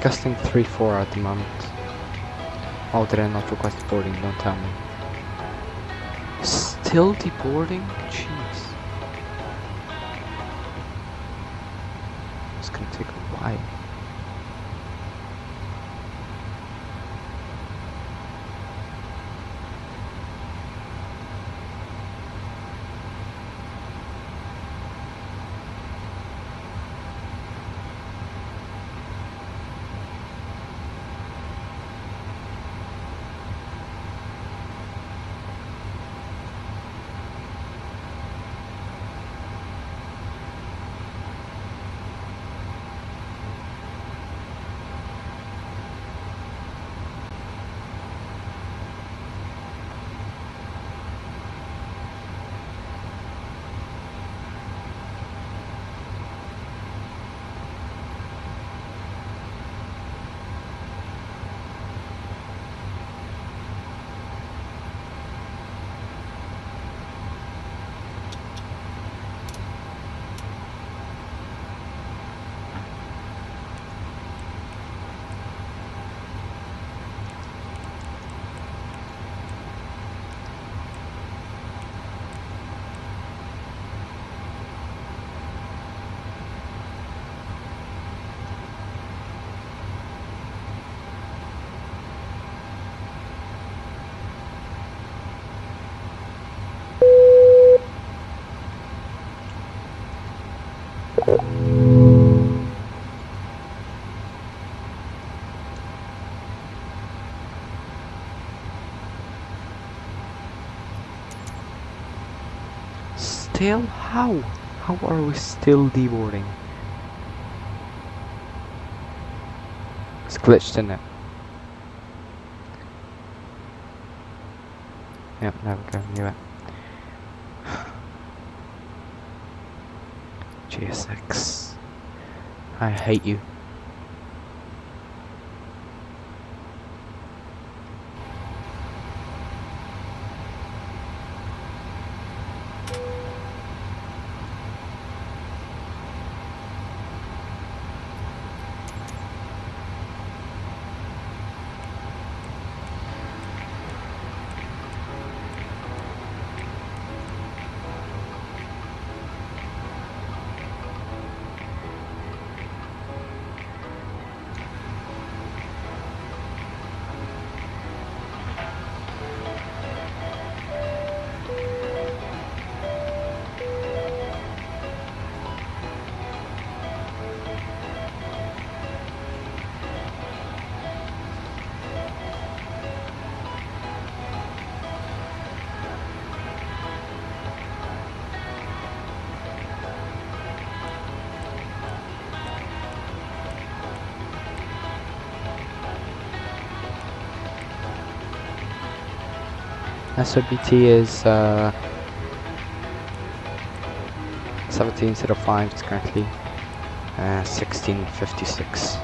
gusting 3-4 at the moment. Oh, did I not request boarding? Don't tell me. Still deboarding? Jeez. It's gonna take a while. Still? How? How are we still deboarding? It's glitched in it. Yep, there we go, knew it. GSX. I hate you. SOBT is 1705, it's currently 1656.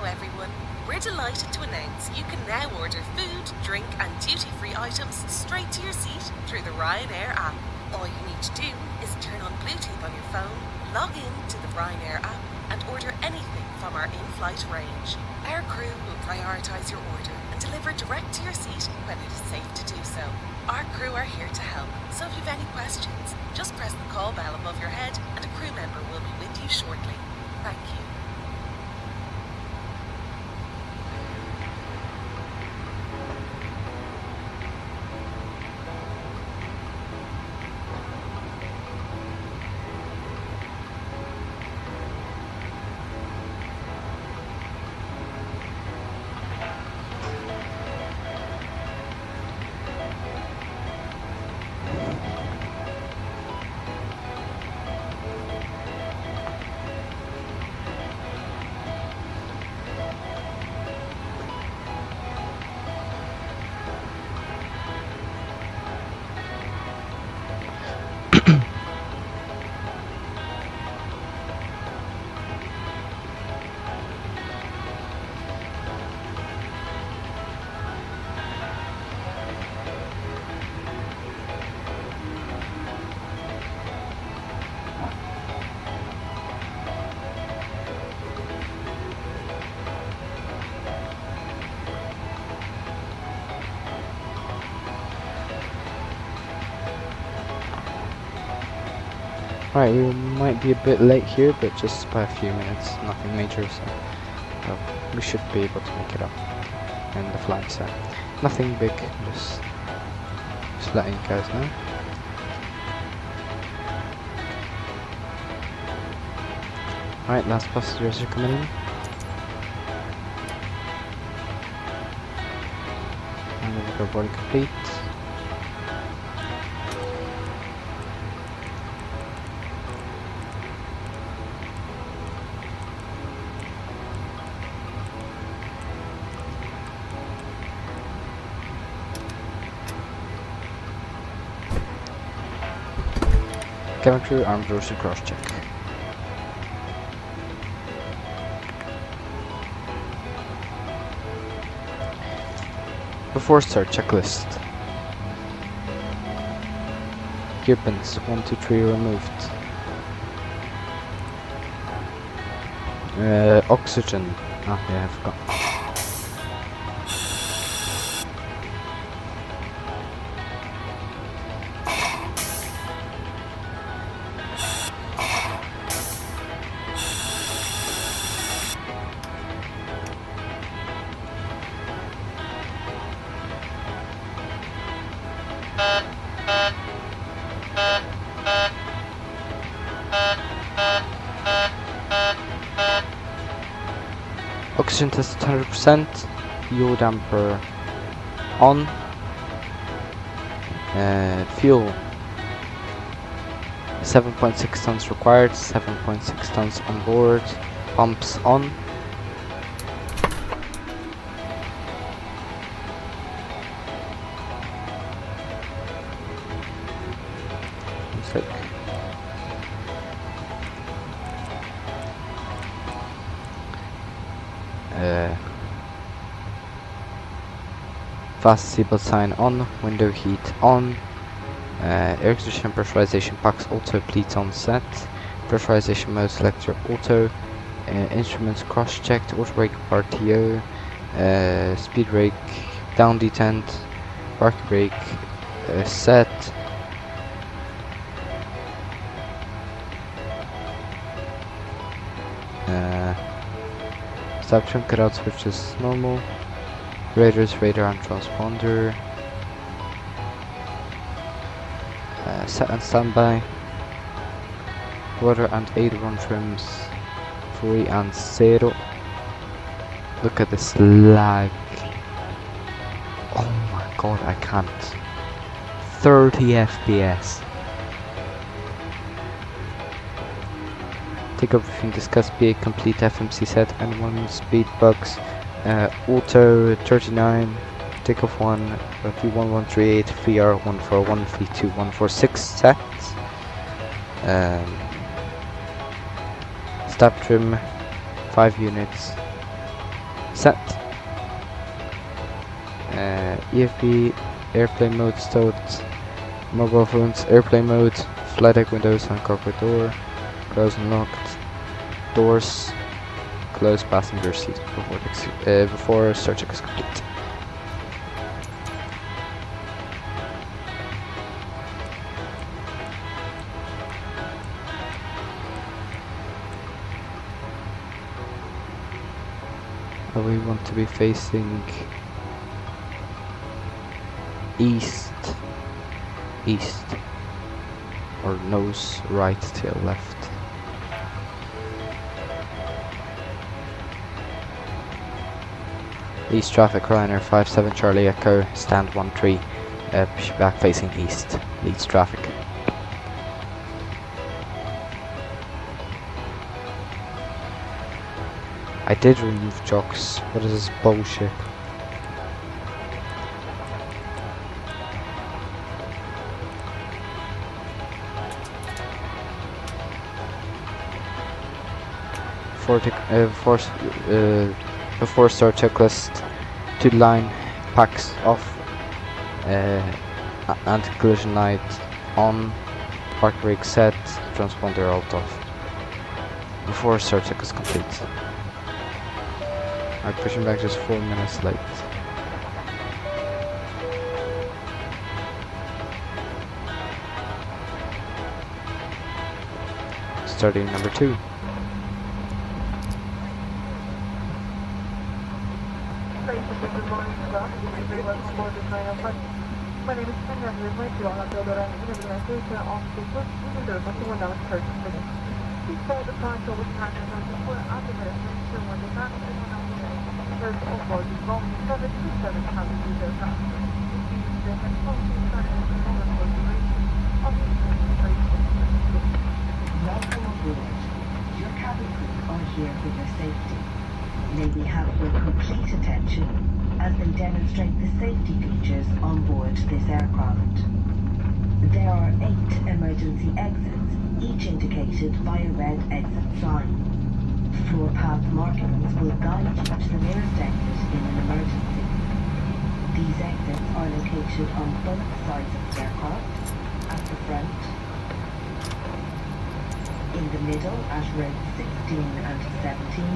Hello everyone. We're delighted to announce you can now order food, drink and duty-free items straight to your seat through the Ryanair app. All you need to do is turn on Bluetooth on your phone, log in to the Ryanair app and order anything from our in-flight range. Our crew will prioritise your order and deliver direct to your seat when it is safe to do so. Our crew are here to help, so if you've any questions, just press the call bell above your head and a crew member will be with you shortly. Thank you. Right, we might be a bit late here, but just by a few minutes, nothing major, so we should be able to make it up in the flight, so nothing big, just letting you guys know. Alright, last passengers are coming in. And then we go boarding complete. Cabin crew, armed doors and cross check. Before start, checklist. Gear pins 1, 2, 3 removed. Oxygen. Ah, yeah, I forgot. Oxygen test 100%, fuel damper on, fuel 7.6 tons required, 7.6 tons on board, pumps on. Fast seatbelt sign on, window heat on, air conditioning pressurization packs auto pleats on set, pressurization mode selector auto, instruments cross checked, auto brake RTO, speed brake down detent, park brake set, stop trim cutout switches normal. Radars, radar and transponder. Set and standby. Rudder and aileron trims 3 and 0. Look at this lag. Oh my god, I can't. 30 FPS. Take everything discussed, be a complete FMC set and 1 speed bugs. Auto 39, takeoff 1, V1138, vRYR 141, V2 146 set. Stab trim 5 units. Set. EFB, airplane mode stowed. Mobile phones, airplane mode. Flight deck windows and cockpit door. Closed and locked. Doors. Close passenger seat before start check is complete. We want to be facing east, or nose right till left. East traffic, Ryanair 57 Charlie Echo, stand 13, back facing east, leads traffic. I did remove jocks. What is this bullshit? Before start checklist, to the line, packs off, anti-collision light on, park brake set, transponder alt off. Before start check is complete. I'm pushing back just 4 minutes late. Starting number 2. Good morning, sir. Thank you very much for the sign up. My name is Tanya. I'm with my deal. I'm building an organization on the book. Even though nothing will now start to finish. Please follow the contour with time and on the floor of the meditation when the not anyone else today. There's over the wrong 727 how to use their craft. If you use them and function starting with the moment for duration of the administration. Welcome aboard. Your cabin crew are here for your safety. May we have your complete attention as they demonstrate the safety features on board this aircraft. There are 8 emergency exits, each indicated by a red exit sign. Floor path markings will guide you to the nearest exit in an emergency. These exits are located on both sides of the aircraft, at the front, in the middle at rows 16 and 17,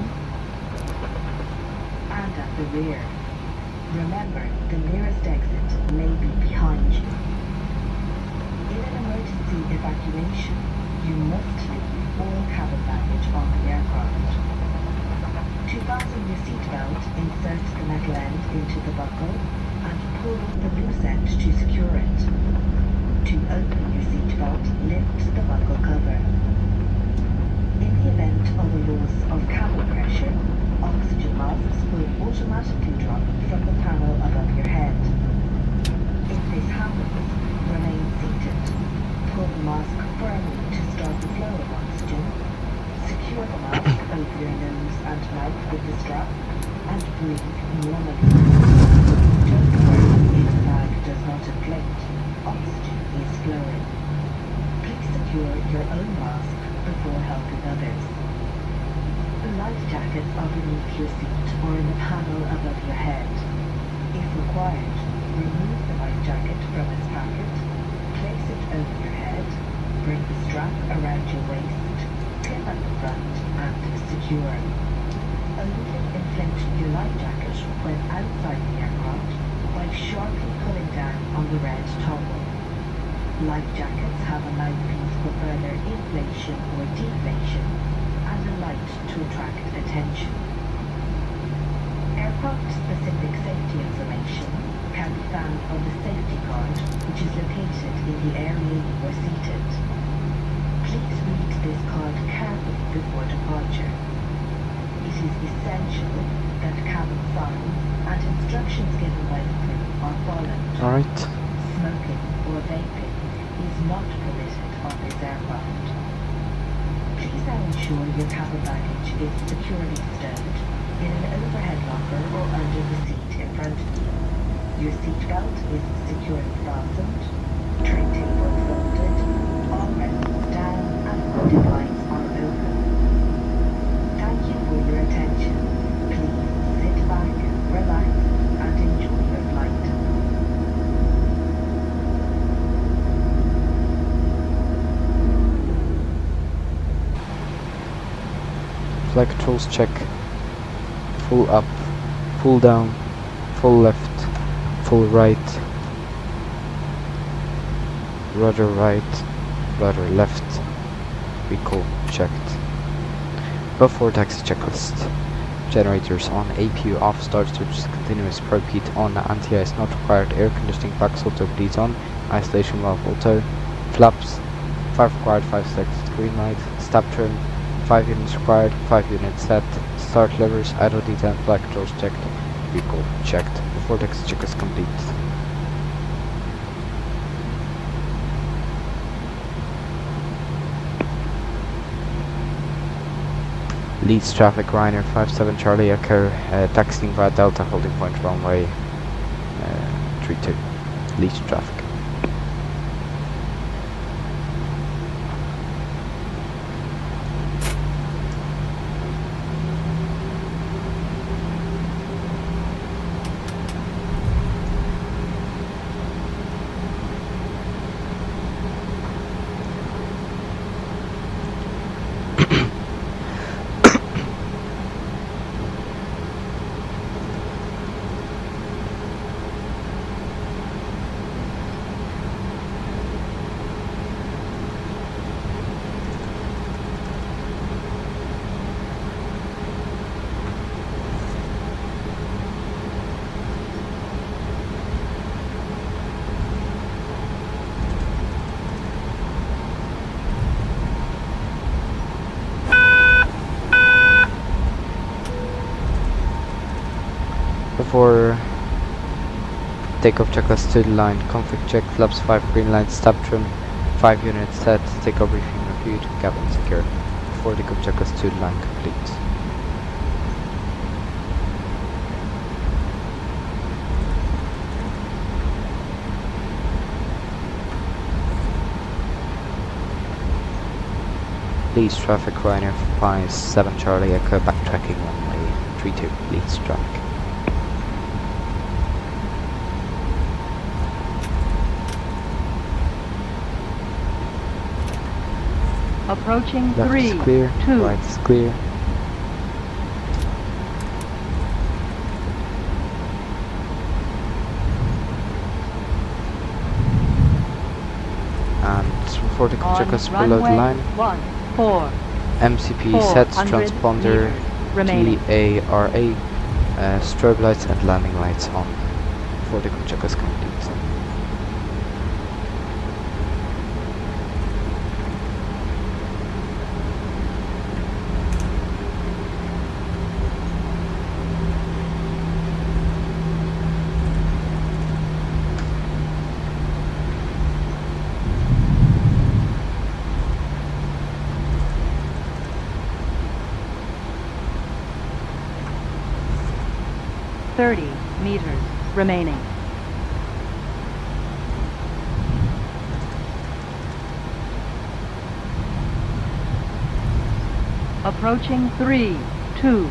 and at the rear. Remember, the nearest exit may be behind you. In an emergency evacuation, you must leave all cabin baggage on the aircraft. To fasten your seatbelt, insert the metal end into the buckle and pull the loose end to secure it. To open your seatbelt, lift the buckle cover. In the event of a loss of cabin pressure, oxygen masks will automatically drop from the panel above your head. If this happens, remain seated. Pull the mask firmly to start the flow of oxygen. Secure the mask over your nose and mouth with the strap and breathe normally. Don't worry if the bag does not inflate. Oxygen is flowing. Please secure your own mask before helping others. Life jackets are beneath your seat or in the panel above your head. If required, remove the life jacket from its packet, place it over your head, bring the strap around your waist, pin at the front, and secure. Only inflate your life jacket when outside the aircraft by sharply pulling down on the red toggle. Life jackets have a mouthpiece for further inflation or deflation, and a light to attract attention. Aircraft-specific safety information can be found on the safety card, which is located in the area you are seated. Please read this card carefully before departure. It is essential that cabin signs and instructions given by the crew are followed. Alright. Smoking or vaping is not permitted on this aircraft. Please now ensure your cabin baggage is securely stowed in an overhead locker or under the seat in front of you. Your seatbelt is securely fastened, tray table folded, armrests down, and window blinds are open. Thank you for your attention. Please sit back flight controls check. Full up, full down, full left, full right, rudder right, rudder left, recall checked. Before taxi checklist. Generators on, APU off, starters continuous, probe heat on, anti-ice not required, air conditioning packs auto bleed on, isolation valve auto, flaps 5 required, 5 selected, green light, stab trim 5 units required, 5 units set, start levers, idle detent, flight controls checked, recall checked. Before taxi check is complete. Leads traffic, Ryanair 57 Charlie Echo, taxiing via Delta, holding point runway 32. Leads traffic. Before takeoff checklist to the line, config check, flaps 5 green light, stab trim 5 units set, takeoff briefing reviewed, cabin secure. Before takeoff checklist to the line complete. Leads traffic, Ryanair 57 Charlie Echo, backtracking runway 32, leads traffic. Approaching Left 3, is clear, 2. right is clear. And before the checklist below the line, 14, MCP sets, transponder, GRO-BVA-GRO, strobe lights and landing lights on. Before the checklist complete. meters remaining. Approaching 3, 2.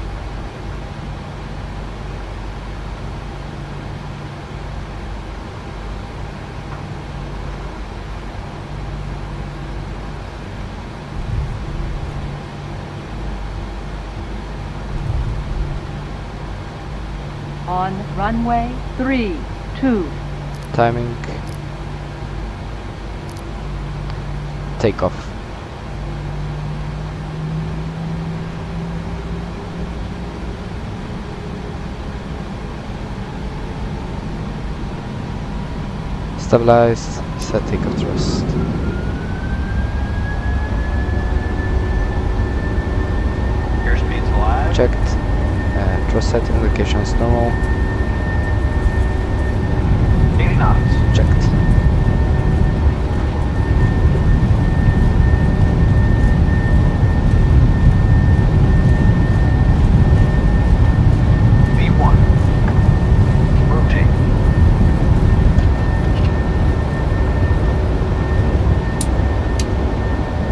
On runway 3, 2. Timing. Takeoff. Stabilized. Set takeoff thrust. Airspeed's alive. Checked. Thrust set indications normal. 80 knots. Checked. V1. Rotate.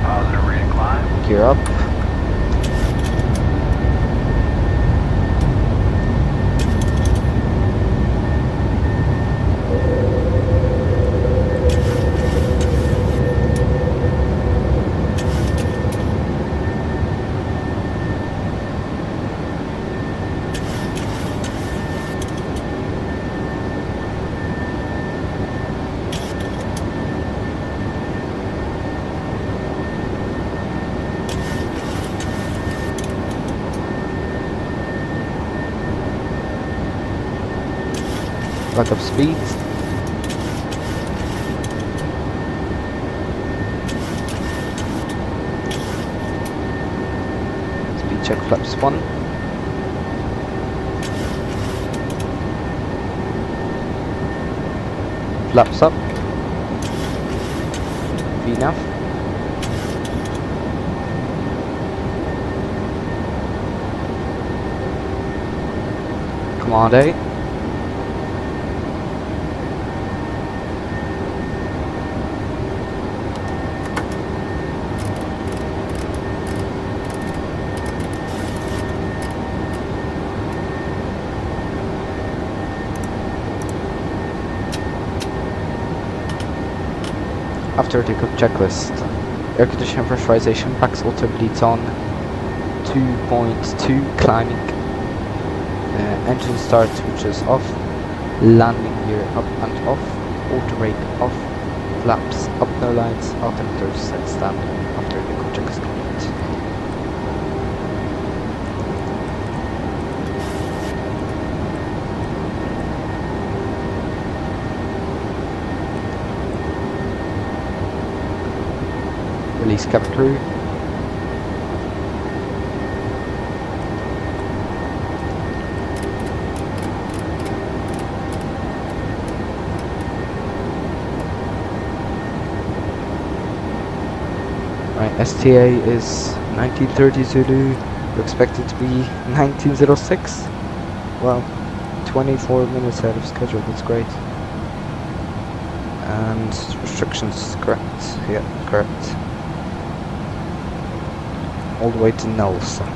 Positive reincline. Gear up. back up speed. Speed check flaps 1. Flaps up. VNAV. Command A. After the quick checklist, air conditioning pressurization, max auto bleeds on, 2.2 climbing, engine start switches off, landing gear up and off, auto brake off, flaps up, no lines, altimeters set standing after the quick check is complete. Release cabin crew. Right, STA is 1930 Zulu. We're expected to be 1906. Well, 24 minutes ahead of schedule, that's great. And restrictions, correct? Yeah, correct. All the way to Nelson.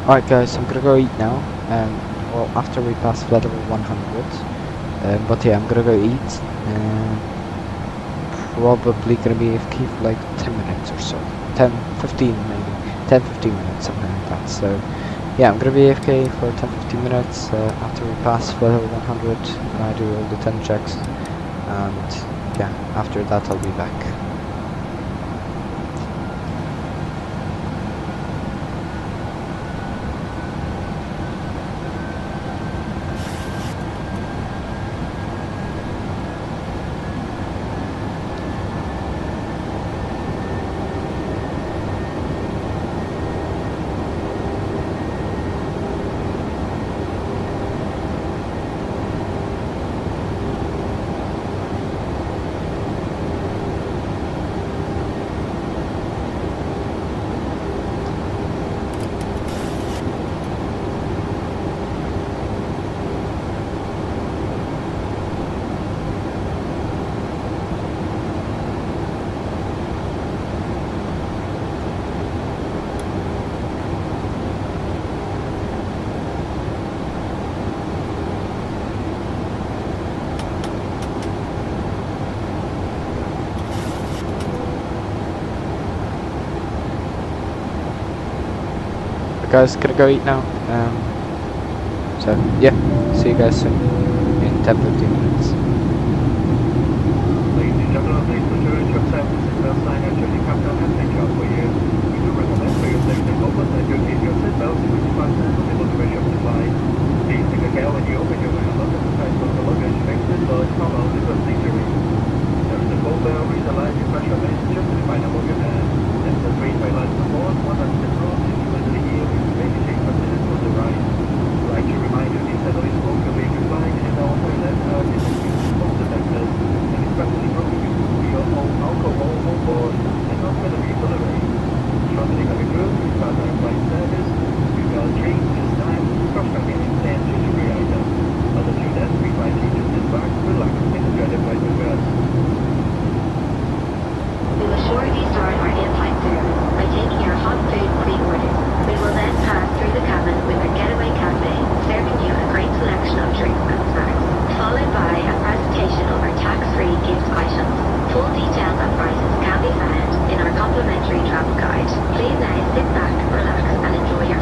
Alright guys, I'm gonna go eat now, well after we pass flight level 100, but yeah, I'm gonna go eat, probably gonna be AFK for like 10 minutes or so, 10, 15 maybe, 10, 15 minutes, something like that, so yeah, I'm gonna be AFK for 10, 15 minutes, after we pass flight level 100, and I do all the 10 checks, and yeah, after that I'll be back. guys, gonna go eat now. So yeah, see you guys soon in 10-15 minutes. Ladies and gentlemen, please put your seatbelts and seatbelt sign and your captain has been job for you. We do recommend for your safety purpose that you keep your seatbelts with your fastened until the duration of the flight. Please take care when you open your mailbox and the size of the luggage makes this large come out because injury. There is a cold bell with a light pressure vest just to the final of your hand. There is a green by light support, one that's the cross into the heel with maybe take precedence on the right. I'd like to remind you this settle is smoke your vehicle flight and also that is a use smoke detectors and especially broken use of your own alcohol on board and not when the vehicle arrays. Traveling on the group, we start our flight service. We've got drinks, this time, cross-tracking and duty-free items. Other than that, we invite you to sit back, relax, and enjoy the flight with us. We will shortly start our in-flight service by taking your hot food pre-order. We will then pass through the cabin with our getaway cafe, serving you a great selection of drinks and snacks, followed by a presentation of our tax-free gift items. Full details and prices can be found in our complimentary travel guide. Please now sit back, relax, and enjoy your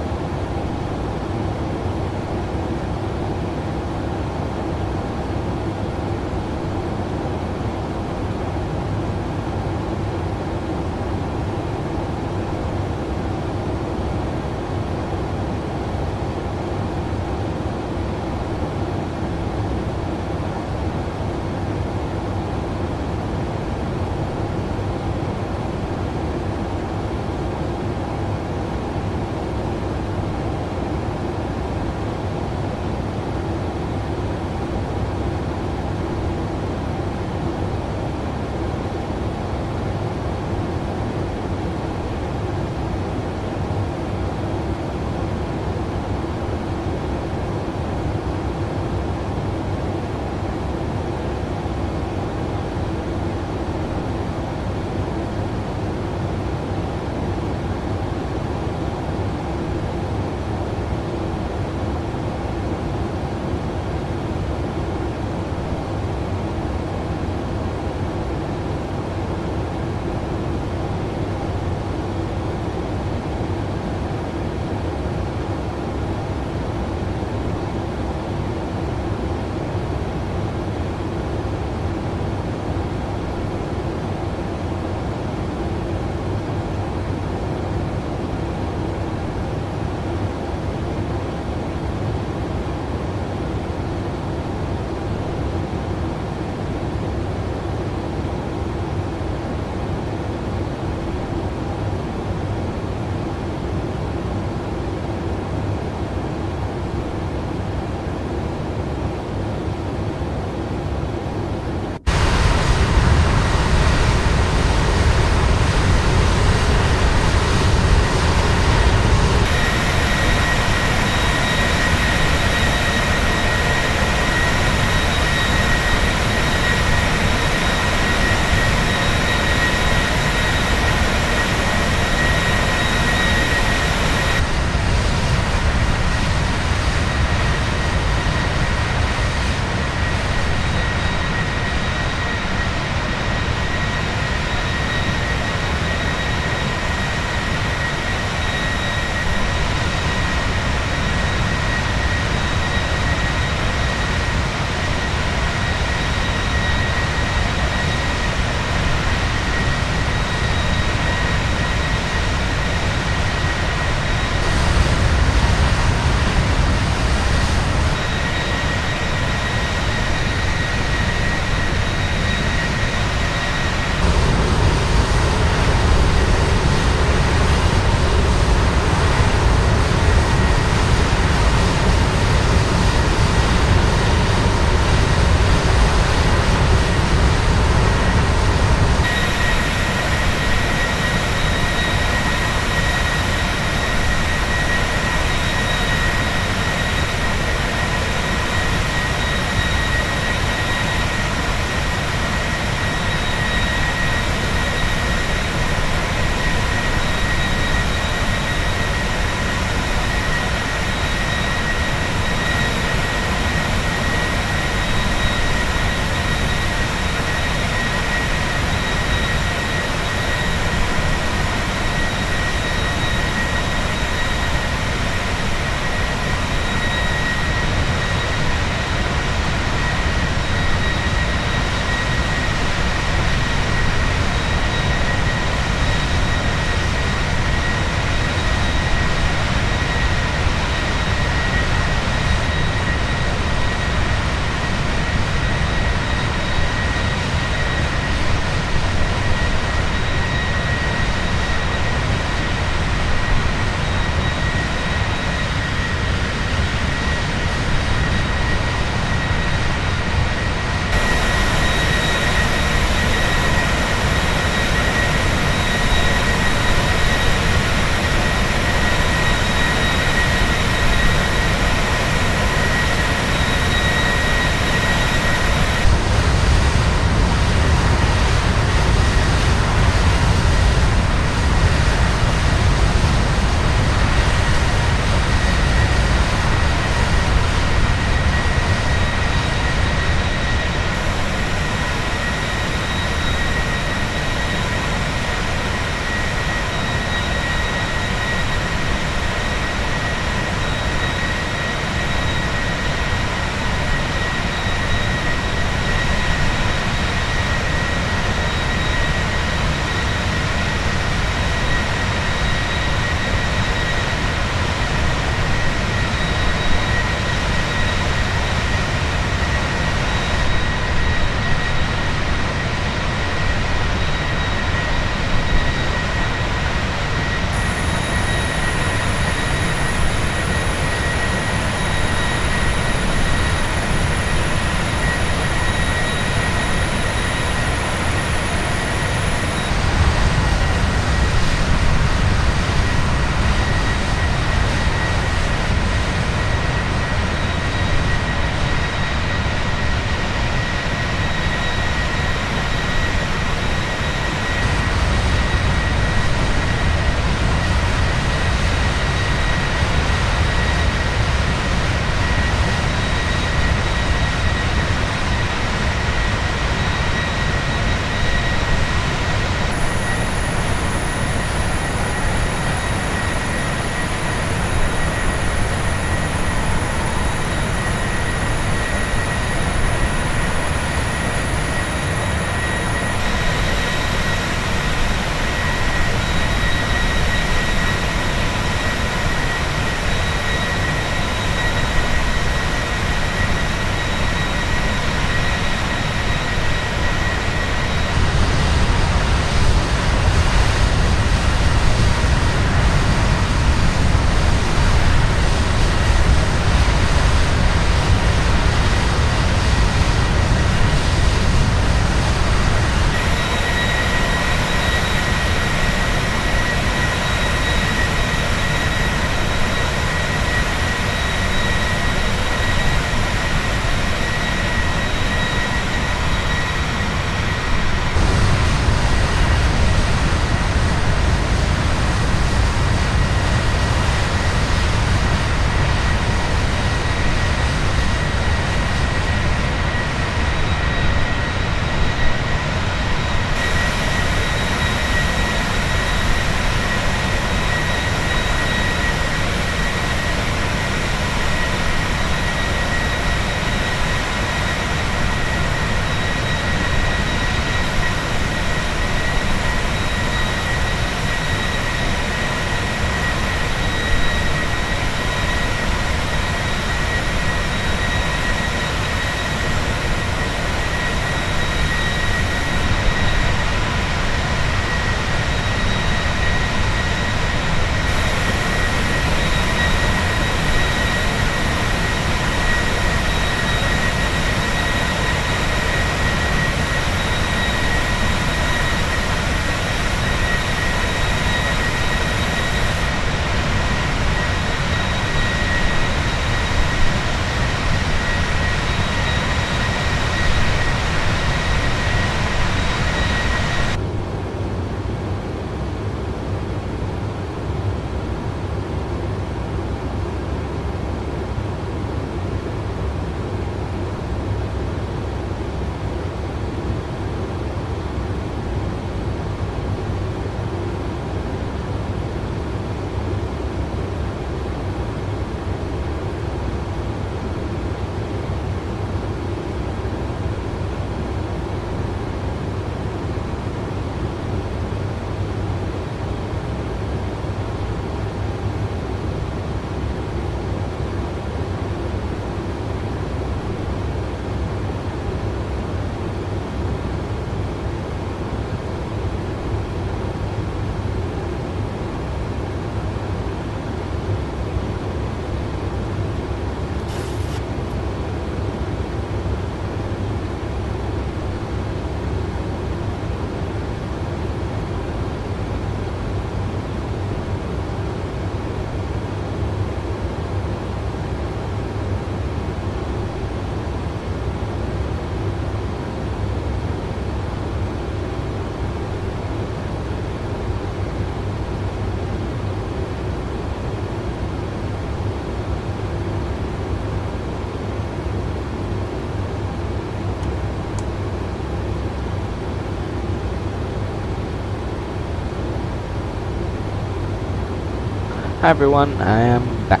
Hi everyone, I am back.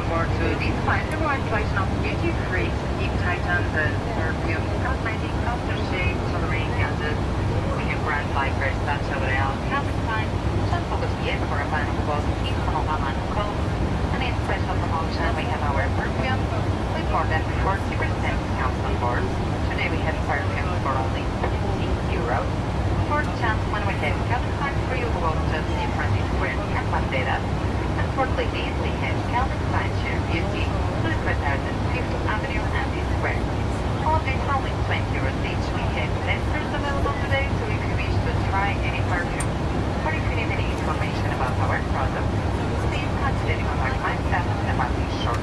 on board to this flight, everyone selection of duty-free gift items and perfume, cosmetics, aftershave, jewelry, gadgets. We have brand like Versace, L'Oreal, Calvin Klein, shampoo with for a final box, Economy and Co. And in special promotion, we have our perfume with more than 40% discounts on board. Today we have perfumes for only 70 euros. For chance when we have Calvin Klein for you who just different square and Banderas. And for ladies, we have Calvin Klein Sheer Beauty, who is prepared at 5th Avenue and is square. All of these are only 20 euros each. We have testers available today, so if you wish to try any perfume, or if you need any information about our product, please consider on our time staff about this short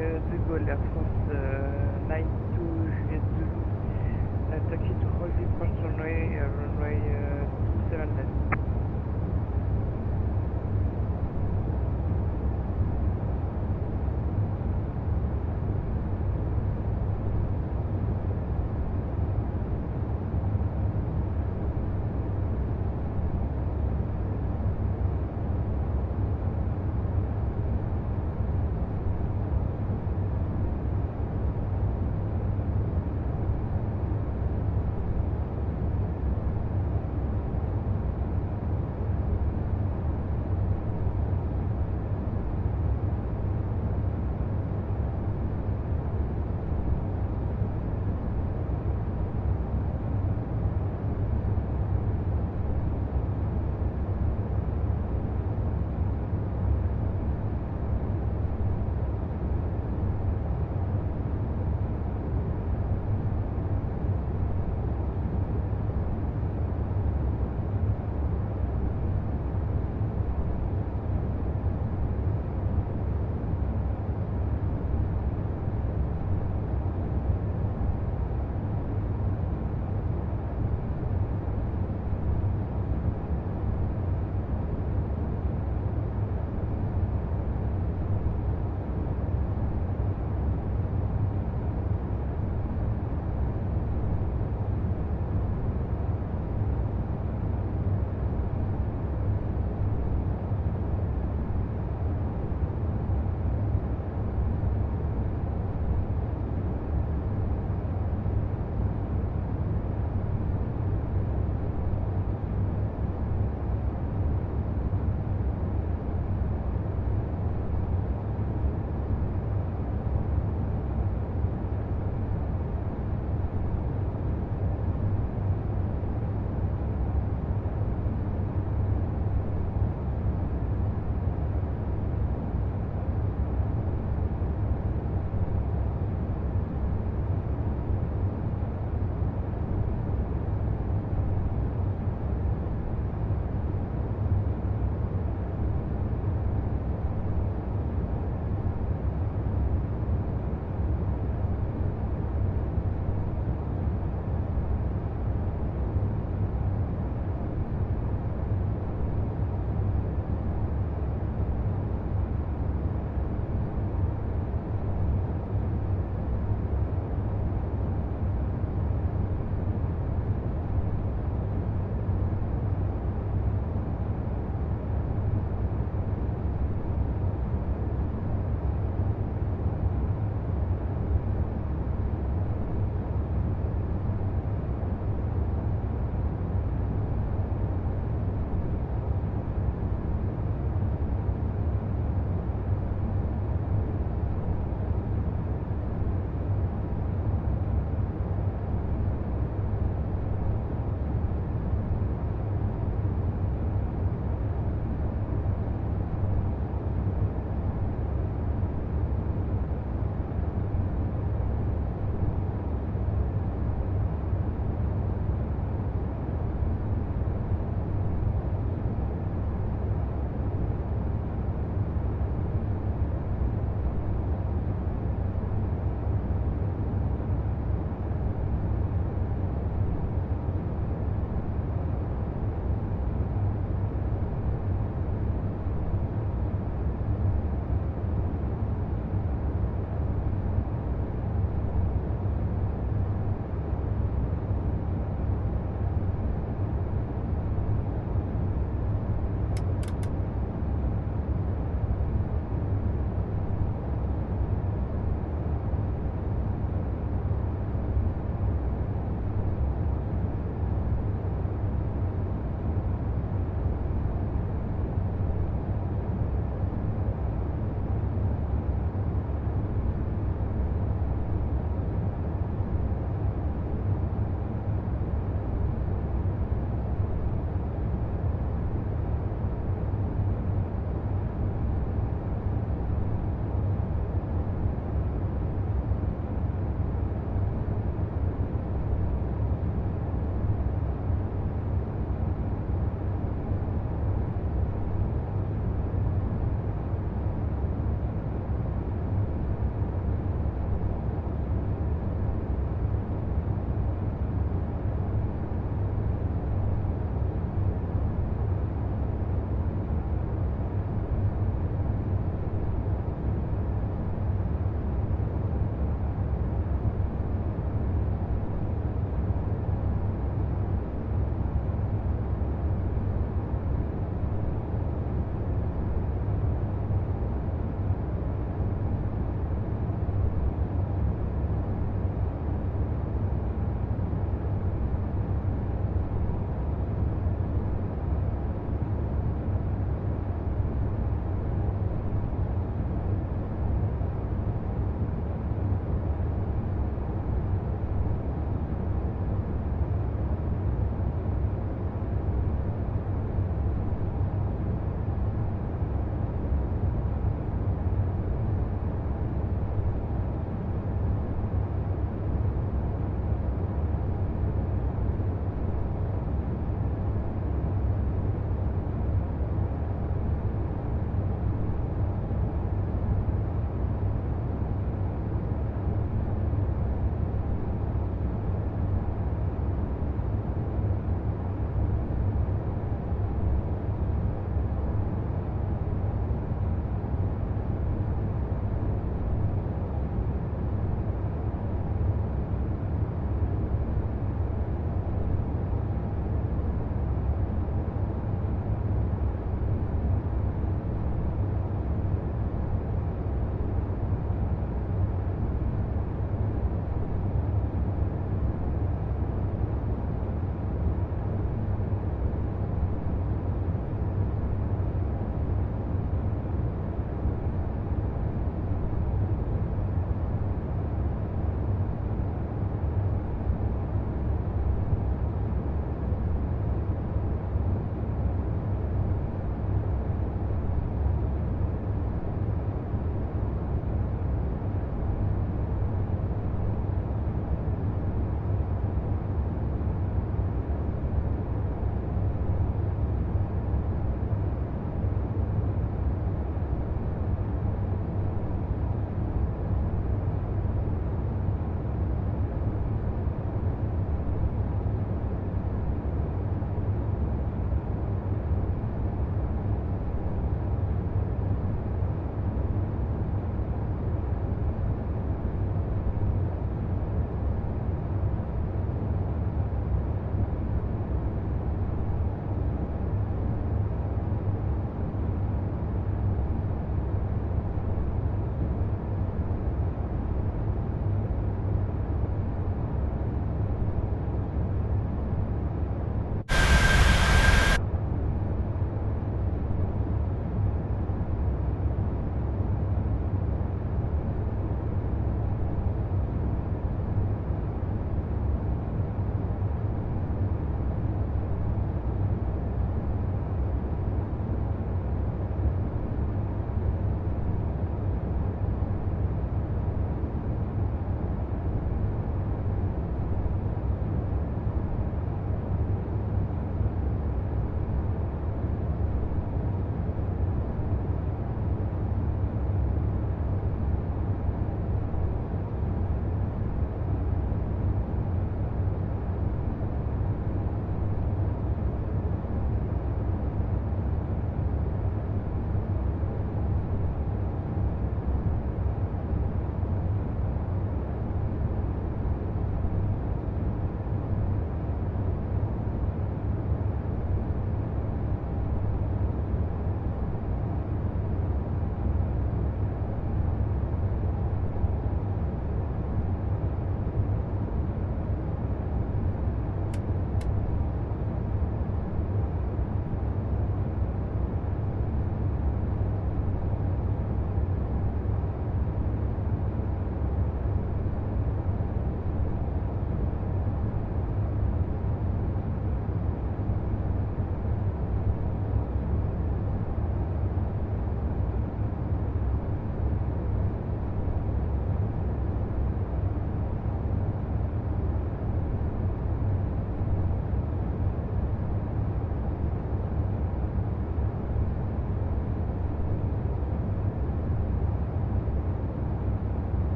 the goal Air Force 92 Juliet Zulu. Taxi to hold departs runway 27 left.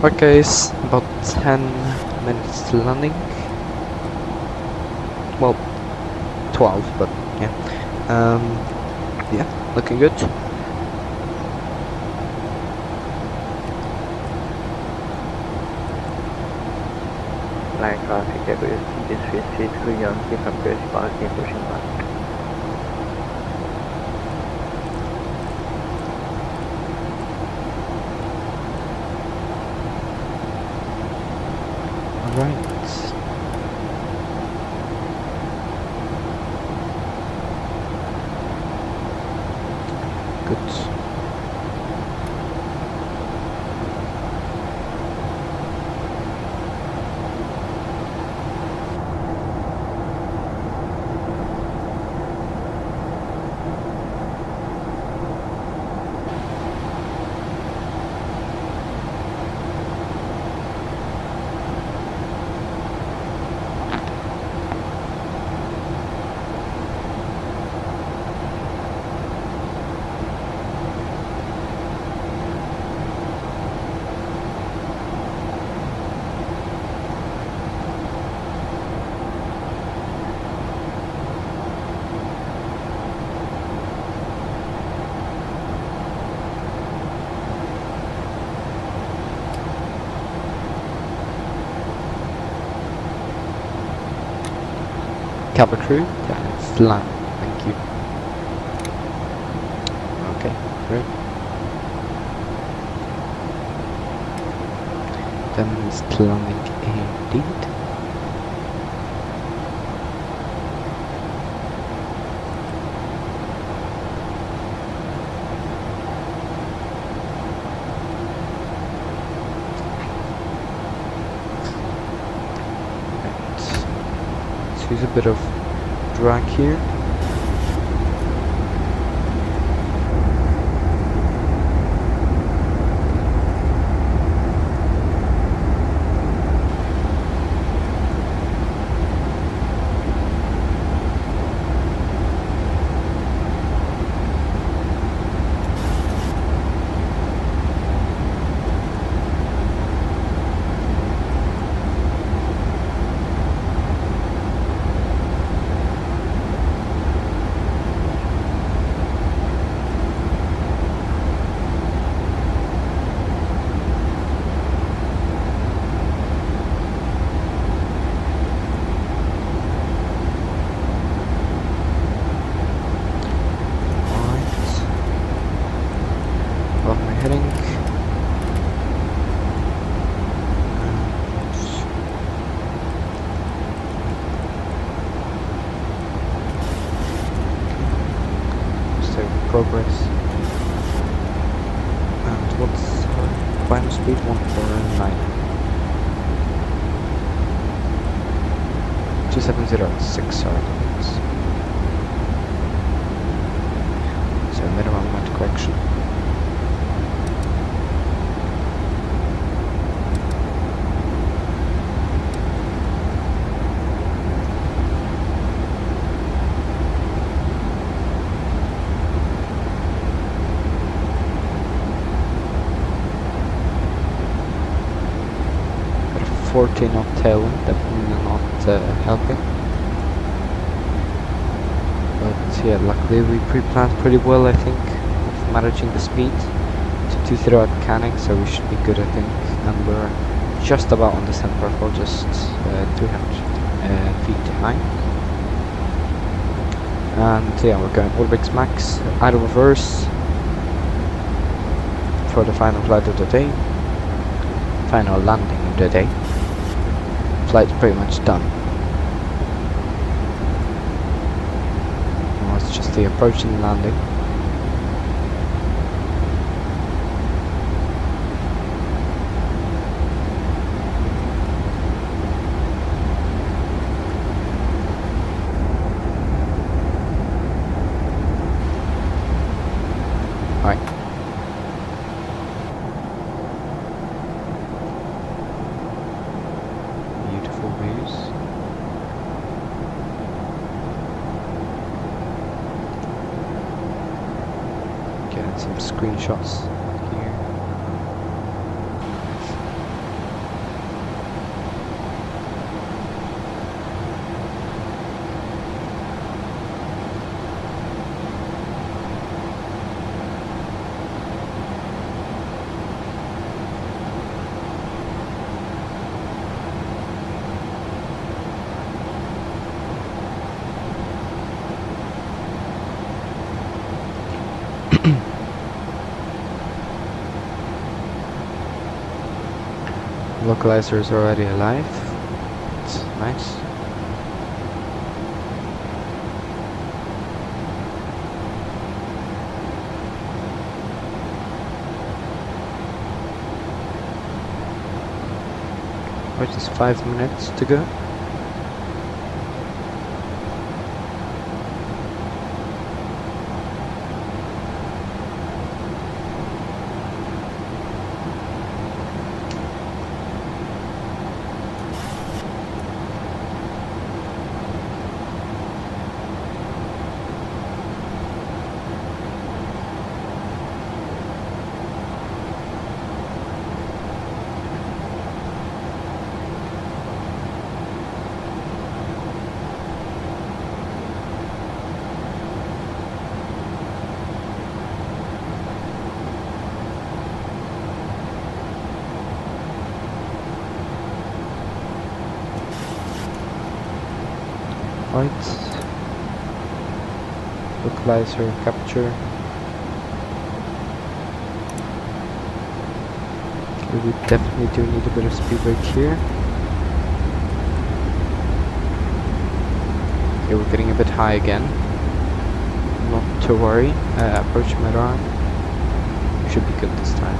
Okay, it's about 10 minutes to landing. Well, 12, but yeah. Yeah, looking good. Line traffic, every speed is 53 on different base parking pushing back. Alright. Good. Cabin crew, yeah, it's land. Thank you. Okay, great. Then it's landing indeed. So there's a bit of drag here. Progress. And what's our final speed? 149. 2706, sorry. So minimum amount correction. Got a 14 knot tailwind, definitely not helping. But yeah, luckily we pre-planned pretty well, I think, of managing the speed to 2-0 at Canning, so we should be good, I think. And we're just about on the center for just 300 feet behind. And yeah, we're going Orbix Max, idle reverse for the final flight of the day. Final landing of the day. Flight's pretty much done. Now it's just the approach and landing. Alright. Beautiful views. Getting some screenshots here. Localizer is already alive. It's nice. Right, just 5 minutes to go. Right. Localizer capture. Okay, we definitely do need a bit of speed brake here. Okay, we're getting a bit high again. Not to worry. Approach radar. Should be good this time.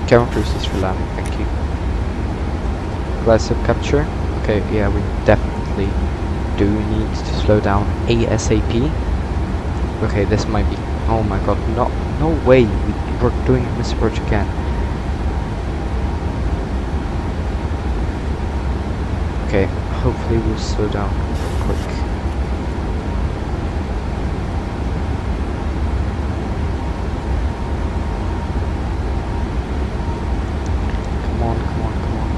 Cabin crew is for landing, thank you. Localizer capture. Okay, yeah, we definitely do need to slow down ASAP. Okay, this might be... Oh my god, no way, we're doing a misapproach again. Okay, hopefully we'll slow down quick. Come on, come on, come on.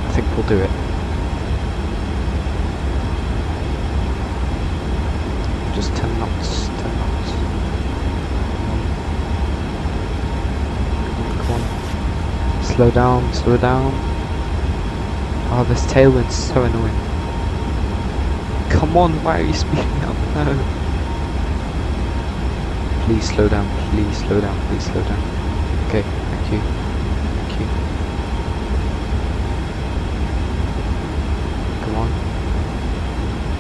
I think we'll do it. Just 10 knots, 10 knots. Come on. Slow down, slow down. Oh, this tailwind's so annoying. Come on, why are you speeding up? No. Please slow down, please slow down, please slow down. Okay, thank you. Thank you. Come on.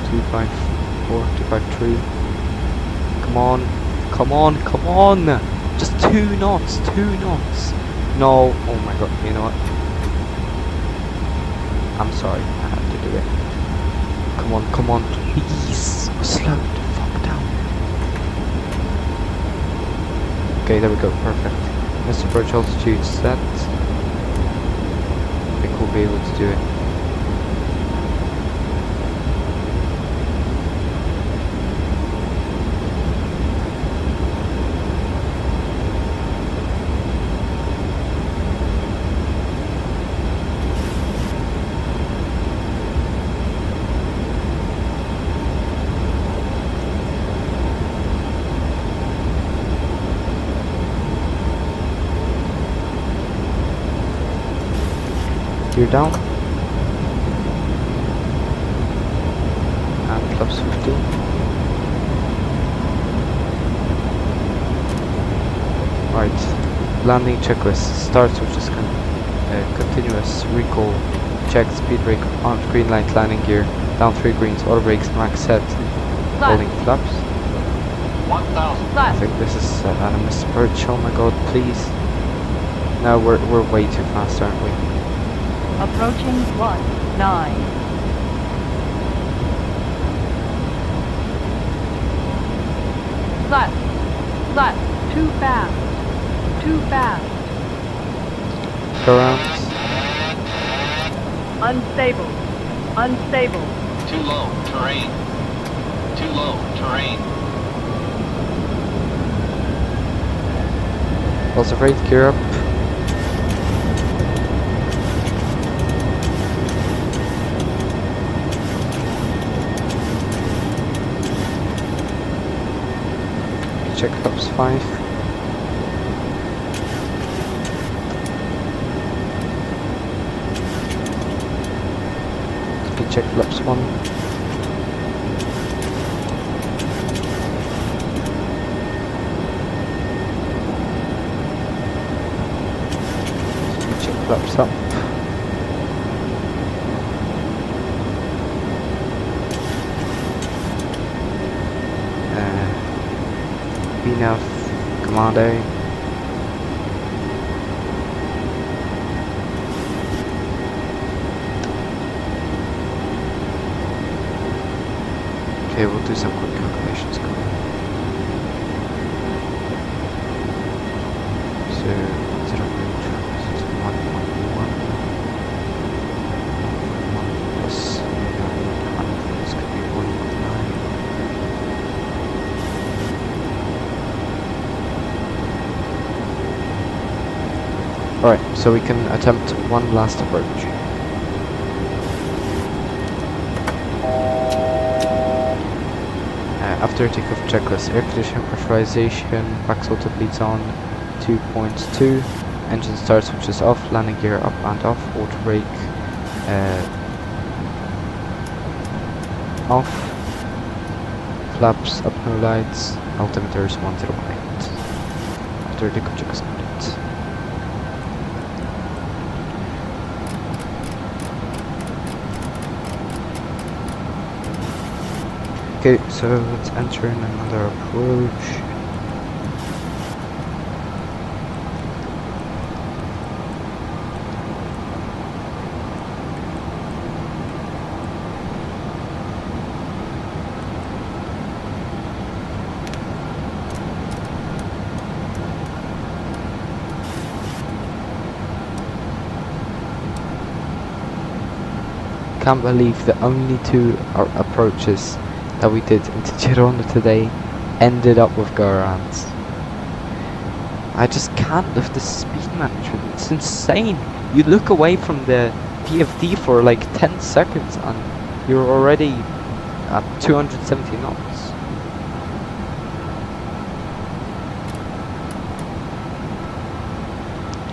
254, 253. Come on, come on, come on! Just 2 knots, 2 knots! No, oh my god, you know what? I'm sorry, I have to do it. Come on, please! Slow the fuck down. Okay, there we go, perfect. Mr. Approach altitude set. I think we'll be able to do it. Gear down. And flaps 15. Right. Landing checklist starts with just continuous recall check, speed brake on, green light, landing gear, down 3 greens, auto brakes, max set, holding flaps. 1,000. I think this is an misapproach, oh my god, please. No, we're way too fast, aren't we? Approaching 19. Left, too fast, too fast. Go around. Unstable, unstable. Too low, terrain. Too low, terrain. Also afraid, gear up. Check flaps 5. Speed check flaps 1. Speed check flaps up. Enough, Commando. Okay, we'll do some quick calculations. So 0.1 plus this could be 1.9. Alright, so we can attempt one last approach. After takeoff checklist, air conditioning, pressurization, max auto bleeds on, 2.2, engine start switches off, landing gear up and off, auto brake off, flaps up, no lights, altimeter is 108. After takeoff check is complete. Okay, so let's enter in another approach. Can't believe the only two approaches that we did into Girona today ended up with Garants. I just can't with the speed management, it's insane. You look away from the PFD for like 10 seconds and you're already at 270 knots.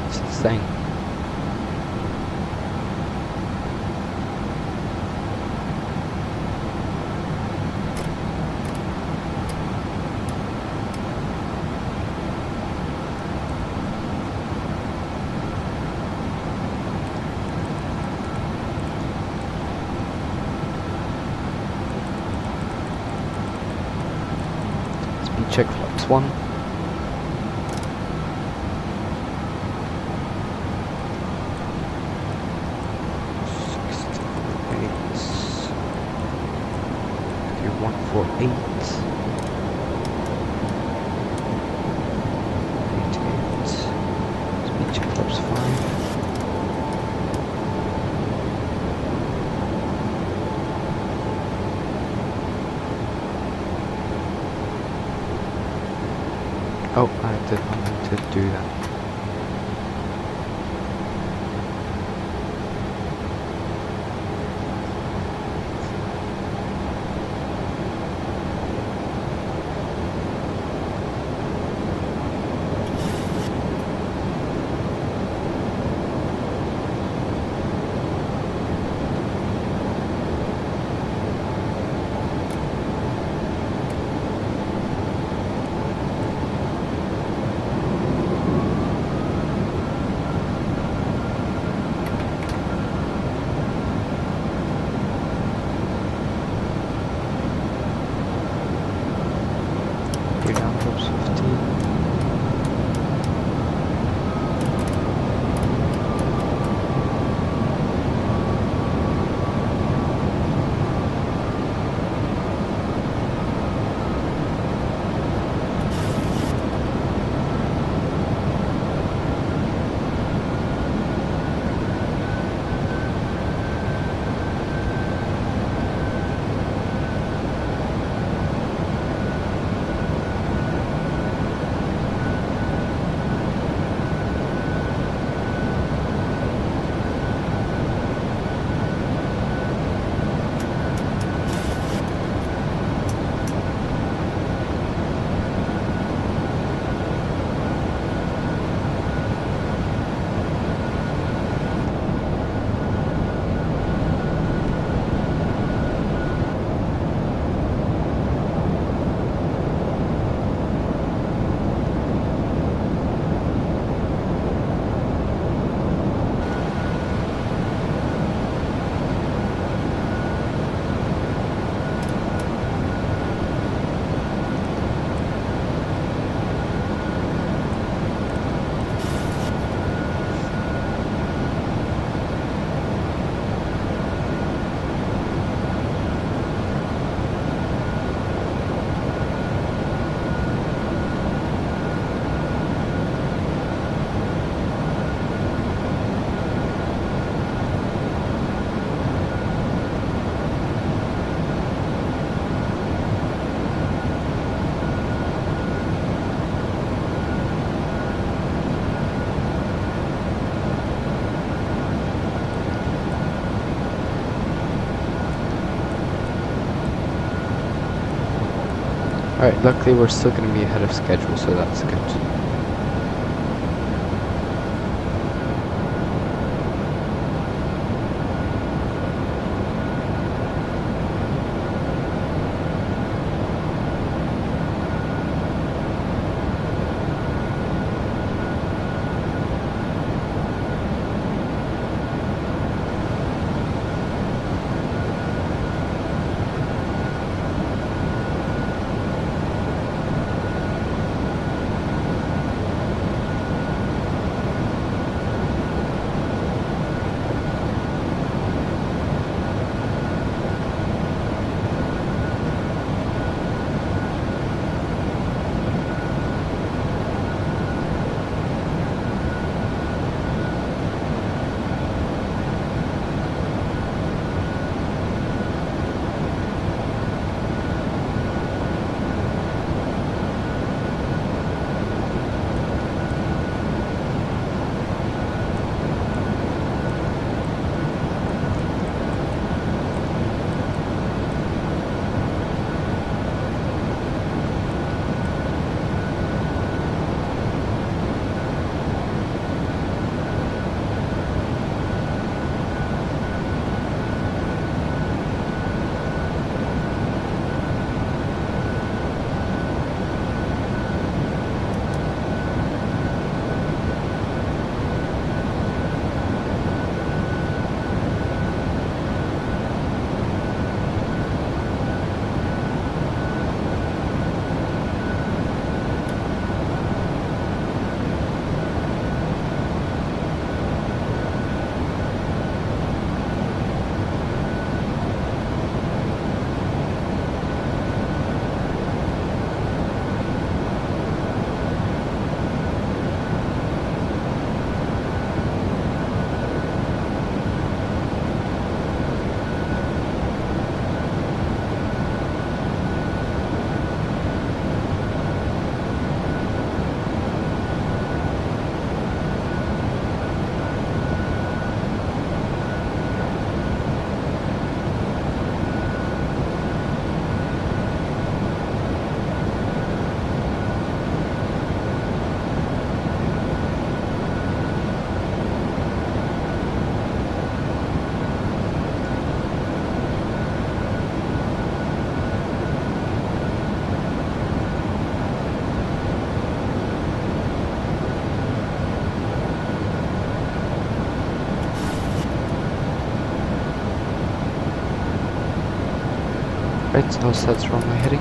It's insane. Check flaps 1. Do 148. 88. Speed check flaps 5. Oh, I did not mean to do that. Alright, luckily we're still going to be ahead of schedule, so that's good. Right, no sets wrong my heading.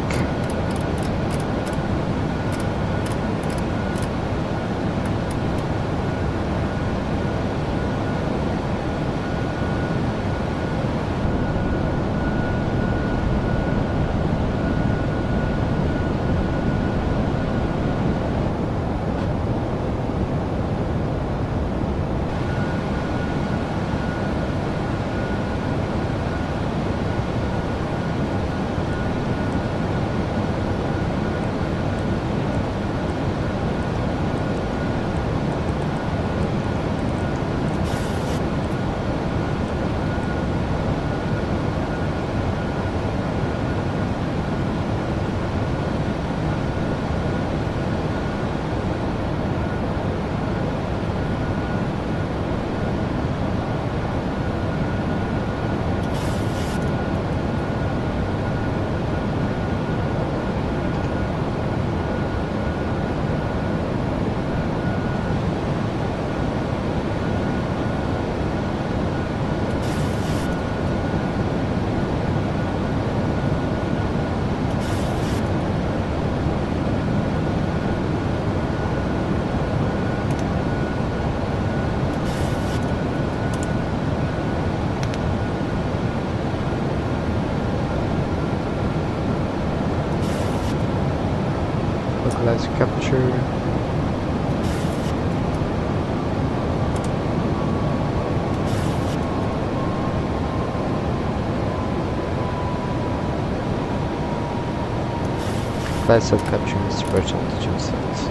Localize capture. Class of capture is virtual altitude sets.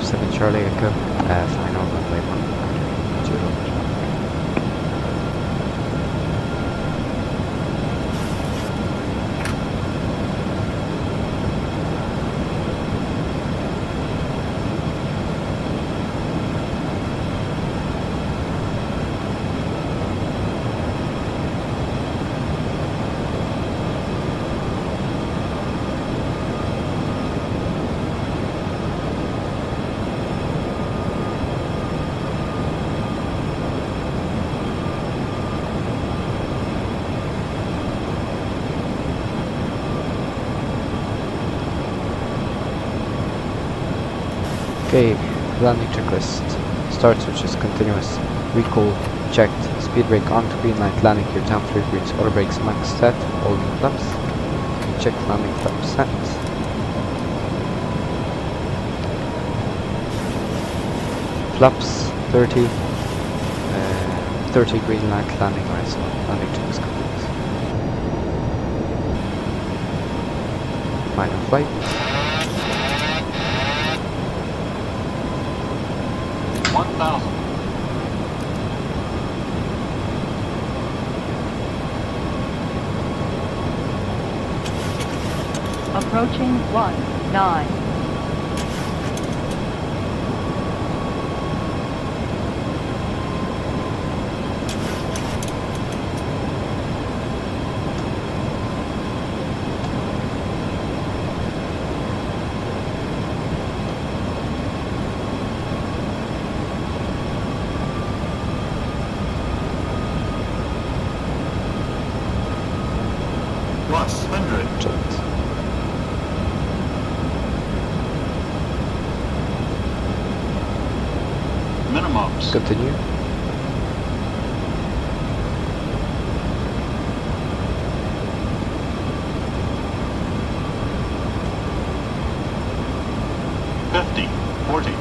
7 Charlie Echo, final runway 19, 0. Okay, landing checklist. Start switch is continuous. Recall checked. Speed brake on to green light. Landing gear down 3 degrees. Auto brakes max set. Holding flaps. Check landing flap set. Flaps 30. 30 green light. Landing ISO. Landing check is complete. Final flight. Approaching 19. Plus 100. Minimums. Continue. $50, $40,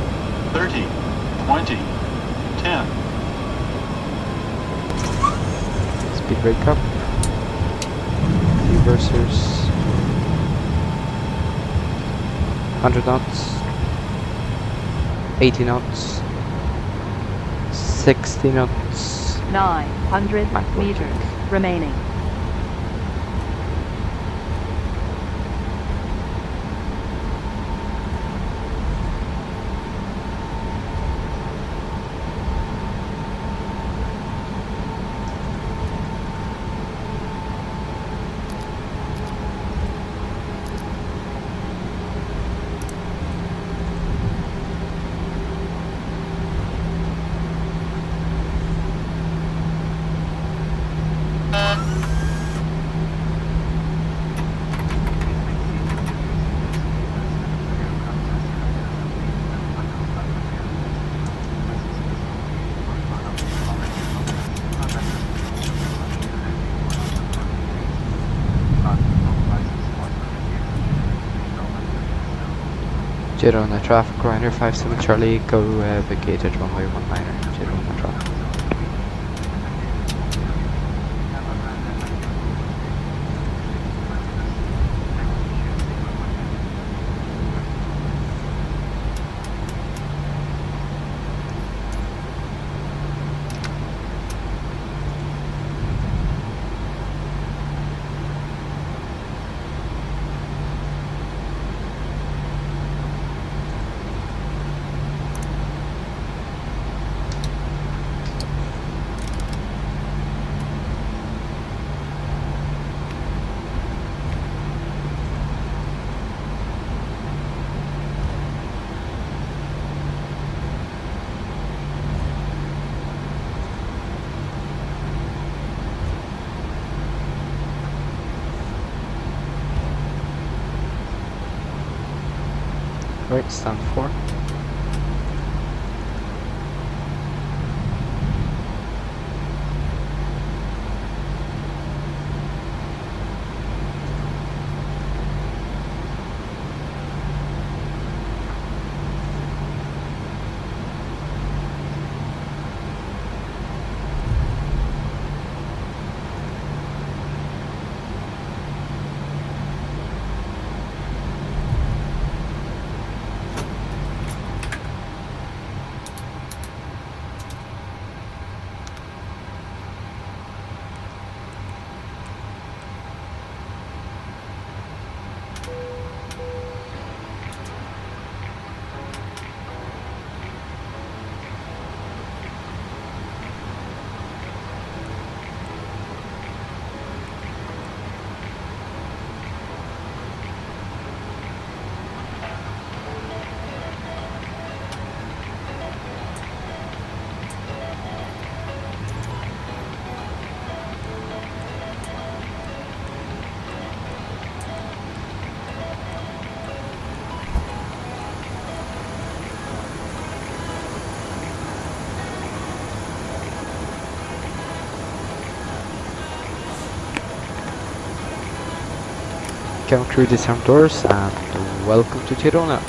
$30, $20, $10. Speed brake up. Reversers. 100 knots. 80 knots. 60 knots. 900 meters remaining. Jiro on the traffic, Ryanair 57 Charlie, go vacated runway 19er, Jiro on the traffic. Right, stand 4. cabin crew disarm doors and welcome to Girona.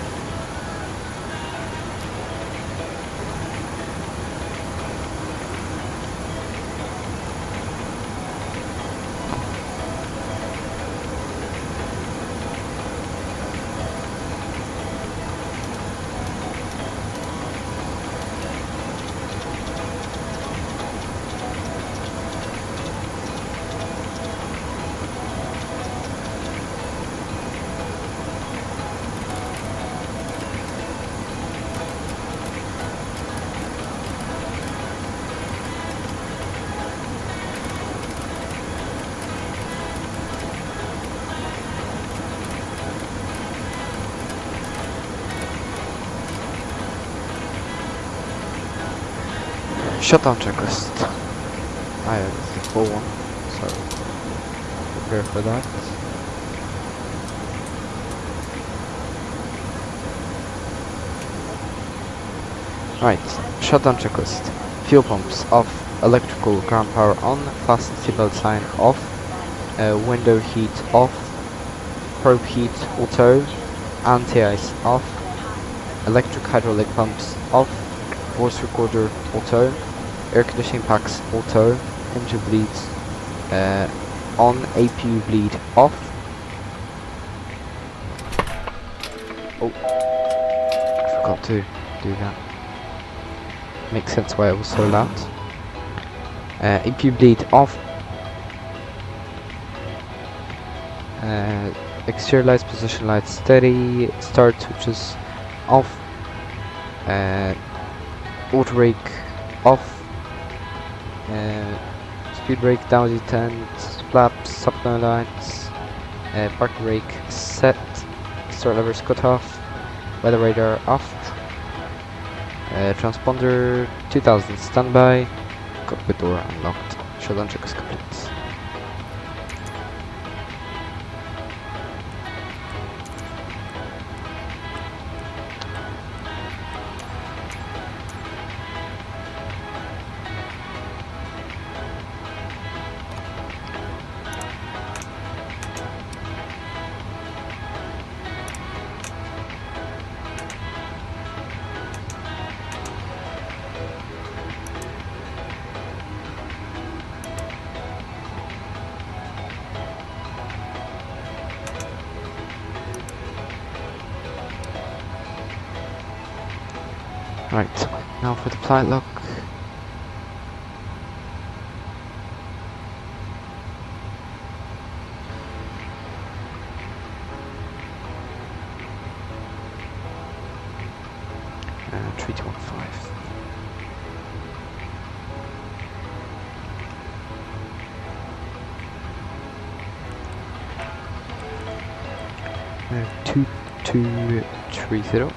Shutdown checklist. This is the full one, so prepare for that. Right, shutdown checklist. Fuel pumps off, electrical ground power on, fasten seatbelt sign off, window heat off, probe heat auto, anti-ice off, electric hydraulic pumps off, voice recorder auto, air conditioning packs auto, engine bleeds on, APU bleed off. Oh, I forgot to do that. Makes sense why it was so loud. APU bleed off. Exterior lights, position lights steady, start switches off, auto brake off, speed brake down to 10, flaps, supplemental lights, park brake set, start levers cut off, weather radar off, transponder 2000 standby, cockpit door unlocked, shutdown check is complete. Right, now for the flight log. And 3215. Uh, 2230.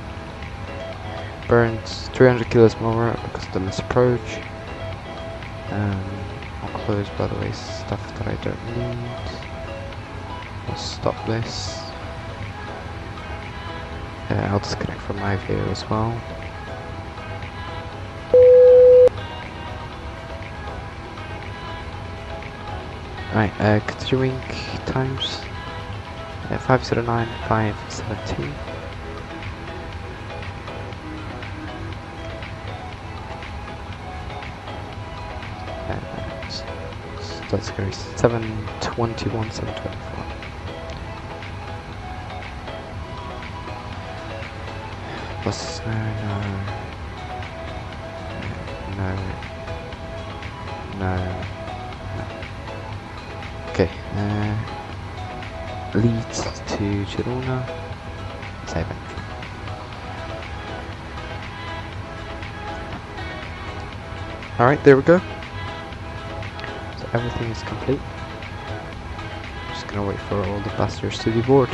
Burns 300 kilos more because of the misapproach. I'll close, by the way, stuff that I don't need. I'll stop this. I'll disconnect from my view as well. Right, continuing times 509, 517. That's going to be 721, 724. Plus, no. Okay, leads to Girona, save entry. Alright, there we go. So everything is complete. Just gonna wait for all the passengers to deboard.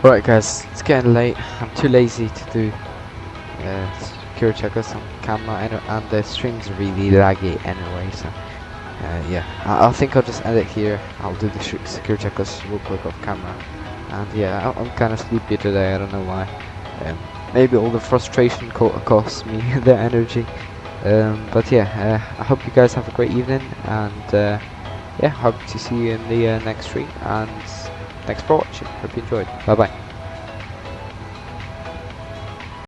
Right guys, it's getting late. I'm too lazy to do security checkers on camera, and the stream's really laggy anyway, so yeah, I think I'll just end it here. I'll do the security checkers real quick off camera, and yeah, I'm kind of sleepy today, I don't know why. Maybe all the frustration costs me the energy, but yeah, I hope you guys have a great evening, and yeah, hope to see you in the next stream, and thanks for watching. Hope you enjoyed. Bye bye.